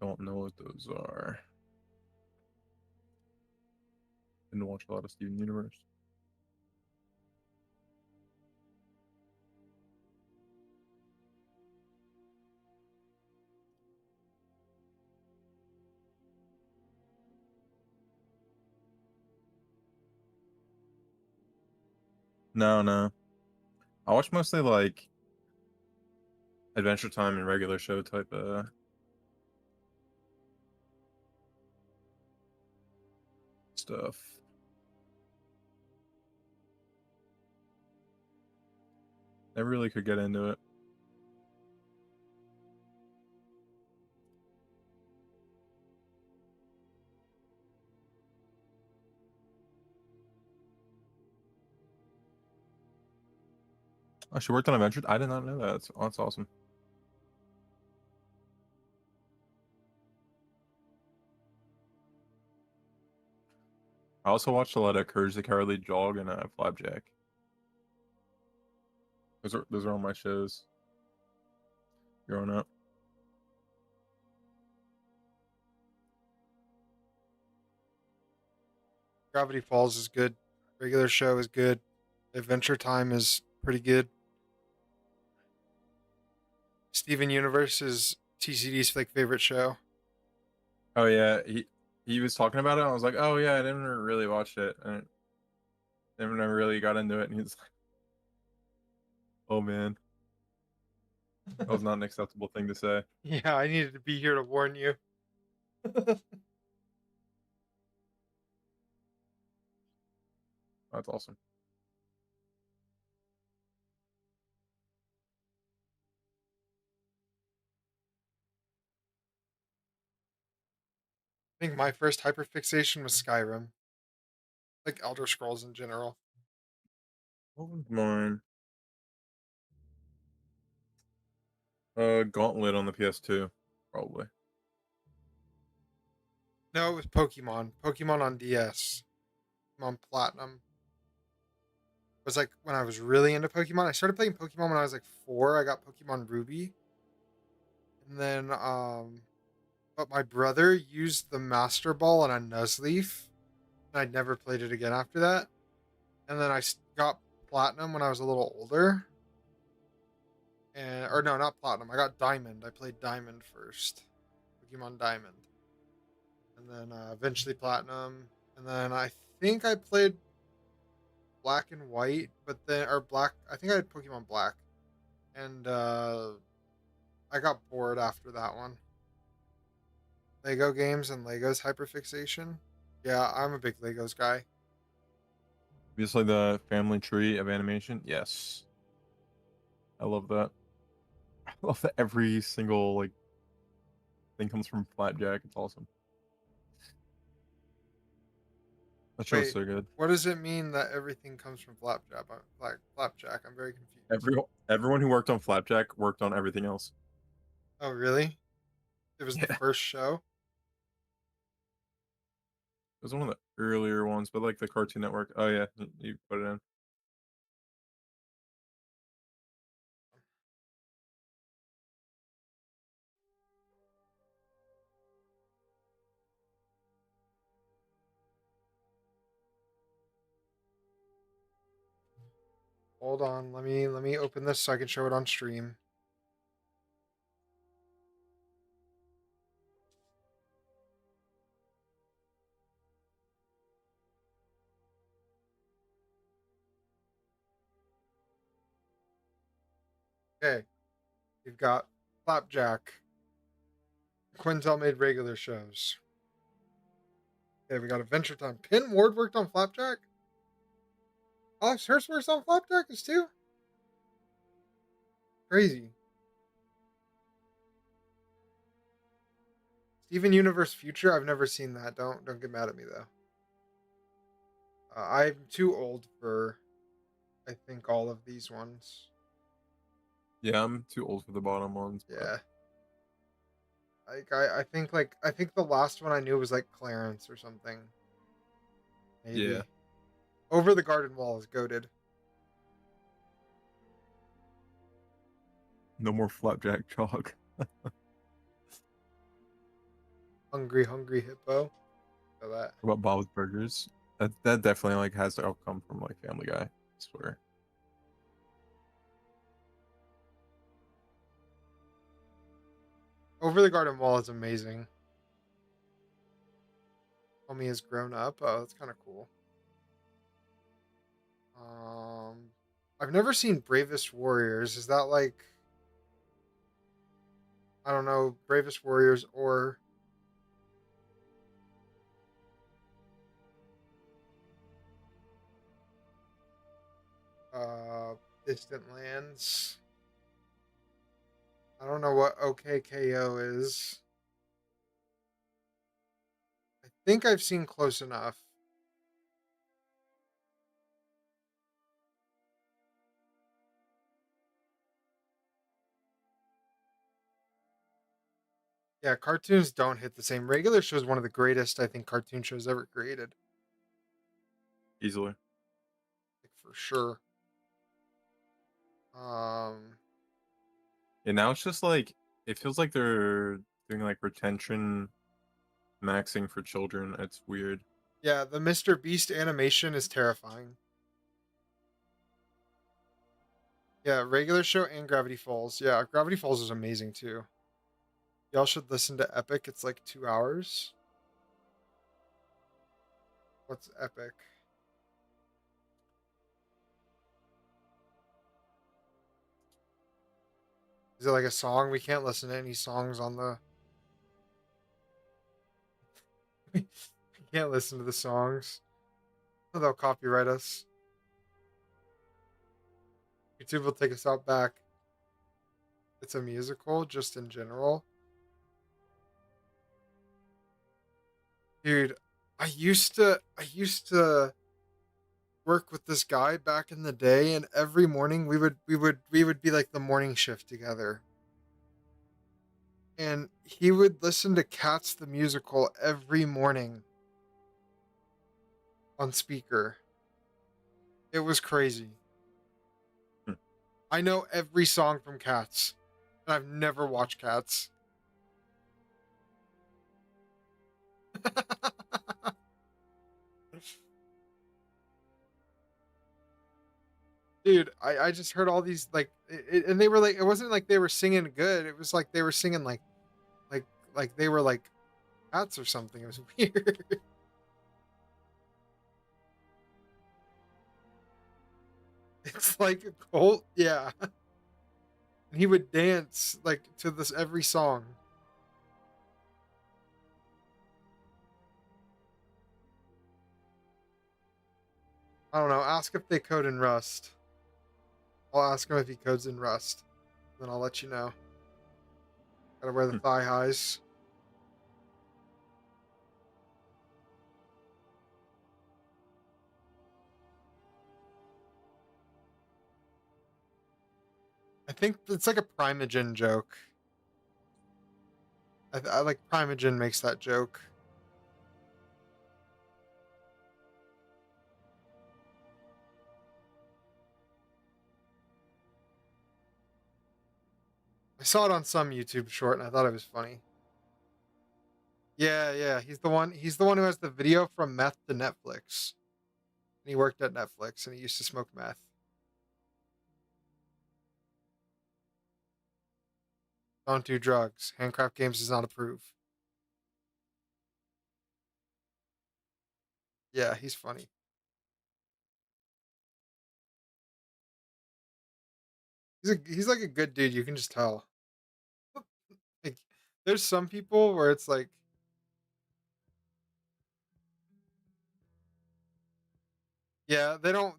Don't know what those are. Didn't watch a lot of Steven Universe. No, no. I watch mostly like Adventure Time and regular show type stuff. Never really could get into it. Oh, she worked on Adventure. I did not know that. That's awesome. I also watched a lot of Courage the Cowardly Dog and Flapjack. Those are all my shows growing up. Gravity Falls is good. Regular show is good. Adventure Time is pretty good. Steven Universe is TCD's like favorite show. Oh yeah, he was talking about it. And I was like, oh yeah, I didn't really watch it. I never really got into it. And he's like, oh man, that was not an acceptable thing to say. Yeah, I needed to be here to warn you. That's awesome. I think my first hyperfixation was Skyrim, like Elder Scrolls in general. What was mine? Gauntlet on the PS2, probably. No, it was Pokemon. Pokemon on DS. Pokemon Platinum. It was like when I was really into Pokemon. I started playing Pokemon when I was like 4. I got Pokemon Ruby. And then but my brother used the Master Ball on a Nuzleaf. And I'd never played it again after that. And then got Platinum when I was a little older. And or no, not Platinum. I got Diamond. I played Diamond first. Pokemon Diamond. And then eventually Platinum. And then I think I played Black and White, but then or Black. I think I had Pokemon Black, and I got bored after that one. Lego games and Legos hyperfixation. Yeah, I'm a big Legos guy. Just like the family tree of animation. Yes, I love that. I love that every single like thing comes from Flapjack. It's awesome. That show's Wait, so good. what does it mean that everything comes from Flapjack? Like Flapjack, I'm very confused. Everyone who worked on Flapjack worked on everything else. Oh, really? It was the Yeah, it first show. was one of the earlier ones, but like the Cartoon Network. Oh yeah, you put it in. Hold on, let me open this so I can show it on stream. Okay, we've got Flapjack. Quintel made regular shows. Okay, we got Adventure Time. Pin Ward worked on Flapjack. Alex Hurst works on Flapjack is too. Crazy. Steven Universe Future. I've never seen that. Don't get mad at me though. I'm too old for, I think, all of these ones. Yeah, I'm too old for the bottom ones, but Yeah. I think the last one I knew was like Clarence or something. yeah, Maybe. Over the Garden Wall is goaded. no more Flapjack chalk. Hungry, hungry hippo. So that. What about Bob's Burgers? That definitely like has to come from like Family Guy. I swear. Over the Garden Wall is amazing. Homie has grown up. Oh, that's kind of cool. Um, I've never seen Bravest Warriors. Is that like, I don't know, Bravest Warriors or uh Distant Lands? I don't know what OKKO is. I think I've seen Close Enough. Yeah, cartoons don't hit the same. Regular Show is one of the greatest, I think, cartoon shows ever created, Easily. like, for sure. Um, And now it's just like it feels like they're doing like retention maxing for children. It's weird. yeah, the Mr. Beast animation is terrifying. Yeah, Regular Show and Gravity Falls. Yeah, Gravity Falls is amazing too. Y'all should listen to Epic. It's like 2 hours. What's Epic? Is it like a song? We can't listen to any songs on the. We can't listen to the songs. They'll copyright us. YouTube will take us out back. It's a musical, just in general. Dude, I used to work with this guy back in the day, and every morning we would be like the morning shift together. And he would listen to Cats the musical every morning on speaker. It was crazy. Hmm. I know every song from Cats, and I've never watched Cats. Dude, I just heard all these like, and they were like, it wasn't like they were singing good. It was like they were singing like, like they were like cats or something. It was weird. It's like a cult, yeah. And he would dance like to this every song. I don't know. Ask if they code in Rust. I'll ask him if he codes in Rust. Then I'll let you know. Gotta wear the Hmm. thigh highs. I think it's like a Primogen joke. I like Primogen makes that joke. I saw it on some YouTube short and I thought it was funny. Yeah, yeah. He's the one who has the video from meth to Netflix. And he worked at Netflix and he used to smoke meth. Don't do drugs. Handcraft Games does not approve. Yeah, he's funny. He's like a good dude, you can just tell. Like there's some people where it's like, yeah, they don't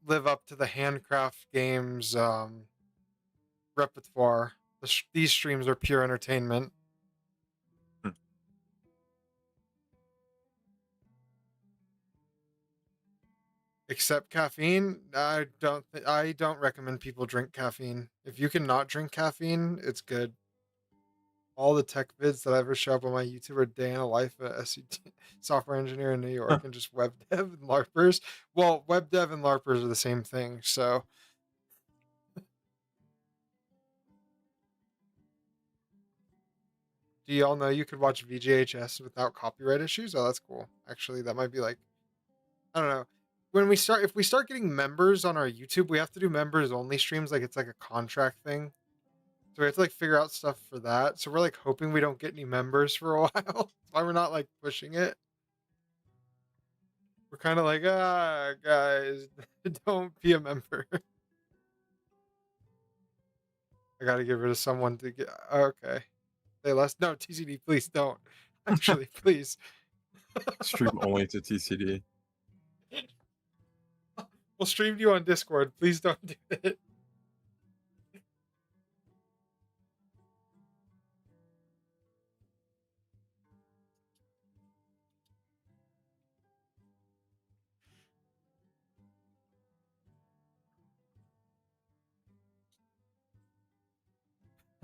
live up to the Handcraft Games repertoire. These streams are pure entertainment. Hmm. Except caffeine, I don't recommend people drink caffeine. If you can not drink caffeine, it's good. All the tech vids that ever show up on my YouTube are day in a life at SET software engineer in New Huh. York and just web dev and LARPers. Well, web dev and LARPers are the same thing. So, do y'all know you could watch VGHS without copyright issues? Oh, that's cool. Actually, that might be like, I don't know. If we start getting members on our YouTube, we have to do members only streams. Like it's like a contract thing. So we have to like figure out stuff for that. So we're like hoping we don't get any members for a while. That's why we're not like pushing it. We're kind of like, guys, don't be a member. I got to get rid of someone to get. Okay. Say less. No, TCD, please don't. Actually, please. Stream only to TCD. We'll stream to you on Discord. Please don't do it.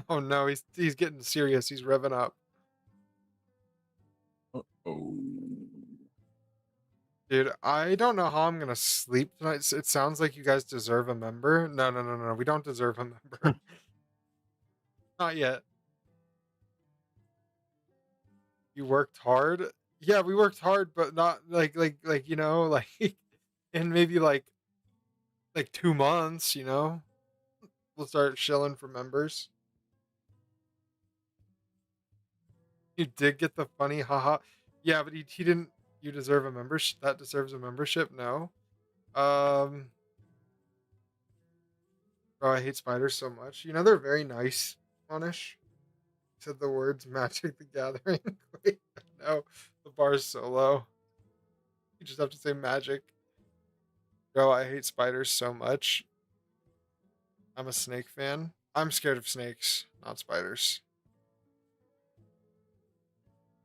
Oh no, he's getting serious. He's revving up. Oh. Dude, I don't know how I'm gonna sleep tonight. It sounds like you guys deserve a member. No, no, no, no. We don't deserve a member. Not yet. You worked hard. Yeah, we worked hard, but not like like in maybe like 2 months. We'll start shilling for members. You did get the funny haha. Yeah, but he didn't. You deserve a membership. That deserves a membership. No. Um. Oh, I hate spiders so much. They're very nice. Punish. Said the words Magic the Gathering. Wait, no, the bar's so low. You just have to say magic. Bro, I hate spiders so much. I'm a snake fan. I'm scared of snakes, not spiders.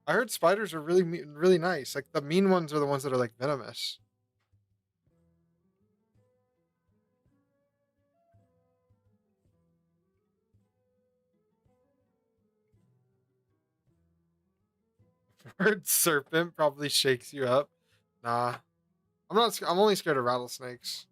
I heard spiders are really really nice. Like the mean ones are the ones that are like venomous. Word serpent probably shakes you up. Nah, I'm not. I'm only scared of rattlesnakes.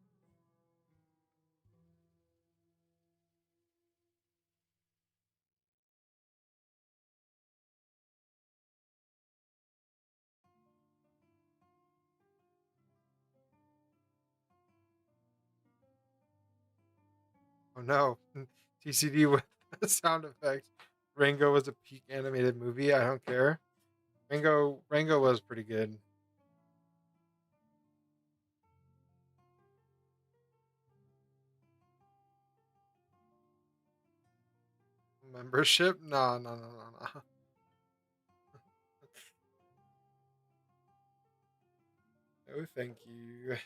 Oh no, TCD with sound effects. Rango was a peak animated movie. I don't care. Rango was pretty good. Membership? No, no, no, no, no. No, thank you.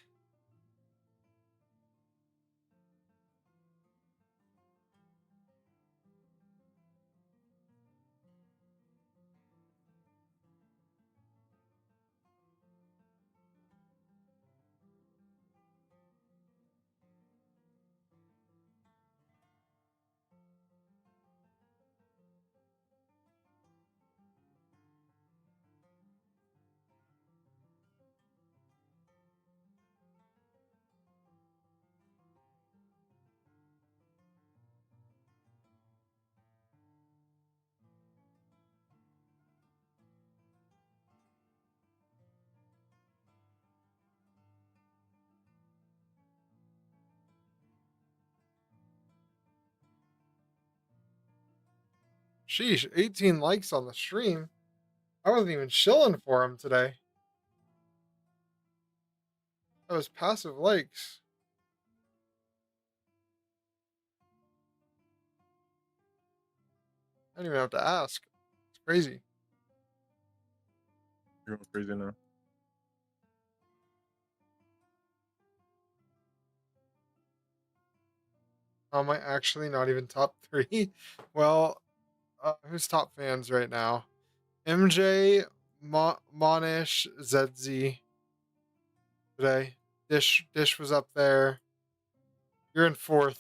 Sheesh, 18 likes on the stream. I wasn't even shilling for him today. That was passive likes. I don't even have to ask. It's crazy. You're going crazy now. How am I actually not even top 3? Well, who's top fans right now? MJ, Monish, ZZ today. Dish was up there. You're in 4th.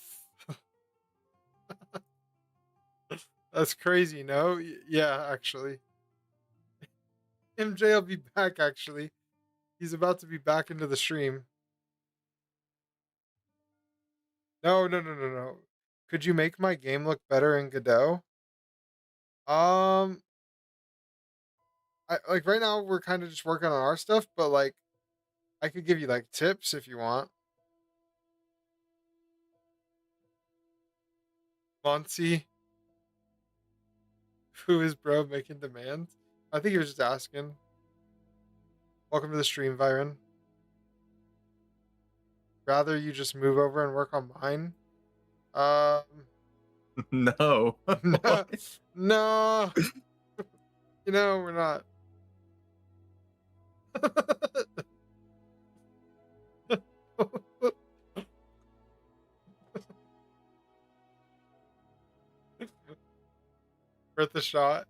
That's crazy, no? Yeah, actually. MJ will be back, actually. He's about to be back into the stream. No, no, no, no, no. Could you make my game look better in Godot? Um, I like right now we're kind of just working on our stuff, but like I could give you like tips if you want. Monty, who is bro making demands? I think he was just asking. Welcome to the stream, Byron. Rather you just move over and work on mine? Um, No. no, no. We're not. Worth a shot.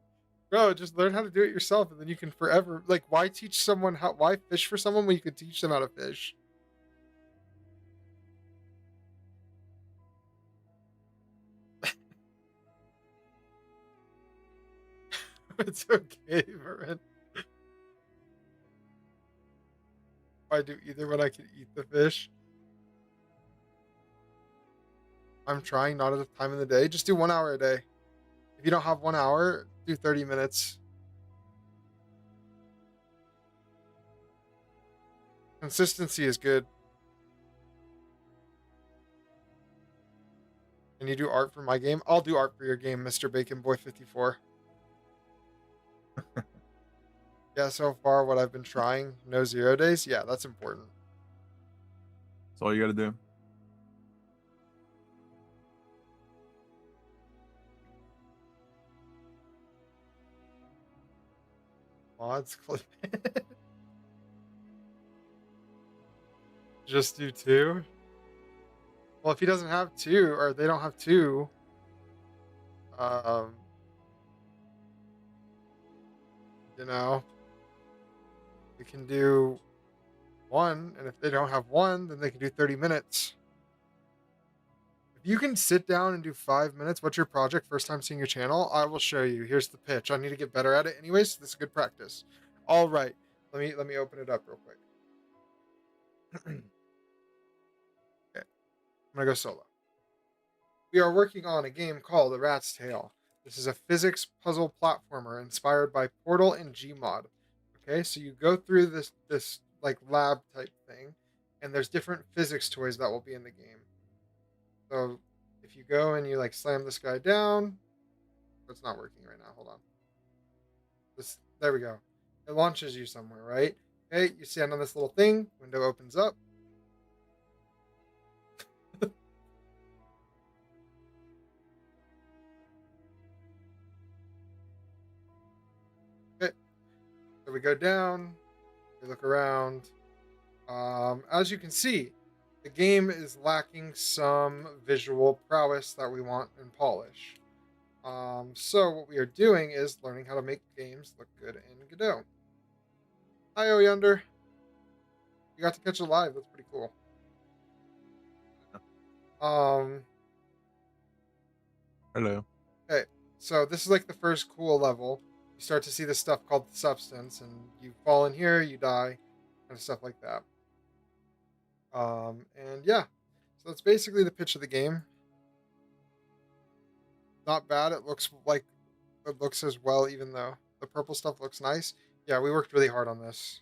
Bro, just learn how to do it yourself and then you can forever like why teach someone how why fish for someone when you could teach them how to fish? It's okay, Marin. If I do either one, I can eat the fish. I'm trying not at a time in the day. Just do 1 hour a day. If you don't have 1 hour, do 30 minutes. Consistency is good. Can you do art for my game? I'll do art for your game, Mr. Bacon Boy 54. Yeah, so far what I've been trying, no 0 days. Yeah, that's important. That's all you gotta do. Mods clip. Just do two? Well, if he doesn't have two, or they don't have two, um, you know, we can do one, and if they don't have one, then they can do 30 minutes. If you can sit down and do 5 minutes, what's your project? First time seeing your channel? I will show you. Here's the pitch. I need to get better at it anyways. So this is good practice. All right. Let me open it up real quick. Okay. I'm gonna go solo. We are working on a game called The Rat's Tale. This is a physics puzzle platformer inspired by Portal and Gmod. Okay, so you go through this like lab type thing, and there's different physics toys that will be in the game. So if you go and you like slam this guy down, it's not working right now. Hold on. There we go. It launches you somewhere, right? Okay, you stand on this little thing, window opens up. Okay, so we go down, we look around. As you can see, the game is lacking some visual prowess that we want and polish. So what we are doing is learning how to make games look good in Godot. Hi, O Yonder. You got to catch it live. That's pretty cool. Um, Hello. okay, so this is like the first cool level. You start to see this stuff called the substance, and you fall in here, you die, kind of stuff like that. And yeah, so that's basically the pitch of the game. Not bad. It looks as well, even though the purple stuff looks nice. Yeah, we worked really hard on this.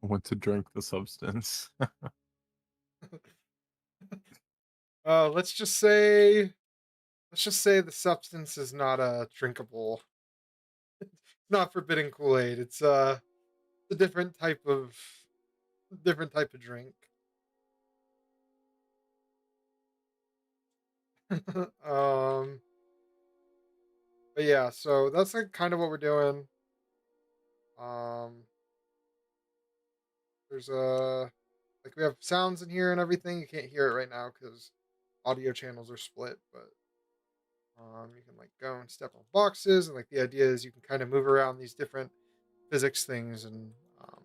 Want to drink the substance? Let's just say the substance is not drinkable. It's not forbidden Kool-Aid. It's a different type of drink. um, but yeah, so that's like kind of what we're doing. Um, there's like we have sounds in here and everything. You can't hear it right now because audio channels are split, but you can like go and step on boxes, and like the idea is you can kind of move around these different physics things and um,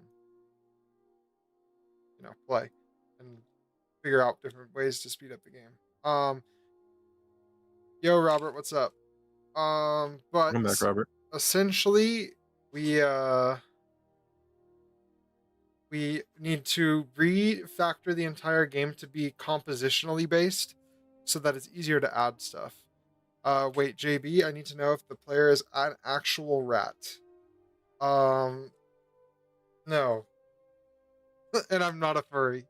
play and figure out different ways to speed up the game. Yo, Robert, what's up? But Welcome back, Robert. essentially, we uh, we need to refactor the entire game to be compositionally based, so that it's easier to add stuff. Wait, JB, I need to know if the player is an actual rat. Um, no, and I'm not a furry.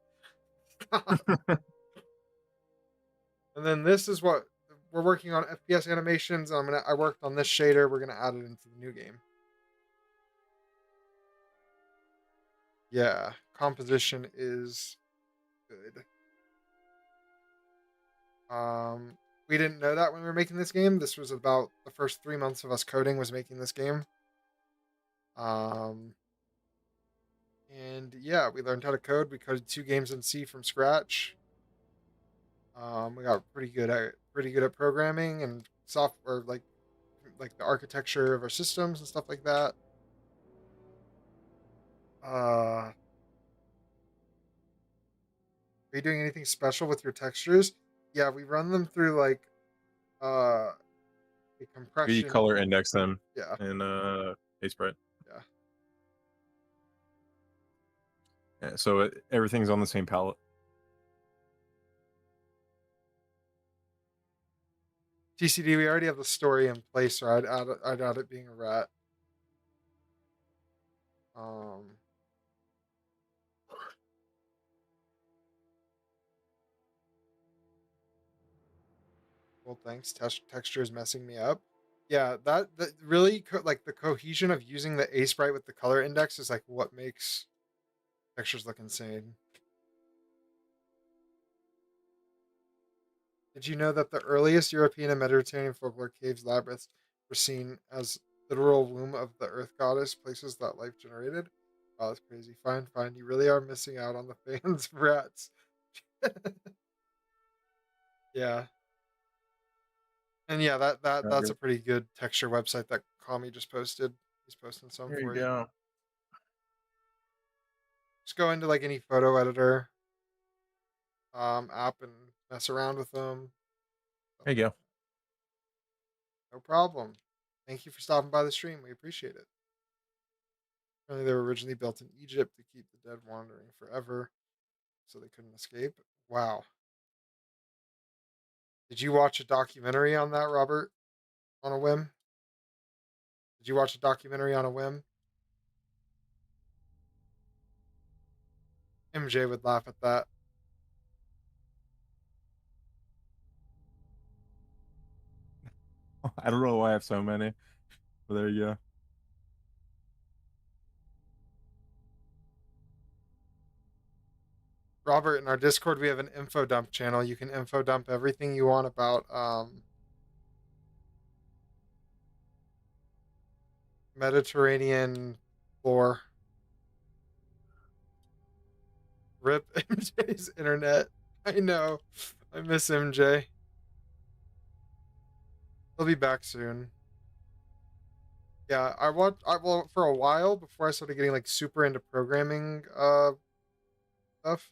And then this is what we're working on: FPS animations. I worked on this shader. We're gonna add it into the new game. Yeah, composition is good. Um, we didn't know that when we were making this game. This was about the first 3 months of us coding was making this game. Um, and yeah, we learned how to code. We coded 2 games in C from scratch. We got pretty good at programming and software, like the architecture of our systems and stuff like that. Are you doing anything special with your textures? Yeah, we run them through like uh a We compression. color index them Yeah, in Sprite. yeah. Yeah, so everything's on the same palette. TCD, we already have the story in place, so I'd add it being a rat. Um, well, thanks. Texture is messing me up. Yeah, that really like the cohesion of using the A sprite with the color index is like what makes textures look insane. Did you know that the earliest European and Mediterranean folklore caves labyrinths were seen as literal womb of the Earth goddess, places that life generated. Oh, that's crazy. Fine, fine. You really are missing out on the fans, rats. Yeah. And yeah, that's a pretty good texture website that Kami just posted. He's posting some There you for you. go. Just go into like any photo editor app and mess around with them. There you go. No problem. Thank you for stopping by the stream. We appreciate it. Apparently, they were originally built in Egypt to keep the dead wandering forever, so they couldn't escape. Wow. Did you watch a documentary on that, Robert? On a whim? Did you watch a documentary on a whim? MJ would laugh at that. I don't know why I have so many, but there you go. Robert, in our Discord, we have an info dump channel. You can info dump everything you want about Mediterranean lore. Rip MJ's internet. I know. I miss MJ. He'll be back soon. Yeah, well for a while before I started getting like super into programming stuff.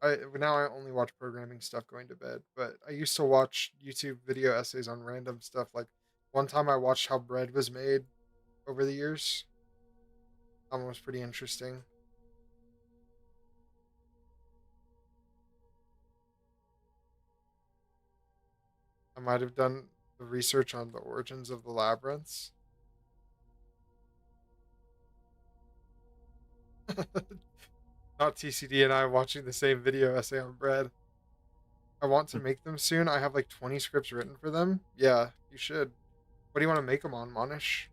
Now I only watch programming stuff going to bed, but I used to watch YouTube video essays on random stuff. Like one time I watched how bread was made over the years. That one was pretty interesting. I might have done the research on the origins of the labyrinths. Not TCD and I watching the same video essay on bread. I want to make them soon. I have like 20 scripts written for them. Yeah, you should. What do you want to make them on, Monish?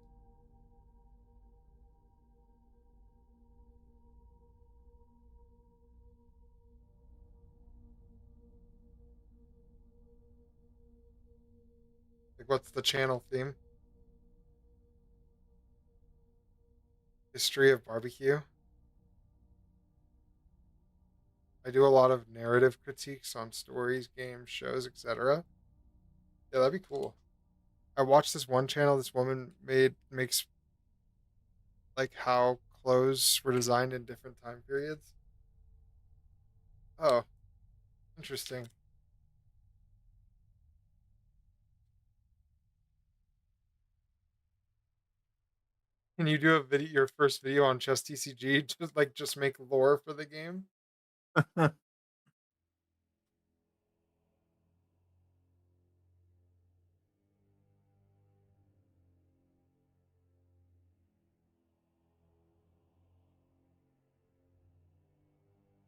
Like, what's the channel theme? History of barbecue. I do a lot of narrative critiques on stories, games, shows, etc. Yeah, that'd be cool. I watched this one channel. This woman makes like how clothes were designed in different time periods. Oh, interesting. Can you do a video, your first video on chess TCG? Just make lore for the game.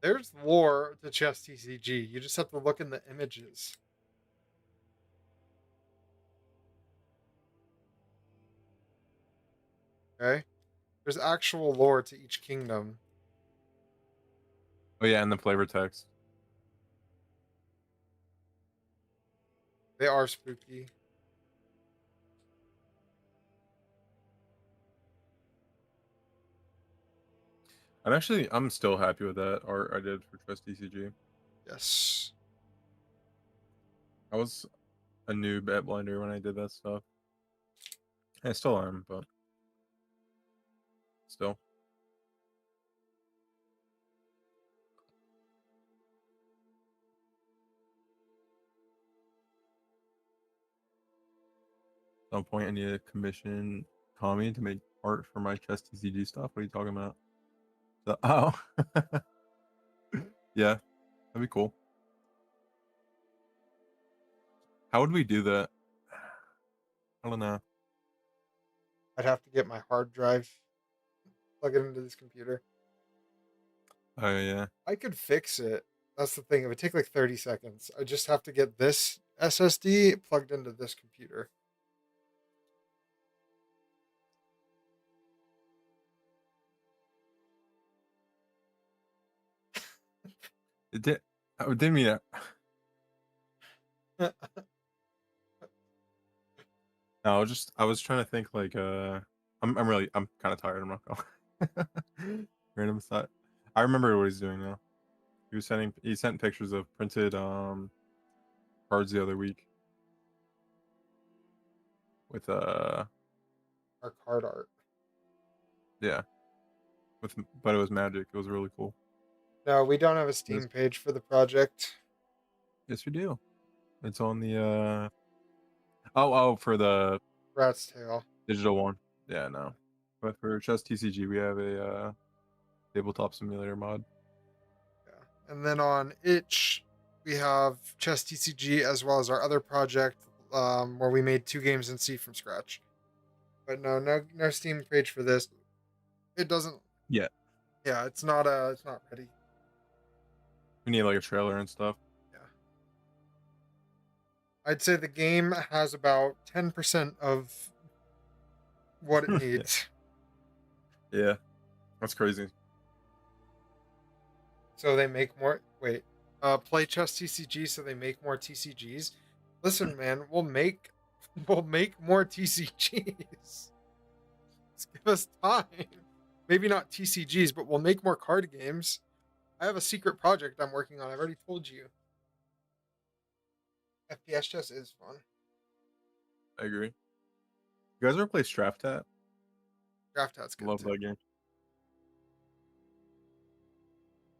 There's lore to chess TCG. You just have to look in the images. Okay, there's actual lore to each kingdom. Oh yeah, and the flavor text. They are spooky. I'm still happy with that art I did for Trust DCG. Yes. I was a noob at Blender when I did that stuff. I still am, but still. At some point I need to commission Tommy to make art for my chess TCG stuff. What are you talking about? Oh. Yeah, that'd be cool. How would we do that? I don't know. I'd have to get my hard drive, plug it into this computer. Oh yeah. I could fix it. That's the thing. It would take like 30 seconds. I just have to get this SSD plugged into this computer. It did. Oh, didn't mean it. No, I was trying to think like I'm kind of tired. I'm not going. Random thought. I remember what he's doing now. He sent pictures of printed cards the other week with Our card art. yeah, but it was magic. It was really cool. No, we don't have a Yes, Steam page for the project. yes we do. It's on the oh for the Rat's tail. digital one. Yeah, no. But for Chess TCG we have a tabletop simulator mod. Yeah. And then on itch, we have Chess TCG as well as our other project, where we made 2 games in C from scratch. But no Steam page for this. It doesn't. Yeah. Yeah, it's not ready. We need like a trailer and stuff. Yeah, I'd say the game has about 10% of what it Yeah. needs. Yeah. That's crazy. So they make more. Wait, play Chess TCG so they make more TCGs. Listen, man, we'll make more TCGs. Just give us time. Maybe not TCGs, but we'll make more card games. I have a secret project I'm working on. I've already told you. FPS chess is fun. I agree. You guys ever play Straft Tat? Draft Hat's good Love too. that game.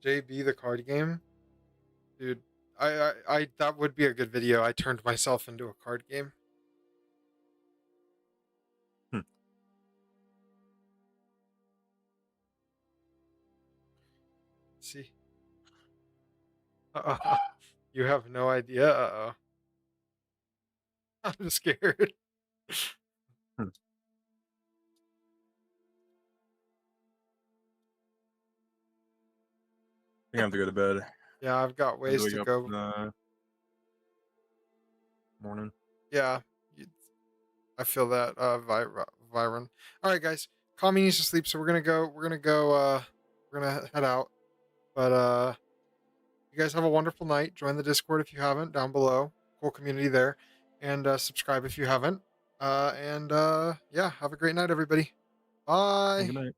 JB the card game, dude. I that would be a good video. I turned myself into a card game. Hmm. See, you have no idea. I'm scared. Hmm. I think I have to go to bed. Yeah, I've got I have to ways wake to up go. in the morning. Yeah, you- I feel that, Vyron. All right, guys. Kami needs to sleep, so we're gonna go. We're gonna go. We're gonna head out. But you guys have a wonderful night. Join the Discord if you haven't, down below. Cool community there, and subscribe if you haven't. And yeah, have a great night, everybody. Good Bye. night.